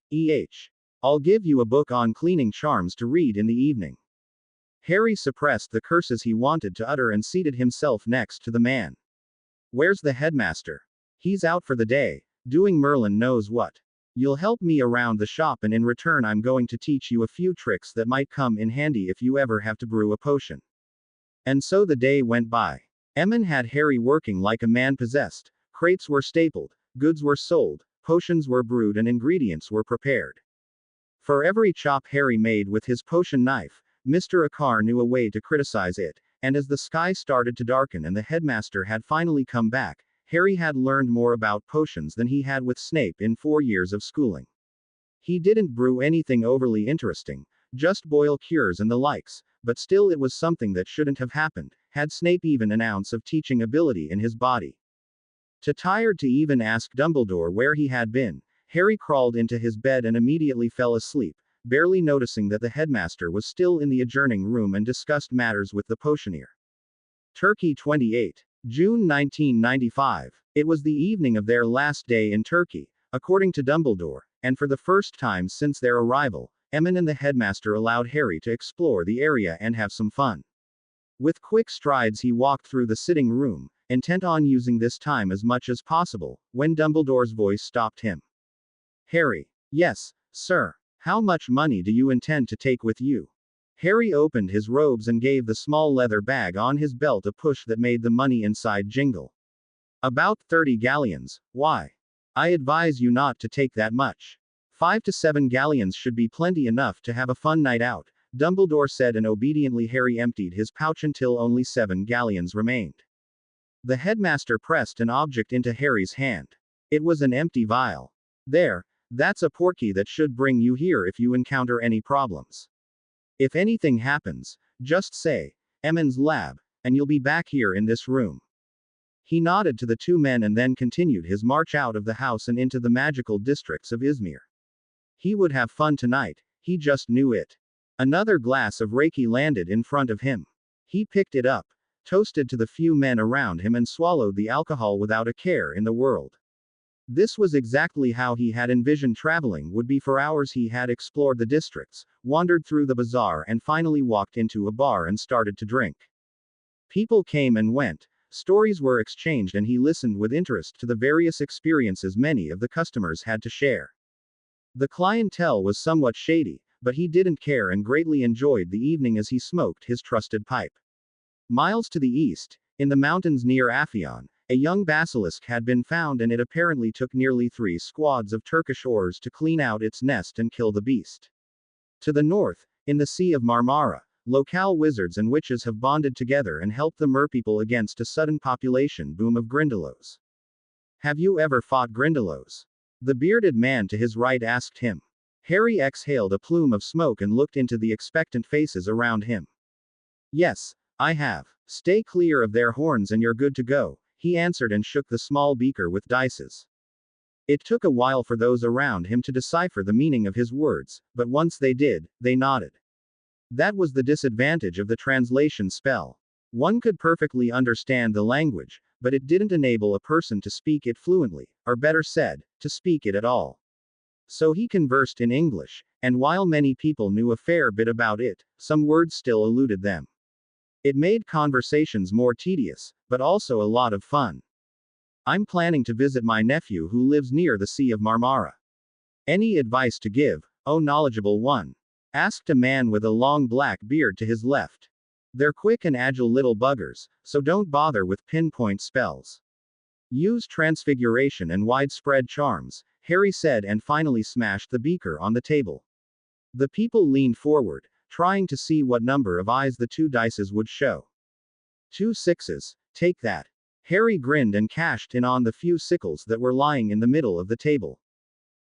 I'll give you a book on cleaning charms to read in the evening. Harry suppressed the curses he wanted to utter and seated himself next to the man. Where's the headmaster? He's out for the day, doing Merlin knows what. You'll help me around the shop and in return I'm going to teach you a few tricks that might come in handy if you ever have to brew a potion. And so the day went by. Emmons had Harry working like a man possessed. Crates were stapled, goods were sold, potions were brewed and ingredients were prepared. For every chop Harry made with his potion knife, Mr. Akar knew a way to criticize it, and as the sky started to darken and the headmaster had finally come back, Harry had learned more about potions than he had with Snape in 4 years of schooling. He didn't brew anything overly interesting, just boil cures and the likes, but still it was something that shouldn't have happened, had Snape even an ounce of teaching ability in his body. Too tired to even ask Dumbledore where he had been, Harry crawled into his bed and immediately fell asleep, barely noticing that the headmaster was still in the adjourning room and discussed matters with the potioneer. Turkey 28. June 1995. It was the evening of their last day in Turkey, according to Dumbledore, and for the first time since their arrival, Emin and the headmaster allowed Harry to explore the area and have some fun. With quick strides he walked through the sitting room, intent on using this time as much as possible, when Dumbledore's voice stopped him. Harry. Yes, sir. How much money do you intend to take with you? Harry opened his robes and gave the small leather bag on his belt a push that made the money inside jingle. About 30 galleons. Why? I advise you not to take that much. 5 to 7 galleons should be plenty enough to have a fun night out, Dumbledore said, and obediently Harry emptied his pouch until only 7 galleons remained. The headmaster pressed an object into Harry's hand. It was an empty vial. There, that's a portkey that should bring you here if you encounter any problems. If anything happens, just say, Emin's lab, and you'll be back here in this room. He nodded to the 2 men and then continued his march out of the house and into the magical districts of Izmir. He would have fun tonight, he just knew it. Another glass of Reiki landed in front of him. He picked it up, toasted to the few men around him and swallowed the alcohol without a care in the world. This was exactly how he had envisioned traveling would be. For hours he had explored the districts, wandered through the bazaar and finally walked into a bar and started to drink. People came and went, stories were exchanged and he listened with interest to the various experiences many of the customers had to share. The clientele was somewhat shady, but he didn't care and greatly enjoyed the evening as he smoked his trusted pipe. Miles to the east, in the mountains near Afyon, a young basilisk had been found and it apparently took nearly 3 squads of Turkish oars to clean out its nest and kill the beast. To the north, in the Sea of Marmara, locale wizards and witches have bonded together and helped the merpeople against a sudden population boom of Grindylows. Have you ever fought Grindylows? The bearded man to his right asked him. Harry exhaled a plume of smoke and looked into the expectant faces around him. Yes, I have. Stay clear of their horns and you're good to go, he answered and shook the small beaker with dices. It took a while for those around him to decipher the meaning of his words, but once they did, they nodded. That was the disadvantage of the translation spell. One could perfectly understand the language, but it didn't enable a person to speak it fluently, or better said, to speak it at all. So he conversed in English, and while many people knew a fair bit about it, some words still eluded them. It made conversations more tedious, but also a lot of fun. I'm planning to visit my nephew who lives near the Sea of Marmara. Any advice to give, oh knowledgeable one? Asked a man with a long black beard to his left. They're quick and agile little buggers, so don't bother with pinpoint spells. Use transfiguration and widespread charms, Harry said and finally smashed the beaker on the table. The people leaned forward, trying to see what number of eyes the 2 dices would show. 2 sixes, take that. Harry grinned and cashed in on the few sickles that were lying in the middle of the table.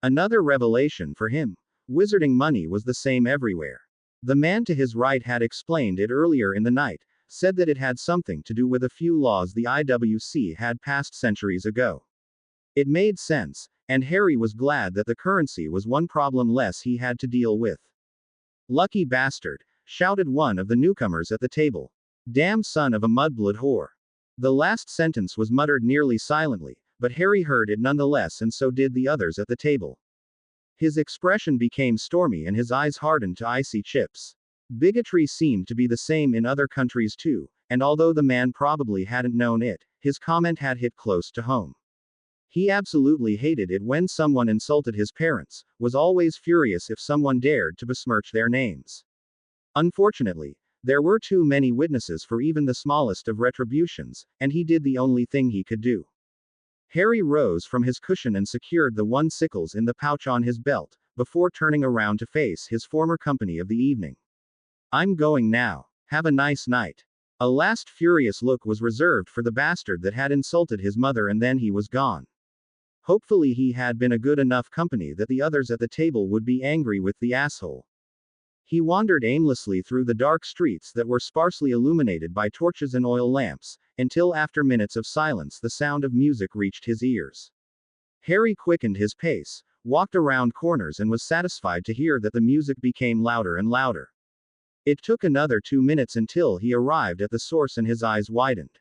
Another revelation for him. Wizarding money was the same everywhere. The man to his right had explained it earlier in the night, said that it had something to do with a few laws the IWC had passed centuries ago. It made sense, and Harry was glad that the currency was one problem less he had to deal with. Lucky bastard, shouted one of the newcomers at the table. Damn son of a mudblood whore. The last sentence was muttered nearly silently, but Harry heard it nonetheless and so did the others at the table. His expression became stormy and his eyes hardened to icy chips. Bigotry seemed to be the same in other countries too, and although the man probably hadn't known it, his comment had hit close to home. He absolutely hated it when someone insulted his parents, was always furious if someone dared to besmirch their names. Unfortunately, there were too many witnesses for even the smallest of retributions, and he did the only thing he could do. Harry rose from his cushion and secured the 1 sickles in the pouch on his belt, before turning around to face his former company of the evening. I'm going now. Have a nice night. A last furious look was reserved for the bastard that had insulted his mother, and then he was gone. Hopefully he had been a good enough company that the others at the table would be angry with the asshole. He wandered aimlessly through the dark streets that were sparsely illuminated by torches and oil lamps, until after minutes of silence the sound of music reached his ears. Harry quickened his pace, walked around corners, and was satisfied to hear that the music became louder and louder. It took another 2 minutes until he arrived at the source, and his eyes widened.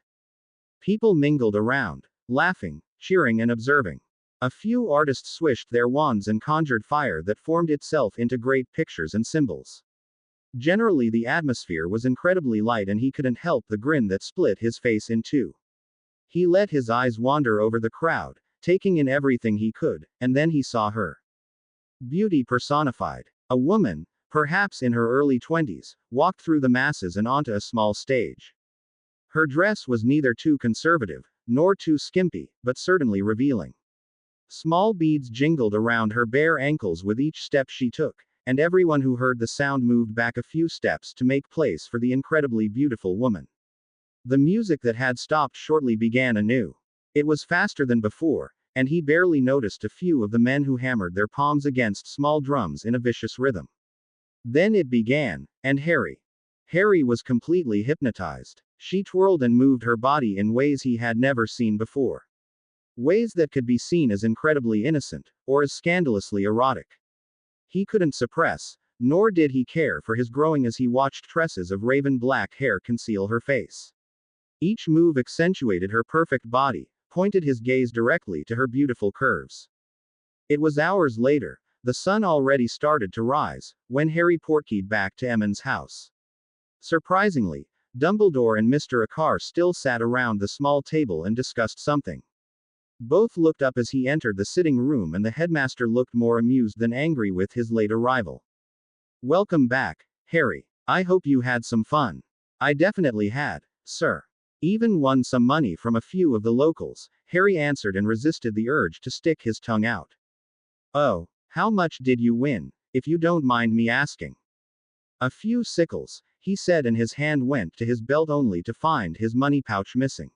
People mingled around, laughing, cheering, and observing. A few artists swished their wands and conjured fire that formed itself into great pictures and symbols. Generally, the atmosphere was incredibly light, and he couldn't help the grin that split his face in two. He let his eyes wander over the crowd, taking in everything he could, and then he saw her. Beauty personified. A woman, perhaps in her early 20s, walked through the masses and onto a small stage. Her dress was neither too conservative, nor too skimpy, but certainly revealing. Small beads jingled around her bare ankles with each step she took, and everyone who heard the sound moved back a few steps to make place for the incredibly beautiful woman. The music that had stopped shortly began anew. It was faster than before, and he barely noticed a few of the men who hammered their palms against small drums in a vicious rhythm. Then it began, and Harry was completely hypnotized. She twirled and moved her body in ways he had never seen before. Ways that could be seen as incredibly innocent, or as scandalously erotic. He couldn't suppress, nor did he care for his growing as he watched tresses of raven black hair conceal her face. Each move accentuated her perfect body, pointed his gaze directly to her beautiful curves. It was hours later, the sun already started to rise, when Harry portkeyed back to Emond's house. Surprisingly, Dumbledore and Mr. Akar still sat around the small table and discussed something. Both looked up as he entered the sitting room, and the headmaster looked more amused than angry with his late arrival. "Welcome back, Harry. I hope you had some fun." "I definitely had, sir. Even won some money from a few of the locals," Harry answered, and resisted the urge to stick his tongue out. "Oh, how much did you win, if you don't mind me asking?" "A few sickles," he said, and his hand went to his belt only to find his money pouch missing.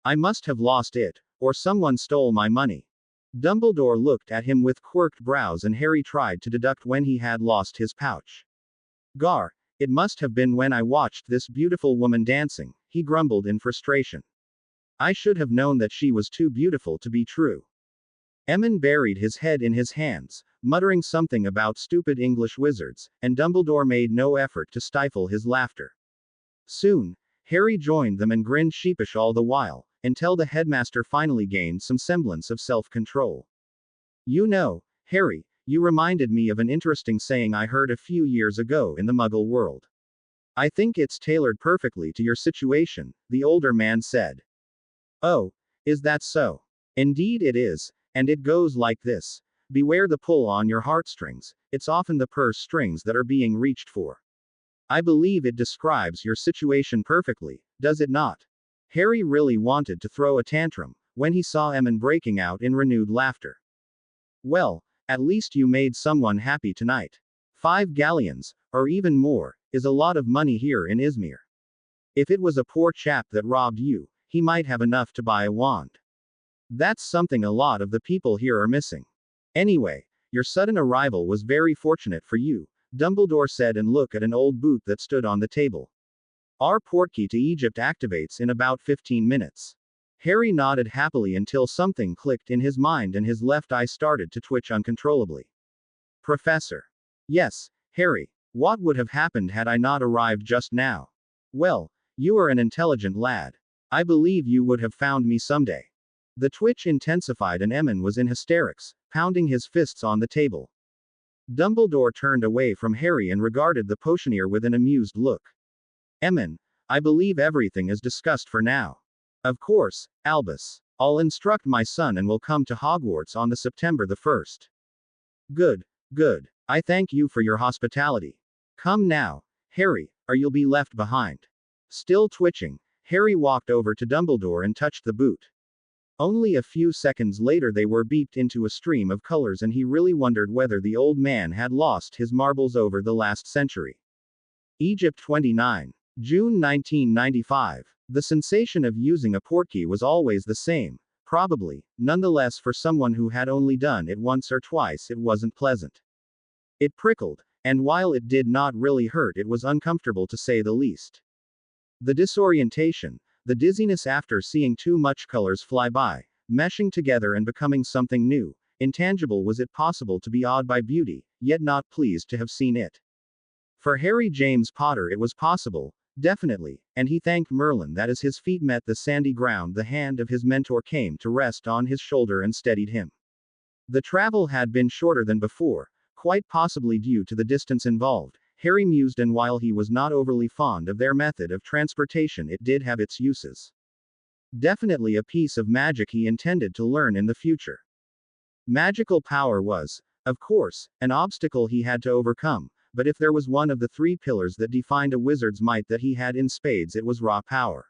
"I must have lost it, or someone stole my money." Dumbledore looked at him with quirked brows, and Harry tried to deduct when he had lost his pouch. "Gar, it must have been when I watched this beautiful woman dancing," he grumbled in frustration. "I should have known that she was too beautiful to be true." Emond buried his head in his hands, muttering something about stupid English wizards, and Dumbledore made no effort to stifle his laughter. Soon, Harry joined them and grinned sheepish all the while, until the headmaster finally gained some semblance of self-control. "You know, Harry, you reminded me of an interesting saying I heard a few years ago in the Muggle world. I think it's tailored perfectly to your situation," the older man said. "Oh, is that so?" "Indeed it is, and it goes like this. Beware the pull on your heartstrings, it's often the purse strings that are being reached for." I believe it describes your situation perfectly, does it not? Harry really wanted to throw a tantrum when he saw Emond breaking out in renewed laughter. "Well, at least you made someone happy tonight. 5 galleons, or even more, is a lot of money here in Izmir. If it was a poor chap that robbed you, he might have enough to buy a wand. That's something a lot of the people here are missing. Anyway, your sudden arrival was very fortunate for you," Dumbledore said, and looked at an old boot that stood on the table. "Our portkey to Egypt activates in about 15 minutes. Harry nodded happily until something clicked in his mind and his left eye started to twitch uncontrollably. "Professor." "Yes, Harry. What would have happened had I not arrived just now?" "Well, you are an intelligent lad. I believe you would have found me someday." The twitch intensified and Emond was in hysterics, pounding his fists on the table. Dumbledore turned away from Harry and regarded the potioneer with an amused look. "Emond, I believe everything is discussed for now." "Of course, Albus. I'll instruct my son and will come to Hogwarts on the September the 1st. Good, good. I thank you for your hospitality. Come now, Harry, or you'll be left behind." Still twitching, Harry walked over to Dumbledore and touched the boot. Only a few seconds later they were beeped into a stream of colors, and he really wondered whether the old man had lost his marbles over the last century. Egypt 29. June 1995. The sensation of using a portkey was always the same, probably. Nonetheless, for someone who had only done it once or twice, it wasn't pleasant. It prickled, and while it did not really hurt, it was uncomfortable to say the least. The disorientation, the dizziness after seeing too much colors fly by, meshing together and becoming something new, intangible. Was it possible to be awed by beauty, yet not pleased to have seen it? For Harry James Potter it was possible, definitely, and he thanked Merlin that as his feet met the sandy ground, the hand of his mentor came to rest on his shoulder and steadied him. The travel had been shorter than before, quite possibly due to the distance involved, Harry mused, and while he was not overly fond of their method of transportation, it did have its uses. Definitely a piece of magic he intended to learn in the future. Magical power was, of course, an obstacle he had to overcome, but if there was one of the three pillars that defined a wizard's might that he had in spades, it was raw power.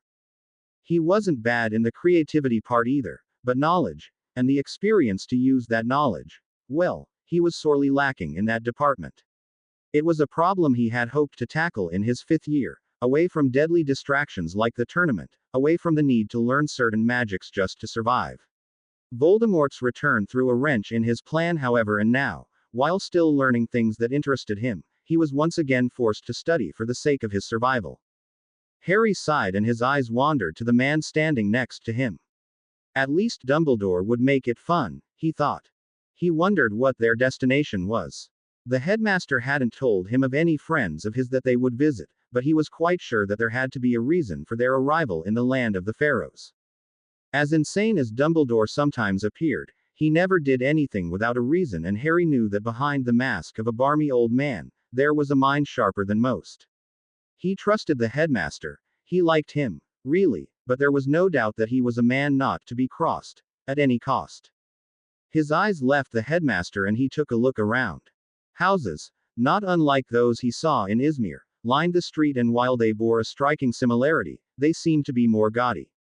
He wasn't bad in the creativity part either, but knowledge, and the experience to use that knowledge, well, he was sorely lacking in that department. It was a problem he had hoped to tackle in his 5th year, away from deadly distractions like the tournament, away from the need to learn certain magics just to survive. Voldemort's return threw a wrench in his plan, however, and now, while still learning things that interested him, he was once again forced to study for the sake of his survival. Harry sighed and his eyes wandered to the man standing next to him. At least Dumbledore would make it fun, he thought. He wondered what their destination was. The headmaster hadn't told him of any friends of his that they would visit, but he was quite sure that there had to be a reason for their arrival in the land of the pharaohs. As insane as Dumbledore sometimes appeared, he never did anything without a reason, and Harry knew that behind the mask of a barmy old man, there was a mind sharper than most. He trusted the headmaster, he liked him, really, but there was no doubt that he was a man not to be crossed, at any cost. His eyes left the headmaster and he took a look around. Houses, not unlike those he saw in Izmir, lined the street, and while they bore a striking similarity, they seemed to be more gaudy.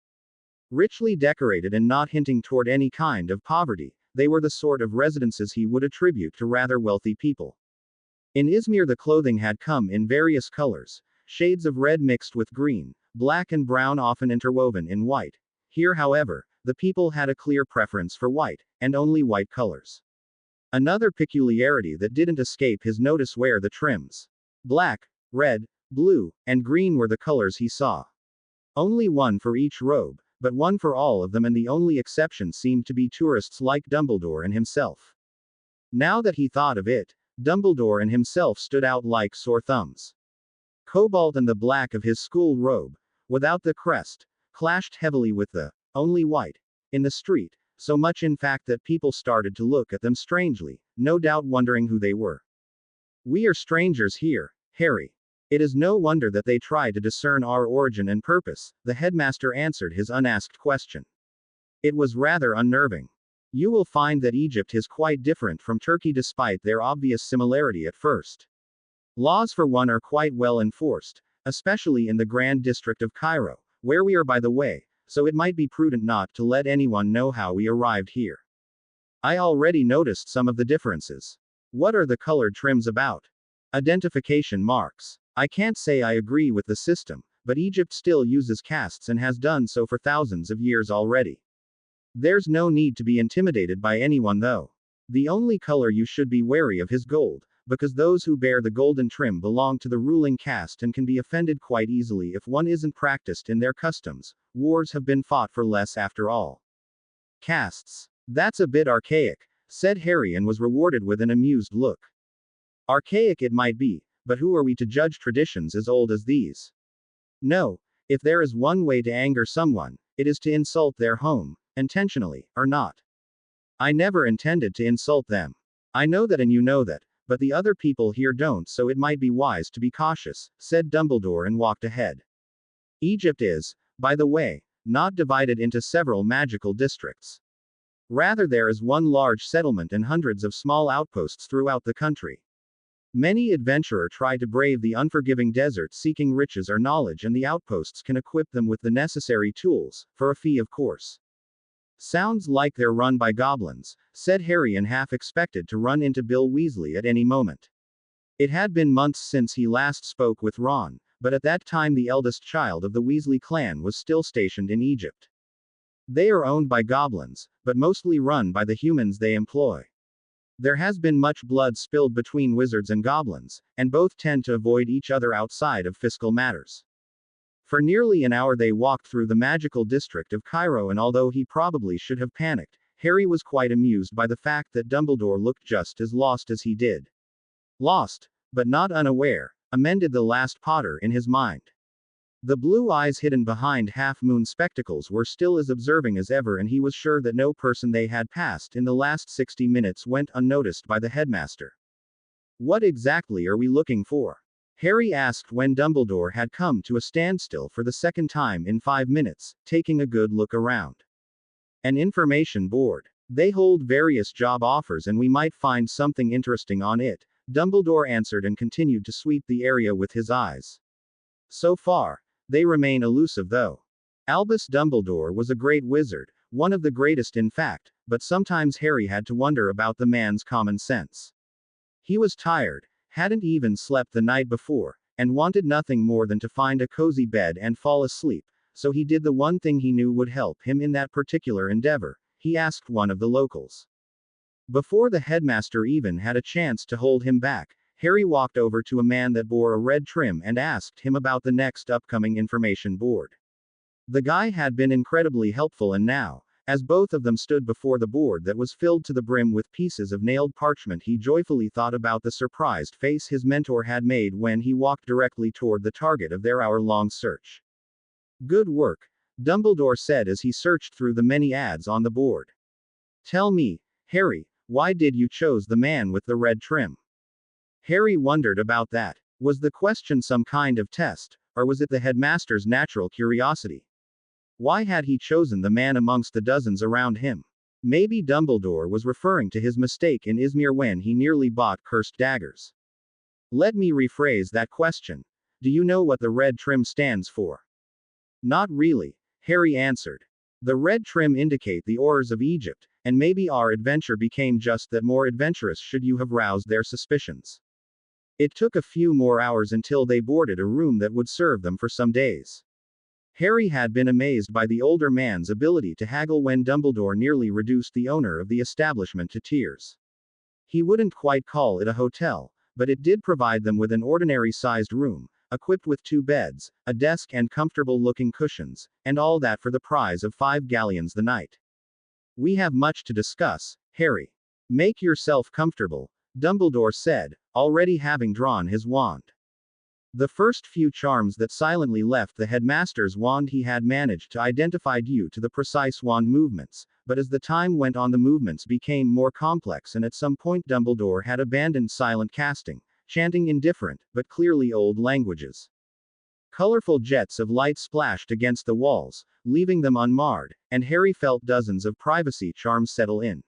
Richly decorated and not hinting toward any kind of poverty, they were the sort of residences he would attribute to rather wealthy people. In Izmir the clothing had come in various colors, shades of red mixed with green, black and brown often interwoven in white. Here, however, the people had a clear preference for white, and only white colors. Another peculiarity that didn't escape his notice were the trims. Black, red, blue, and green were the colors he saw. Only one for each robe, but one for all of them, and the only exception seemed to be tourists like Dumbledore and himself. Now that he thought of it, Dumbledore and himself stood out like sore thumbs. Cobalt and the black of his school robe, without the crest, clashed heavily with the only white in the street, so much in fact that people started to look at them strangely, no doubt wondering who they were. "We are strangers here, Harry. It is no wonder that they try to discern our origin and purpose," the headmaster answered his unasked question. It was rather unnerving. "You will find that Egypt is quite different from Turkey despite their obvious similarity at first. Laws for one are quite well enforced, especially in the Grand District of Cairo, where we are by the way, so it might be prudent not to let anyone know how we arrived here. I already noticed some of the differences. What are the colored trims about? Identification marks. I can't say I agree with the system, but Egypt still uses castes and has done so for thousands of years already. There's no need to be intimidated by anyone though. The only color you should be wary of is gold, because those who bear the golden trim belong to the ruling caste and can be offended quite easily if one isn't practiced in their customs. Wars have been fought for less after all." "Castes. That's a bit archaic," said Harry, and was rewarded with an amused look. "Archaic it might be, but who are we to judge traditions as old as these? No, if there is one way to anger someone, it is to insult their home, intentionally, or not. I never intended to insult them. I know that and you know that, but the other people here don't, so it might be wise to be cautious," said Dumbledore and walked ahead. Egypt is, by the way, not divided into several magical districts. Rather, there is one large settlement and hundreds of small outposts throughout the country. Many adventurers try to brave the unforgiving desert seeking riches or knowledge, and the outposts can equip them with the necessary tools, for a fee of course. "Sounds like they're run by goblins," said Harry, and half expected to run into Bill Weasley at any moment. It had been months since he last spoke with Ron, but at that time the eldest child of the Weasley clan was still stationed in Egypt. They are owned by goblins, but mostly run by the humans they employ. There has been much blood spilled between wizards and goblins, and both tend to avoid each other outside of fiscal matters. For nearly an hour they walked through the magical district of Cairo, and although he probably should have panicked, Harry was quite amused by the fact that Dumbledore looked just as lost as he did. Lost, but not unaware, amended the last Potter in his mind. The blue eyes hidden behind half-moon spectacles were still as observing as ever, and he was sure that no person they had passed in the last 60 minutes went unnoticed by the headmaster. "What exactly are we looking for?" Harry asked when Dumbledore had come to a standstill for the second time in 5 minutes, taking a good look around. "An information board. They hold various job offers and we might find something interesting on it," Dumbledore answered and continued to sweep the area with his eyes. "So far, they remain elusive though. Albus Dumbledore was a great wizard, one of the greatest in fact, but sometimes Harry had to wonder about the man's common sense. He was tired, hadn't even slept the night before, and wanted nothing more than to find a cozy bed and fall asleep, so he did the one thing he knew would help him in that particular endeavor. He asked one of the locals. Before the headmaster even had a chance to hold him back, Harry walked over to a man that bore a red trim and asked him about the next upcoming information board. The guy had been incredibly helpful, and now, as both of them stood before the board that was filled to the brim with pieces of nailed parchment, he joyfully thought about the surprised face his mentor had made when he walked directly toward the target of their hour-long search. "Good work," Dumbledore said as he searched through the many ads on the board. "Tell me, Harry, why did you choose the man with the red trim?" Harry wondered about that. Was the question some kind of test, or was it the headmaster's natural curiosity? Why had he chosen the man amongst the dozens around him? Maybe Dumbledore was referring to his mistake in Izmir when he nearly bought cursed daggers. "Let me rephrase that question. Do you know what the red trim stands for?" "Not really," Harry answered. "The red trim indicate the Aurors of Egypt, and maybe our adventure became just that more adventurous should you have roused their suspicions." It took a few more hours until they boarded a room that would serve them for some days. Harry had been amazed by the older man's ability to haggle when Dumbledore nearly reduced the owner of the establishment to tears. He wouldn't quite call it a hotel, but it did provide them with an ordinary-sized room, equipped with 2 beds, a desk and comfortable-looking cushions, and all that for the price of 5 galleons the night. "We have much to discuss, Harry. Make yourself comfortable," Dumbledore said, already having drawn his wand. The first few charms that silently left the headmaster's wand, he had managed to identify due to the precise wand movements, but as the time went on the movements became more complex, and at some point Dumbledore had abandoned silent casting, chanting in different, but clearly old languages. Colorful jets of light splashed against the walls, leaving them unmarred, and Harry felt dozens of privacy charms settle in.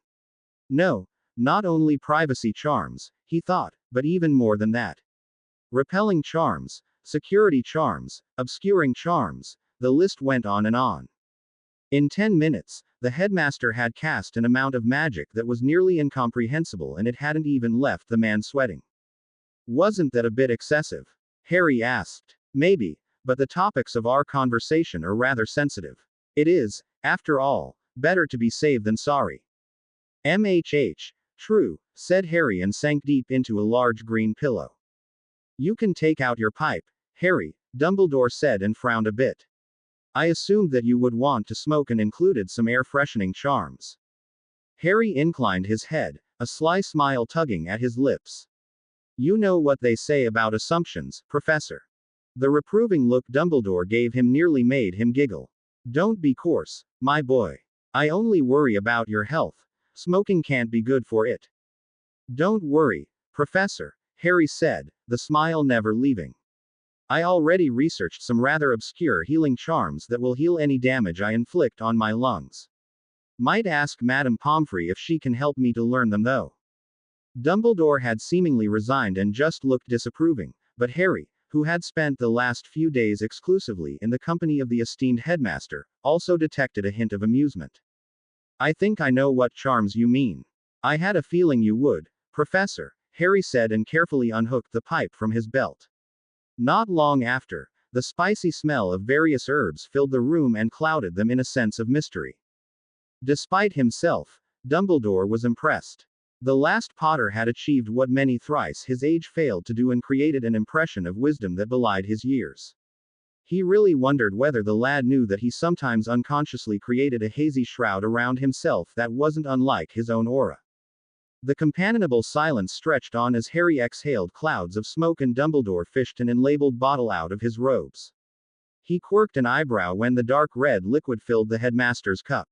No, not only privacy charms, he thought, but even more than that. Repelling charms, security charms, obscuring charms, the list went on and on. In 10 minutes, the headmaster had cast an amount of magic that was nearly incomprehensible, and it hadn't even left the man sweating. "Wasn't that a bit excessive?" Harry asked. "Maybe, but the topics of our conversation are rather sensitive. It is, after all, better to be safe than sorry." "True," said Harry and sank deep into a large green pillow. "You can take out your pipe, Harry," Dumbledore said and frowned a bit. "I assumed that you would want to smoke and included some air-freshening charms." Harry inclined his head, a sly smile tugging at his lips. "You know what they say about assumptions, Professor." The reproving look Dumbledore gave him nearly made him giggle. "Don't be coarse, my boy. I only worry about your health. Smoking can't be good for it." "Don't worry, Professor," Harry said, the smile never leaving. "I already researched some rather obscure healing charms that will heal any damage I inflict on my lungs. Might ask Madame Pomfrey if she can help me to learn them though." Dumbledore had seemingly resigned and just looked disapproving, but Harry, who had spent the last few days exclusively in the company of the esteemed headmaster, also detected a hint of amusement. "I think I know what charms you mean. I had a feeling you would, Professor," Harry said and carefully unhooked the pipe from his belt. Not long after, the spicy smell of various herbs filled the room and clouded them in a sense of mystery. Despite himself, Dumbledore was impressed. The last Potter had achieved what many thrice his age failed to do and created an impression of wisdom that belied his years. He really wondered whether the lad knew that he sometimes unconsciously created a hazy shroud around himself that wasn't unlike his own aura. The companionable silence stretched on as Harry exhaled clouds of smoke and Dumbledore fished an unlabeled bottle out of his robes. He quirked an eyebrow when the dark red liquid filled the headmaster's cup.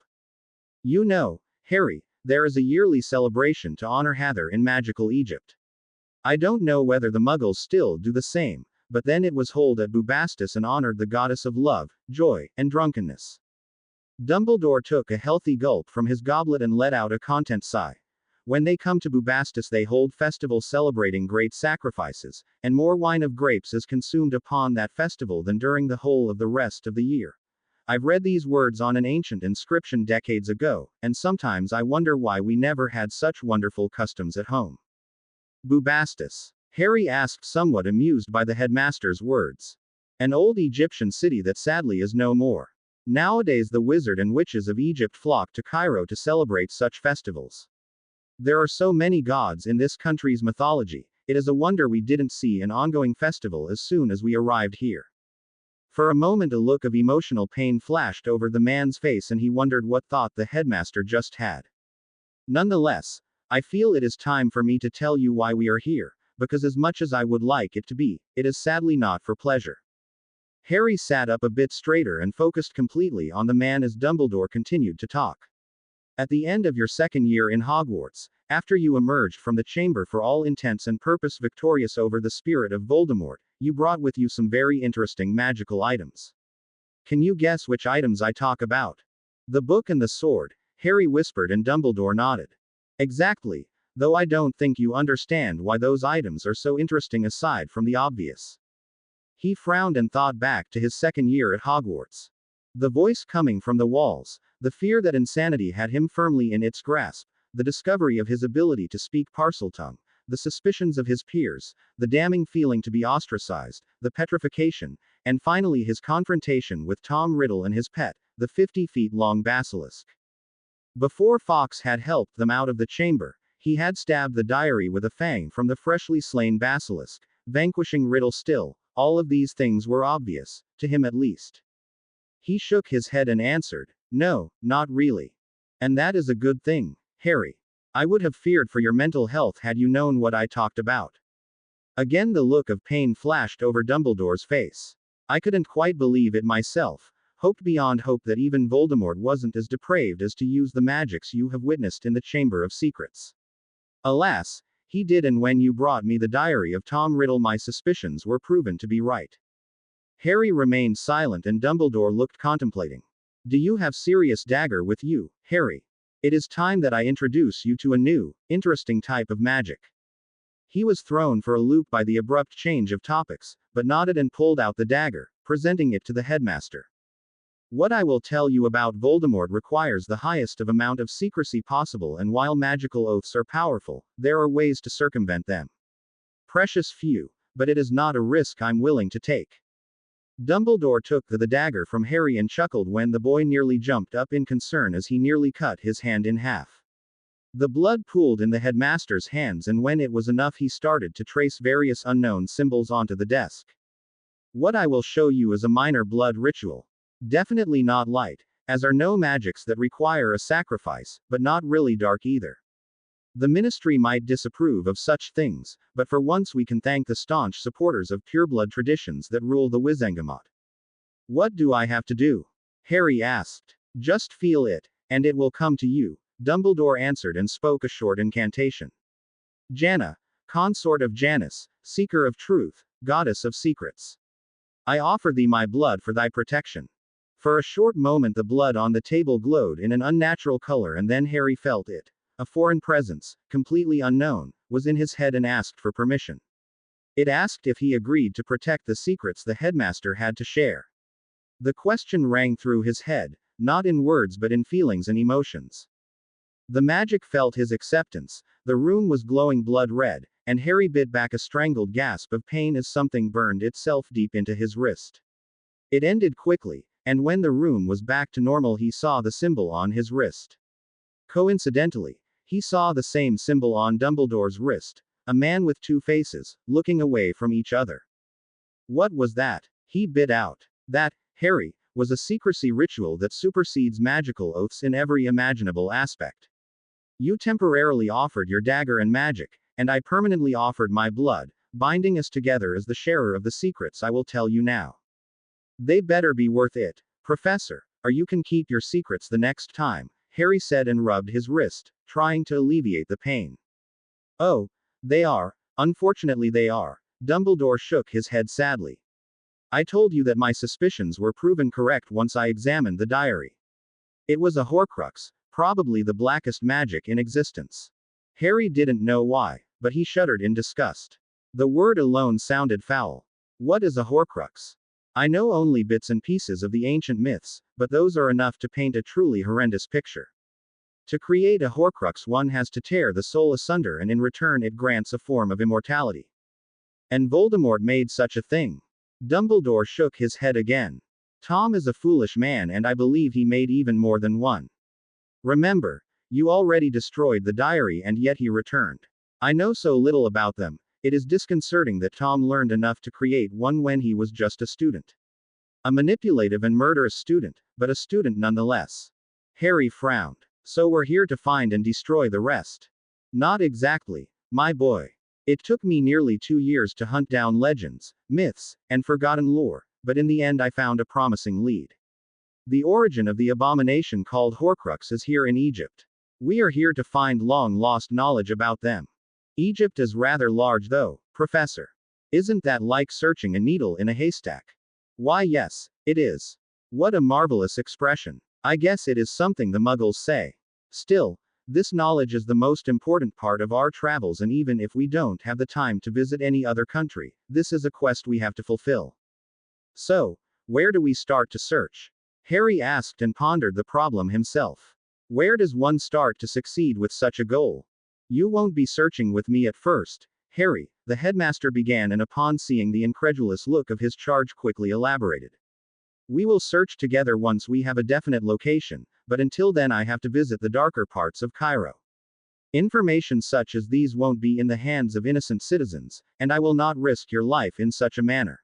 You know, Harry, there is a yearly celebration to honor Hathor in magical Egypt. I don't know whether the Muggles still do the same, but then it was held at Bubastis and honored the goddess of love, joy, and drunkenness. Dumbledore took a healthy gulp from his goblet and let out a content sigh. When they come to Bubastis they hold festivals celebrating great sacrifices, and more wine of grapes is consumed upon that festival than during the whole of the rest of the year. I've read these words on an ancient inscription decades ago, and sometimes I wonder why we never had such wonderful customs at home. Bubastis? Harry asked, somewhat amused by the headmaster's words. An old Egyptian city that sadly is no more. Nowadays the wizard and witches of Egypt flock to Cairo to celebrate such festivals. There are so many gods in this country's mythology, it is a wonder we didn't see an ongoing festival as soon as we arrived here. For a moment a look of emotional pain flashed over the man's face and he wondered what thought the headmaster just had. Nonetheless, I feel it is time for me to tell you why we are here, because as much as I would like it to be, it is sadly not for pleasure. Harry sat up a bit straighter and focused completely on the man as Dumbledore continued to talk. At the end of your second year in Hogwarts, after you emerged from the chamber for all intents and purpose victorious over the spirit of Voldemort, you brought with you some very interesting magical items. Can you guess which items I talk about? The book and the sword, Harry whispered and Dumbledore nodded. Exactly, though I don't think you understand why those items are so interesting aside from the obvious. He frowned and thought back to his second year at Hogwarts. The voice coming from the walls, the fear that insanity had him firmly in its grasp, the discovery of his ability to speak Parseltongue, the suspicions of his peers, the damning feeling to be ostracized, the petrification, and finally his confrontation with Tom Riddle and his pet, the 50-feet-long basilisk. Before Fawkes had helped them out of the chamber, he had stabbed the diary with a fang from the freshly slain basilisk, vanquishing Riddle still. All of these things were obvious, to him at least. He shook his head and answered, no, not really. And that is a good thing, Harry. I would have feared for your mental health had you known what I talked about. Again the look of pain flashed over Dumbledore's face. I couldn't quite believe it myself, hoped beyond hope that even Voldemort wasn't as depraved as to use the magics you have witnessed in the Chamber of Secrets. Alas, he did, and when you brought me the diary of Tom Riddle my suspicions were proven to be right. Harry remained silent and Dumbledore looked contemplating. Do you have Sirius Dagger with you, Harry? It is time that I introduce you to a new, interesting type of magic. He was thrown for a loop by the abrupt change of topics, but nodded and pulled out the dagger, presenting it to the headmaster. What I will tell you about Voldemort requires the highest of amount of secrecy possible, and while magical oaths are powerful, there are ways to circumvent them. Precious few, but it is not a risk I'm willing to take. Dumbledore took the dagger from Harry and chuckled when the boy nearly jumped up in concern as he nearly cut his hand in half. The blood pooled in the headmaster's hands, and when it was enough he started to trace various unknown symbols onto the desk. What I will show you is a minor blood ritual. Definitely not light, as are no magics that require a sacrifice, but not really dark either. The Ministry might disapprove of such things, but for once we can thank the staunch supporters of pureblood traditions that rule the Wizengamot. What do I have to do? Harry asked. Just feel it, and it will come to you, Dumbledore answered and spoke a short incantation. Janna, consort of Janus, seeker of truth, goddess of secrets. I offer thee my blood for thy protection. For a short moment the blood on the table glowed in an unnatural color, and then Harry felt it. A foreign presence, completely unknown, was in his head and asked for permission. It asked if he agreed to protect the secrets the headmaster had to share. The question rang through his head, not in words but in feelings and emotions. The magic felt his acceptance, the room was glowing blood red, and Harry bit back a strangled gasp of pain as something burned itself deep into his wrist. It ended quickly, and when the room was back to normal, he saw the symbol on his wrist. Coincidentally, he saw the same symbol on Dumbledore's wrist, a man with two faces, looking away from each other. What was that? He bit out. That, Harry, was a secrecy ritual that supersedes magical oaths in every imaginable aspect. You temporarily offered your dagger and magic, and I permanently offered my blood, binding us together as the sharer of the secrets I will tell you now. They better be worth it, Professor, or you can keep your secrets the next time, Harry said and rubbed his wrist, trying to alleviate the pain. Oh, they are, unfortunately they are. Dumbledore shook his head sadly. I told you that my suspicions were proven correct once I examined the diary. It was a Horcrux, probably the blackest magic in existence. Harry didn't know why, but he shuddered in disgust. The word alone sounded foul. What is a Horcrux? I know only bits and pieces of the ancient myths, but those are enough to paint a truly horrendous picture. To create a Horcrux, one has to tear the soul asunder, and in return it grants a form of immortality. And Voldemort made such a thing. Dumbledore shook his head again. Tom is a foolish man, and I believe he made even more than one. Remember, you already destroyed the diary and yet he returned. I know so little about them. It is disconcerting that Tom learned enough to create one when he was just a student. A manipulative and murderous student, but a student nonetheless. Harry frowned. So we're here to find and destroy the rest? Not exactly, my boy. It took me nearly 2 years to hunt down legends, myths, and forgotten lore, but in the end I found a promising lead. The origin of the abomination called Horcrux is here in Egypt. We are here to find long-lost knowledge about them. Egypt is rather large though, Professor. Isn't that like searching a needle in a haystack? Why yes, it is. What a marvelous expression. I guess it is something the Muggles say. Still, this knowledge is the most important part of our travels, and even if we don't have the time to visit any other country, this is a quest we have to fulfill. So, where do we start to search? Harry asked and pondered the problem himself. Where does one start to succeed with such a goal? You won't be searching with me at first, Harry, the headmaster began, and upon seeing the incredulous look of his charge quickly elaborated. We will search together once we have a definite location, but until then I have to visit the darker parts of Cairo. Information such as these won't be in the hands of innocent citizens, and I will not risk your life in such a manner.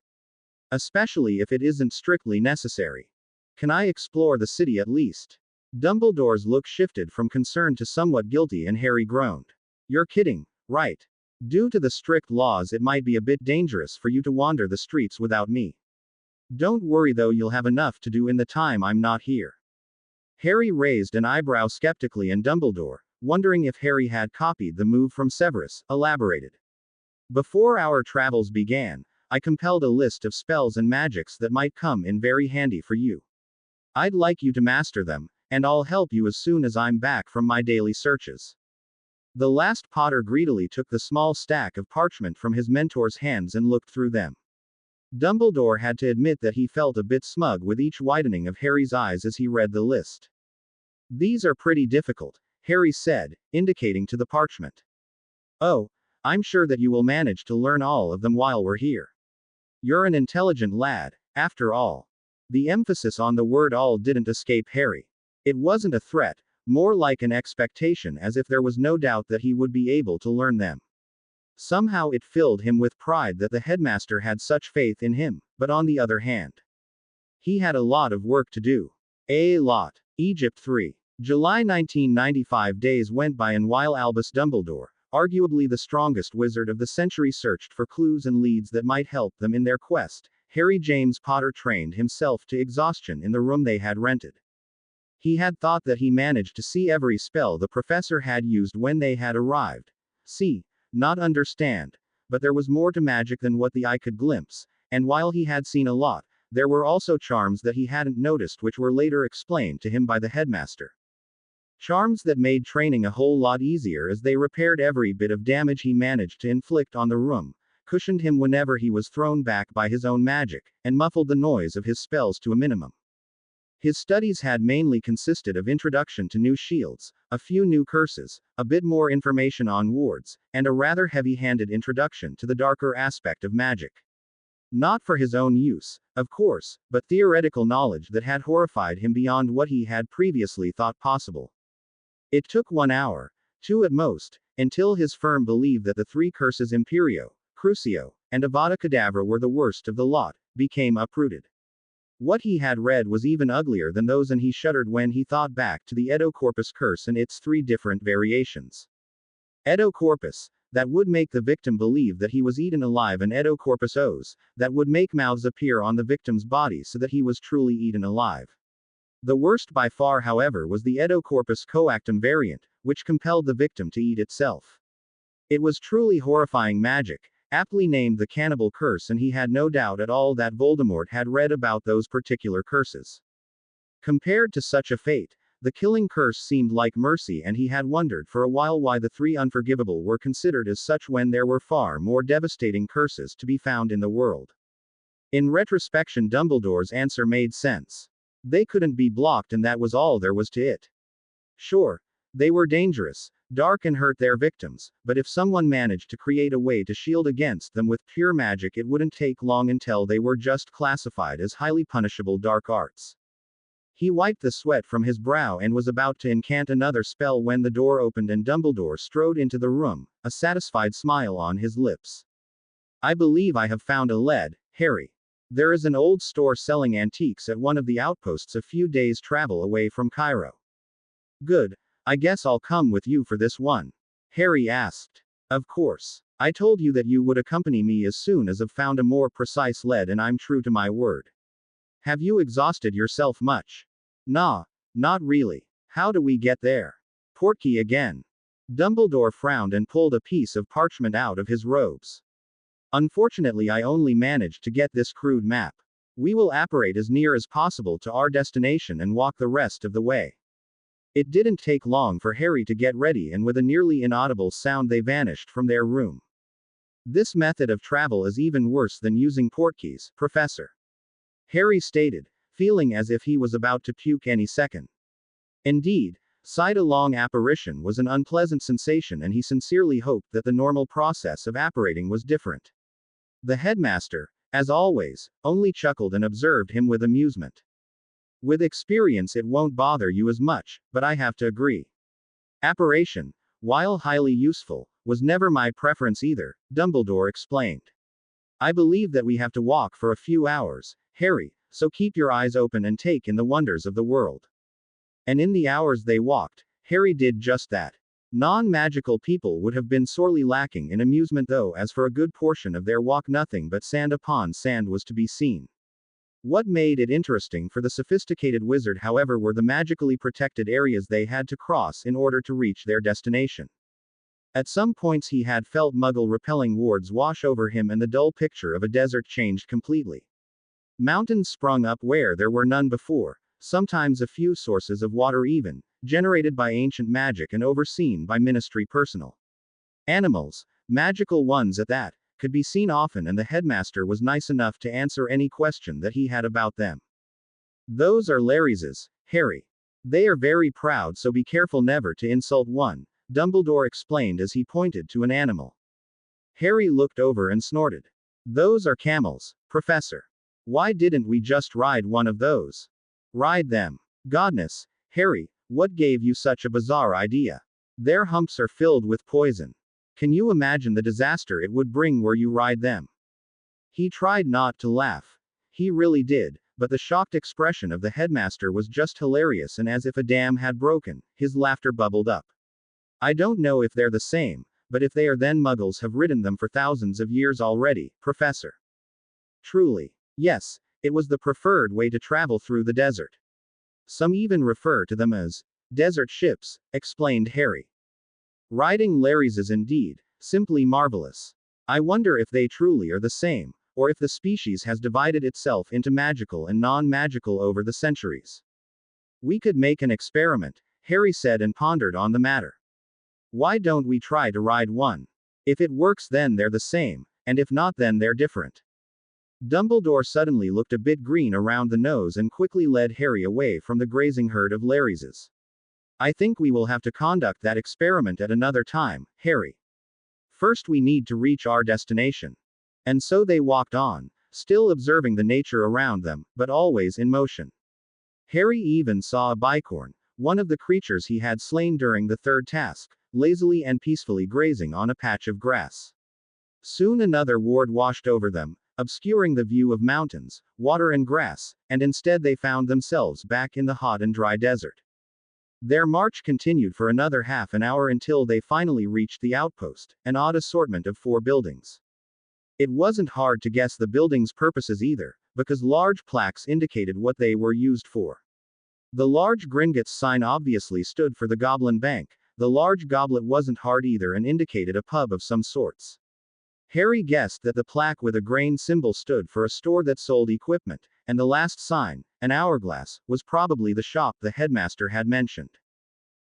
Especially if it isn't strictly necessary. Can I explore the city at least? Dumbledore's look shifted from concern to somewhat guilty, and Harry groaned. You're kidding, right? Due to the strict laws, it might be a bit dangerous for you to wander the streets without me. Don't worry though, you'll have enough to do in the time I'm not here. Harry raised an eyebrow skeptically, and Dumbledore, wondering if Harry had copied the move from Severus, elaborated. Before our travels began, I compiled a list of spells and magics that might come in very handy for you. I'd like you to master them, and I'll help you as soon as I'm back from my daily searches. The last Potter greedily took the small stack of parchment from his mentor's hands and looked through them. Dumbledore had to admit that he felt a bit smug with each widening of Harry's eyes as he read the list. These are pretty difficult, Harry said, indicating to the parchment. Oh, I'm sure that you will manage to learn all of them while we're here. You're an intelligent lad, after all. The emphasis on the word all didn't escape Harry. It wasn't a threat, more like an expectation, as if there was no doubt that he would be able to learn them. Somehow it filled him with pride that the headmaster had such faith in him, but on the other hand, he had a lot of work to do. A lot. Egypt 3. July 1995. Days went by, and while Albus Dumbledore, arguably the strongest wizard of the century, searched for clues and leads that might help them in their quest, Harry James Potter trained himself to exhaustion in the room they had rented. He had thought that he managed to see every spell the professor had used when they had arrived. See, not understand. But there was more to magic than what the eye could glimpse, and while he had seen a lot, there were also charms that he hadn't noticed, which were later explained to him by the headmaster. Charms that made training a whole lot easier, as they repaired every bit of damage he managed to inflict on the room, cushioned him whenever he was thrown back by his own magic, and muffled the noise of his spells to a minimum. His studies had mainly consisted of introduction to new shields, a few new curses, a bit more information on wards, and a rather heavy-handed introduction to the darker aspect of magic. Not for his own use, of course, but theoretical knowledge that had horrified him beyond what he had previously thought possible. It took 1 hour, 2 at most, until his firm believed that the 3 curses Imperio, Crucio, and Avada Kedavra were the worst of the lot, became uprooted. What he had read was even uglier than those, and he shuddered when he thought back to the Edo Corpus curse and its 3 different variations. Edo Corpus, that would make the victim believe that he was eaten alive, and Edo Corpus Os, that would make mouths appear on the victim's body so that he was truly eaten alive. The worst by far, however, was the Edo Corpus Coactum variant, which compelled the victim to eat itself. It was truly horrifying magic, aptly named the Cannibal Curse, and he had no doubt at all that Voldemort had read about those particular curses. Compared to such a fate, the Killing Curse seemed like mercy, and he had wondered for a while why the 3 Unforgivable were considered as such when there were far more devastating curses to be found in the world. In retrospection, Dumbledore's answer made sense. They couldn't be blocked, and that was all there was to it. Sure, they were dangerous, dark, and hurt their victims, but if someone managed to create a way to shield against them with pure magic, it wouldn't take long until they were just classified as highly punishable dark arts. He wiped the sweat from his brow and was about to incant another spell when the door opened and Dumbledore strode into the room, a satisfied smile on his lips. "I believe I have found a lead, Harry. There is an old store selling antiques at one of the outposts a few days' travel away from Cairo." "Good. I guess I'll come with you for this one," Harry asked. "Of course. I told you that you would accompany me as soon as I've found a more precise lead, and I'm true to my word. Have you exhausted yourself much?" "Nah, not really. How do we get there?" "Portkey again." Dumbledore frowned and pulled a piece of parchment out of his robes. "Unfortunately, I only managed to get this crude map. We will apparate as near as possible to our destination and walk the rest of the way." It didn't take long for Harry to get ready, and with a nearly inaudible sound they vanished from their room. "This method of travel is even worse than using portkeys, Professor," Harry stated, feeling as if he was about to puke any second. Indeed, sight-along apparition was an unpleasant sensation, and he sincerely hoped that the normal process of apparating was different. The headmaster, as always, only chuckled and observed him with amusement. "With experience it won't bother you as much, but I have to agree. Apparition, while highly useful, was never my preference either," Dumbledore explained. "I believe that we have to walk for a few hours, Harry, so keep your eyes open and take in the wonders of the world." And in the hours they walked, Harry did just that. Non-magical people would have been sorely lacking in amusement, though, as for a good portion of their walk nothing but sand upon sand was to be seen. What made it interesting for the sophisticated wizard, however, were the magically protected areas they had to cross in order to reach their destination. At some points he had felt muggle-repelling wards wash over him, and the dull picture of a desert changed completely. Mountains sprung up where there were none before, sometimes a few sources of water even, generated by ancient magic and overseen by ministry personnel. Animals, magical ones at that, could be seen often, and the headmaster was nice enough to answer any question that he had about them. "Those are Larises, Harry. They are very proud, so be careful never to insult one," Dumbledore explained as he pointed to an animal. Harry looked over and snorted. "Those are camels, Professor. Why didn't we just ride one of those?" "Ride them? Goodness, Harry, what gave you such a bizarre idea? Their humps are filled with poison. Can you imagine the disaster it would bring were you ride them?" He tried not to laugh. He really did, but the shocked expression of the headmaster was just hilarious, and as if a dam had broken, his laughter bubbled up. "I don't know if they're the same, but if they are, then Muggles have ridden them for thousands of years already, Professor." "Truly. Yes, it was the preferred way to travel through the desert. Some even refer to them as desert ships," explained Harry. "Riding Larises indeed, simply marvelous. I wonder if they truly are the same, or if the species has divided itself into magical and non-magical over the centuries." "We could make an experiment," Harry said, and pondered on the matter. "Why don't we try to ride one? If it works, then they're the same, and if not, then they're different." Dumbledore suddenly looked a bit green around the nose and quickly led Harry away from the grazing herd of Larrieses. I think we will have to conduct that experiment at another time, Harry. First we need to reach our destination. And so they walked on, still observing the nature around them, but always in motion. Harry even saw a bicorn, one of the creatures he had slain during the third task, lazily and peacefully grazing on a patch of grass. Soon another ward washed over them, obscuring the view of mountains, water and grass, and instead they found themselves back in the hot and dry desert. Their march continued for another half an hour until they finally reached the outpost, an odd assortment of 4 buildings. It wasn't hard to guess the buildings' purposes either, because large plaques indicated what they were used for. The large Gringotts sign obviously stood for the Goblin Bank, the large goblet wasn't hard either and indicated a pub of some sorts. Harry guessed that the plaque with a grain symbol stood for a store that sold equipment, and the last sign, an hourglass, was probably the shop the headmaster had mentioned.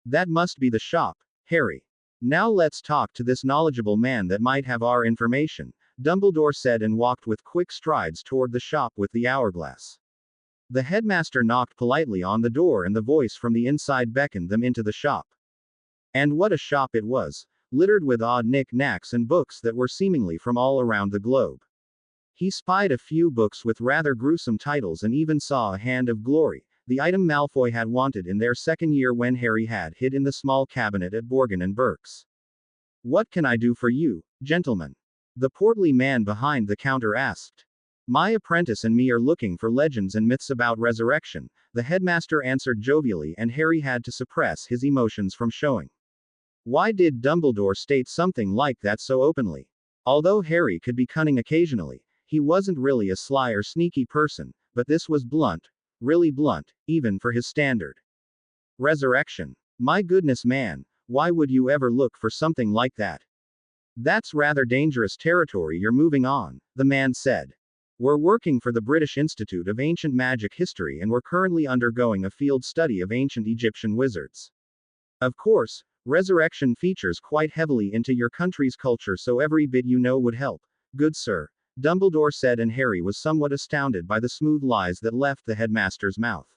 That must be the shop, Harry. Now let's talk to this knowledgeable man that might have our information, Dumbledore said and walked with quick strides toward the shop with the hourglass. The headmaster knocked politely on the door and the voice from the inside beckoned them into the shop. And what a shop it was, littered with odd knick-knacks and books that were seemingly from all around the globe. He spied a few books with rather gruesome titles and even saw a Hand of Glory, the item Malfoy had wanted in their second year when Harry had hid in the small cabinet at Borgin and Burke's. What can I do for you, gentlemen? The portly man behind the counter asked. My apprentice and me are looking for legends and myths about resurrection, the headmaster answered jovially, and Harry had to suppress his emotions from showing. Why did Dumbledore state something like that so openly? Although Harry could be cunning occasionally, he wasn't really a sly or sneaky person, but this was blunt, really blunt, even for his standard. Resurrection. My goodness man, why would you ever look for something like that? That's rather dangerous territory you're moving on, the man said. We're working for the British Institute of Ancient Magic History and we're currently undergoing a field study of ancient Egyptian wizards. Of course, resurrection features quite heavily into your country's culture, so every bit you know would help, good sir, Dumbledore said, and Harry was somewhat astounded by the smooth lies that left the headmaster's mouth.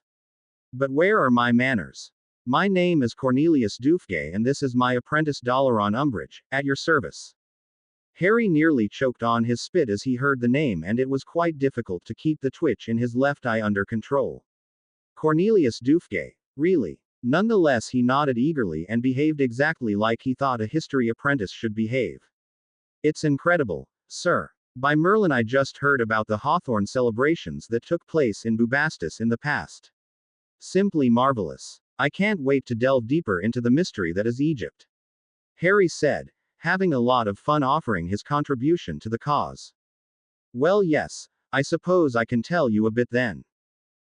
But where are my manners? My name is Cornelius Doufgay and this is my apprentice Dalaran Umbridge, at your service. Harry nearly choked on his spit as he heard the name, and it was quite difficult to keep the twitch in his left eye under control. Cornelius Doufgay, really? Nonetheless, he nodded eagerly and behaved exactly like he thought a history apprentice should behave. It's incredible, sir. By Merlin, I just heard about the Hawthorne celebrations that took place in Bubastis in the past. Simply marvelous. I can't wait to delve deeper into the mystery that is Egypt. Harry said, having a lot of fun offering his contribution to the cause. Well, yes, I suppose I can tell you a bit then.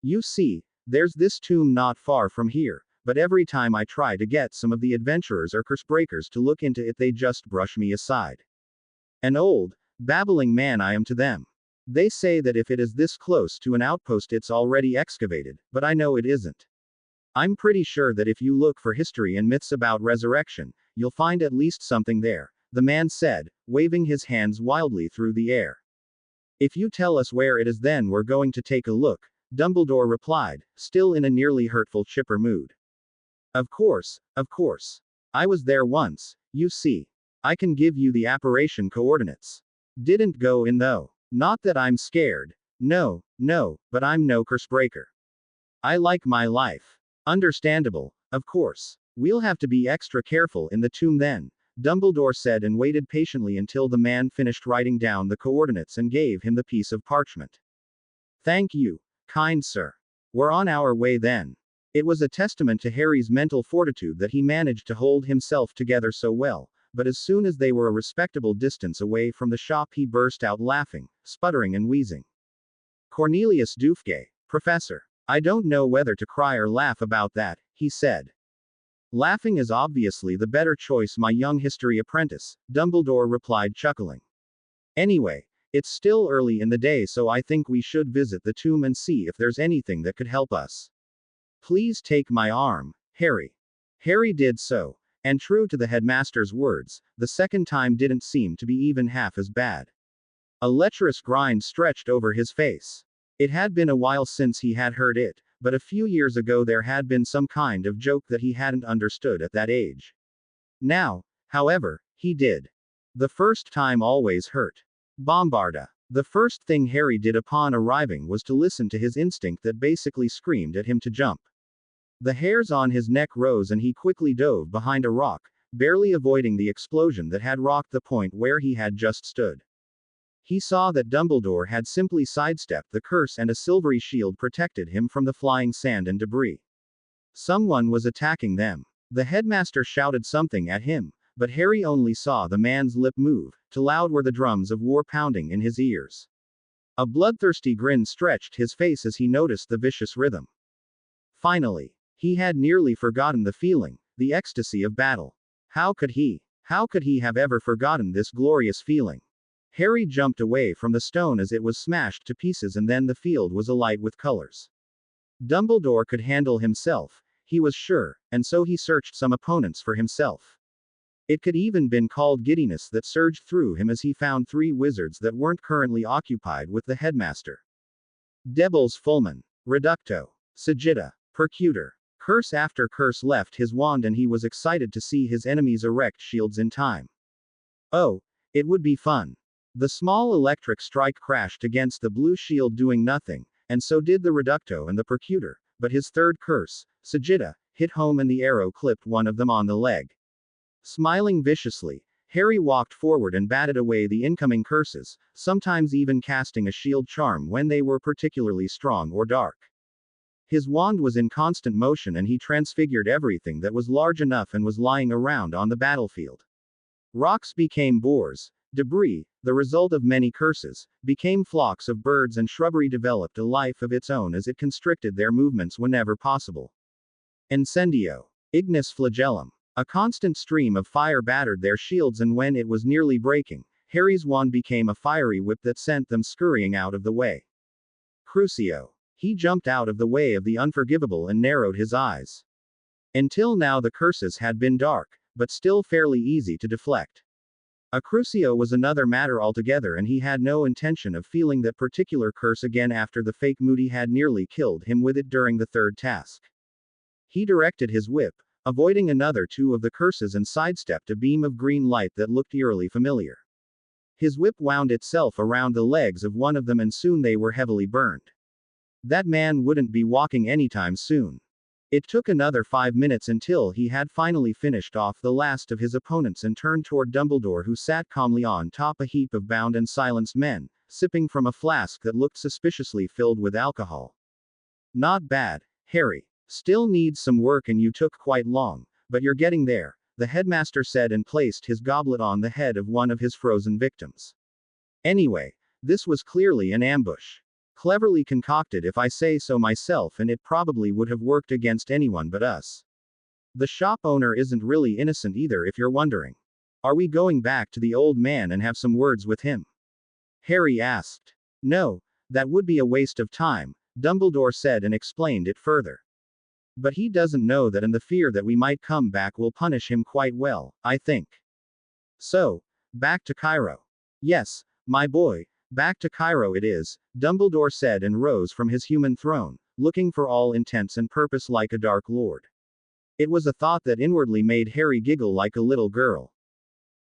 You see, there's this tomb not far from here, but every time I try to get some of the adventurers or cursebreakers to look into it, they just brush me aside. An old, babbling man I am to them. They say that if it is this close to an outpost it's already excavated, but I know it isn't. I'm pretty sure that if you look for history and myths about resurrection, you'll find at least something there, the man said, waving his hands wildly through the air. If you tell us where it is, then we're going to take a look, Dumbledore replied, still in a nearly hurtful chipper mood. Of course, of course. I was there once, you see. I can give you the apparition coordinates. Didn't go in though. Not that I'm scared. No, but I'm no cursebreaker. I like my life. Understandable, of course. We'll have to be extra careful in the tomb then, Dumbledore said, and waited patiently until the man finished writing down the coordinates and gave him the piece of parchment. Thank you, kind sir. We're on our way then. It was a testament to Harry's mental fortitude that he managed to hold himself together so well, but as soon as they were a respectable distance away from the shop he burst out laughing, sputtering and wheezing. Cornelius Doufgay, Professor. I don't know whether to cry or laugh about that, he said. Laughing is obviously the better choice, my young history apprentice, Dumbledore replied, chuckling. Anyway, it's still early in the day, so I think we should visit the tomb and see if there's anything that could help us. Please take my arm, Harry. Harry did so, and true to the headmaster's words, the second time didn't seem to be even half as bad. A lecherous grind stretched over his face. It had been a while since he had heard it, but a few years ago there had been some kind of joke that he hadn't understood at that age. Now, however, he did. The first time always hurt. Bombarda. The first thing Harry did upon arriving was to listen to his instinct that basically screamed at him to jump. The hairs on his neck rose and he quickly dove behind a rock, barely avoiding the explosion that had rocked the point where he had just stood. He saw that Dumbledore had simply sidestepped the curse and a silvery shield protected him from the flying sand and debris. Someone was attacking them. The headmaster shouted something at him, but Harry only saw the man's lip move, too loud were the drums of war pounding in his ears. A bloodthirsty grin stretched his face as he noticed the vicious rhythm. Finally, he had nearly forgotten the feeling, the ecstasy of battle. How could he have ever forgotten this glorious feeling? Harry jumped away from the stone as it was smashed to pieces and then the field was alight with colors. Dumbledore could handle himself, he was sure, and so he searched some opponents for himself. It could even been called giddiness that surged through him as he found 3 wizards that weren't currently occupied with the headmaster. Devils Fulmen, Reducto, Sagitta, Percutor. Curse after curse left his wand and he was excited to see his enemies erect shields in time. Oh, it would be fun. The small electric strike crashed against the blue shield doing nothing, and so did the Reducto and the Percutor, but his third curse, Sagitta, hit home and the arrow clipped one of them on the leg. Smiling viciously, Harry walked forward and batted away the incoming curses, sometimes even casting a shield charm when they were particularly strong or dark. His wand was in constant motion and he transfigured everything that was large enough and was lying around on the battlefield. Rocks became boars, debris, the result of many curses, became flocks of birds and shrubbery developed a life of its own as it constricted their movements whenever possible. Incendio. Ignis flagellum. A constant stream of fire battered their shields and when it was nearly breaking, Harry's wand became a fiery whip that sent them scurrying out of the way. Crucio. He jumped out of the way of the unforgivable and narrowed his eyes. Until now the curses had been dark, but still fairly easy to deflect. A Crucio was another matter altogether and he had no intention of feeling that particular curse again after the fake Moody had nearly killed him with it during the third task. He directed his whip, avoiding another 2 of the curses and sidestepped a beam of green light that looked eerily familiar. His whip wound itself around the legs of one of them and soon they were heavily burned. That man wouldn't be walking anytime soon. It took another 5 minutes until he had finally finished off the last of his opponents and turned toward Dumbledore who sat calmly on top a heap of bound and silenced men, sipping from a flask that looked suspiciously filled with alcohol. Not bad, Harry. Still needs some work and you took quite long, but you're getting there, the headmaster said and placed his goblet on the head of one of his frozen victims. Anyway, this was clearly an ambush. Cleverly concocted if I say so myself and it probably would have worked against anyone but us. The shop owner isn't really innocent either if you're wondering. Are we going back to the old man and have some words with him? Harry asked. No, that would be a waste of time, Dumbledore said and explained it further. But he doesn't know that and the fear that we might come back will punish him quite well, I think. So, back to Cairo. Yes, my boy. Back to Cairo it is, Dumbledore said and rose from his human throne, looking for all intents and purpose like a dark lord. It was a thought that inwardly made Harry giggle like a little girl.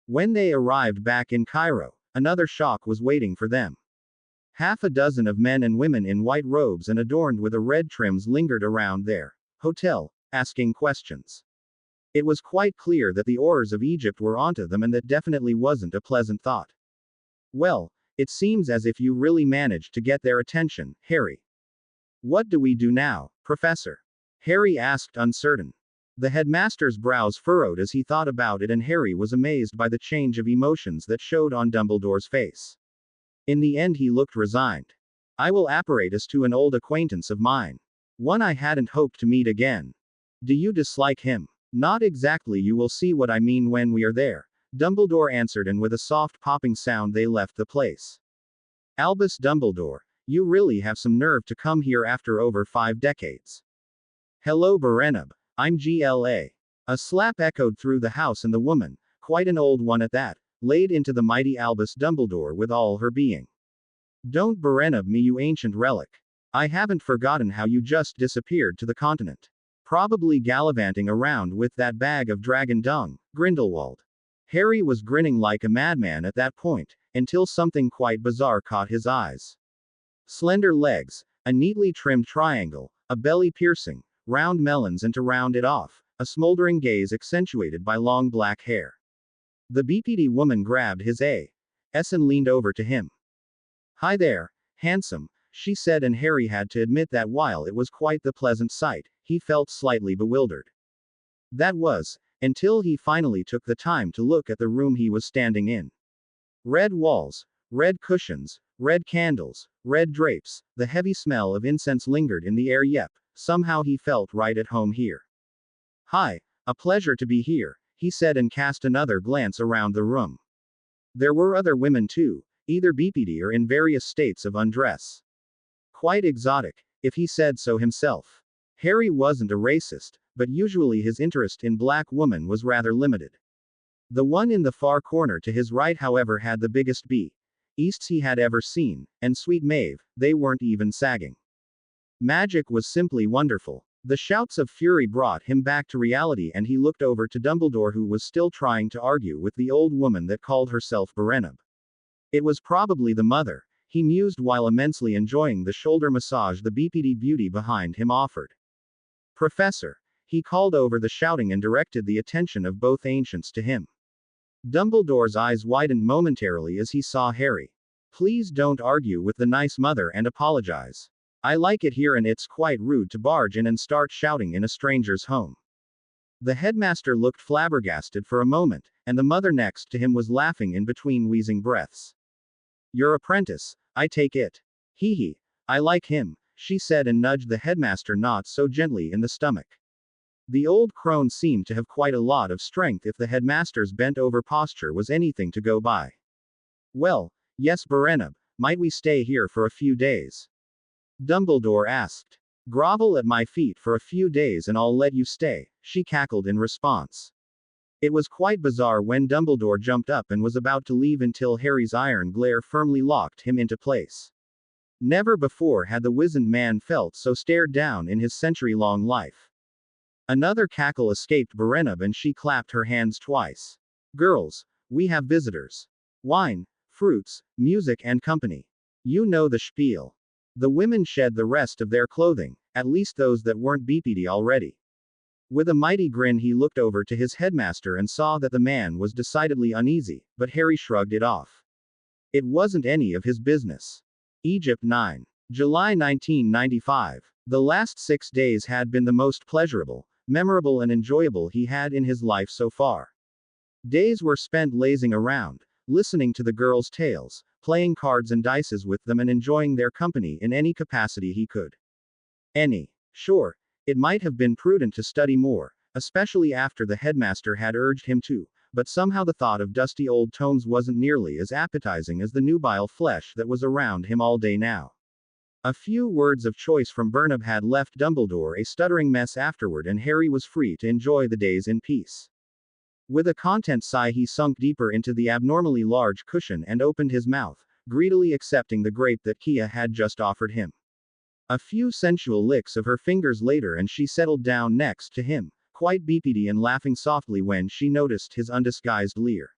When they arrived back in Cairo, another shock was waiting for them. Half a dozen of men and women in white robes and adorned with a red trims lingered around their hotel, asking questions. It was quite clear that the Aurors of Egypt were onto them and that definitely wasn't a pleasant thought. Well, it seems as if you really managed to get their attention, Harry. What do we do now, Professor? Harry asked uncertain. The headmaster's brows furrowed as he thought about it and Harry was amazed by the change of emotions that showed on Dumbledore's face. In the end he looked resigned. I will apparate as to an old acquaintance of mine. One I hadn't hoped to meet again. Do you dislike him? Not exactly, you will see what I mean when we are there, Dumbledore answered and with a soft popping sound they left the place. Albus Dumbledore, you really have some nerve to come here after over 5 decades. Hello Berenab, I'm GLA. A slap echoed through the house and the woman, quite an old one at that, laid into the mighty Albus Dumbledore with all her being. Don't berenab me, you ancient relic. I haven't forgotten how you just disappeared to the continent. Probably gallivanting around with that bag of dragon dung, Grindelwald. Harry was grinning like a madman at that point, until something quite bizarre caught his eyes. Slender legs, a neatly trimmed triangle, a belly piercing, round melons, and to round it off, a smoldering gaze accentuated by long black hair. The BPD woman grabbed his A.S. and leaned over to him. Hi there, handsome, she said, and Harry had to admit that while it was quite the pleasant sight, he felt slightly bewildered. That was, until he finally took the time to look at the room he was standing in. Red walls, red cushions, red candles, red drapes, the heavy smell of incense lingered in the air. Yep, somehow he felt right at home here. Hi, a pleasure to be here, he said and cast another glance around the room. There were other women too, either BPD or in various states of undress. Quite exotic, if he said so himself. Harry wasn't a racist, but usually his interest in black women was rather limited. The one in the far corner to his right, however, had the biggest B.S. he had ever seen, and sweet Maeve, they weren't even sagging. Magic was simply wonderful. The shouts of fury brought him back to reality, and he looked over to Dumbledore, who was still trying to argue with the old woman that called herself Berenab. It was probably the mother, he mused while immensely enjoying the shoulder massage the BPD beauty behind him offered. Professor, he called over the shouting and directed the attention of both ancients to him. Dumbledore's eyes widened momentarily as he saw Harry. Please don't argue with the nice mother and apologize. I like it here, and it's quite rude to barge in and start shouting in a stranger's home. The headmaster looked flabbergasted for a moment, and the mother next to him was laughing in between wheezing breaths. Your apprentice, I take it. Hee hee. I like him, she said and nudged the headmaster not so gently in the stomach. The old crone seemed to have quite a lot of strength if the headmaster's bent-over posture was anything to go by. Well, yes, Berenab, might we stay here for a few days? Dumbledore asked. Grovel at my feet for a few days and I'll let you stay, she cackled in response. It was quite bizarre when Dumbledore jumped up and was about to leave until Harry's iron glare firmly locked him into place. Never before had the wizened man felt so stared down in his century-long life. Another cackle escaped Berenab and she clapped her hands twice. Girls, we have visitors. Wine, fruits, music and company. You know the spiel. The women shed the rest of their clothing, at least those that weren't BPD already. With a mighty grin he looked over to his headmaster and saw that the man was decidedly uneasy, but Harry shrugged it off. It wasn't any of his business. Egypt 9. July 1995. The last 6 days had been the most pleasurable, memorable and enjoyable he had in his life so far. Days were spent lazing around, listening to the girls' tales, playing cards and dices with them and enjoying their company in any capacity he could. Sure, it might have been prudent to study more, especially after the headmaster had urged him to, but somehow the thought of dusty old tomes wasn't nearly as appetizing as the nubile flesh that was around him all day now. A few words of choice from Berenab had left Dumbledore a stuttering mess afterward, and Harry was free to enjoy the days in peace. With a content sigh he sunk deeper into the abnormally large cushion and opened his mouth, greedily accepting the grape that Kia had just offered him. A few sensual licks of her fingers later and she settled down next to him, quite BPD and laughing softly when she noticed his undisguised leer.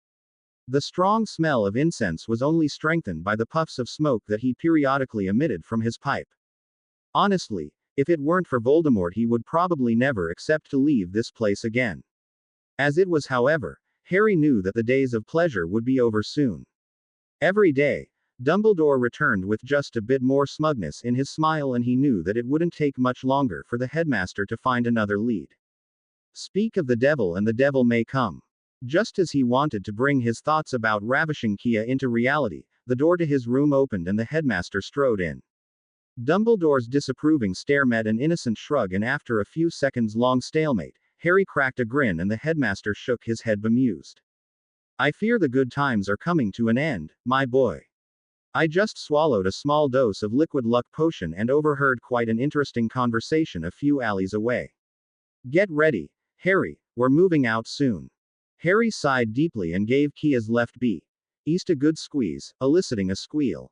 The strong smell of incense was only strengthened by the puffs of smoke that he periodically emitted from his pipe. Honestly, if it weren't for Voldemort he would probably never accept to leave this place again. As it was, however, Harry knew that the days of pleasure would be over soon. Every day, Dumbledore returned with just a bit more smugness in his smile, and he knew that it wouldn't take much longer for the headmaster to find another lead. Speak of the devil and the devil may come. Just as he wanted to bring his thoughts about ravishing Kia into reality, the door to his room opened and the headmaster strode in. Dumbledore's disapproving stare met an innocent shrug, and after a few seconds-long stalemate, Harry cracked a grin and the headmaster shook his head bemused. I fear the good times are coming to an end, my boy. I just swallowed a small dose of liquid luck potion and overheard quite an interesting conversation a few alleys away. Get ready, Harry, we're moving out soon. Harry sighed deeply and gave Kia's left east a good squeeze, eliciting a squeal.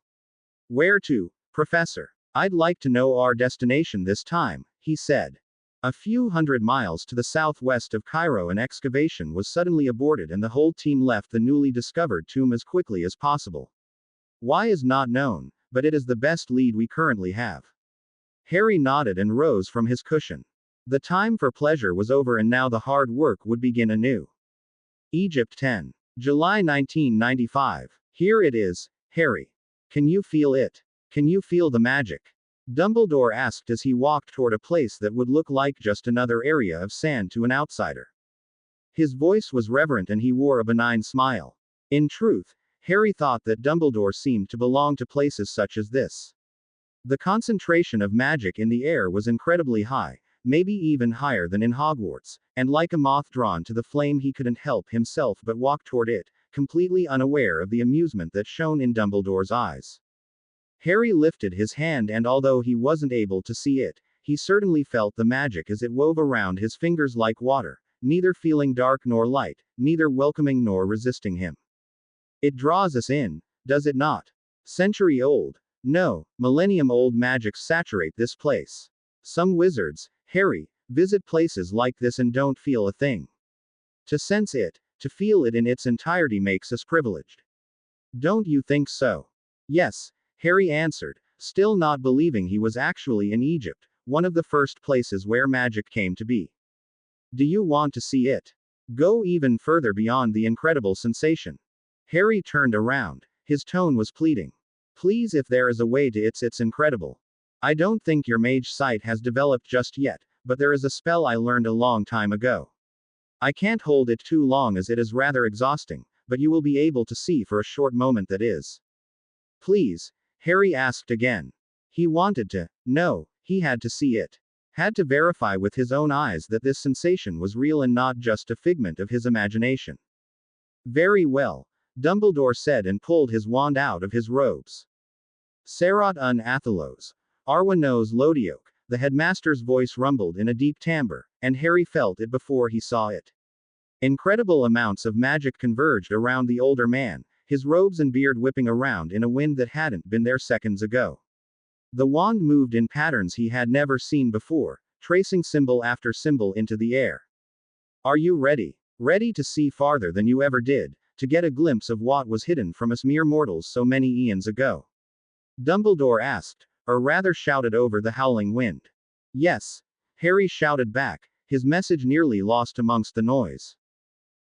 Where to, Professor? I'd like to know our destination this time, he said. A few hundred miles to the southwest of Cairo, an excavation was suddenly aborted and the whole team left the newly discovered tomb as quickly as possible. Why is not known, but it is the best lead we currently have. Harry nodded and rose from his cushion. The time for pleasure was over and now the hard work would begin anew. Egypt 10. July 1995. Here it is, Harry. Can you feel it? Can you feel the magic? Dumbledore asked as he walked toward a place that would look like just another area of sand to an outsider. His voice was reverent and he wore a benign smile. In truth, Harry thought that Dumbledore seemed to belong to places such as this. The concentration of magic in the air was incredibly high, maybe even higher than in Hogwarts, and like a moth drawn to the flame he couldn't help himself but walk toward it, completely unaware of the amusement that shone in Dumbledore's eyes. Harry lifted his hand and although he wasn't able to see it, he certainly felt the magic as it wove around his fingers like water, neither feeling dark nor light, neither welcoming nor resisting him. It draws us in, does it not? Century old. No, millennium old magic saturate this place. Some wizards, Harry, visit places like this and don't feel a thing. To sense it, to feel it in its entirety makes us privileged. Don't you think so? Yes, Harry answered, still not believing he was actually in Egypt, one of the first places where magic came to be. Do you want to see it? Go even further beyond the incredible sensation. Harry turned around. His tone was pleading. Please, if there is a way to it's incredible. I don't think your mage sight has developed just yet, but there is a spell I learned a long time ago. I can't hold it too long as it is rather exhausting, but you will be able to see for a short moment that is. Please, Harry asked again. He wanted to. No, he had to see it. Had to verify with his own eyes that this sensation was real and not just a figment of his imagination. Very well, Dumbledore said and pulled his wand out of his robes. Serat un Athalos. Arwa nos Lodioke, the headmaster's voice rumbled in a deep timbre, and Harry felt it before he saw it. Incredible amounts of magic converged around the older man, his robes and beard whipping around in a wind that hadn't been there seconds ago. The wand moved in patterns he had never seen before, tracing symbol after symbol into the air. Are you ready? Ready to see farther than you ever did, to get a glimpse of what was hidden from us mere mortals so many eons ago? Dumbledore asked, or rather shouted over the howling wind. Yes, Harry shouted back, his message nearly lost amongst the noise.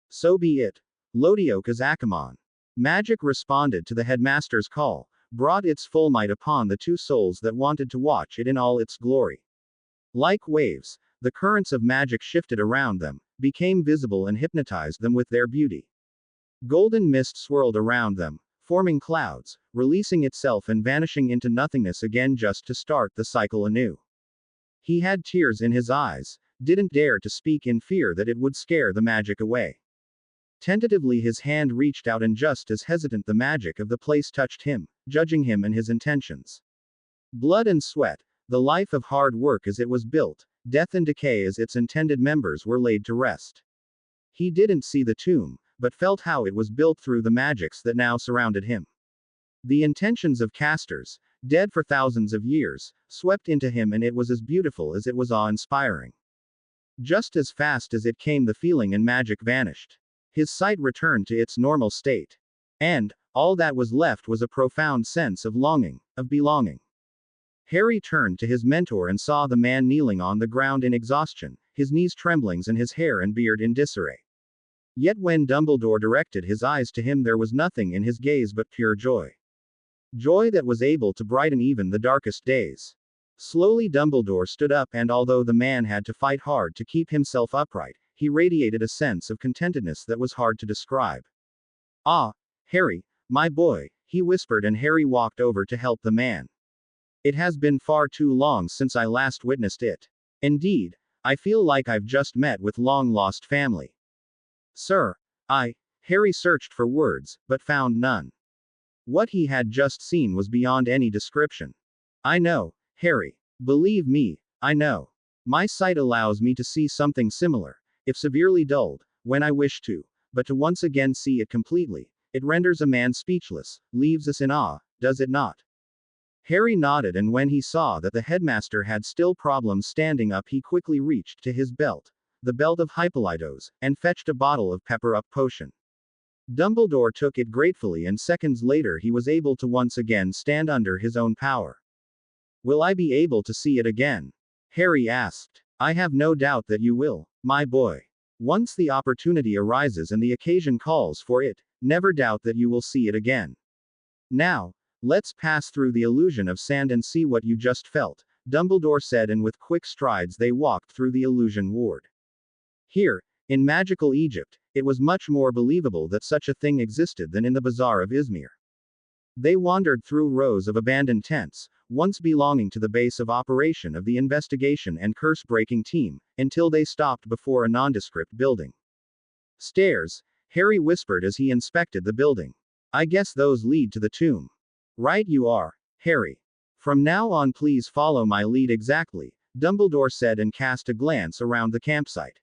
So be it. Lodioke is Akamon. Magic responded to the headmaster's call, brought its full might upon the two souls that wanted to watch it in all its glory. Like waves, the currents of magic shifted around them, became visible and hypnotized them with their beauty. Golden mist swirled around them, forming clouds, releasing itself and vanishing into nothingness again just to start the cycle anew. He had tears in his eyes, didn't dare to speak in fear that it would scare the magic away. Tentatively his hand reached out and just as hesitant the magic of the place touched him, judging him and his intentions. Blood and sweat, the life of hard work as it was built, death and decay as its intended members were laid to rest. He didn't see the tomb, but felt how it was built through the magics that now surrounded him. The intentions of casters, dead for thousands of years, swept into him and it was as beautiful as it was awe-inspiring. Just as fast as it came the feeling and magic vanished. His sight returned to its normal state. And, all that was left was a profound sense of longing, of belonging. Harry turned to his mentor and saw the man kneeling on the ground in exhaustion, his knees trembling and his hair and beard in disarray. Yet when Dumbledore directed his eyes to him there was nothing in his gaze but pure joy. Joy that was able to brighten even the darkest days. Slowly Dumbledore stood up and although the man had to fight hard to keep himself upright, he radiated a sense of contentedness that was hard to describe. Ah, Harry, my boy, he whispered and Harry walked over to help the man. It has been far too long since I last witnessed it. Indeed, I feel like I've just met with long-lost family. Sir, Harry searched for words, but found none. What he had just seen was beyond any description. I know, Harry. Believe me, I know. My sight allows me to see something similar, if severely dulled, when I wish to, but to once again see it completely, it renders a man speechless, leaves us in awe, does it not? Harry nodded, and when he saw that the headmaster had still problems standing up, he quickly reached to his belt, the belt of Hippolytos, and fetched a bottle of pepper-up potion. Dumbledore took it gratefully, and seconds later he was able to once again stand under his own power. Will I be able to see it again? Harry asked. I have no doubt that you will, my boy. Once the opportunity arises and the occasion calls for it, never doubt that you will see it again. Now, let's pass through the illusion of sand and see what you just felt, Dumbledore said, and with quick strides they walked through the illusion ward. Here, in magical Egypt, it was much more believable that such a thing existed than in the bazaar of Izmir. They wandered through rows of abandoned tents, once belonging to the base of operation of the investigation and curse-breaking team, until they stopped before a nondescript building. Stairs, Harry whispered as he inspected the building. I guess those lead to the tomb. Right you are, Harry. From now on please follow my lead exactly, Dumbledore said and cast a glance around the campsite.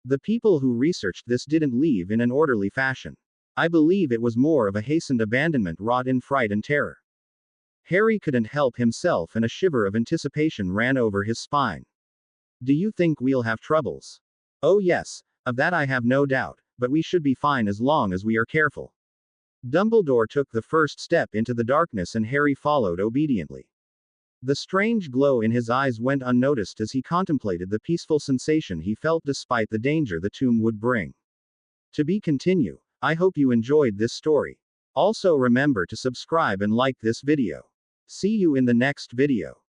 The people who researched this didn't leave in an orderly fashion. I believe it was more of a hastened abandonment wrought in fright and terror. Harry couldn't help himself, and a shiver of anticipation ran over his spine. Do you think we'll have troubles? Oh yes, of that I have no doubt, but we should be fine as long as we are careful. Dumbledore took the first step into the darkness, and Harry followed obediently. The strange glow in his eyes went unnoticed as he contemplated the peaceful sensation he felt despite the danger the tomb would bring. To be continued. I hope you enjoyed this story. Also remember to subscribe and like this video. See you in the next video.